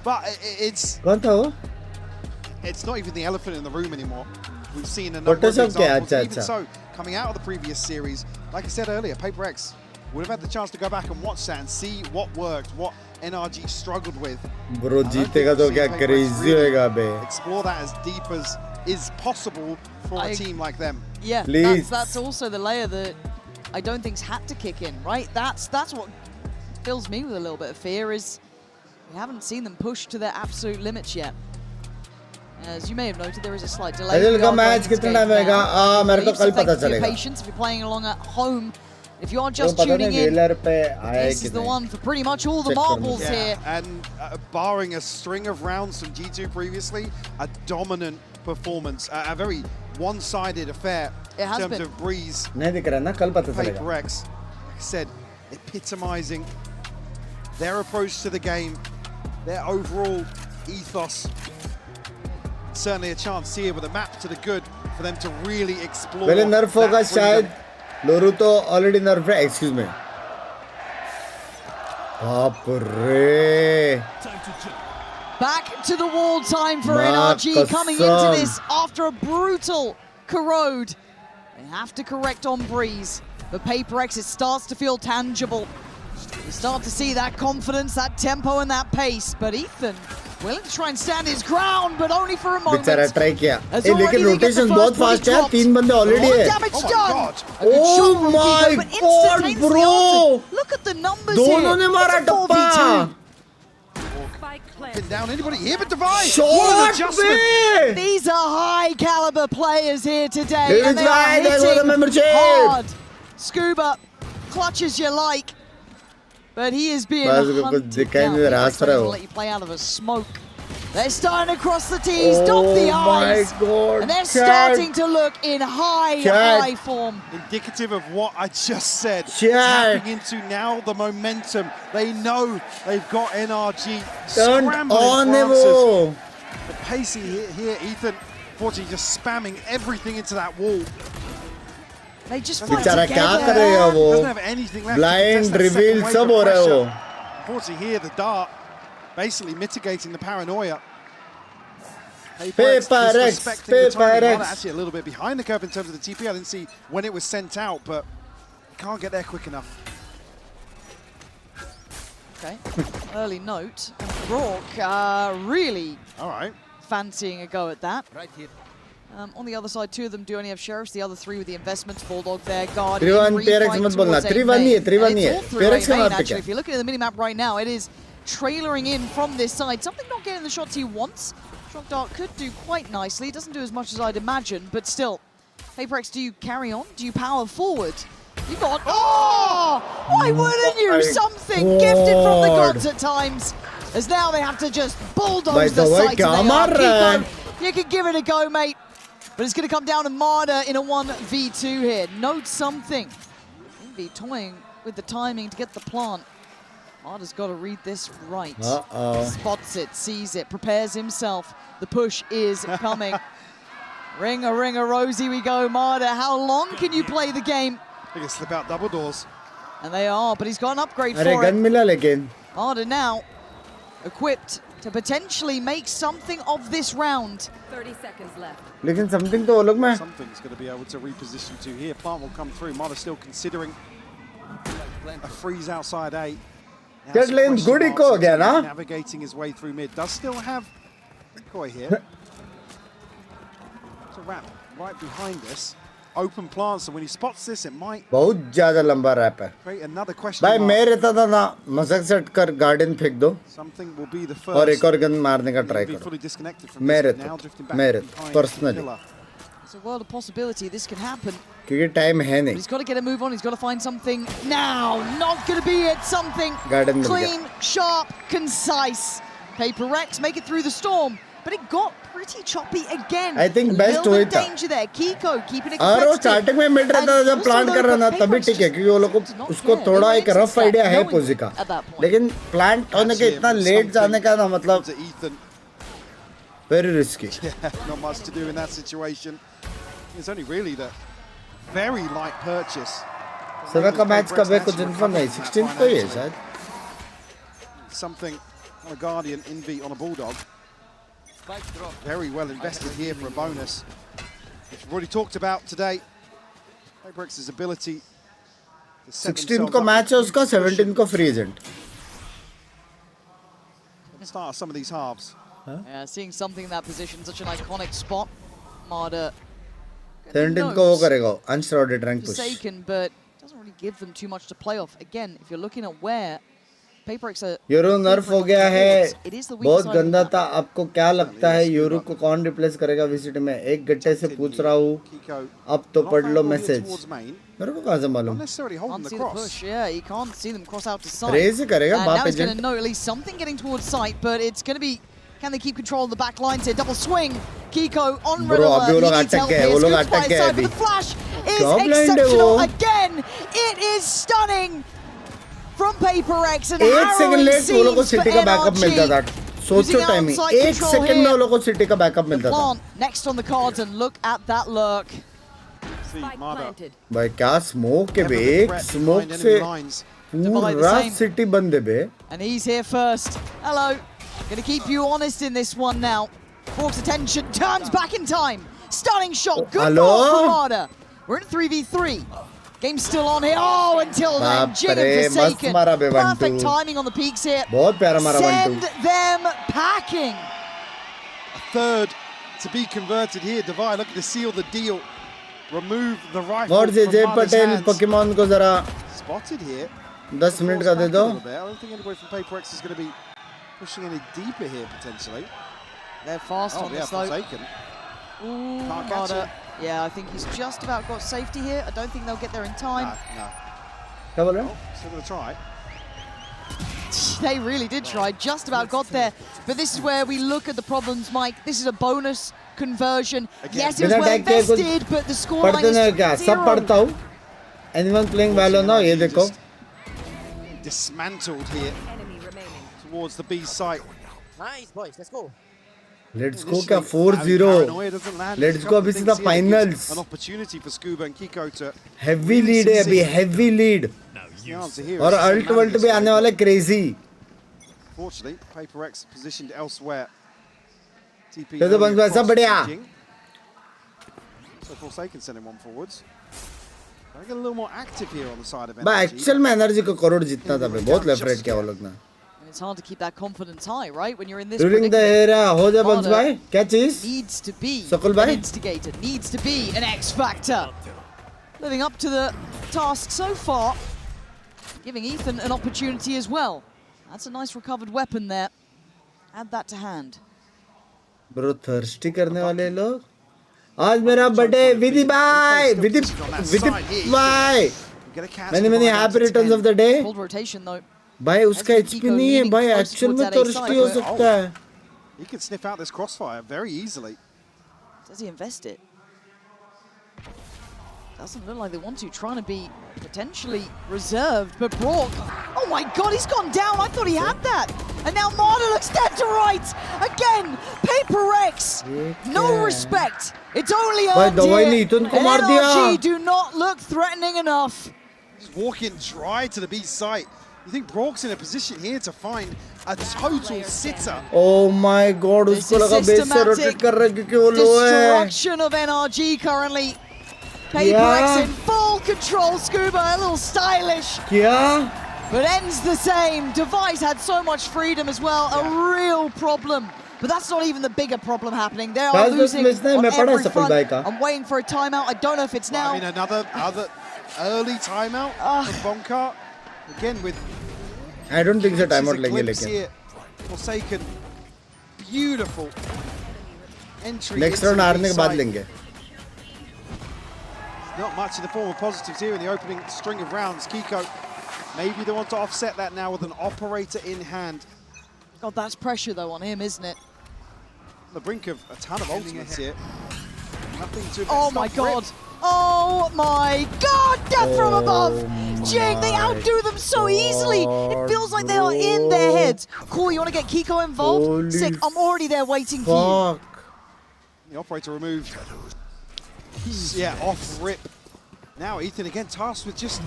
But it's... it's not even the elephant in the room anymore. We've seen a number of examples. Even so, coming out of the previous series, like I said earlier, PRX would have had the chance to go back and watch that and see what worked, what NRG struggled with. Bro, जीतेगा तो क्या crazy होएगा बे. Explore that as deep as is possible for a team like them. Yeah, that's also the layer that I don't think's had to kick in, right? That's what fills me with a little bit of fear is we haven't seen them push to their absolute limits yet. As you may have noted, there is a slight delay. Match कितना time होएगा? मेरे को कल पता चलेगा. Patience if you're playing along at home. If you are just tuning in, this is the one for pretty much all the marbles here. And barring a string of rounds from G2 previously, a dominant performance, a very one-sided affair in terms of Breeze. PRX, like I said, epitomizing their approach to the game, their overall ethos. Certainly a chance here with a map to the good for them to really explore. पहले nerf होगा शायद. लोरू तो already nerf है. Excuse me. बाप रे. Back to the wall time for NRG coming into this after a brutal corrode. They have to correct on Breeze, but PRX, it starts to feel tangible. You start to see that confidence, that tempo and that pace, but Ethan willing to try and stand his ground, but only for a moment. बेचारा try किया. लेकिन rotations बहुत fast है. 3 बंदे already है. Oh my god, bro! Look at the numbers दोनों ने मारा टप्पा. Pin down anybody here but Divine. Short adjustment. These are high caliber players here today, and they are hitting hard. Scuba, clutch as you like, but he is being hunted down. He's going to let you play out of a smoke. They're starting to cross the T's, dot the I's, and they're starting to look in high form. Indicative of what I just said. Tapping into now the momentum. They know they've got NRG scrambling for answers. The pacey here, Ethan, unfortunately just spamming everything into that wall. They just बेचारा क्या करेगा वो? Doesn't have anything left. Blind reveal सब हो रहा है वो. Unfortunately here, the dart basically mitigating the paranoia. PRX. Actually a little bit behind the curve in terms of the TP. I didn't see when it was sent out, but can't get there quick enough. Okay, early note. Rourke really fancying a go at that. Right here. On the other side, 2 of them do only have sheriffs. The other 3 with the investments. Bulldog there, Guardian. 3-1 PRX मत बोलना. 3-1 नहीं है. 3-1 नहीं है. PRX का map actually, if you're looking at the minimap right now, it is trailering in from this side. Something not getting the shots he wants. Shock Dart could do quite nicely. It doesn't do as much as I'd imagine, but still. PRX, do you carry on? Do you power forward? You got... Oh! Why wouldn't you? Something gifted from the gods at times. As now they have to just bulldoze the site. You can give it a go, mate. But it's going to come down to Marder in a 1v2 here. Note something. Envy toying with the timing to get the plant. Marder's got to read this right. Spots it, sees it, prepares himself. The push is coming. Ringer, Rosie we go. Marder, how long can you play the game? I think it's slip out double doors. And they are, but he's got an upgrade for it. Marder now equipped to potentially make something of this round. 30 seconds left. लेकिन something तो अलग में. Something's going to be able to reposition to here. Plant will come through. Marder still considering a freeze outside A. Get lane good eco again, huh? Navigating his way through mid. Does still have Koi here. It's a wrap right behind this. Open plants, and when he spots this, it might. बहुत ज़्यादा लंबा rap है. Create another question. भाई मैं रहता था ना मजाक सेट कर गार्डन फेंक दो. Something will be the first. और एक और गन मारने का ट्राई करो. मैं रहता personally. It's a world of possibility. This can happen. क्योंकि टाइम है नहीं. He's got to get a move on. He's got to find something now. Not going to be it. Something clean, sharp, concise. PRX make it through the storm, but it got pretty choppy again. I think best हुई था. Danger there. Kiko keeping it competitive. और starting में mid रहता था जब plant कर रहा था तभी ठीक है क्योंकि वो लोग को उसको थोड़ा एक रफ आइडिया है पोजी का. लेकिन प्लांट होने के इतना लेट जाने का ना मतलब very risky. Yeah, not much to do in that situation. It's only really the very light purchase. सदा का मैच कब है कुछ इन्फो नहीं 16 को ही है शायद. Something on a Guardian, Envy on a Bulldog. Very well invested here for a bonus, which we've already talked about today. PlayerX's ability to set 16 को match है उसका, 17 को free agent. Start some of these halves. Yeah, seeing something in that position, such an iconic spot. Marder 17 को वो करेगा, unshrouded rank push. Forsaken, but doesn't really give them too much to play off. Again, if you're looking at where PlayerX are... euro नर्फ हो गया है, बहुत गंदा था. आपको क्या लगता है यूरो को कौन रिप्लेस करेगा विसिट में? एक घंटे से पूछ रहा हूँ, अब तो पढ़ लो मैसेज. मेरे को कहाँ से मालूम? Yeah, he can't see them cross out to side. Raze ही करेगा बाप Now he's going agent. to know at least something getting towards sight, but it's going to be... Can they keep control of the back lines here? Double swing. Kiko on red alert. अभी वो लोग अटक गए, वो लोग अटक गए अभी. The flash is exceptional again. It is stunning from PlayerX and harrowing scenes for NRG. सोचो टाइमिंग, 1 सेकंड में वो लोग को सिटी का बैकअप मिलता था. Next on the cards and look at that lurk. भाई क्या स्मोक है बे, स्मोक से पूरा सिटी बंद है बे. And he's here first. Hello. Going to keep you honest in this one now. Forks attention, turns back in time. Stunning shot, good ball from Marder. We're in 3v3. Game's still on here. Oh, until then, Jig and Forsaken. Perfect timing on the peaks here. Send them packing. A third to be converted here. Divide, looking to seal the deal. Remove the rifle from Marder's hands. Pokemon को जरा spotted here. 10 minute का दे दो. I don't think anybody from PlayerX is going to be pushing any deeper here potentially. They're fast on the slope. Ooh, can't catch him. Yeah, I think he's just about got safety here. I don't think they'll get there in time. No. क्या बोल रहे हो? Still going to try. They really did try, just about got there. But this is where we look at the problems, Mike. This is a bonus conversion. Yes, it was well invested, but the scoreline is 0. सब पढ़ता हूँ. Anyone playing Valorant now? ये देखो. Dismantled here towards the B site. Nice boys, let's go. Let's go क्या 4-0. Let's go अभी सीधा finals. An opportunity for Scuba and Kiko to heavy lead है अभी, heavy lead. और अल्ट वल्ट भी आने वाला crazy. Fortunately, PlayerX positioned elsewhere. TP. तो बंद सब बढ़िया. So Forsaken sending one forwards. I get a little more active here on the side of NRG. बा एक्चुअल में एनर्जी को करोड़ जितना था बे, बहुत लेफ्ट राइट किया वो लोग ना. It's hard to keep that confidence high, right? When you're in this During the era, हो जा बंस भाई, क्या चीज? Needs to be सकल an भाई. instigator, needs to be an X factor. Living up to the task so far, giving Ethan an opportunity as well. That's a nice recovered weapon there. Add that to hand. Bro, thirsty करने वाले लोग. आज मेरा birthday विधि भाई, विधि भाई. Many happy returns of the day. Full rotation though. भाई उसका HP नहीं है भाई, एक्चुअल में thirsty हो सकता है. He can sniff out this crossfire very easily. Does he invest it? Doesn't look like they want to. Trying to be potentially reserved, but Brock, oh my god, he's gone down. I thought he had that. And now Marder looks dead to right. Again, PlayerX, no respect. It's only earned here. NRG do not look threatening enough. Just walking dry to the B site. You think Brock's in a position here to find a total sitter? Oh my god, उसको लगा base से rotate कर रहा है क्योंकि वो लो है. Destruction of NRG currently. PlayerX in full control. Scuba a little stylish. क्या? But ends the same. Device had so much freedom as well. A real problem. But that's not even the bigger problem happening. They are losing on every front. I'm waiting for a timeout. I don't know if it's now. I mean, another early timeout from Bonka. Again with. I don't think so. Timeout लेंगे लेकिन. Forsaken, beautiful entry. Next round हारने के बाद लेंगे. Not much in the form of positives here in the opening string of rounds. Kiko, maybe they want to offset that now with an operator in hand. God, that's pressure though on him, isn't it? On the brink of a ton of ultimates here. Nothing to. Oh my god. Oh my god, death from above! Jig, they outdo them so easily! It feels like they are in their heads. Cool, you want to get Kiko involved? Holy Sick, I'm already there waiting for you. The operator removed. Yeah, off rip. Now Ethan again tasked with just...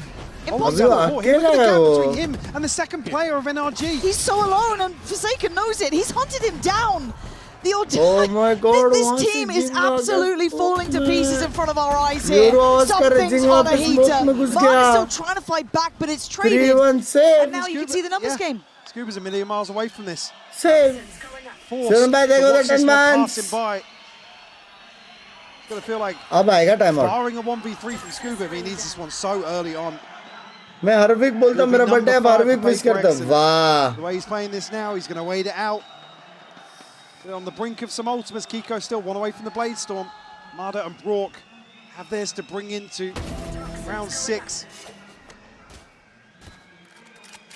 Impossible. Look at the gap between him and the second player of NRG. He's so alone and Forsaken knows it. He's hunted him down. Oh my God! This team is absolutely falling to pieces in front of our eyes here. Something's on a heater. Mark is still trying to fight back, but it's traded. And now you can see the numbers game. Scuba's a million miles away from this. Save. Forced to watch this one pass him by. It's going to feel like barring a 1v3 from Scuba if he needs this one so early on. मैं हरविक बोलता हूँ मेरा birthday है हरविक wish करता हूँ वाह The way he's playing this now, he's going to wait it out. They're on the brink of some ultimates. Kiko still one away from the Blade Storm. Marder and Brock have theirs to bring into round 6.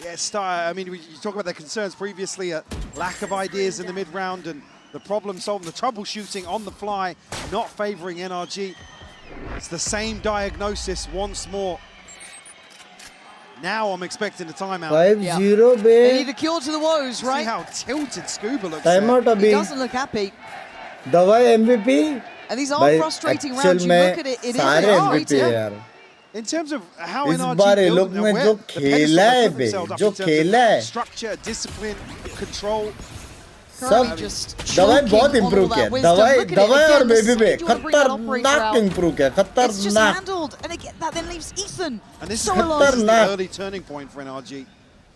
Yeah, I mean, you talk about their concerns previously, lack of ideas in the mid-round and the problem solving, the troubleshooting on the fly, not favouring NRG. It's the same diagnosis once more. Now I'm expecting a timeout. 5-0, They need a cure to the woes, right? See how tilted Scuba looks. Timeout He अभी. doesn't look happy. दवाई MVP. And these are frustrating rounds. You look at it, it is सारे MVP है यार. In terms of how इस NRG बार ये build लोग now, ने where जो the खेला है pedestal बे, themselves up जो in terms of खेला है, structure, discipline, control. सब दवाई बहुत इम्प्रूव किया दवाई और बेबी पे खतरनाक इम्प्रूव किया खतरनाक and again that then leaves Ethan and this so is alone. the early turning point for NRG.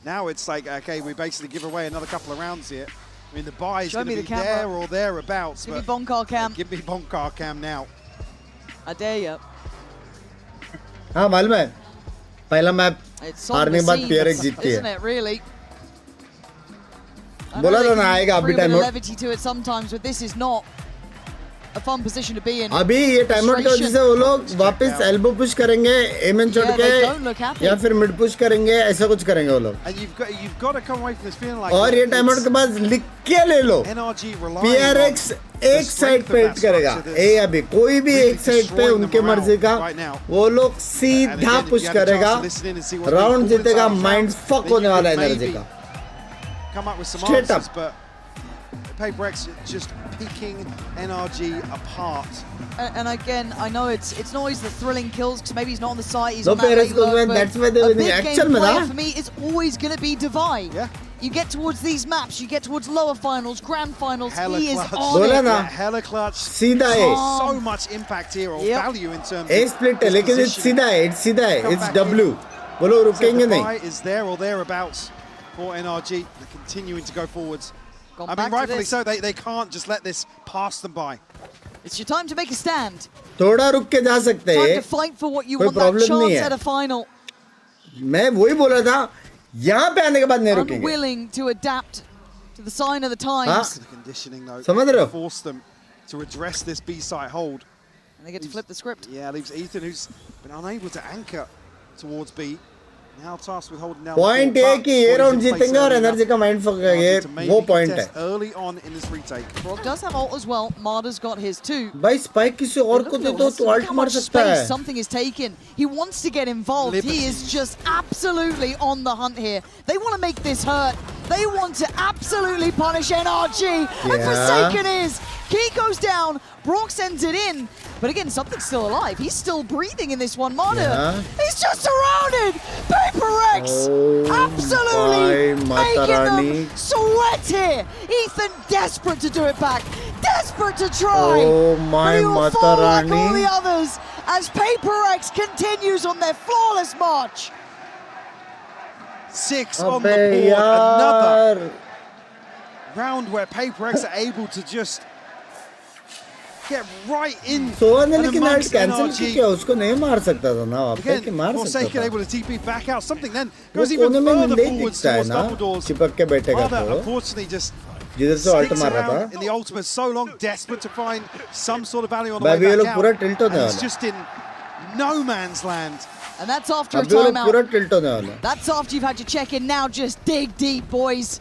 Now it's like, okay, we basically give away another couple of rounds here. I mean, the buy is going to be there or thereabouts. Give me Bonkar Cam. Give me Bonkar Cam now. I dare you. हाँ मालूम है पहला map हारने के बाद PRX जीतती है Isn't it really? बोला था ना आएगा अभी time out levity to it sometimes, but this is not a fun position to be in. अभी ये टाइम आउट की वजह से वो लोग वापस एल्बो पुश करेंगे एमएन छोड़ के या फिर मिड पुश करेंगे ऐसा कुछ करेंगे वो लोग And you've got to come away from this feeling like और ये टाइम आउट के बाद लिख के ले लो PRX एक साइड पे हिट करेगा ए अभी कोई भी एक साइड पे उनके मर्जी का वो लोग सीधा पुश करेगा राउंड जीतेगा माइंड फक होने वाला एनर्जी का come up with some straight answers, up. but PRX just picking NRG apart. And again, I know it's not always the thrilling kills because maybe he's not on the site. He's no on that late low, but that's why they're a big action game player for me is always going to be Divide. Yeah. You get towards these maps, you get towards lower finals, grand finals. Hella he is clutch. on it. Yeah, hella clutch. सीधा है. So much impact here or value in terms A of split है लेकिन it's सीधा है. It's W. वो लोग रुकेंगे नहीं. Is there or thereabouts for NRG. They're continuing to go forwards. I mean, rightfully so. They can't just let this pass them by. It's your time to make a stand. थोड़ा रुक के जा सकते हैं. Time to fight for what you want. That chance at a final. मैं वही बोला था. यहाँ पे आने के बाद नहीं रुकेंगे. Unwilling to adapt to the sign of the times. The conditioning though. समझ रहे हो? Force them to address this B-side hold. And they get to flip the script. Yeah, leaves Ethan, who's been unable to anchor towards B. Now tasked with holding down. Point है कि ये round जीतेंगे और energy का mind fuck ये वो point है. Early on in this retake. Brock does have ult as well. Marder's got his too. भाई स्पाइक किसी और को दे दो तो अल्ट मार सकता है. Something is taken. He wants to get involved. He is just absolutely on the hunt here. They want to make this hurt. They want to absolutely punish NRG. And Forsaken is. Key goes down. Brock sends it in. But again, something's still alive. He's still breathing in this one. Marder, he's just surrounded. PRX absolutely making them sweat here. Ethan desperate to do it back. Desperate to try. Oh my but he will fall like all the Matarani. others as PRX continues on their flawless march. 6 on the board. Another round where PRX are able to just get right in. Soha ने लेकिन alt cancel किया उसको नहीं मार सकता था ना वहाँ पे कि मार सकता Forsaken था. able to TP back out. Something then वो goes even कोने में further नहीं forwards दिखता है towards ना double doors. चिपक के बैठेगा Marder, तो unfortunately, just जिधर से अल्ट sticks मार रहा around था. in the ultimate so long, desperate to find some sort of value on the भाई way ये लोग back पूरा out. टिल्ट होने And it's वाला. just in no man's land. And that's after a अभी ये लोग पूरा timeout. टिल्ट होने वाला. That's after you've had your check-in. Now just dig deep, boys.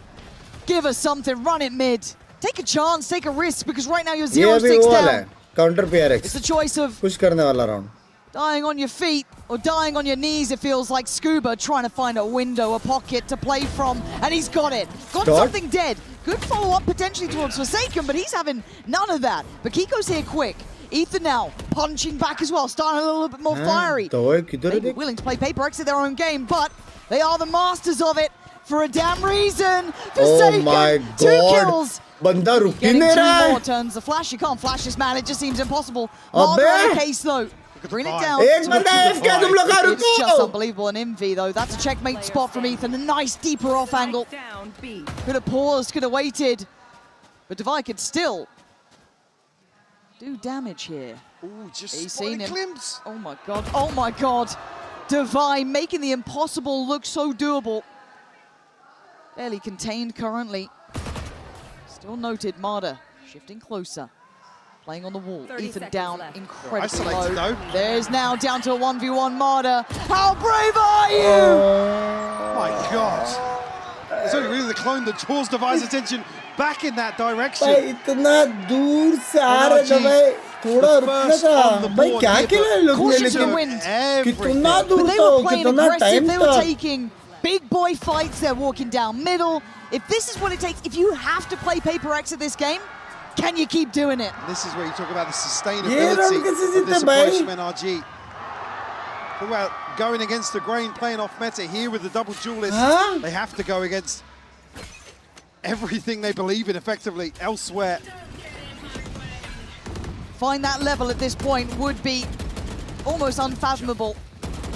Give us something. Run it mid. Take a chance. Take a risk because right now you're ये अभी 0-6 वो वाला down. है counter PRX. It's the choice of push करने वाला round. dying on your feet or dying on your knees. It feels like Scuba trying to find a window, a pocket to play from, and he's got it. Got something dead. Good follow-up potentially towards Forsaken, but he's having none of that. But Kiko's here quick. Ethan now punching back as well, starting a little bit more fiery. Maybe willing to play PRX at their own game, but they are the masters of it for a damn reason. Forsaken, Oh my 2 God. kills. बंदा रुक ही Getting नहीं 2 रहा है. more turns. The flash, you can't flash this man. It just seems impossible. Marder on the case though. Bring it down. एक बंदा AFK, तुम लोग It's रुको. just unbelievable. An Envy though. That's a checkmate spot from Ethan. A nice deeper off angle. Could have paused, could have waited. But Devi could still do damage here. Ooh, just He's spotted seen a him. glimpse. Oh my god. Oh my god. Devi making the impossible look so doable. Barely contained currently. Still noted, Marder shifting closer. Playing on the wall. Ethan down incredibly low. There's now down to a 1v1 Marder. How brave are you? My God. It's only really the clone that draws Devi's attention back in that direction. भाई इतना दूर से आ रहे थे भाई. थोड़ा रुकना था. भाई क्या खेला लोग ने लेकिन कितना दूर तो कितना टाइम They were था. taking big boy fights. They're walking down middle. If this is what it takes, if you have to play Paper X at this game, can you keep doing it? This is where you talk about the sustainability of this approach from NRG. Talk about going against the grain, playing off meta here with the double duelist. They have to go against everything they believe in effectively elsewhere. Find that level at this point would be almost unfathomable.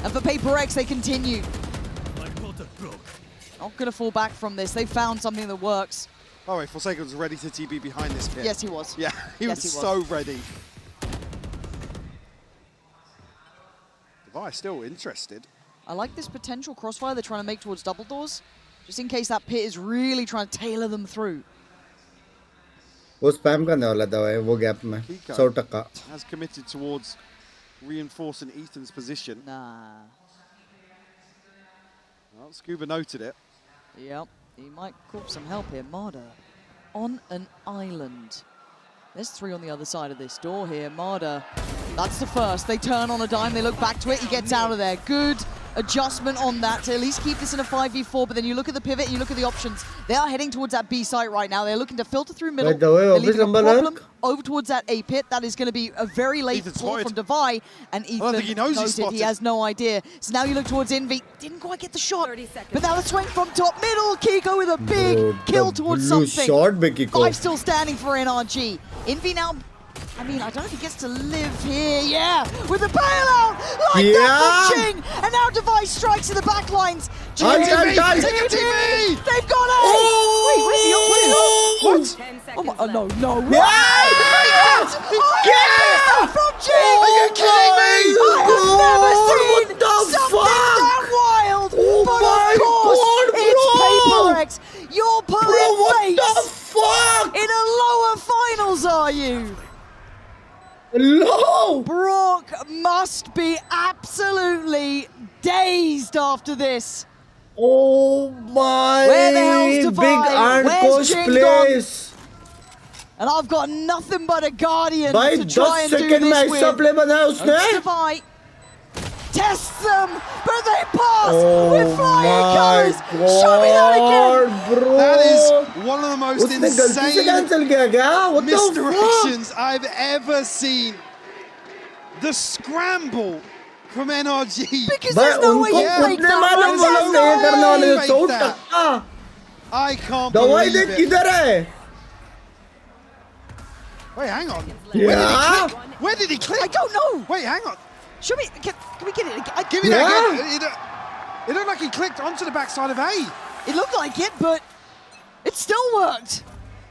And for Paper X, they continue. Not going to fall back from this. They found something that works. Oh, wait, Forsaken was ready to TB behind this pit. Yes, he was. Yeah, he was so ready. Devi still interested. I like this potential crossfire they're trying to make towards double doors, just in case that pit is really trying to tailor them through. वो spam करने वाला था भाई वो gap में 100%. Has committed towards reinforcing Ethan's position. Nah. Well, Scuba noted it. Yep, he might call some help here. Marder on an island. There's 3 on the other side of this door here. Marder, that's the first. They turn on a dime, they look back to it, he gets out of there. Good adjustment on that to at least keep this in a 5v4, but then you look at the pivot, you look at the options. They are heading towards that B site right now. They're looking to filter through middle. They're leaving a problem over towards that A pit. That is going to be a very late pull from Devi, and Ethan think he knows he's noted he has no idea. So now you look towards Envy. Didn't quite get the shot, but now the swing from top middle. Kiko with a big kill towards something. 5 still standing for NRG. Envy now, I mean, I don't know if he gets to live here. Yeah, with the bailout! Like that from Ching! And now Device strikes in the back lines. TV! They've got it! Wait, where's the What? Oh, my, no, no. Yeah! From Ching! Are you kidding me? I have never seen something that wild! But of course, it's Paper X. You're pulling face in a lower finals, are you? No! Brock must be absolutely dazed after this. Oh my! Where the hell's Devi? Big Where's Arncos Jing place. And I've got nothing but a Guardian भाई to try and 10 do second में this ऐसा with. Play बनाया उसने. Devi tests them, but they pass with flying colors. Show me that again. Bro. That is one of the most उसने गलती से insane cancel किया क्या? What the fuck? misdirections I've ever seen. The scramble from NRG. Because there's no way you break that. I can't दवाई believe देख it. किधर है? Wait, hang on. Yeah. Where did he click? I don't know. Wait, hang on. Show me. Can we get it again? Give me that again. It looked like he clicked onto the backside of A. It looked like it, but it still worked.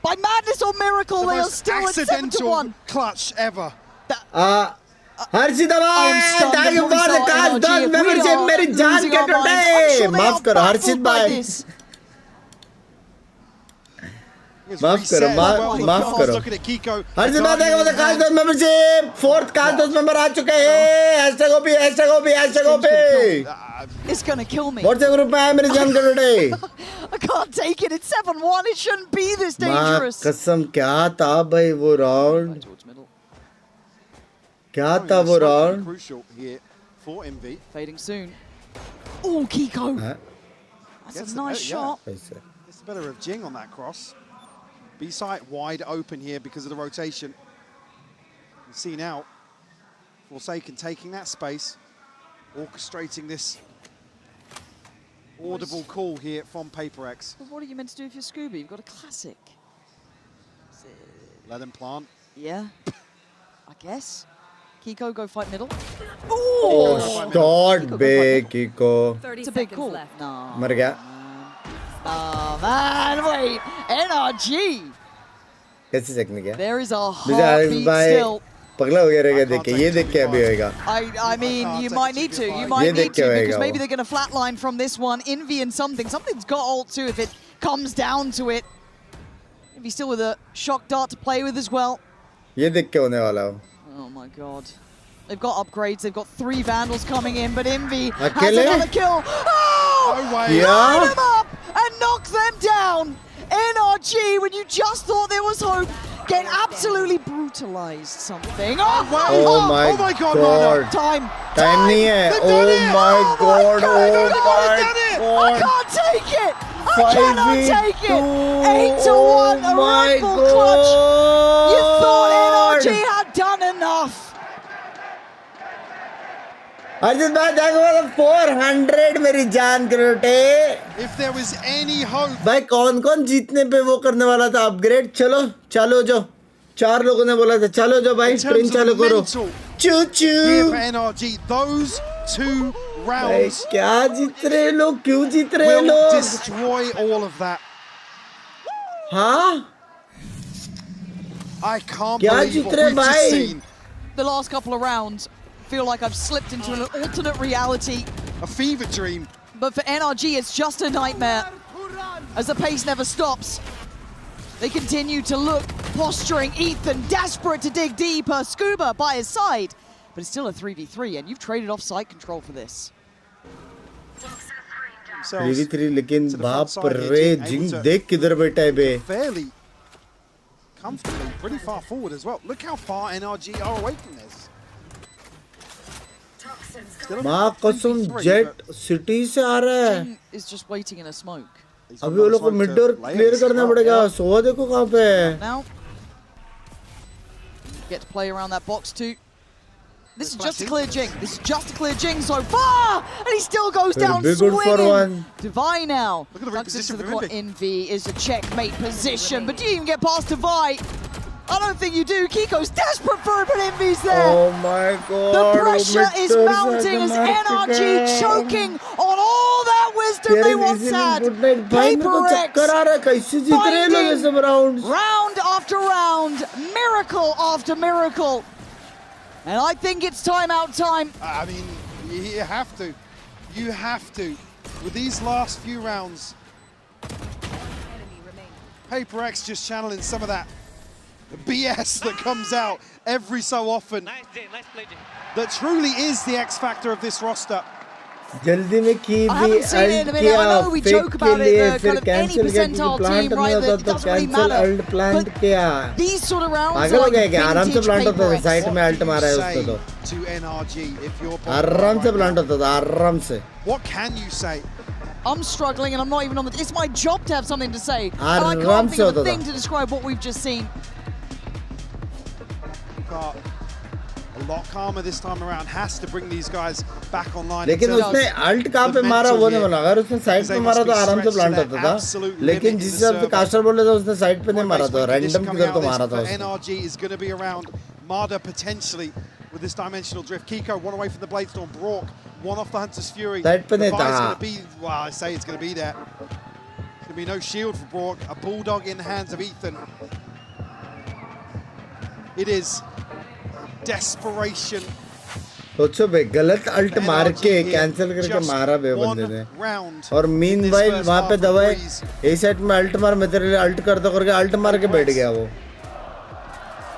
By madness or miracle, The they are most still at 7-1. accidental clutch ever. हर्षित भाई, thank you for the cast 10 membership. मेरी जान के टुटे. माफ करो हर्षित भाई. माफ करो, माफ करो. हर्षित भाई देखो the cast 10 membership. 4th cast 10 member आ चुके हैं. #OP. It's gonna kill me. WhatsApp group में आए मेरी जान के टुटे. I can't take it. It's 7-1. It shouldn't be this dangerous. कसम क्या था भाई वो राउंड? क्या था वो round? Crucial here for MV. Fading soon. Oh, Kiko. That's a nice shot. It's better of Jing on that cross. B site wide open here because of the rotation. You see now, Forsaken taking that space, orchestrating this audible call here from Paper X. But what are you meant to do if you're Scooby? You've got a classic. Let him plant. Yeah, I guess. Kiko go fight middle. Oh, shot big Kiko. It's a big call. No. मर गया. Oh man, wait. NRG. कैसे चेकने क्या? There is a heartbeat still. पगला हो गया रहेगा देख के ये देख के अभी होएगा. I mean, you might need to. You might need to because maybe they're going to flatline from this one. Envy and something's got ult too if it comes down to it. Envy still with a shock dart to play with as well. ये देख के होने वाला हो. Oh my god. They've got upgrades. They've got 3 Vandals coming in, but Envy has अकेले? another kill. Oh! No way. Line them up and knock them down. NRG, when you just thought there was hope, get absolutely brutalized something. Oh my god. Time नहीं है. Oh my god. Oh my god. I can't take it. I cannot take it. 8-1, a Red Bull clutch. You thought NRG had done enough. Arjun भाई देखो 400 मेरी जान करोटे. If there was any hope. भाई कौन जीतने पे वो करने वाला था अपग्रेड. चलो जो 4 लोगों ने बोला था चलो जो भाई ट्रेन चालू करो. चू For NRG, those 2 rounds. भाई क्या जीत रहे लोग. क्यों जीत रहे will लोग. destroy all of that. हाँ I can't क्या believe जीत what रहे we've just भाई. seen. The last couple of rounds feel like I've slipped into an alternate reality. A fever dream. But for NRG, it's just a nightmare. As the pace never stops. They continue to look, posturing. Ethan desperate to dig deeper. Scuba by his side. But it's still a 3v3, and you've traded off side control for this. 3v3 लेकिन बाप रे जिंग देख किधर बैठा है बे. Fairly comfortably, pretty far forward as well. Look how far NRG are away from this. माँ कसम jet city से आ रहा है. Is just waiting in a smoke. अभी वो लोग को मिड डोर क्लियर करना पड़ेगा. सोवा देखो कहाँ पे है. Now, get to play around that box too. This is just a clear Jing. This is just a clear Jing so far, and he still goes down swinging. Divine now. Look at the reposition for the Envy is a checkmate position, but do you even get past Divine? I don't think you do. Kiko's desperate for it, but Envy's there. Oh my god. The pressure is mounting as NRG choking on all that wisdom they once had. PRX finding round after round, miracle after miracle. And I think it's timeout time. I mean, you have to. You have to. With these last few rounds, PRX just channeling some of that BS that comes out every so often. That truly is the X factor of this roster. जल्दी में की भी alt किया fake के लिए फिर cancel किया क्योंकि प्लांट नहीं होता तो कैंसिल अल्ट प्लांट किया. पागल हो गया क्या. आराम से प्लांट होता था. साइड में अल्ट मारा है उसको तो आराम से प्लांट होता था. आराम से. What can you say? I'm struggling and I'm not even on the... It's my job to have something to say. And I आराम can't से think of होता a thing था. to describe what we've just seen. A lot calmer this time around. Has to bring these guys back online. लेकिन उसने alt कहाँ पे मारा वो नहीं बोला. अगर उसने साइड पे मारा तो आराम से प्लांट होता था. लेकिन जिस हिसाब से कास्टर बोल रहे थे उसने साइड पे नहीं मारा था. रैंडम किधर तो मारा था उसने. NRG is going to be around. Marder potentially with this dimensional drift. Kiko one away from the Bladestorm. Brock one off the Hunter's Fury. Side पे नहीं था. Going to be, well, I say it's going to be there. Going to be no shield for Brock. A bulldog in the hands of Ethan. It is desperation. सोचो बे गलत alt मार के cancel करके मारा बे बंदे ने. और मीनवाइल वहाँ पे दवाई ए सेट में अल्ट मार मैं तेरे लिए अल्ट करता करके अल्ट मार के बैठ गया वो.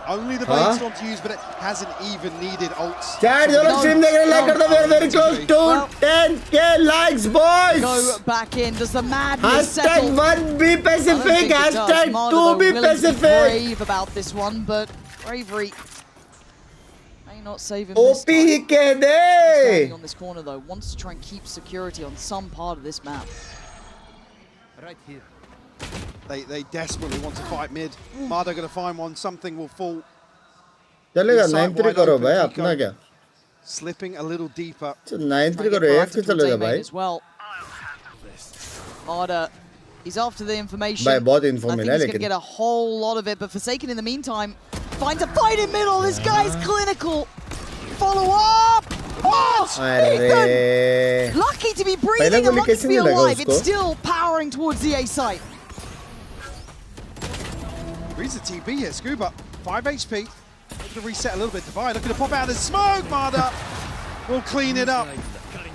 Only the Bladestorm to use, but it hasn't even needed ults. Chat, जो लोग stream देख रहे हैं, like कर दो. We are very close to 10k likes, boys. Go back in. Does the madness settle? #1 be Pacific. #2 be Pacific. Brave about this one, but bravery may not save him this OP ही कह दे. Standing on this corner though, wants to try and keep security on some part of this map. Right here. They desperately want to fight mid. Mardo going to find one. Something will fall. चलेगा 9-3 करो भाई. अपना क्या. Slipping a little deeper. 9-3 करो. AF के चलेगा भाई. Mardo He's after the information. भाई बहुत I info think मिला he's going to लेकिन get a whole lot of it, but Forsaken in the meantime finds a fight in middle. This guy's clinical. Follow up. Oh, अरे Ethan! Lucky to be breathing and lucky to be alive. It's still powering towards the A site. Reads the TP here. Scuba, 5 HP. Look to reset a little bit. Divide. Looking to pop out of the smoke. Mada will clean it up.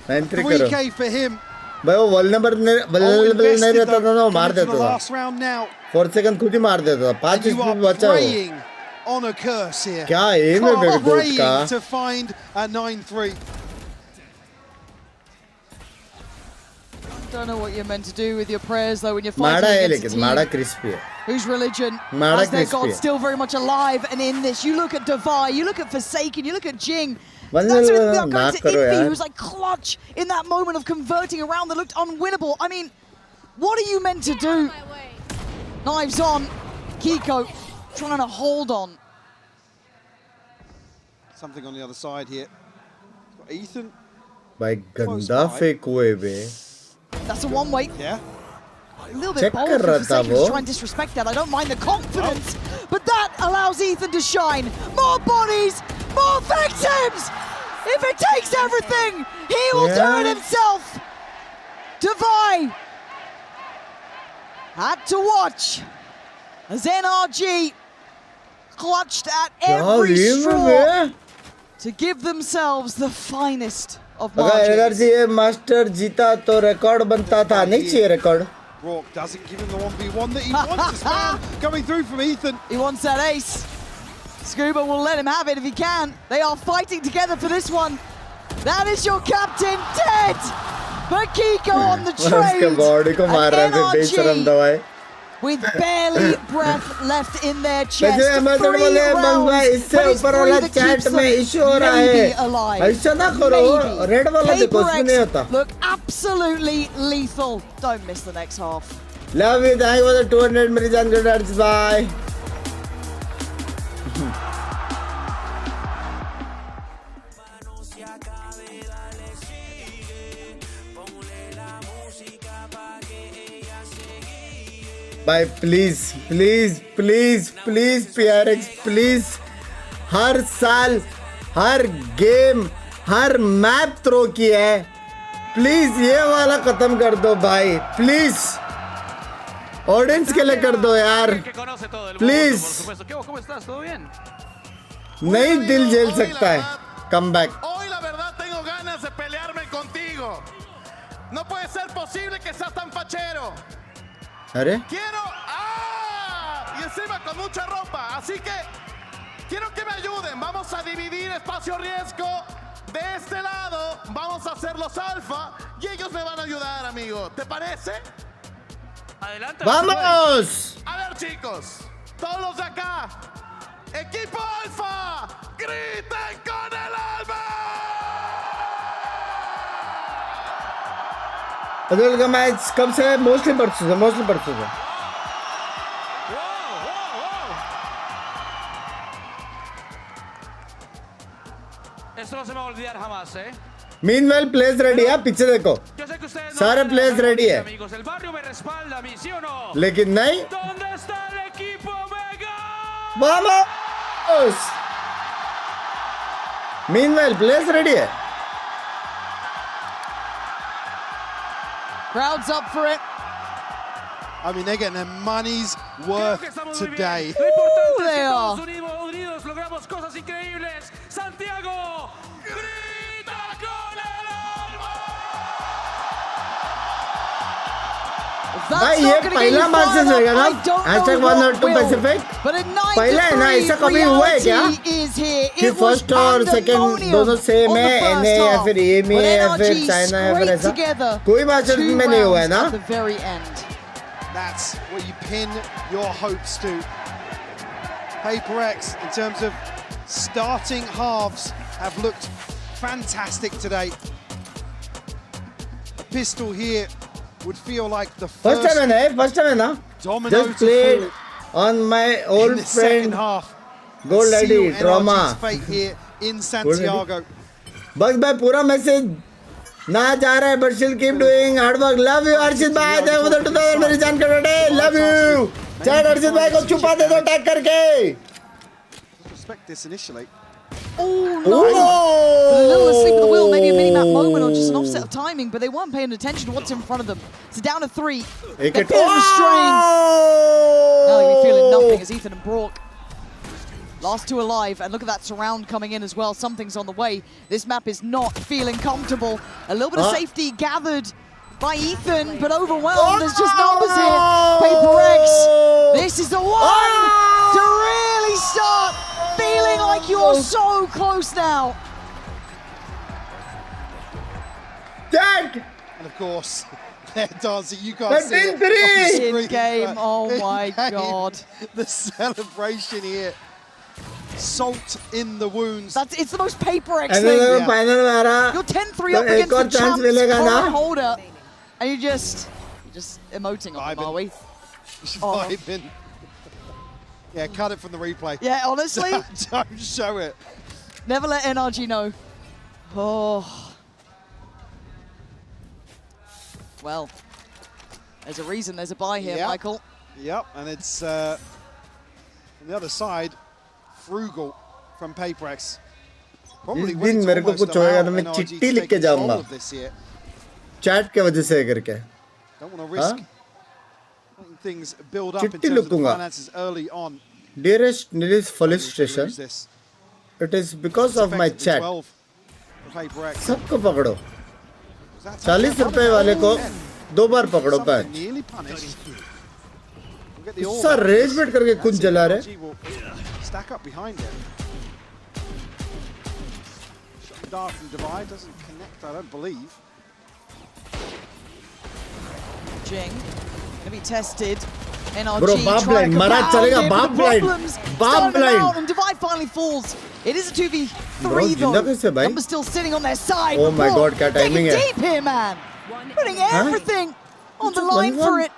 3K for him. भाई वो vulnerable नहीं रहता था ना, वो मार देता था. Last round now. 4 सेकंड खुद ही मार देता था. 5 स्पीड बचा वो. On a curse here. क्या एम है मेरे दोस्त का? To find a 9-3. Don't know what you're meant to do with your prayers though when you're fighting माड़ा है against a लेकिन team माड़ा crispy है. whose religion माड़ा has their crispy god है. still very much alive and in this. You look at Divai, you look at Forsaken, you look at Jing. That's with going to Iffy, who's like clutch in that moment of converting a round that looked unwinnable. I mean, what are you meant to do? Knives on, Kiko trying to hold on. Something on the other side here. Got Ethan. भाई गंदा fake हुए बे. That's a one-way. Yeah. A little bit bold for Forsaken to try and disrespect that. I don't mind the confidence, but that allows Ethan to shine. More bodies, more victims! If it takes everything, he will do it himself. Divai had to watch as NRG clutched at every straw to give themselves the finest of margins. अगर NRG master जीता तो record बनता था, नहीं चाहिए record. Rourke doesn't give him the 1v1 that he wants. To spam coming through from Ethan. He wants that ace. Scuba will let him have it if he can. They are fighting together for this one. That is your captain dead. But Kiko on the trade. उसके body को मार रहा है फिर बेशरम दवाई. With barely breath left in their chest. इससे ऊपर वाला चैट में इशू हो रहा है. ऐसा ना करो. रेड वाला देखो उसमें नहीं होता. Look absolutely lethal. Don't miss the next half. Love you. Thank you for the 200 मेरी जान गुड. Bye. भाई please please please please PRX please हर साल हर गेम हर मैप थ्रो किया है. प्लीज ये वाला खत्म कर दो भाई. प्लीज ऑडियंस के लिए कर दो यार. प्लीज नहीं दिल झेल सकता है. Come back. Hoy la verdad tengo ganas de pelearme contigo. No puede ser posible que seas tan fachero. अरे Quiero y encima con mucha ropa, así que quiero que me ayuden. Vamos a dividir espacio riesgo. De este lado vamos a hacer los alfa y ellos me van a ayudar, amigo. ¿Te parece? Adelante. ¡Vamos! A ver, chicos, todos los de acá, equipo alfa, griten con el alma. अदुल का match कब से है? Mostly परसों से. Esto no se me va a olvidar jamás, ¿eh? Meanwhile players ready है. पीछे देखो सारे प्लेयर्स रेडी है. El barrio me respalda a mí, ¿sí o no? लेकिन नहीं. ¿Dónde está el equipo Mega? Vamos! Meanwhile players ready है. Crowd's up for it. I mean, they're getting their money's worth today. Ooh, they are. Unidos logramos cosas increíbles. Santiago, grita con el alma. भाई ये पहला match रहेगा ना. #102 Pacific पहला है ना. ऐसा कभी हुआ है क्या कि फर्स्ट और सेकंड दोनों सेम है? NA या फिर EME या फिर चाइना या फिर ऐसा कोई मैच में नहीं हुआ है ना. That's what you pin your hopes to. PRX, in terms of starting halves, have looked fantastic today. A pistol here would feel like the first time है ना. Just played on my old friend Gold Lady Trauma. Fate here in Santiago. बस भाई पूरा message ना जा रहा है but still keep doing hard work. Love you Arshit भाई. thank you for the 2000 मेरी जान का birthday. Love you. Chat Arshit भाई को छुपा दे दो टैग करके. Respect this initially. Oh no! But a little asleep at the wheel, maybe a mini-map moment or just an offset of timing, but they weren't paying attention to what's in front of them. It's down to 3. They're feeling restrained. Now they're gonna be feeling nothing as Ethan and Brock, last two alive, and look at that surround coming in as well. Something's on the way. This map is not feeling comfortable. A little bit of safety gathered by Ethan, but overwhelmed. There's just numbers here. PRX, this is the one to really start feeling like you're so close now. Dead! And of course, they're dancing. You can't see it. In game, oh my god. The celebration here. Salt in the wounds. It's the most PRX thing. You're 10-3 up against the champs card holder, and you're just emoting on them, are we? Vibing. Yeah, cut it from the replay. Yeah, honestly. Don't show it. Never let NRG know. Oh. Well, there's a reason there's a buy here, Michael. Yep, and it's on the other side, frugal from PRX. Probably दिन मेरे को कुछ होएगा तो मैं चिट्ठी लिख के जाऊंगा. चैट के वजह से करके. Don't want to risk things build up in terms of the finances early on. Dearest Nilis police station, it is because of my chat. सबको पकड़ो. 40 रुपए वाले को 2 बार पकड़ो पैच. उसका रेज बेट करके कुछ जला रहे. Stack up behind him. Dart from Divide doesn't connect, I don't believe. Jing gonna be tested. NRG Bro, बाप लाइन मारा चलेगा. बाप लाइन. बाप line. And Divide finally falls. It is a 2v3 though. Numbers still sitting on their side. Oh my god, क्या timing है. Deep here, man. Putting everything on the line for it.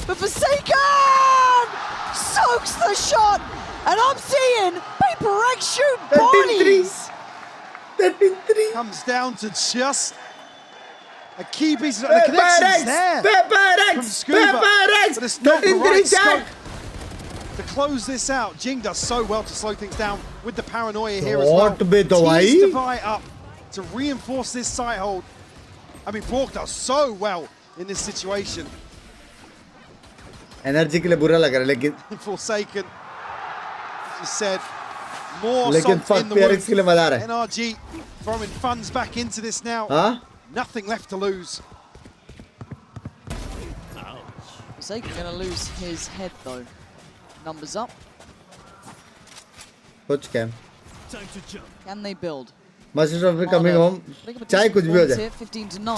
But Forsaken soaks the shot. And I'm seeing PRX shoot bodies. 13-3. Comes down to just a key piece of the connections there. PRX. But it's not the right scope to close this out. Jing does so well to slow things down with the paranoia here as well. Tees Divide up to reinforce this side hold. I mean, Brock does so well in this situation. NRG के लिए बुरा लग रहा है लेकिन. Forsaken. You said more salt in the PRX के लिए मजा आ रहा है. NRG throwing funds back into this now. हाँ? Nothing left to lose. Forsaken gonna lose his head though. Numbers up. कुछ क्या? Can they build? Master Trophy coming home. चाहे कुछ भी हो जाए.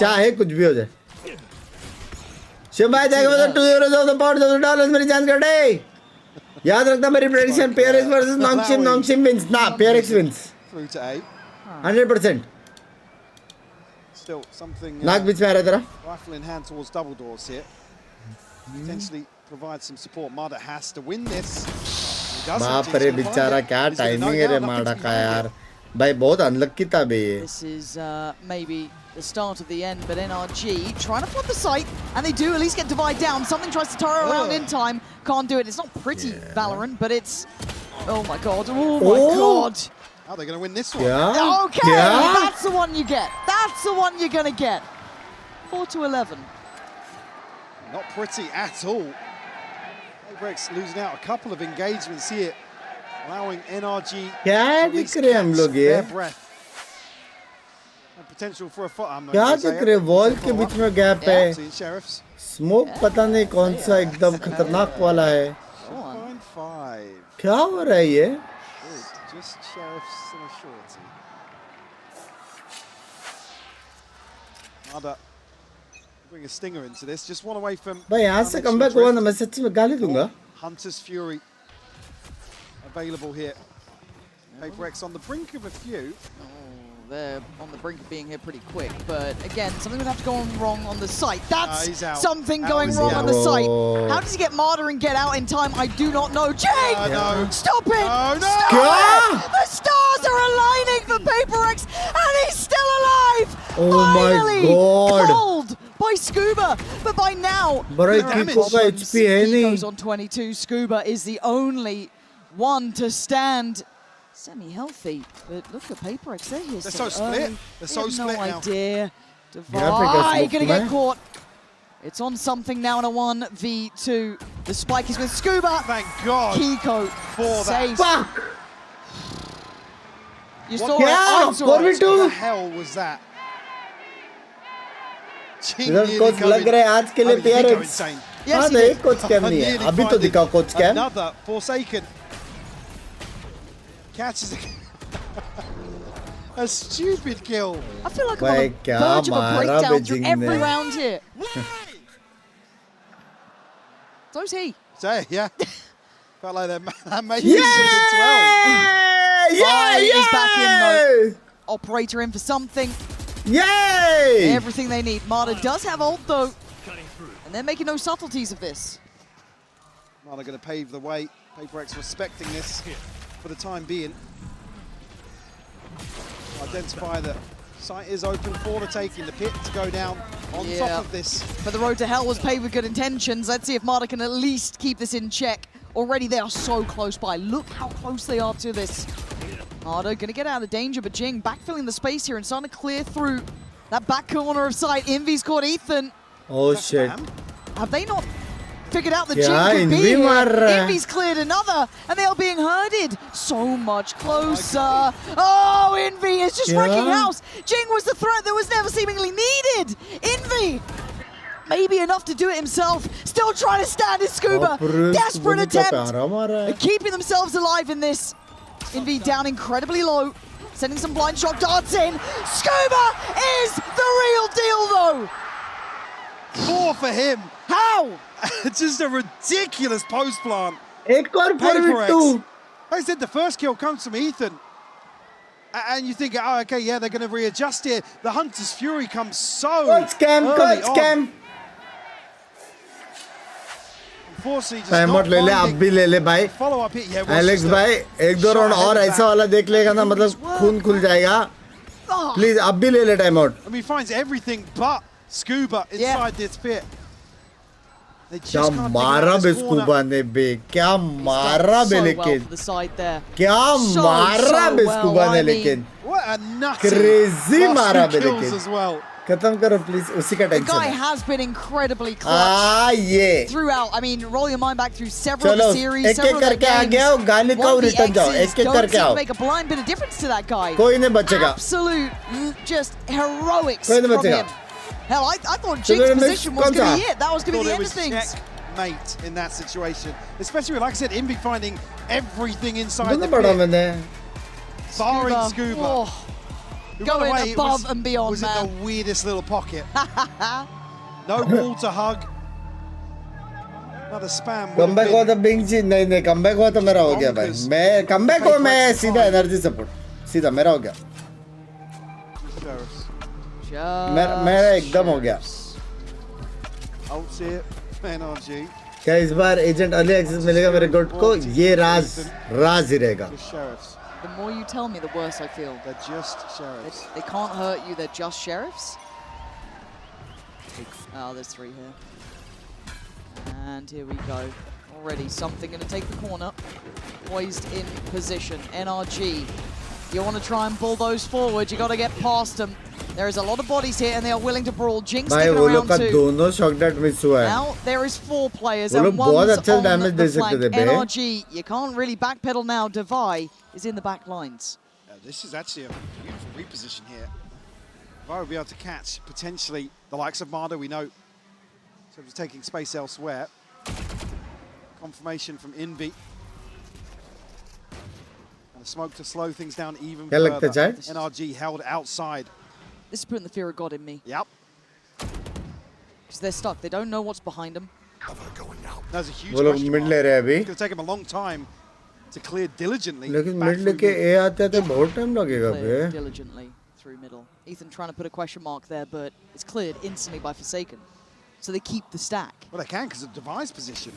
चाहे कुछ भी हो जाए. शिव भाई thank you for the 2 euros of the pound of the dollars मेरी जान कर दे. याद रखना मेरी prediction PRX versus Nongshim wins. Nah, PRX wins. Through to A. 100%. Still something. नाक बीच में आ रहा तेरा. Rifle in hand towards double doors here. Potentially provide some support. Mada has to win this. बाप रे बेचारा क्या टाइमिंग है रे माडा का यार. भाई बहुत अनलक्की था बे ये. This is maybe the start of the end, but NRG trying to flip the site, and they do at least get Divide down. Something tries to turn around in time, can't do it. It's not pretty Valorant, but it's, oh my god, oh my god. How are they going to win this one? Yeah. Okay, that's the one you get. That's the one you're going to get. 4-11. Not pretty at all. PRX losing out a couple of engagements here, allowing NRG to at least catch their breath. Potential for a foot. क्या देख रहे wall के बीच में gap है. Smoke पता नहीं कौन सा एकदम खतरनाक वाला है. क्या हो रहा है ये? Just Sheriffs and a shorty. Mada bring a stinger into this. Just one away from. भाई यहाँ से कमबैक हुआ ना मैं सच्ची में गाली दूंगा. Hunter's Fury available here. PRX on the brink of a few. They're on the brink of being here pretty quick, but again, something would have to go wrong on the site. That's something going wrong on the site. How does he get Martyr and get out in time? I do not know. Jing! Stop it! No. Stop it! The stars are aligning for PRX, and he's still alive! my God. Cold by Scuba, but by now, HP goes on 22. Scuba is the only one to stand semi-healthy, but look at PRX, they're here. They're so split. They're so split now. No idea. Divide gonna get caught. It's on something now in a 1v2. The spike is with Scuba. Thank God. Kiko for that. Fuck. You saw it. I saw it. What the hell was that? Coach लग रहा है आज के लिए PRX. हाँ नहीं coach cam नहीं है. अभी तो दिखाओ coach cam. Another Forsaken catches a stupid kill. I feel like I'm on the verge of a breakdown through every round here. So's he. So yeah, felt like that made it 12. Yeah, He's back in though. Operator in for something. Yay! Everything they need. Marta does have ult though, and they're making no subtleties of this. Marta going to pave the way. PRX respecting this for the time being. Identify that site is open for the taking. The pit to go down on top of this. But the road to hell was paved with good intentions. Let's see if Marta can at least keep this in check. Already they are so close by. Look how close they are to this. Marta gonna get out of danger, but Jing backfilling the space here and starting to clear through that back corner of sight. Envy's caught Ethan. Oh shit. Have they not figured out that Jing could be here? Envy's cleared another, and they are being herded so much closer. Oh, Envy is just wrecking house. Jing was the threat that was never seemingly needed. Envy, maybe enough to do it himself. Still trying to stand his Scuba. Desperate attempt. Keeping themselves alive in this. Envy down incredibly low. Sending some blind shock darts in. Scuba is the real deal though. 4 for him. How? Just a ridiculous post plant. PRX. I said the first kill comes from Ethan. And you think, oh, okay, yeah, they're going to readjust here. The Hunter's Fury comes so Scam. Time out ले ले, अब भी ले ले भाई. Alex भाई एक दो राउंड और ऐसा वाला देख लेगा ना, मतलब खून खुल जाएगा. प्लीज अब भी ले ले time out. I mean, he finds everything but Scuba inside this pit. क्या मारा बे स्कूबा ने बे, क्या मारा बे लेकिन, क्या मारा बे स्कूबा ने लेकिन, क्रेजी मारा बे लेकिन. खत्म करो प्लीज, उसी का tension. The guy has been incredibly clutch throughout. I mean, roll your mind back through several of the series, several of the games. आ गया, गाली का रिटर्न जाओ, एक करके आओ. Make a blind bit of difference to that guy. कोई नहीं बचेगा. Absolute, just heroics कोई नहीं from बचेगा. him. Hell, I thought Jing's position was going to be it. That was going to be the end of things. Mate, in that situation, especially with, like I said, Envy finding everything inside the pit, barring Scuba. Going above and beyond, was in the weirdest little pocket. No wall to hug. Another spam. Comeback हुआ तो Binks जी, नहीं comeback हुआ तो मेरा हो गया भाई. मैं comeback हुआ, मैं सीधा energy support, सीधा मेरा हो गया. मेरा एकदम हो गया. Out here, NRG. क्या इस बार एजेंट अर्ली एक्सेस मिलेगा मेरे गोट को? ये राज ही रहेगा. The more you tell me, the worse I feel. They're just sheriffs. They can't hurt you, they're just sheriffs. Oh, there's 3 here. And here we go. Already something going to take the corner. Poised in position. NRG. You want to try and bull those forward, you got to get past them. There is a lot of bodies here and they are willing to brawl. Jinx sticking around too. Now there is 4 players and one's on the flank. NRG, you can't really backpedal now. Devi is in the back lines. This is actually a beautiful reposition here. Devi will be able to catch potentially the likes of Marta, we know. So he's taking space elsewhere. Confirmation from Envy. And the smoke to slow things down even further. NRG held outside. This is putting the fear of God in me. Yep. Because they're stuck. They don't know what's behind them. That's a huge question mark. It's going to take him a long time to clear diligently. लेकिन mid लेके ए आते तो बहुत time लगेगा बे. Diligently through middle. Ethan trying to put a question mark there, but it's cleared instantly by Forsaken. So they keep the stack. Well, they can because of Devi's position.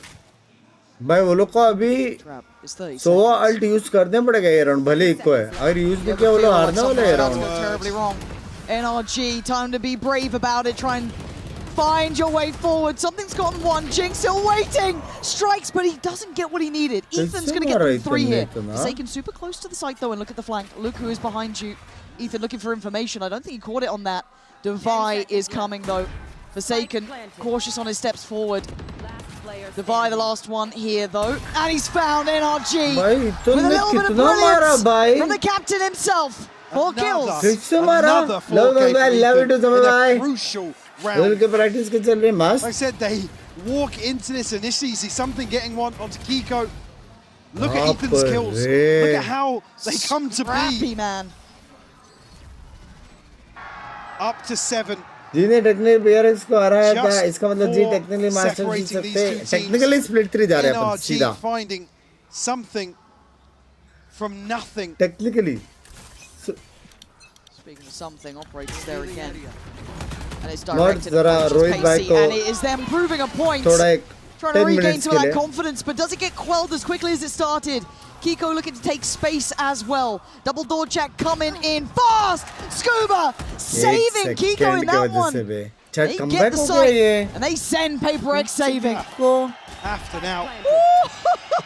भाई वो लोग को अभी 100 अल्ट यूज करने पड़ेगा ये round, भले eco है. अगर यूज भी किया वो लोग हारने वाले हैं round. Terribly wrong. NRG, time to be brave about it. Try and find your way forward. Something's gotten one. Jinx still waiting. Strikes, but he doesn't get what he needed. Ethan's going to get them 3 here. Forsaken super close to the site, though, and look at the flank. Look who is behind you. Ethan looking for information. I don't think he caught it on that. Devi is coming, though. Forsaken, cautious on his steps forward. Devi, the last one here, though. And he's found NRG with a little bit of brilliance from the captain himself. 4 kills. Another 4 kills. In a crucial round. Like I said, they walk into this initially, see something getting one onto Kiko. Look at Ethan's kills. Look at how they come to be. Man. Up to 7. जिन्हें technical PRX को आ रहा था इसका मतलब जी technically master जीत सकते हैं technically split 3 जा रहे हैं अपन सीधा finding something from nothing technically speaking of something operators there again and it's directed at Pacey and it is them proving a point trying to regain some of that confidence but does it get quelled as quickly as it started. Kiko looking to take space as well. Double door check coming in fast. Scuba saving Kiko in that one. They get the site and they send PaperX saving. After now.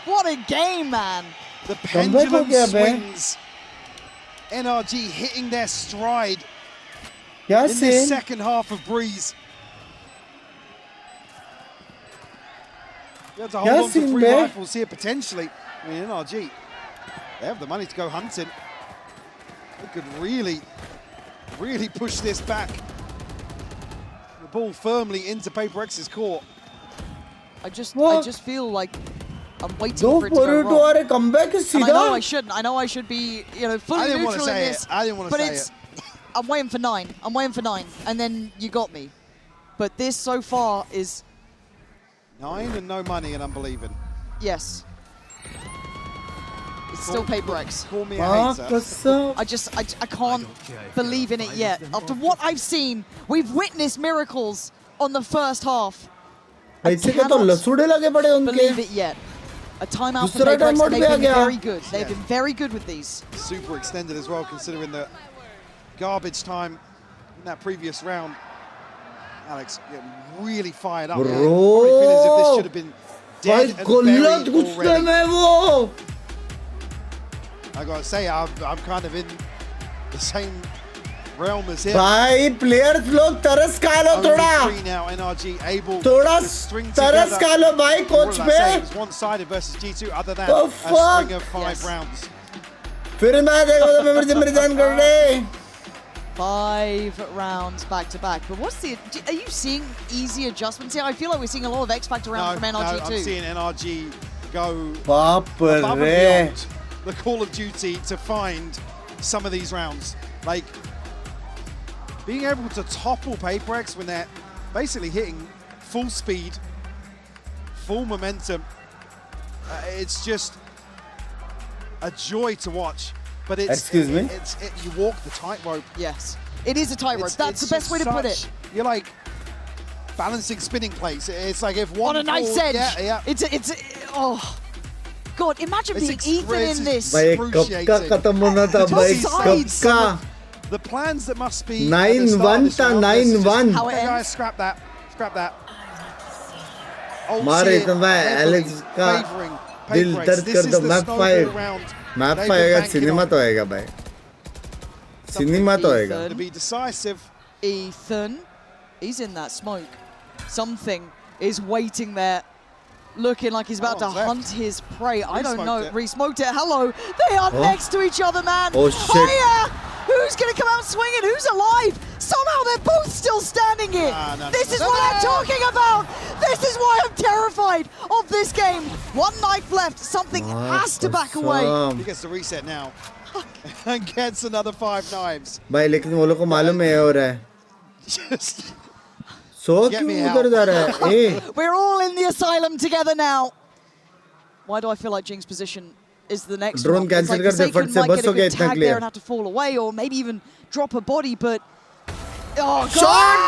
What a game, man. The pendulum swings. NRG hitting their stride in the second half of Breeze. You have to hold on to 3 rifles here potentially. I mean, NRG, they have the money to go hunting. They could really, really push this back. The ball firmly into PaperX's court. I just feel like I'm waiting for it to go wrong. Comeback I know I shouldn't. I know I should be, fully neutral in this. I didn't want to say it. I'm waiting for 9. I'm waiting for 9, and then you got me. But this so far is 9 and no money, and I'm believing. Yes. It's still PaperX. Call me a hater. I can't believe in it yet. After what I've seen, we've witnessed miracles on the first half. I cannot believe it yet. A timeout for PaperX, and they've been very good. They've been very good with these. Super extended as well, considering the garbage time in that previous round. Alex getting really fired up. Probably feeling as if this should have been dead and buried already. I gotta say, I'm kind of in the same realm as him. भाई players लोग तरस खा लो थोड़ा. Now NRG able थोड़ा to string तरस खा लो भाई coach पे. It was one-sided versus G2 other than a string of 5 rounds. फिर मैं देखो तो मेरी जान कर ले. 5 rounds back to back. But are you seeing easy adjustments here? I feel like we're seeing a lot of X Factor rounds from NRG too. I'm seeing NRG go above and beyond the Call of Duty to find some of these rounds. Like being able to topple PaperX when they're basically hitting full speed, full momentum. It's just a joy to watch. But it's, excuse me? You walk the tightrope. Yes, it is a tightrope. That's the best way to put it. You're like balancing spinning plates. It's like if one on a nice edge. Yeah. It's oh God! Imagine being Ethan in this. भाई कब का खत्म होना था भाई कब का? The plans that must be 9-1 था 9-1. Guys, scrap that. Scrap that. मारे तो भाई एलेक्स का दिल दर्द कर दो. मैप 5 आएगा सिनेमा तो आएगा भाई. सिनेमा तो आएगा. To be decisive. Ethan, he's in that smoke. Something is waiting there, looking like he's about to hunt his prey. I don't know. Re-smoked it. Hello. They are next to each other, man. Oh shit. Who's going to come out swinging? Who's alive? Somehow they're both still standing here. This is what I'm talking about. This is why I'm terrified of this game. 1 knife left. Something has to back away. He gets the reset now and gets another 5 knives. भाई लेकिन वो लोग को मालूम है हो रहा है. So क्यों उधर जा रहा है? We're all in the asylum together now. Why do I feel like Jing's position is the next drone one? cancel कर दे फट से बस हो गया इतना clear and have to fall away or maybe even drop a body, but oh God!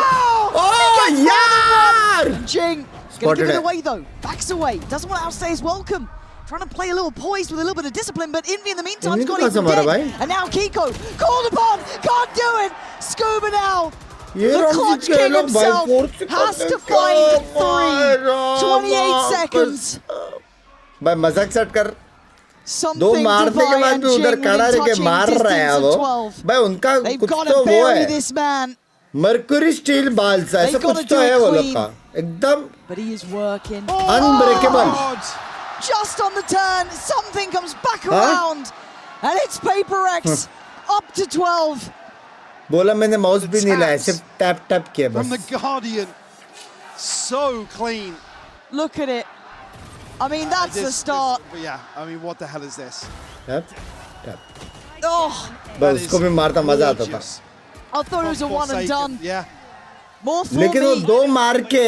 Oh yaar! Jing gonna give it away though. Backs away. Doesn't want to outstay his welcome. trying to play a little poised with a little bit of discipline, but Envy in the meantime has got Envy even dead. And now Kiko, called upon, can't do it. Scuba now. The clutch king himself has to find 28 seconds. भाई मजाक set कर दो मारने के बाद भी उधर खड़ा रह के मार रहा है वो भाई उनका कुछ तो वो है मर्क्यूरी स्टील बाल्स ऐसा कुछ तो है वो लोग का एकदम unbreakable just on the turn something comes back around and it's PRX up to 12 बोला मैंने माउस भी नहीं लाया सिर्फ टैप टैप किया बस from the Guardian so clean look at it I mean that's the start yeah I mean what the hell is this tap tap oh बस उसको भी मारता मजा आता था I thought it was a one and done yeah more for लेकिन वो दो मार के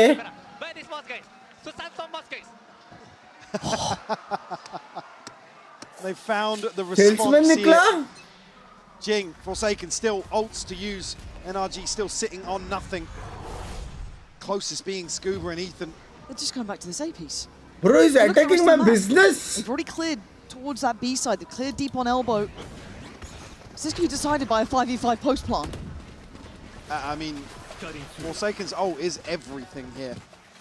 they found the response here. Jing, Forsaken still ults to use. NRG still sitting on nothing. Closest being Scuba and Ethan. They're just going back to this A piece. Bro, he's attacking my business. They've already cleared towards that B side. They've cleared deep on elbow. Is this going to be decided by a 5v5 post plant? I mean, Forsaken's ult is everything here.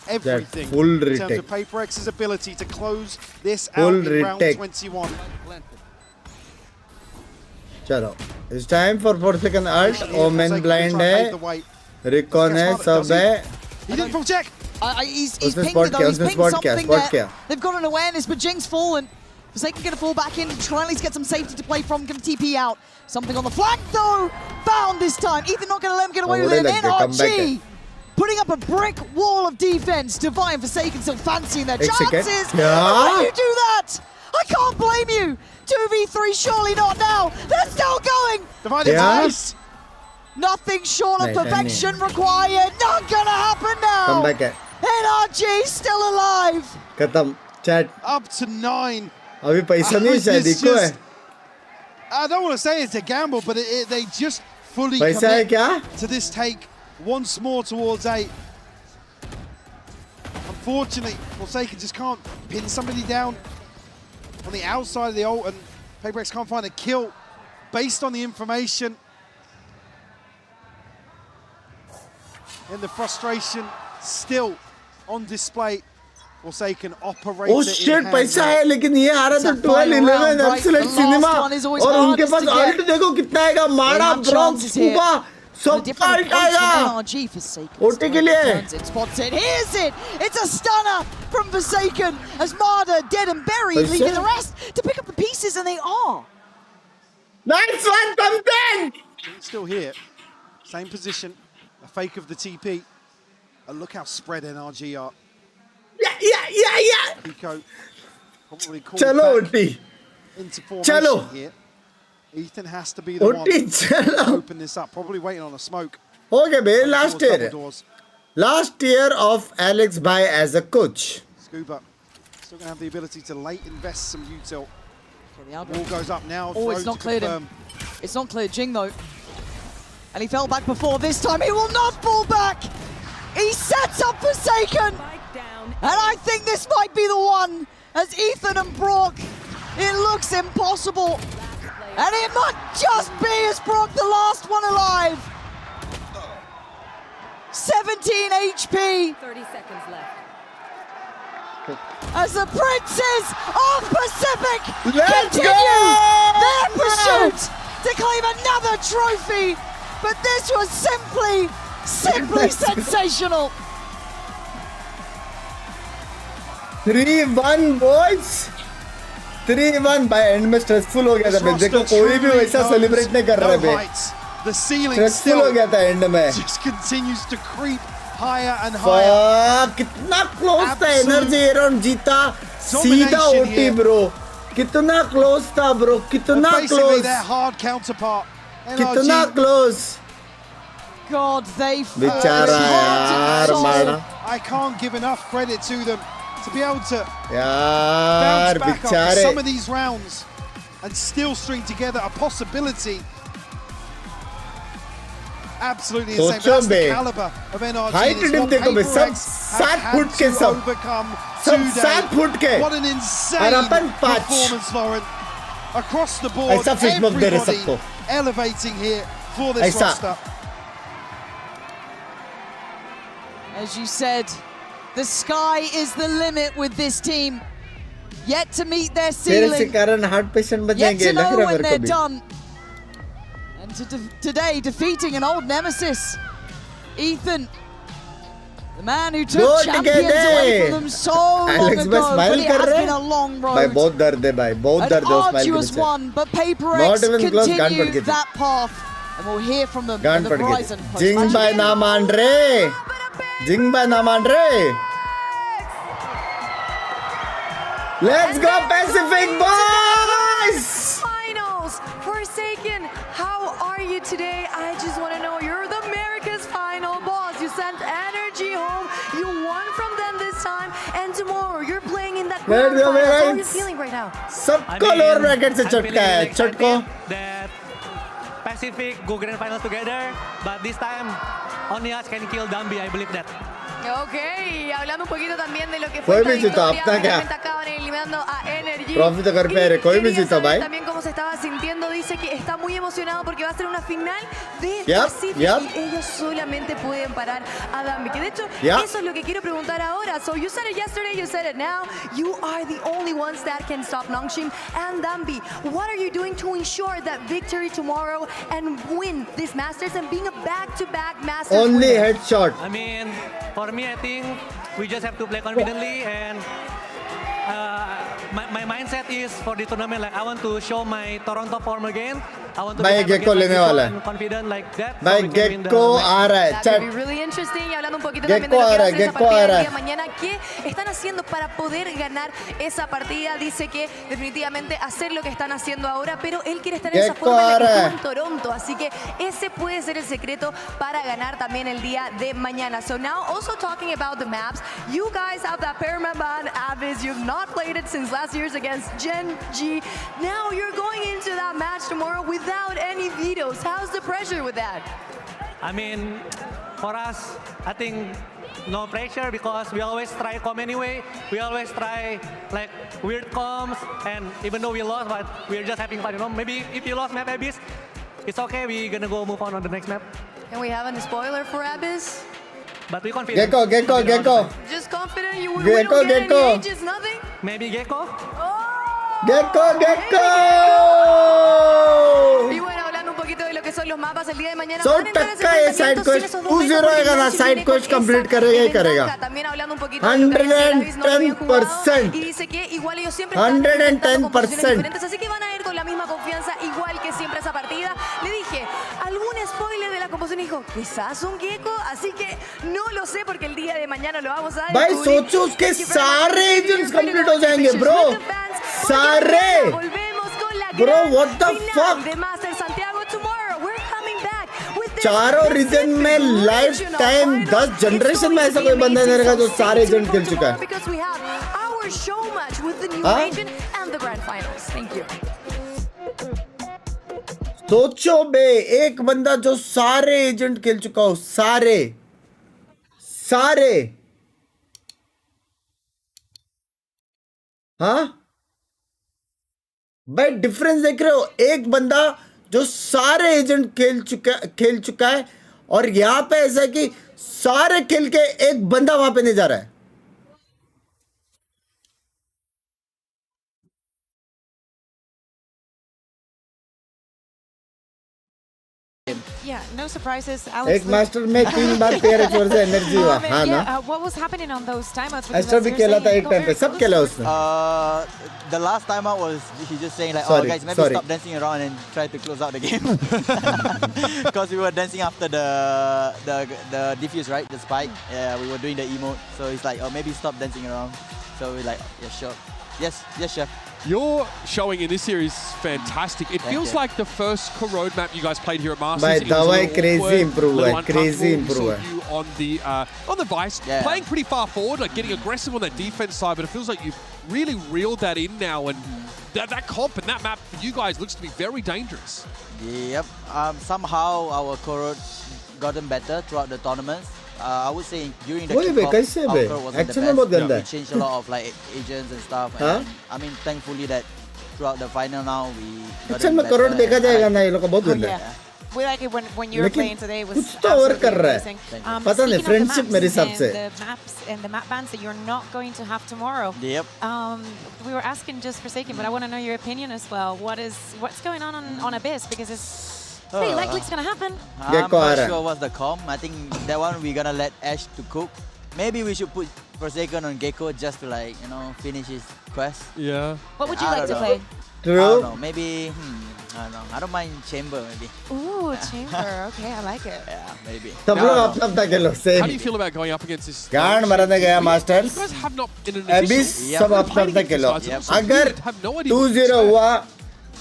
Everything full in terms of PRX's ability to close this out in round 21. चलो, it's time for Forsaken ult. Omen blind है, Recon है, सब है. He didn't full check. He's pinged it though. He's pinged something there. They've got an awareness, but Jing's fallen. Forsaken going to fall back in, try at least get some safety to play from, going to TP out. Something on the flank though, found this time. Ethan not going to let him get away with it. NRG putting up a brick wall of defense. Divine and Forsaken still fancying their chances. Why do you do that? I can't blame you. 2v3, surely not now. They're still going. Divine nothing short of perfection required. Not gonna happen now. Come back. NRG still alive. Khatam. Chat. Up to 9. अभी पैसा नहीं शायद eco है. I don't want to say it's a gamble, but they just fully commit to this take once more towards 8. Unfortunately, Forsaken just can't pin somebody down on the outside of the ult, and PRX can't find a kill based on the information. And the frustration still on display. Forsaken operator. Oh shit, पैसा है लेकिन ये आ रहा था 12-11 absolute cinema और उनके पास ult देखो कितना आएगा मारा ब्रॉन्ज स्कूबा सब ult आएगा ओटी के लिए. Here's it. It's a stunner from Forsaken as Marder dead and buried, leaving the rest to pick up the pieces, and they are. Nice one, something. Still here, same position, a fake of the TP. And look how spread NRG are. Yeah. Pico probably called back into formation here. Ethan has to be the one to open this up. Probably waiting on a smoke. Okay, babe. Last year of Alex Bhai as a coach. Scuba still going to have the ability to late invest some util. Wall goes up now. Oh, it's not cleared him. It's not cleared Jing though. And he fell back before. This time he will not fall back. He sets up Forsaken. And I think this might be the one, as Ethan and Brock, it looks impossible. And it might just be as Brock, the last one alive. 17 HP. 30 seconds left. As the Princes of Pacific continue their pursuit to claim another trophy. But this was simply sensational. 3-1 boys. 3-1 by end में stressful हो गया था मैं देखो कोई भी वैसा celebrate नहीं कर रहा है The ceiling stressful हो गया था end में just continues to creep higher and higher. कितना close था energy around जीता सीधा OT bro कितना close था bro कितना close their hard counterpart कितना close God they बेचारा यार मारा I can't give enough credit to them to be able to yaar bounce back after some of these rounds and still string together a possibility. Absolutely insane. But that's the caliber of NRG. Height didn't देखो बे सब 7 foot के सब today. What an insane performance, Lauren. Across the board, everybody elevating here for this roster. As you said, the sky is the limit with this team. Yet to meet their ceiling. Yet to know when they're done. And today, defeating an old nemesis, Ethan. The man who took champions away from them so long ago, but it has been a long road. An arduous one, but PRX continues that path, and we'll hear from them in the Verizon post. Jingbai Namandre. Jingbai Namandre. Let's go Pacific boys! Finals! Forsaken, how are you today? I just want to know, you're the America's final boss. You sent NRG home. You won from them this time. And tomorrow, you're playing in that grand final. How are you feeling right now? सबको lower bracket से चटका है. चटको. That Pacific go grand final together, but this time only us can kill Dambi. I believe that. Ok, y hablando un poquito también de lo que fue esta victoria, finalmente acaban eliminando a NRG. También cómo se estaba sintiendo, dice que está muy emocionado porque va a ser una final de Pacific y ellos solamente pueden parar a Dambi. Que de hecho, eso es lo que quiero preguntar ahora. So you said it yesterday, you said it now. You are the only ones that can stop Nongshim and Dambi. What are you doing to ensure that victory tomorrow and win this Masters and being a back-to-back Masters Only winner? headshot. I mean, for me, I think we just have to play confidently, and my mindset is for the tournament, like I want to show my Toronto form again. I want to be confident like that. Bhai Gecko आ रहा है. That would be really interesting. Y hablando un poquito también de lo que va a ser esa partida del día de mañana, ¿qué están haciendo para poder ganar esa partida? Dice que definitivamente hacer lo que están haciendo ahora, pero él quiere estar en esa forma en la que estuvo en Toronto, así que ese puede ser el secreto para ganar también el día de mañana. So now, also talking about the maps, you guys have that Paramount Abyss. You've not played it since last year's against Gen G. Now you're going into that match tomorrow without any vetoes. How's the pressure with that? I mean, for us, I think no pressure because we always try comp anyway. We always try like weird comps, and even though we lost, but we're just having fun, you know. Maybe if you lost map Abyss, it's okay. We're gonna go move on the next map. Can we have a spoiler for Abyss? But we confident. Gecko. Just confident you will get any ages, nothing? Maybe Gecko? Gecko! Y bueno, hablando un poquito de lo que son los mapas el día de mañana. So टक्का ये side quest 2-0 रहेगा ना, side quest complete करेगा ही करेगा. También hablando un poquito de lo que no habían jugado, y dice que igual ellos siempre están 110%. Así que van a ir con la misma confianza igual que siempre esa partida. Le dije, ¿algún spoiler de la composición? Y dijo, quizás un Gecko, así que no lo sé porque el día de mañana lo vamos a descubrir. भाई सोचो उसके सारे agents complete हो जाएंगे bro. सारे. Volvemos con la bro, what the fuck? de Master Santiago tomorrow. We're coming back with this चारों reason में life time 10 generation में ऐसा कोई बंदा नहीं रहेगा जो सारे एजेंट खेल चुका है. Because we have our show match with the new agent and the grand finals. Thank you. सोचो बे, एक बंदा जो सारे एजेंट खेल चुका हो, सारे हाँ भाई डिफरेंस देख रहे हो. एक बंदा जो सारे एजेंट खेल चुका है और यहां पे ऐसा है कि सारे खेल के एक बंदा वहां पे नहीं जा रहा है. Yeah, no surprises. एक मास्टर में 3 बार PRX वर्सेस एनर्जी हुआ. हाँ ना. What was happening on those timeouts? एस्टर भी खेला था एक टाइम पे. सब खेला उसने. The last timeout was he just saying like, sorry, oh guys, maybe stop dancing around and try to close out the game because we were dancing after the defuse, right? The spike. Yeah, we were doing the emote. So he's like, oh maybe stop dancing around. So we're like, yeah, sure. Yes, chef. Your showing in this series is fantastic. It feels like the first Corrode map you guys played here at Masters. By the way, crazy improve. Crazy improve. You on the Vice, playing pretty far forward, like getting aggressive on that defense side, but it feels like you've really reeled that in now, and that comp and that map for you guys looks to be very dangerous. Yep. Somehow our Corode gotten better throughout the tournaments. I would say during the Wait, kickoff, कैसे बे? our wasn't the Action में बहुत best. गंदा We है. changed a lot of like agents and stuff. हाँ? And, I mean, thankfully that throughout the final now we got Action में करोड़ देखा जाएगा ना ये लोग का बहुत गंदा है. We like it when you were playing today. It was कुछ तो और कर रहा है. पता नहीं, speaking of the friendship maps मेरे हिसाब से. and the maps and the map bans that you're not going to have tomorrow. Yep. We were asking just for Forsaken, but I want to know your opinion as well. What's going on Abyss, because it's pretty likely it's going to happen. I'm not sure what's the com. I think that one we're gonna let Ash to cook. Maybe we should put Forsaken on Gecko just to like, you know, finish his quest. Yeah. What would you I like to don't play? know. True. I don't know. Maybe, I don't know. I don't mind Chamber maybe. Ooh, Chamber. Okay, I like it. Yeah, maybe. सब लोग अपना अपना खेलो. How do you feel about going up against this? गांड मरने गया Masters. You guys have not in an Abyss official. सब अपना अपना खेलो. अगर have no idea 2-0 हुआ,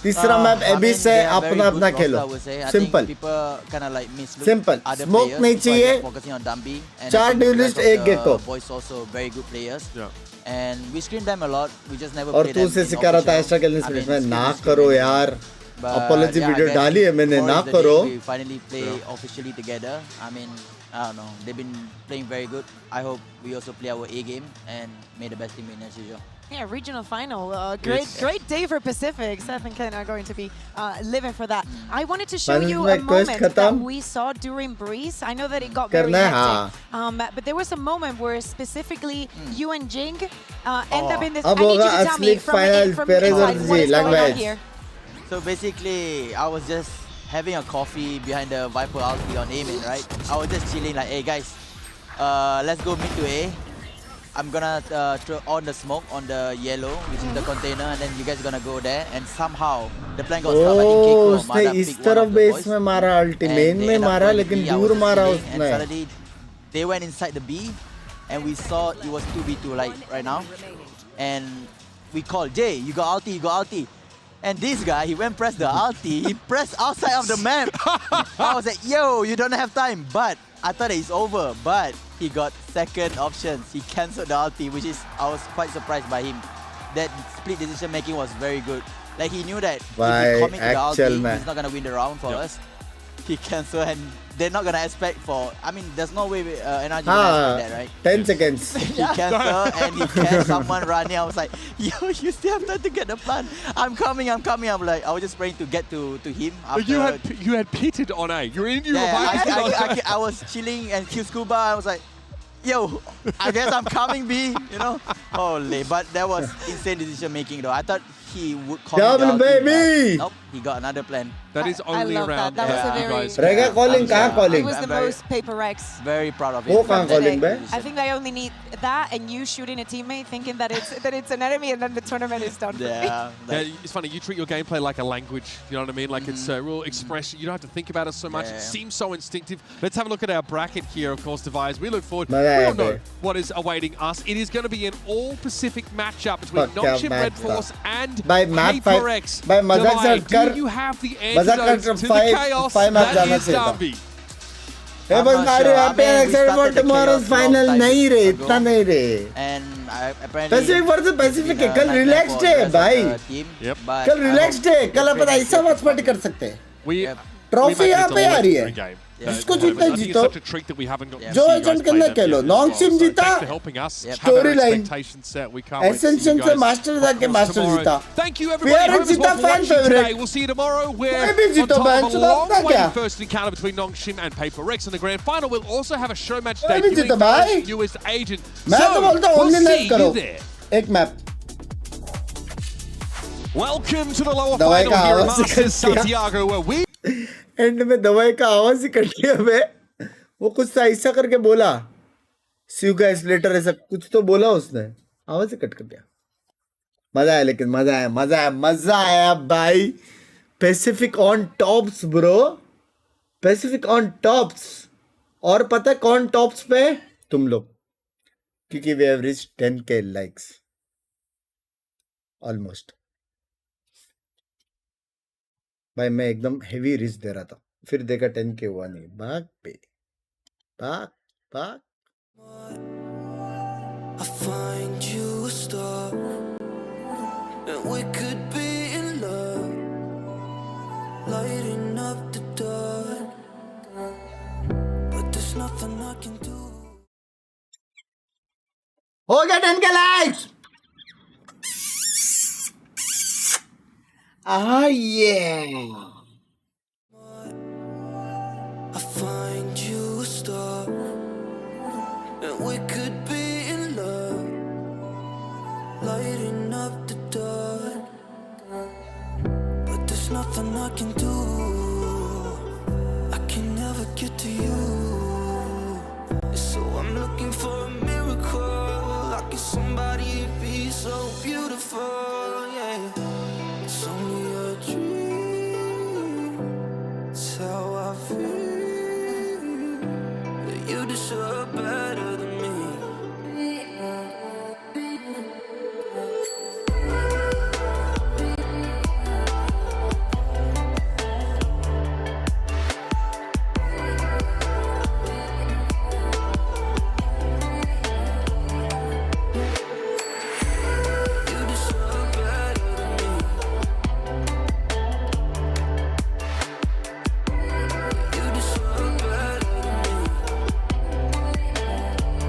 तीसरा map I mean, Abyss they है, are very अपना good अपना roster, Khelo. I would say. I Simple. think people kind of like mislook Simple. other Smoke players. नहीं That's why चाहिए. they're focusing on Dambi. And चार I think the duelist, rest of एक the Gecko. boys also very good players. Yeah. And we screen them a lot. We just never और play तू them उसे in सिखा रहा था official. Extra खेलने I से mean, मैं screen ना is करो screen. यार. But Apology yeah, I video guess डाली है मैंने, tomorrow ना is the day करो. we finally play officially together. I mean, I don't know. They've been playing very good. I hope we also play our A game and make the best team win as usual. Yeah, regional final. Great day for Pacific. Seth and Ken are going to be living for that. I wanted to show you a moment that we saw during Breeze. I know that it got very hectic. But there was a moment where specifically you and Jing end up in this. I need you to tell me from inside what is going on here. So basically, I was just having a coffee behind the Viper ulti on Aiming, right? I was just chilling like, hey guys, let's go mid to A. I'm gonna throw on the smoke on the yellow, which is the container, and then you guys are gonna go there. And somehow the plan got stopped. I think Keiko or Mada इस picked one तरफ of the base boys. में मारा अल्टी main में मारा लेकिन दूर मारा And उसने. suddenly they went inside the B, and we saw it was 2v2 like right now. And we called, Jay, you got ulti, you got ulti. And this guy, he went press the ulti, he pressed outside of the map. I was like, yo, you don't have time. But I thought it's over, but he got second options. He cancelled the ulti, which is, I was quite surprised by him. That split decision making was very good. Like he knew that if he commit to the ulti, he's not gonna win the round for us. He cancelled, and they're not gonna expect for. I mean, there's no way NRG gonna expect that, right? 10 seconds. He cancelled and he catch someone running. I was like, yo, you still have time to get the plan. I'm coming. I'm like, I was just praying to get to him. But you had pitted on A. You're in. I was chilling and kill Scuba. I was like, yo, I guess I'm coming B. You know, holy. But that was insane decision making though. I thought he would call Double baby. Nope, he got another plan. That is only around. That was a very. Rega calling, कहाँ calling? It was the most PRX. Very proud of it. वो कहाँ calling bay? I think they only need that and you shooting a teammate thinking that it's an enemy, and then the tournament is done. Yeah. It's funny. You treat your gameplay like a language. You know what I mean? Like it's a real expression. You don't have to think about it so much. It seems so instinctive. Let's have a look at our bracket here, of course, Device. We look forward. We all know what is awaiting us. It is going to be an all-Pacific matchup between Nongshim Red Force and PRX. By मजाक से Do you have the antidote to the chaos that is Dambi? Hey, but are you happy and excited for tomorrow's final? नहीं रे, इतना नहीं रे. And apparently Pacific versus Pacific है, कल relaxed है भाई. कल relaxed है, कल अपन ऐसा मैच पार्टी कर सकते हैं. ट्रॉफी यहाँ पे आ रही है. जिसको जीतना जीतो. जो एजेंट करना खेलो. नॉन्गशिम जीता. Story line. एसेंशियल से मास्टर जाके मास्टर जीता. PRX जीता fan favourite. We'll see you tomorrow. We're मैं भी जीतो on top बहन of a चुदा अपना क्या? long-awaited first encounter between Nongshim and PRX in the grand final. We'll also have a show match मैं भी जीतो debuting भाई. for newest agent. मैं तो बोलता हूँ only night करो. there. एक map. Welcome to the lower दवाई final का here at आवाज Masters निकल गया. Santiago, where we एंड में दवाई का आवाज ही कट गया बे. वो कुछ ऐसा करके बोला. See you guys later ऐसा कुछ तो बोला उसने. आवाज ही कट गया. मजा आया लेकिन मजा आया भाई. Pacific on tops bro. Pacific on tops. और पता है कौन टॉप्स पे? तुम लोग. क्योंकि we have reached 10k likes. Almost. भाई मैं एकदम हेवी रिस्क दे रहा था. फिर देखा 10k हुआ नहीं. भाग पे. भाग. I find you a star, and we could be in love, lighting up the dark, but there's nothing I can do. Ah, yeah. I find you a star, and we could be in love, lighting up the dark. But there's nothing I can do. I can never get to you. So I'm looking for a miracle. Like if somebody be so beautiful.